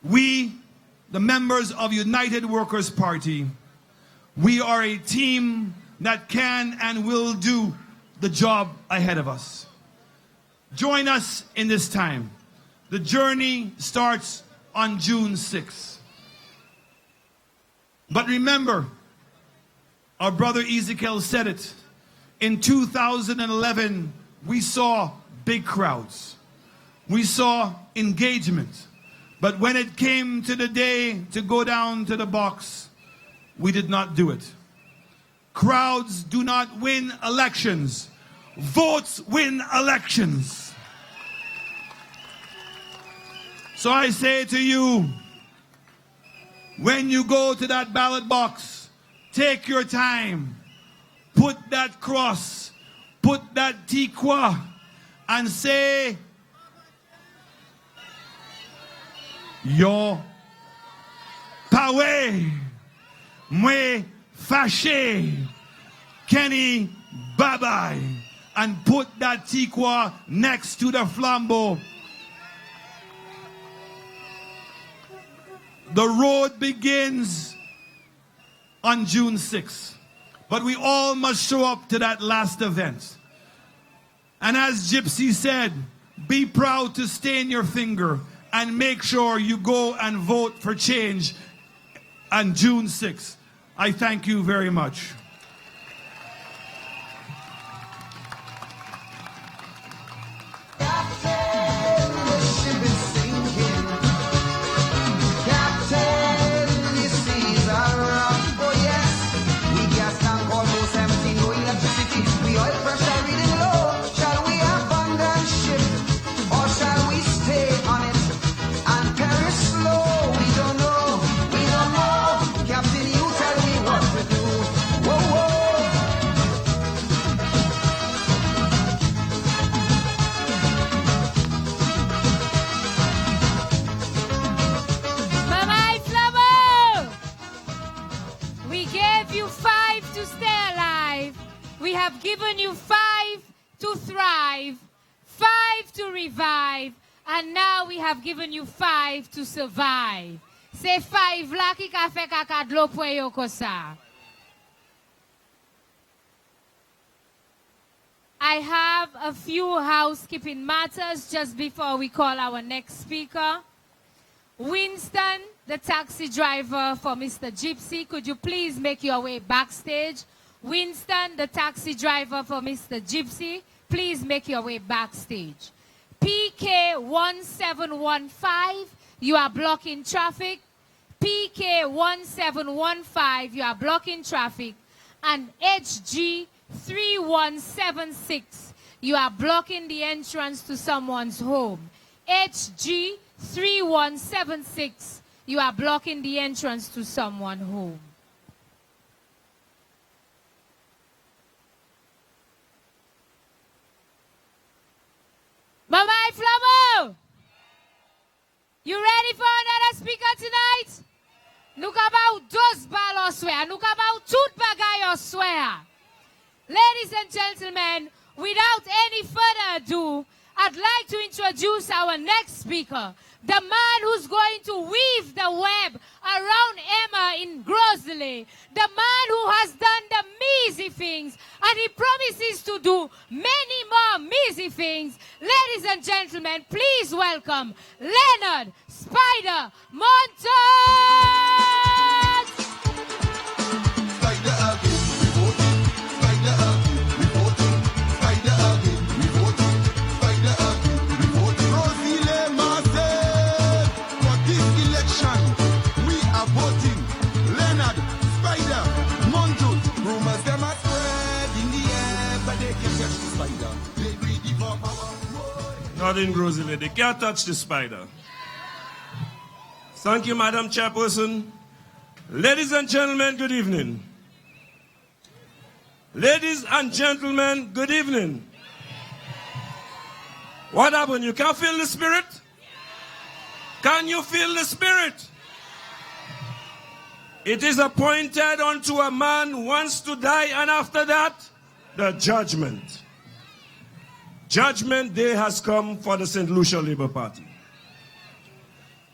We, the members of United Workers' Party, we are a team that can and will do the job ahead of us. Join us in this time. The journey starts on June 6th. But remember, our brother Ezekiel said it. In 2011, we saw big crowds. We saw engagement. But when it came to the day to go down to the box, we did not do it. Crowds do not win elections. Votes win elections. So I say to you, when you go to that ballot box, take your time, put that cross, put that tikwa, and say, Yo pawe mwe fashe Kenny bye-bye, and put that tikwa next to the flambeau. The road begins on June 6th. But we all must show up to that last event. And as Gypsy said, be proud to stain your finger and make sure you go and vote for change on June 6th. I thank you very much. We have given you 5 to thrive, 5 to revive, and now we have given you 5 to survive. Say 5 la ki ka fe kakadlo pwe yo kosa. I have a few housekeeping matters just before we call our next speaker. Winston, the taxi driver for Mr. Gypsy, could you please make your way backstage? Winston, the taxi driver for Mr. Gypsy, please make your way backstage. PK1715, you are blocking traffic. PK1715, you are blocking traffic. And HG3176, you are blocking the entrance to someone's home. HG3176, you are blocking the entrance to someone's home. Mama Flamo, you ready for another speaker tonight? Nous avons 12 balles au soir. Nous avons tout bagaille au soir. Ladies and gentlemen, without any further ado, I'd like to introduce our next speaker, the man who's going to weave the web around Emma in Grosley, the man who has done the measy things, and he promises to do many more measy things. Ladies and gentlemen, please welcome Leonard Spider Montague! Not in Grosley. They can't touch the spider. Thank you, Madam Chairperson. Ladies and gentlemen, good evening. Ladies and gentlemen, good evening. What happened? You can't feel the spirit? Can you feel the spirit? It is appointed unto a man once to die, and after that, the judgment. Judgment day has come for the St. Lucia Labour Party.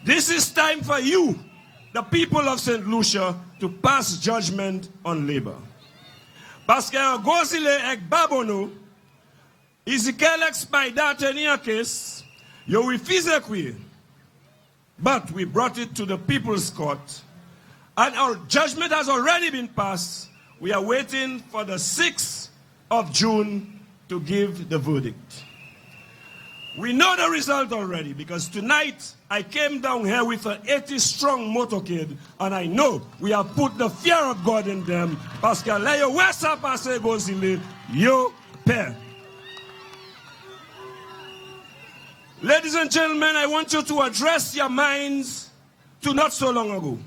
This is time for you, the people of St. Lucia, to pass judgment on Labour. Parce que gozile ek babono, Ezekiel ek spider tenia case, yo refuse kwe. But we brought it to the People's Court, and our judgment has already been passed. We are waiting for the 6th of June to give the verdict. We know the result already, because tonight I came down here with an 80-strong motorcade, and I know we have put the fear of God in them. Parce que là yo wesa passe gozile yo père. Ladies and gentlemen, I want you to address your minds to not so long ago.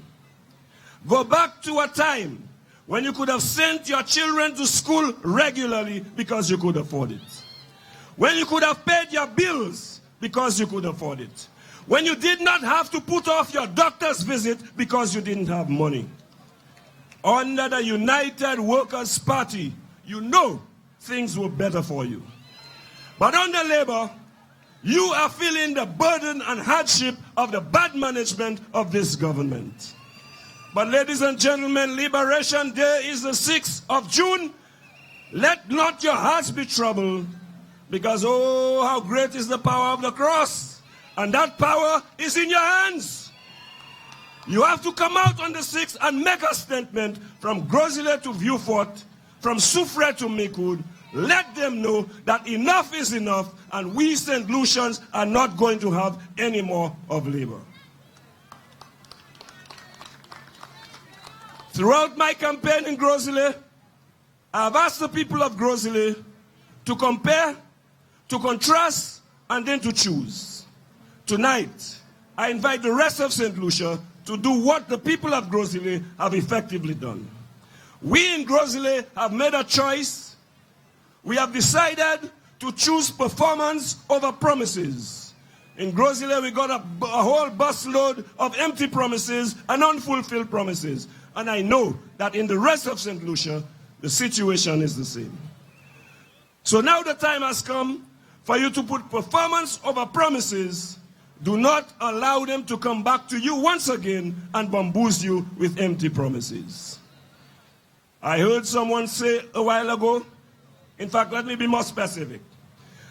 Go back to a time when you could have sent your children to school regularly because you could afford it. When you could have paid your bills because you could afford it. When you did not have to put off your doctor's visit because you didn't have money. Under the United Workers' Party, you know things were better for you. But under Labour, You are feeling the burden and hardship of the bad management of this government. But ladies and gentlemen, Liberation Day is the 6th of June. Let not your hearts be troubled, because oh, how great is the power of the cross. And that power is in your hands. You have to come out on the 6th and make a statement from Grosile to Vieux-Fort, from Soufrière to Mikoud. Let them know that enough is enough, and we St. Lucians are not going to have any more of labor. Throughout my campaign in Grosile, I have asked the people of Grosile to compare, to contrast, and then to choose. Tonight, I invite the rest of St. Lucia to do what the people of Grosile have effectively done. We in Grosile have made a choice. We have decided to choose performance over promises. In Grosile, we got a whole busload of empty promises and unfulfilled promises. And I know that in the rest of St. Lucia, the situation is the same. So now the time has come for you to put performance over promises. Do not allow them to come back to you once again and bamboozle you with empty promises. I heard someone say a while ago, in fact, let me be more specific.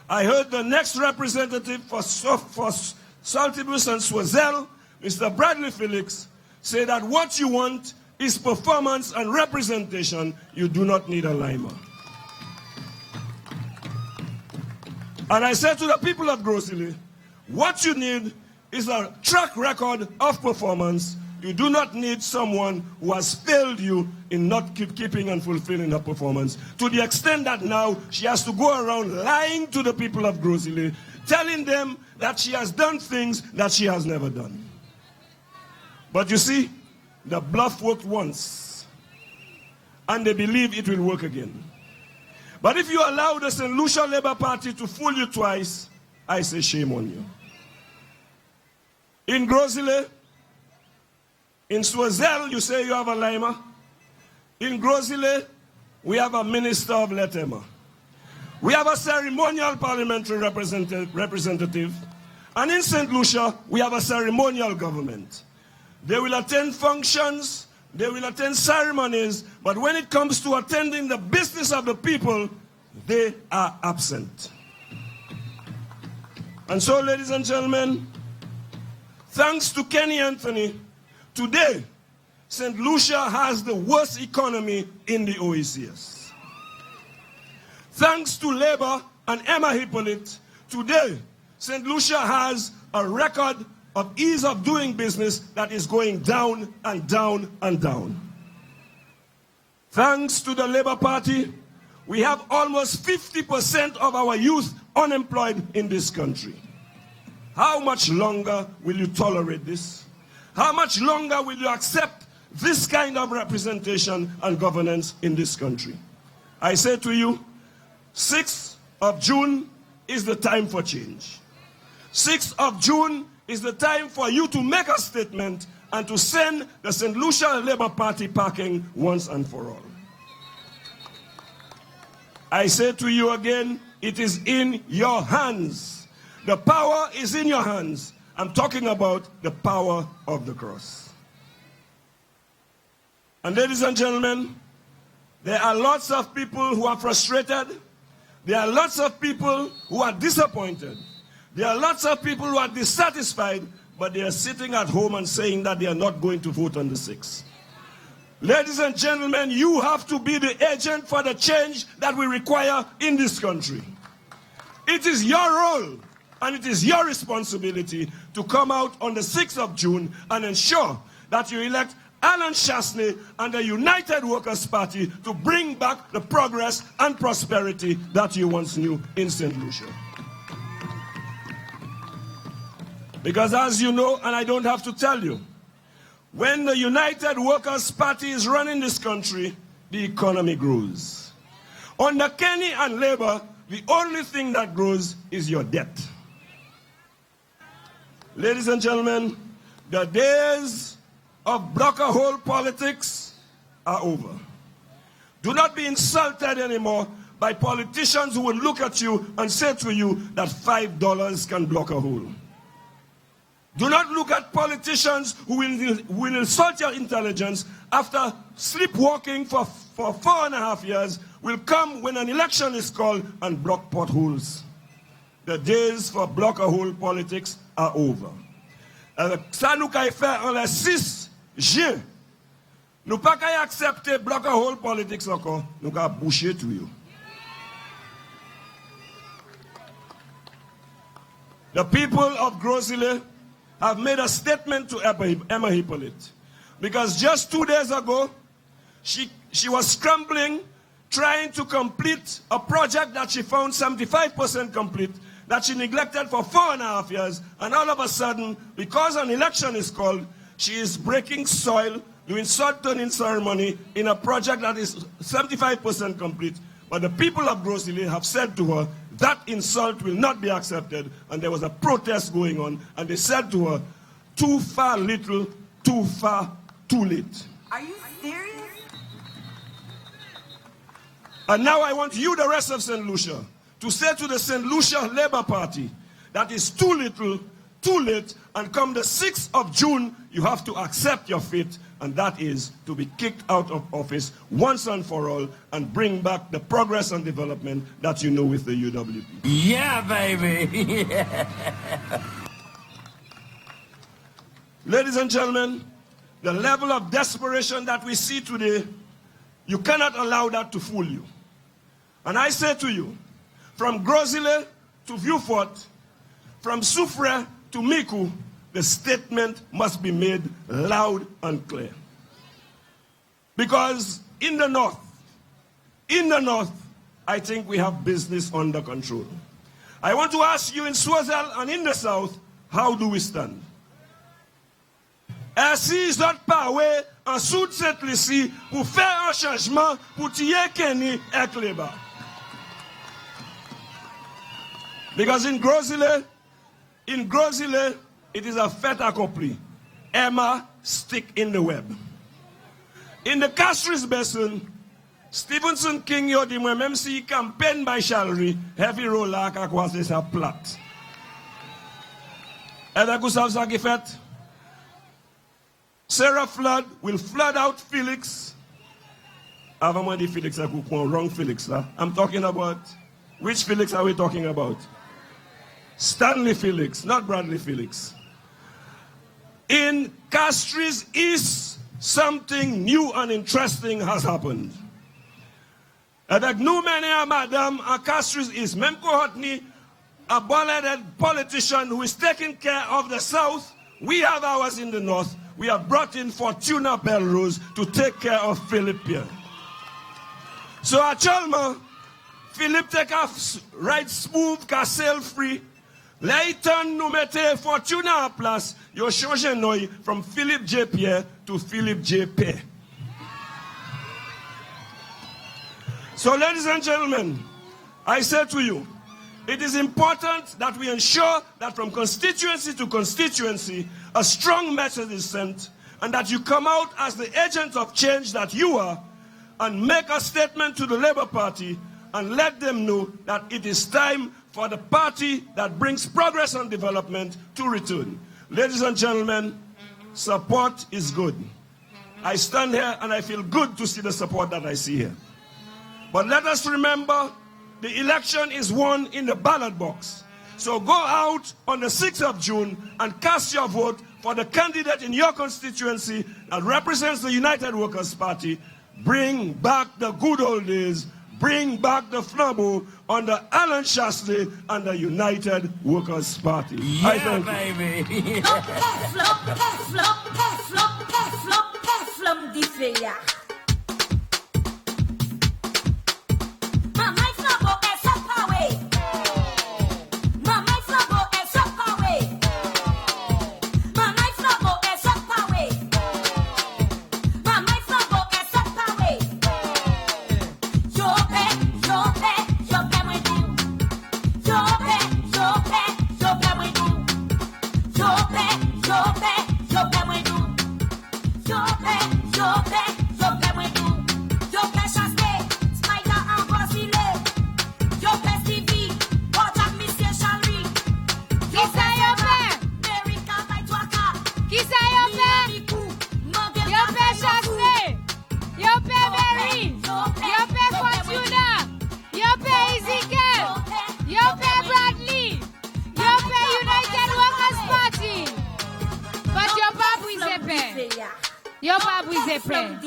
I heard the next representative for Saltibus and Choiseul, Mr. Bradly Felix, say that what you want is performance and representation. You do not need a limer. And I said to the people of Grosile, what you need is a track record of performance. You do not need someone who has failed you in not keeping and fulfilling her performance, to the extent that now she has to go around lying to the people of Grosile, telling them that she has done things that she has never done. But you see, the bluff worked once, and they believe it will work again. But if you allow the St. Lucia Labour Party to fool you twice, I say shame on you. In Grosile, in Choiseul, you say you have a limer. In Grosile, we have a minister of Letema. We have a ceremonial parliamentary representative. And in St. Lucia, we have a ceremonial government. They will attend functions, they will attend ceremonies, but when it comes to attending the business of the people, they are absent. And so, ladies and gentlemen, thanks to Kenny Anthony, today, St. Lucia has the worst economy in the OECS. Thanks to Labour and Emma Hippolyte, today, St. Lucia has a record of ease of doing business that is going down and down and down. Thanks to the Labour Party, we have almost 50% of our youth unemployed in this country. How much longer will you tolerate this? How much longer will you accept this kind of representation and governance in this country? I say to you, 6th of June is the time for change. 6th of June is the time for you to make a statement and to send the St. Lucia Labour Party packing once and for all. I say to you again, it is in your hands. The power is in your hands. I'm talking about the power of the cross. And ladies and gentlemen, there are lots of people who are frustrated. There are lots of people who are disappointed. There are lots of people who are dissatisfied, but they are sitting at home and saying that they are not going to vote on the 6th. Ladies and gentlemen, you have to be the agent for the change that we require in this country. It is your role and it is your responsibility to come out on the 6th of June and ensure that you elect Alan Chasney and the United Workers' Party to bring back the progress and prosperity that you once knew in St. Lucia. Because as you know, and I don't have to tell you, when the United Workers' Party is running this country, the economy grows. Under Kenny and Labour, the only thing that grows is your debt. Ladies and gentlemen, the days of blocker hole politics are over. Do not be insulted anymore by politicians who will look at you and say to you that $5 can block a hole. Do not look at politicians who will insult your intelligence after sleepwalking for 4.5 years, will come when an election is called and block potholes. The days for block a hole politics are over. Ça nous kay fait en le 6 juin. Nous pas kay accepter block a hole politics encore. Nous kay boucher tout yo. The people of Grosile have made a statement to Emma Hippolyte. Because just 2 days ago, she was scrambling, trying to complete a project that she found 75% complete, that she neglected for 4.5 years, and all of a sudden, because an election is called, she is breaking soil, doing sod turning ceremony in a project that is 75% complete. But the people of Grosile have said to her, that insult will not be accepted, and there was a protest going on, and they said to her, too far little, too far too late. Are you serious? And now I want you, the rest of St. Lucia, to say to the St. Lucia Labour Party that is too little, too late, and come the 6th of June, you have to accept your fate, and that is to be kicked out of office once and for all and bring back the progress and development that you know with the UWP. Yeah, baby. Ladies and gentlemen, the level of desperation that we see today, you cannot allow that to fool you. And I say to you, from Grosile to Vieux-Fort, from Soufrière to Micoud, the statement must be made loud and clear. Because in the north, I think we have business under control. I want to ask you in Choiseul and in the south, how do we stand? Ainsi, zot pawe en sous cette liste pour faire un changement pour tirer Kenny et Kleba. Because in Grosile, it is a fait accompli. Emma stick in the web. In the Castries Basin, Stevenson King yo di mwen même si campaign by Challery, heavy roller ka kwase sa plat. Et vous savez ça qui fait? Sarah Flood will flood out Felix. Avant moi di Felix, I could wrong Felix. I'm talking about, which Felix are we talking about? Stanley Felix, not Bradly Felix. In Castries East, something new and interesting has happened. Avec nous mener à Madame à Castries East, même cohort ni a bald-headed politician who is taking care of the South, we have ours in the North. We have brought in Fortuna Belrose to take care of Philip Pierre. So at Chalma, Philip take off right smooth, ka sail free. Later, nous mettez Fortuna en place, yo change noi from Philip J. Pierre to Philip J. P. So, ladies and gentlemen, I say to you, it is important that we ensure that from constituency to constituency, a strong message is sent, and that you come out as the agent of change that you are, and make a statement to the Labour Party, and let them know that it is time for the party that brings progress and development to return. Ladies and gentlemen, support is good. I stand here and I feel good to see the support that I see here. But let us remember, the election is won in the ballot box. So go out on the 6th of June and cast your vote for the candidate in your constituency that represents the United Workers' Party. Bring back the good old days. Bring back the flambeau under Alan Shasley and the United Workers' Party. I thank you. Yo, épais.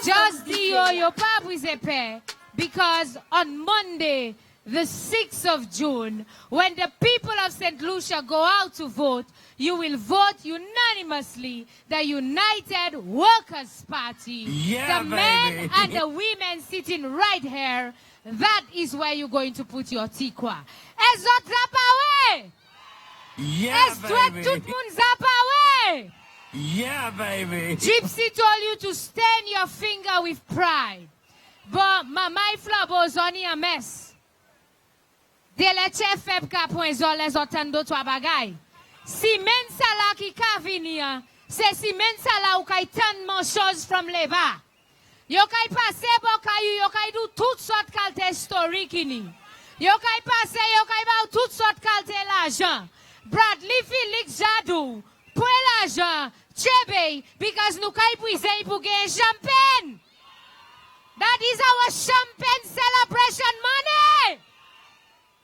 Just your pap is épais. Because on Monday, the 6th of June, when the people of St. Lucia go out to vote, you will vote unanimously the United Workers' Party. Yeah, the men baby. and the women sitting right here, that is where you're going to put your tikwa. Ezot zapawe! Yeah, Ezot baby. tout moun zapawe! Yeah, baby. Gypsy told you to stain your finger with pride. But mamay flabos on a mess. De leche feb ka poinzol les otando to bagay. Si men sala ki ka vinia, se si men sala ou kay tanman chose from leva. Yo kay pase bo kayu, yo kay do tout sort kalte historikini. Yo kay pase, yo kay ba tout sort kalte l'argent. Bradly Felix Jadou, pour l'argent, chebe, because nou kay puise pou gen champagne. That is our champagne celebration money.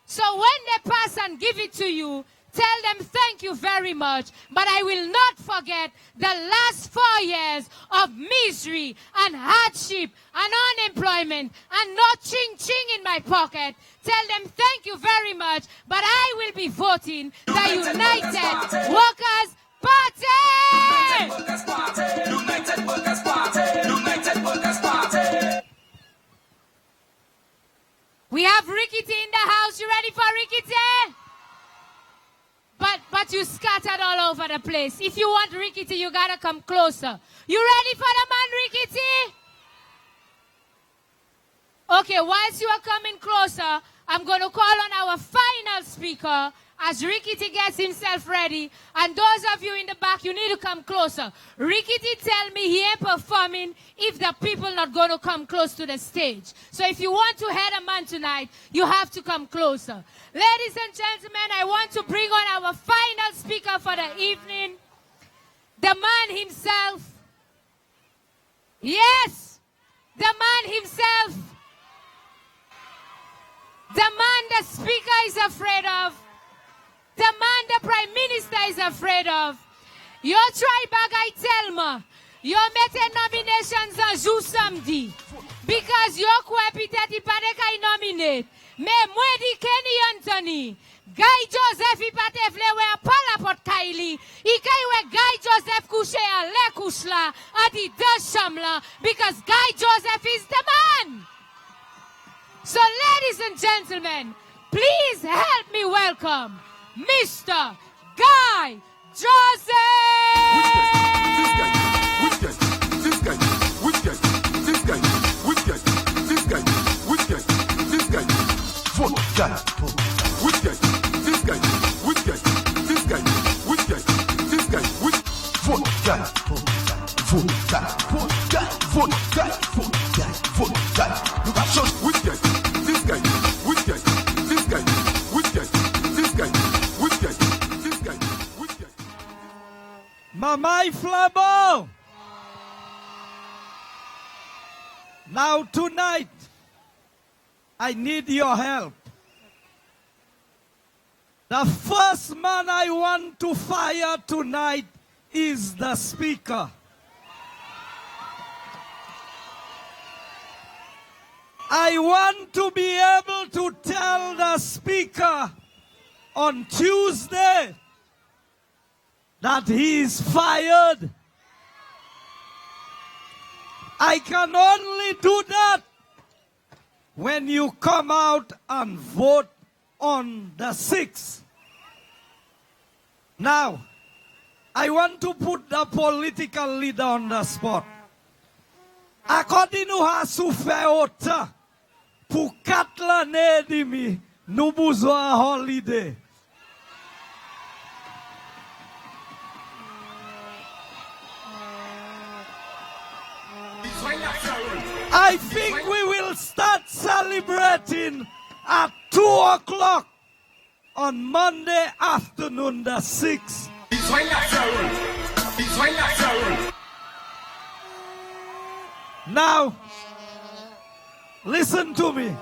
So when they pass and give it to you, tell them thank you very much. But I will not forget the last 4 years of misery and hardship and unemployment and no ching-ching in my pocket. Tell them thank you very much. But I will be voting the United Workers' Party! Workers' Party! United Workers' Party! United Workers' Party! We have Rickety in the house. You ready for Rickety? But you scattered all over the place. If you want Rickety, you gotta come closer. You ready for the man, Rickety? Okay, whilst you are coming closer, I'm going to call on our final speaker as Rickety gets himself ready. And those of you in the back, you need to come closer. Rickety tell me he ain't performing if the people not going to come close to the stage. So if you want to head a man tonight, you have to come closer. Ladies and gentlemen, I want to bring on our final speaker for the evening. The man himself. Yes, the man himself. The man the speaker is afraid of. The man the prime minister is afraid of. Yo try bagay telma. Yo mette nominations an jou samedi. Because yo kwe pitet I pade kay nominate. Me mwen di Kenny Anthony. Guy Joseph I pate vle we a palapot Kylie. I kay we Guy Joseph couche a le couche la. A di de cham la. Because Guy Joseph is the man. So ladies and gentlemen, please help me welcome Mr. Guy Joseph! Mamai Flabo. Now tonight, I need your help. The first man I want to fire tonight is the speaker. I want to be able to tell the speaker on Tuesday that he is fired. I can only do that when you come out and vote on the 6th. Now, I want to put the political leader on the spot. According to her souffeota, pour 4 l'année et demie, nous besoin holiday. I think we will start celebrating at 2 o'clock on Monday afternoon, the 6th. Now, listen to me.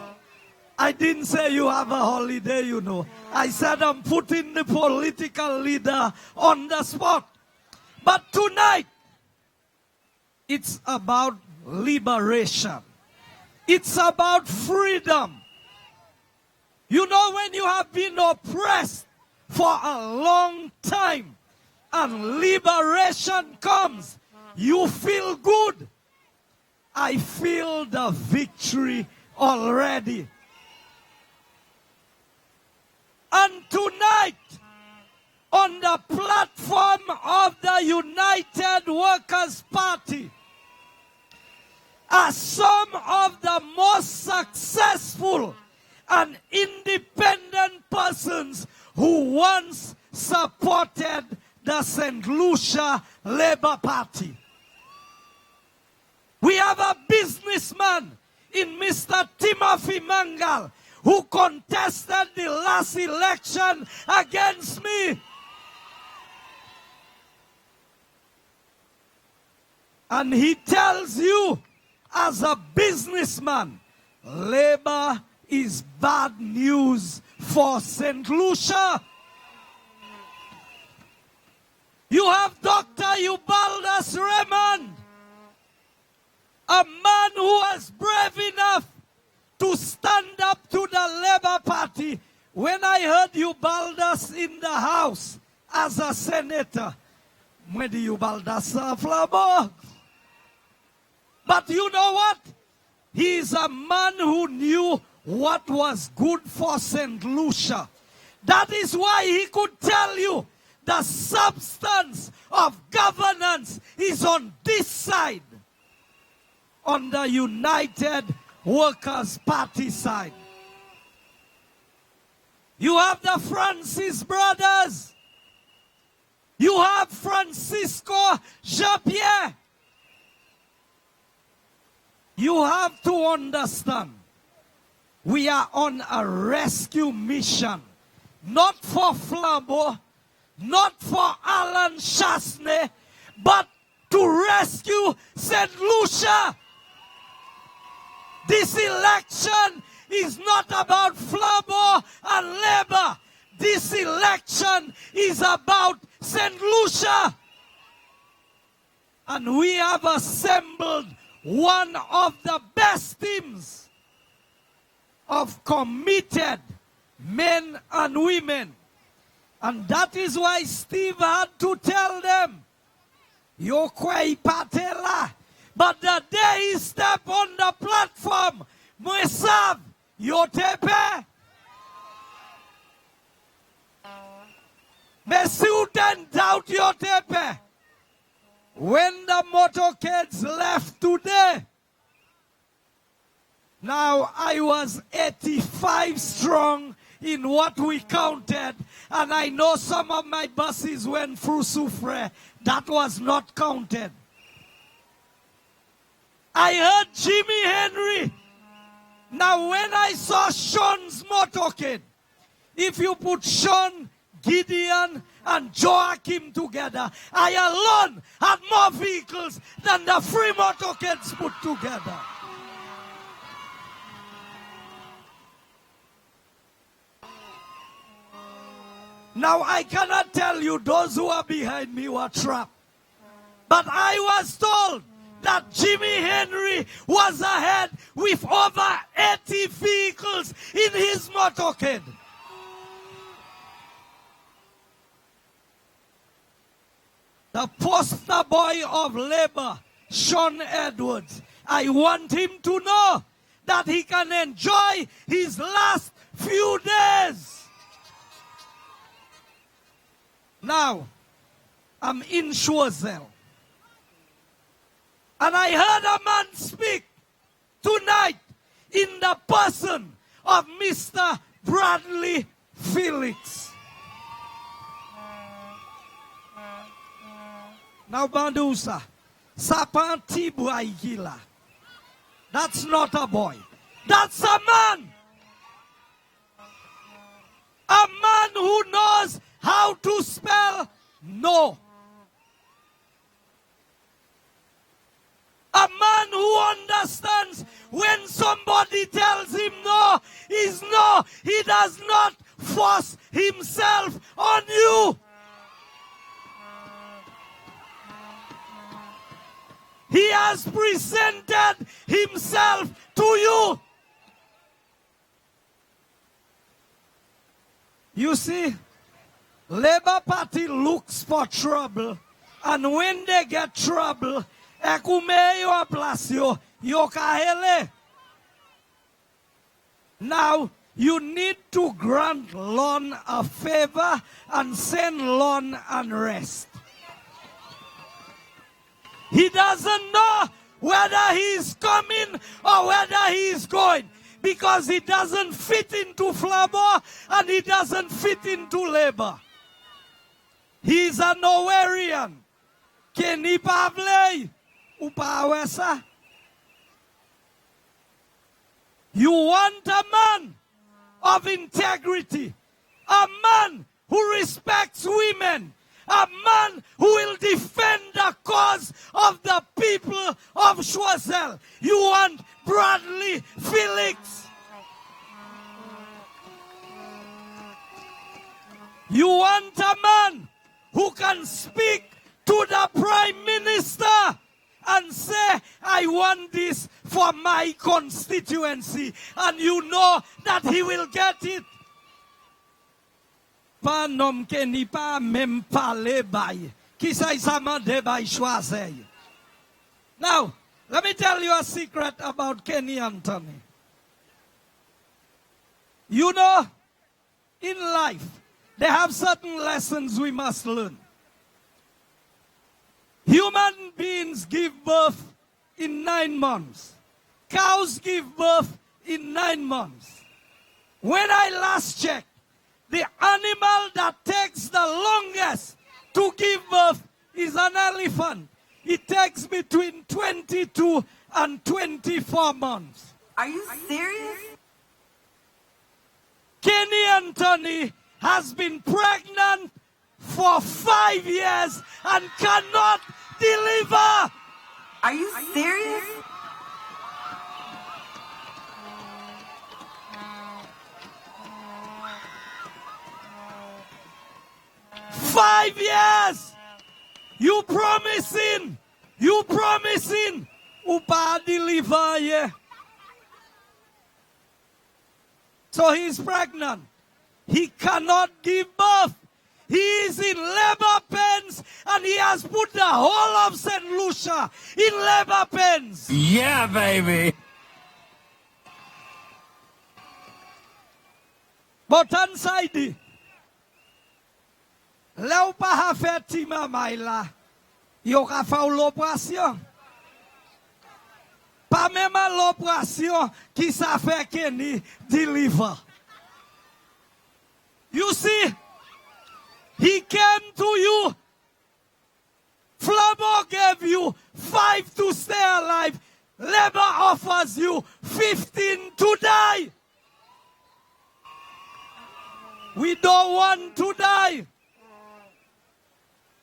I didn't say you have a holiday, you know. I said I'm putting the political leader on the spot. But tonight, It's about liberation. It's about freedom. You know, when you have been oppressed for a long time and liberation comes, you feel good. I feel the victory already. And tonight, on the platform of the United Workers' Party, are some of the most successful and independent persons who once supported the St. Lucia Labour Party. We have a businessman in Mr. Timothy Mangal who contested the last election against me. And he tells you, as a businessman, Labour is bad news for St. Lucia. You have Dr. Ubaldas Raymond, a man who was brave enough to stand up to the Labour Party. When I heard Ubaldas in the House as a senator, when the Ubaldas Flabo. But you know what? He is a man who knew what was good for St. Lucia. That is why he could tell you the substance of governance is on this side, on the United Workers' Party side. You have the Francis brothers. You have Francisco Jean-Pierre. You have to understand, we are on a rescue mission. Not for Flambeau, not for Alan Chasney, but to rescue St. Lucia. This election is not about Flambeau and Labour. This election is about St. Lucia. And we have assembled one of the best teams of committed men and women. And that is why Steve had to tell them, "Yo kwei patela." But the day he stepped on the platform, "Mwesav, yo tepe." Mesuten doubt yo tepe. When the motorcades left today, now I was 85 strong in what we counted, and I know some of my buses went through Soufre. That was not counted. I heard Jimmy Henry. Now when I saw Sean's motorcade, if you put Sean, Gideon, and Joachim together, I alone had more vehicles than the three motorcades put together. Now I cannot tell you those who are behind me were trapped. But I was told that Jimmy Henry was ahead with over 80 vehicles in his motorcade. The poster boy of Labour, Sean Edwards, I want him to know that he can enjoy his last few days. Now, I'm in Choiseul. And I heard a man speak tonight in the person of Mr. Bradly Felix. Now, Bandusa, Sapanti Buaigila. That's not a boy. That's a man. A man who knows how to spell no. A man who understands when somebody tells him no is no. He does not force himself on you. He has has presented himself to you. You see, Labour Party looks for trouble, and when they get trouble, ekumeyo aplasio yokahele. Now, you need to grant Lon a favor and send Lon and rest. He doesn't know whether he is coming or whether he is going, because he doesn't fit into Flabo and he doesn't fit into Labour. He's a Nowerian. Kenny Pavle Upawesa. You want a man of integrity, a man who respects women, a man who will defend the cause of the people of Choiseul. You want Bradly Felix. You want a man who can speak to the Prime Minister and say, I want this for my constituency. And you know that he will get it. Now, let me tell you a secret about Kenny Anthony. You know, in life, they have certain lessons we must learn. Human beings give birth in 9 months. Cows give birth in 9 months. When I last checked, the animal that takes the longest to give birth is an elephant. It takes between 22 and 24 months. Are you serious? Kenny Anthony has been pregnant for 5 years and cannot deliver. Are you serious? Five years. You promising. Upa deliver, yeah. So he's pregnant. He cannot give birth. He is in labor pains, and he has put the whole of St. Lucia in labor pains. Yeah, baby. But inside, Leo pa ha fe tima maila, yo ka fa l'opération. Pa même l'opération qui sa fait Kenny deliver. You see, he came to you. Flabo gave you 5 to stay alive. Labour offers you 15 to die. We don't want to die.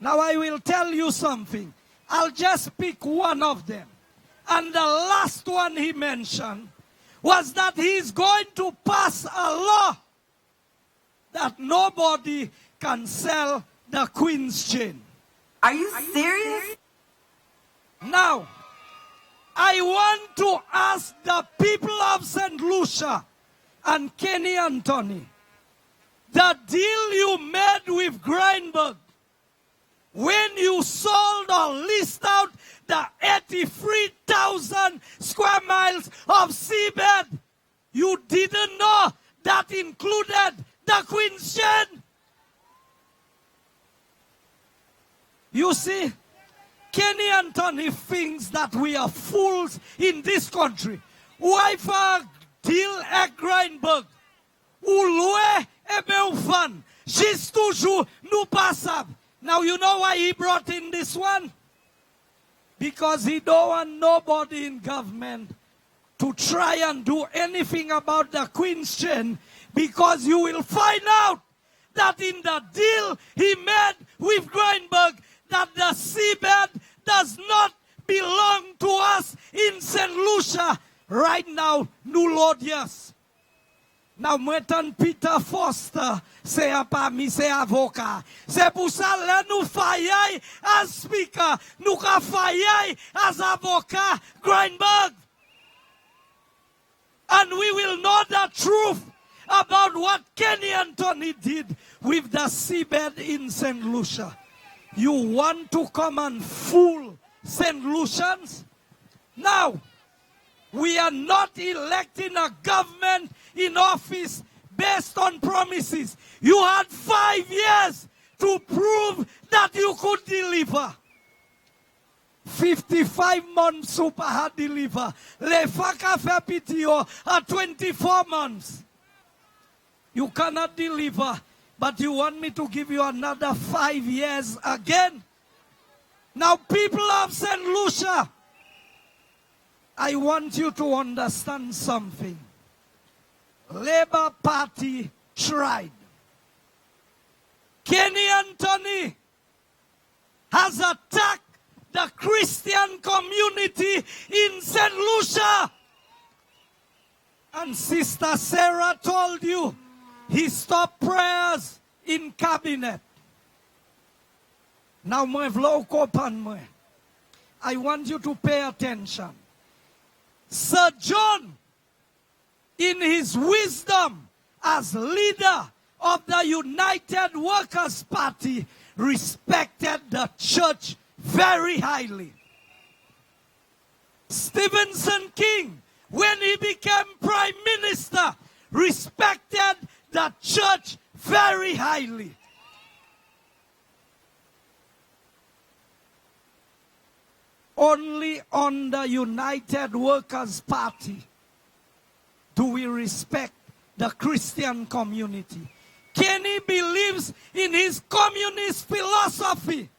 Now I will tell you something. I'll just pick one of them. And the last one he mentioned was that he's going to pass a law that nobody can sell the Queen's chain. Are you serious? Now, I want to ask the people of St. Lucia and Kenny Anthony, the deal you made with Grindberg, when you sold or leased out the 83,000 square miles of seabed, you didn't know that included the Queen's chain. You see, Kenny Anthony thinks that we are fools in this country. Why for deal at Grindberg? Ouloue Ebeoufan. She's toujours nous passable. Now you know why he brought in this one? Because he don't want nobody in government to try and do anything about the Queen's chain, because you will find out that in the deal he made with Grindberg, that the seabed does not belong to us in St. Lucia. Right now, no Lord, yes. Now, moi, Peter Foster, c'est un parmi ses avocats. C'est pour ça que nous faillons as speaker, nous faillons as avocat, Greenberg. And we will know the truth about what Kenny Anthony did with the seabed in St. Lucia. You want to come and fool St. Lucians? Now, we are not electing a government in office based on promises. You had 5 years to prove that you could deliver. 55 months super had deliver. Le Faka Fepitio are 24 months. You cannot deliver, but you want me to give you another 5 years again? Now, people of St. Lucia, I want you to understand something. Labour Party tried. Kenny Anthony has attacked the Christian community in St. Lucia. And Sister Sarah told you he stopped prayers in cabinet. Now, I want you to pay attention. Sir John, in his wisdom as leader of the United Workers' Party, respected the church very highly. Stephenson King, when he became prime minister, respected the church very highly. Only on the United Workers' Party do we respect the Christian community. Kenny believes in his communist philosophy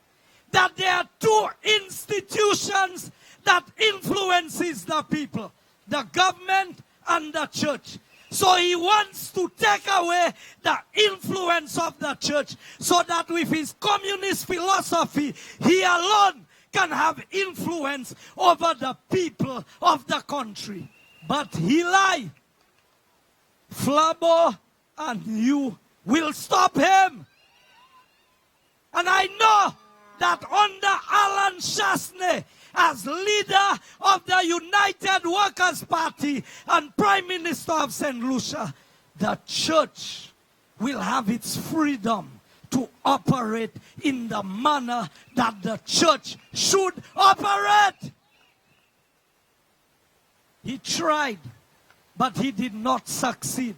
that there are two institutions that influences the people, the government and the church. So he wants to take away the influence of the church so that with his communist philosophy, he alone can have influence over the people of the country. But he lied. Flabo and you will stop him. And I know that under Alan Chasney, as leader of the United Workers' Party and Prime Minister of St. Lucia, the church will have its freedom to operate in the manner that the church should operate. He tried, but he did not succeed.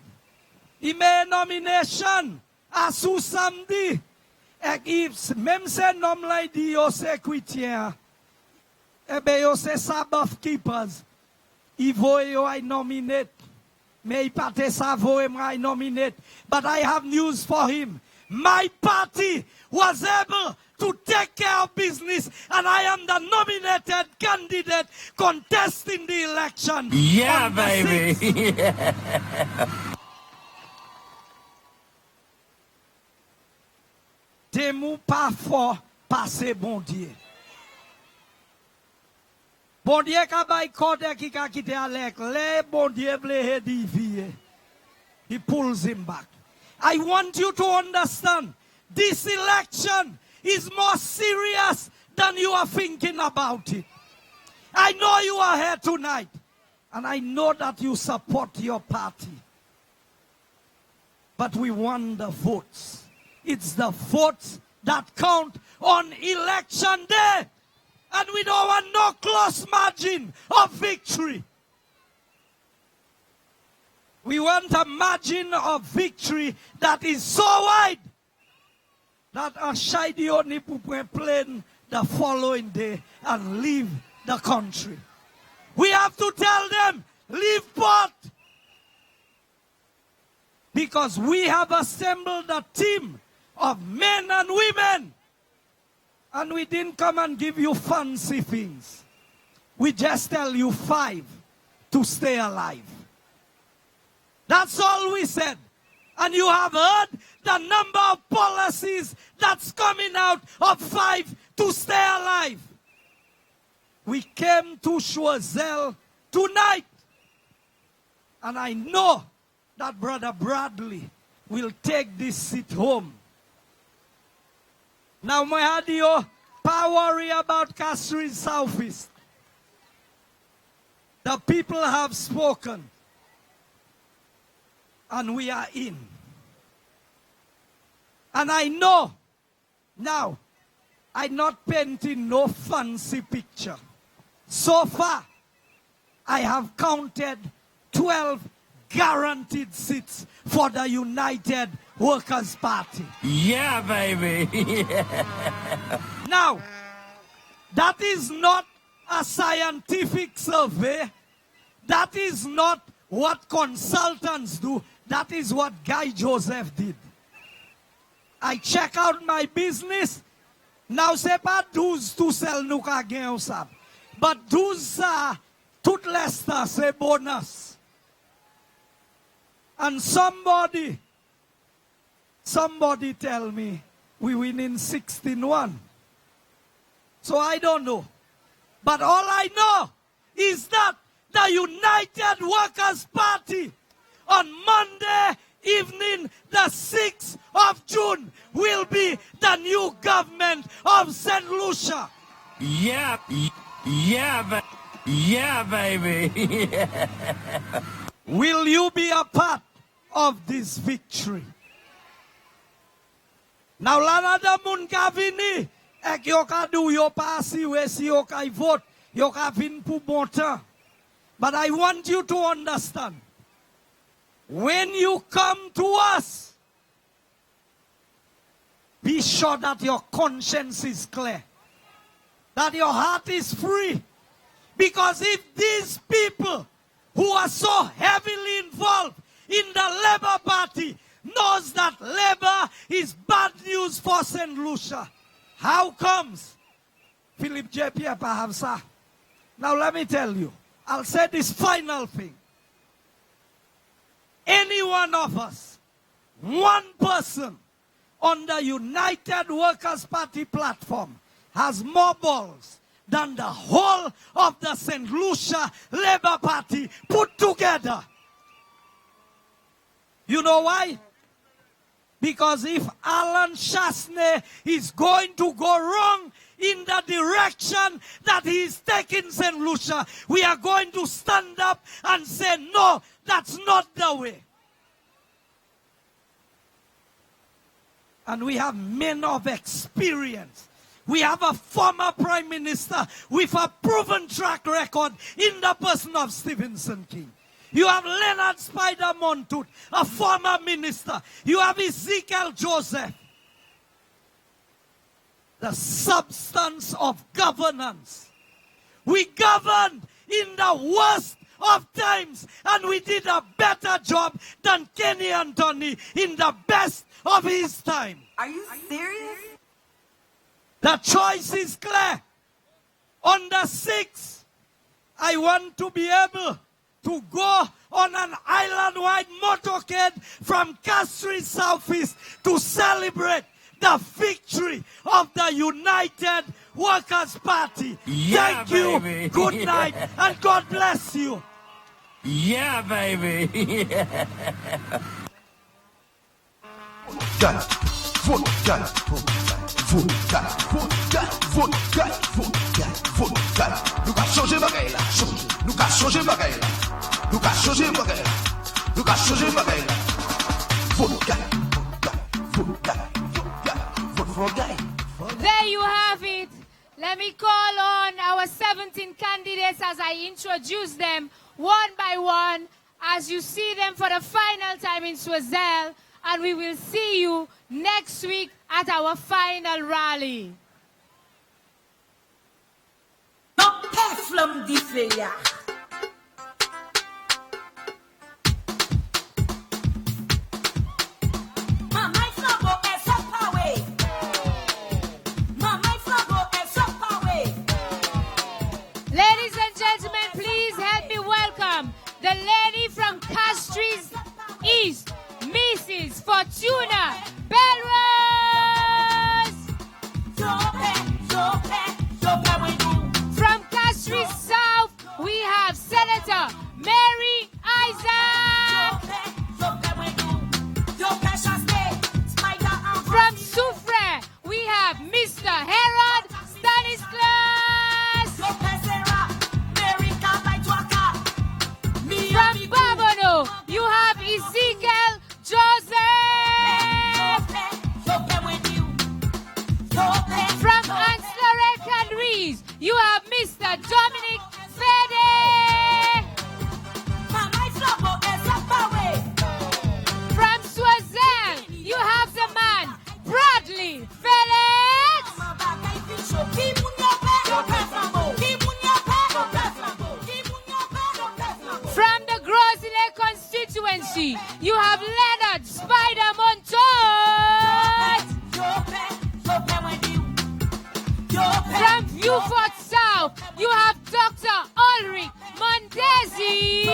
He made a nomination as sous samedi. Même se nom la di yo se chrétien, ebe yo se Sabbath keepers. I voye yo I nominate. Me I pate sa voye I nominate. But I have news for him. My party was able to take care of business, and I am the nominated candidate contesting the election. Yeah, baby. Temou pas fort passer bon Dieu. Bon Dieu ka bay code ki ka kite alek. Le bon Dieu vle he he pulls him back. I want you to understand this election is more serious than you are thinking about it. I know you are here tonight, and I know that you support your party. But we want the votes. It's the votes that count on election day. And we don't want no close margin of victory. We want a margin of victory that is so wide that a shady only plane the following day and leave the country. We have to tell them, leave port. Because we have assembled a team of men and women. And we didn't come and give you fancy things. We just tell you 5 to stay alive. That's all we said. And you have heard the number of policies that's coming out of 5 to stay alive. We came to Choiseul tonight. And I know that Brother Bradley will take this seat home. Now, my adio, power worry about Castries Southeast. The people have spoken, and we are in. And I know now, I'm not painting no fancy picture. So far, I have counted 12 guaranteed seats for the United Workers' Party. Yeah, baby. Now, that is not a scientific survey. That is not what consultants do. That is what Guy Joseph did. I check out my business. Now, c'est pas 12 tout seul nous ka gen sab. But 12 tout lesta, c'est bonus. And somebody tell me we win in 16-1. So I don't know. But all I know is that the United Workers' Party on Monday evening, the 6th of June, will be the new government of St. Lucia. Yeah, baby. Will you be a part of this victory? Now, lana da mun ka vini, ek yo ka do yo pasi we si yo ka vote, yo ka vin pou bon temps. But I want you to understand, when you come to us, be sure that your conscience is clear, that your heart is free. Because if these people who are so heavily involved in the Labour Party knows that Labour is bad news for St. Lucia, how comes Philip J. Pierre Pahavsa? Now let me tell you, I'll say this final thing. Any one of us, one person on the United Workers' Party platform has more balls than the whole of the St. Lucia Labour Party put together. You know why? Because if Alan Chasney is going to go wrong in the direction that he is taking St. Lucia, we are going to stand up and say, no, that's not the way. And we have men of experience. We have a former prime minister with a proven track record in the person of Stephenson King. You have Leonard Spider Montoot, a former minister. You have Ezekiel Joseph. The substance of governance. We governed in the worst of times, and we did a better job than Kenny Anthony in the best of his time. Are you serious? The choice is clear. On the 6th, I want to be able to go on an island-wide motorcade from Castries Southeast to celebrate the victory of the United Workers' Party. Yeah, thank you, baby. good night, and God bless you. Yeah, baby. Nous ka changer bagaille là, nous ka changer bagaille là, nous ka changer bagaille là, nous ka changer bagaille là. There you have it. Let me call on our 17 candidates as I introduce them one by one as you see them for the final time in Choiseul, and we will see you next week at our final rally. From this area. Ladies and gentlemen, please help me welcome the lady from Castries East, Mrs. Fortuna Belrose. From Castries South, we have Senator Mary Isaac. TC, you have Leonard Spider Montot. From Beaufort South, you have Dr. Ulrich Mondesi.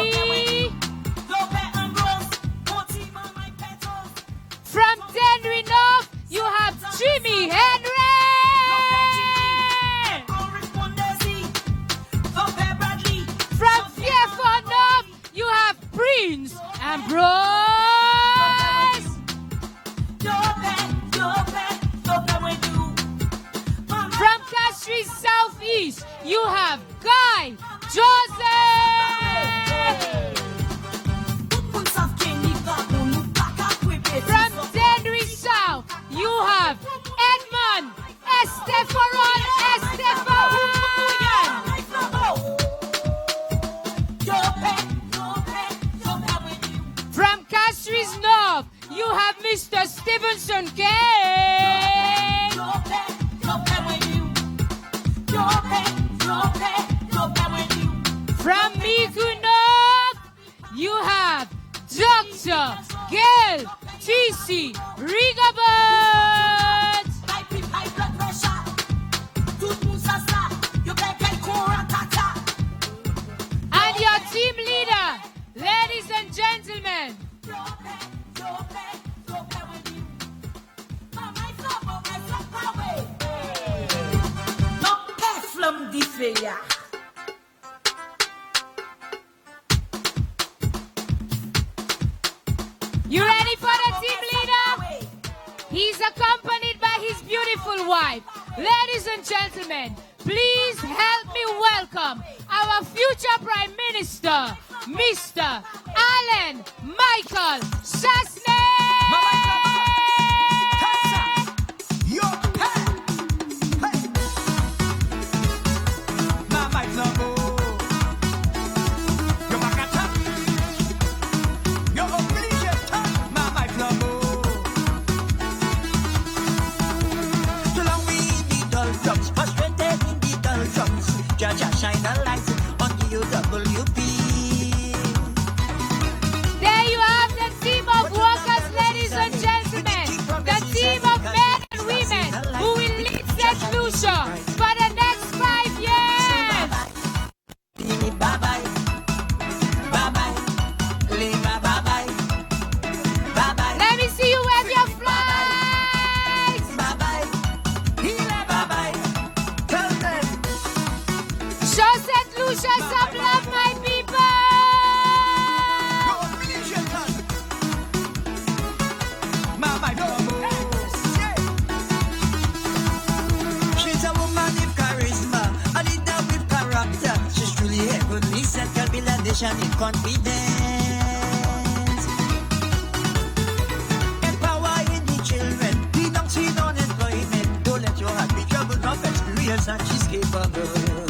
From Denry North, you have Jimmy Henry. From Fairford North, you have Prince Ambrose. From Castries Southeast, you have Guy Joseph. From Denry South, you have Edmund Estefaron Estefan. From Castries North, you have Mr. Stevenson K. From Miku North, you have Dr. Gail T.C. Rigobert. And your team leader, ladies and gentlemen. You ready for the team leader? He's accompanied by his beautiful wife. Ladies and gentlemen, please help me welcome our future Prime Minister, Mr. Alan Michael Sassne. Shine a light on UWP. There you have the team of workers, ladies and gentlemen. The team of men and women who will lead St. Lucia for the next 5 years. Bye-bye. Bye-bye. Leave bye-bye. Bye-bye. Let me see you wave your flags. Bye-bye. Bye-bye. Tell them. Show St. Lucia some love, my people. She's a woman with charisma, a leader with character. She's truly heavenly, set can build a nation in confidence. Empowering the children, reducing unemployment. Don't let your heart be troubled of experience, and she's capable.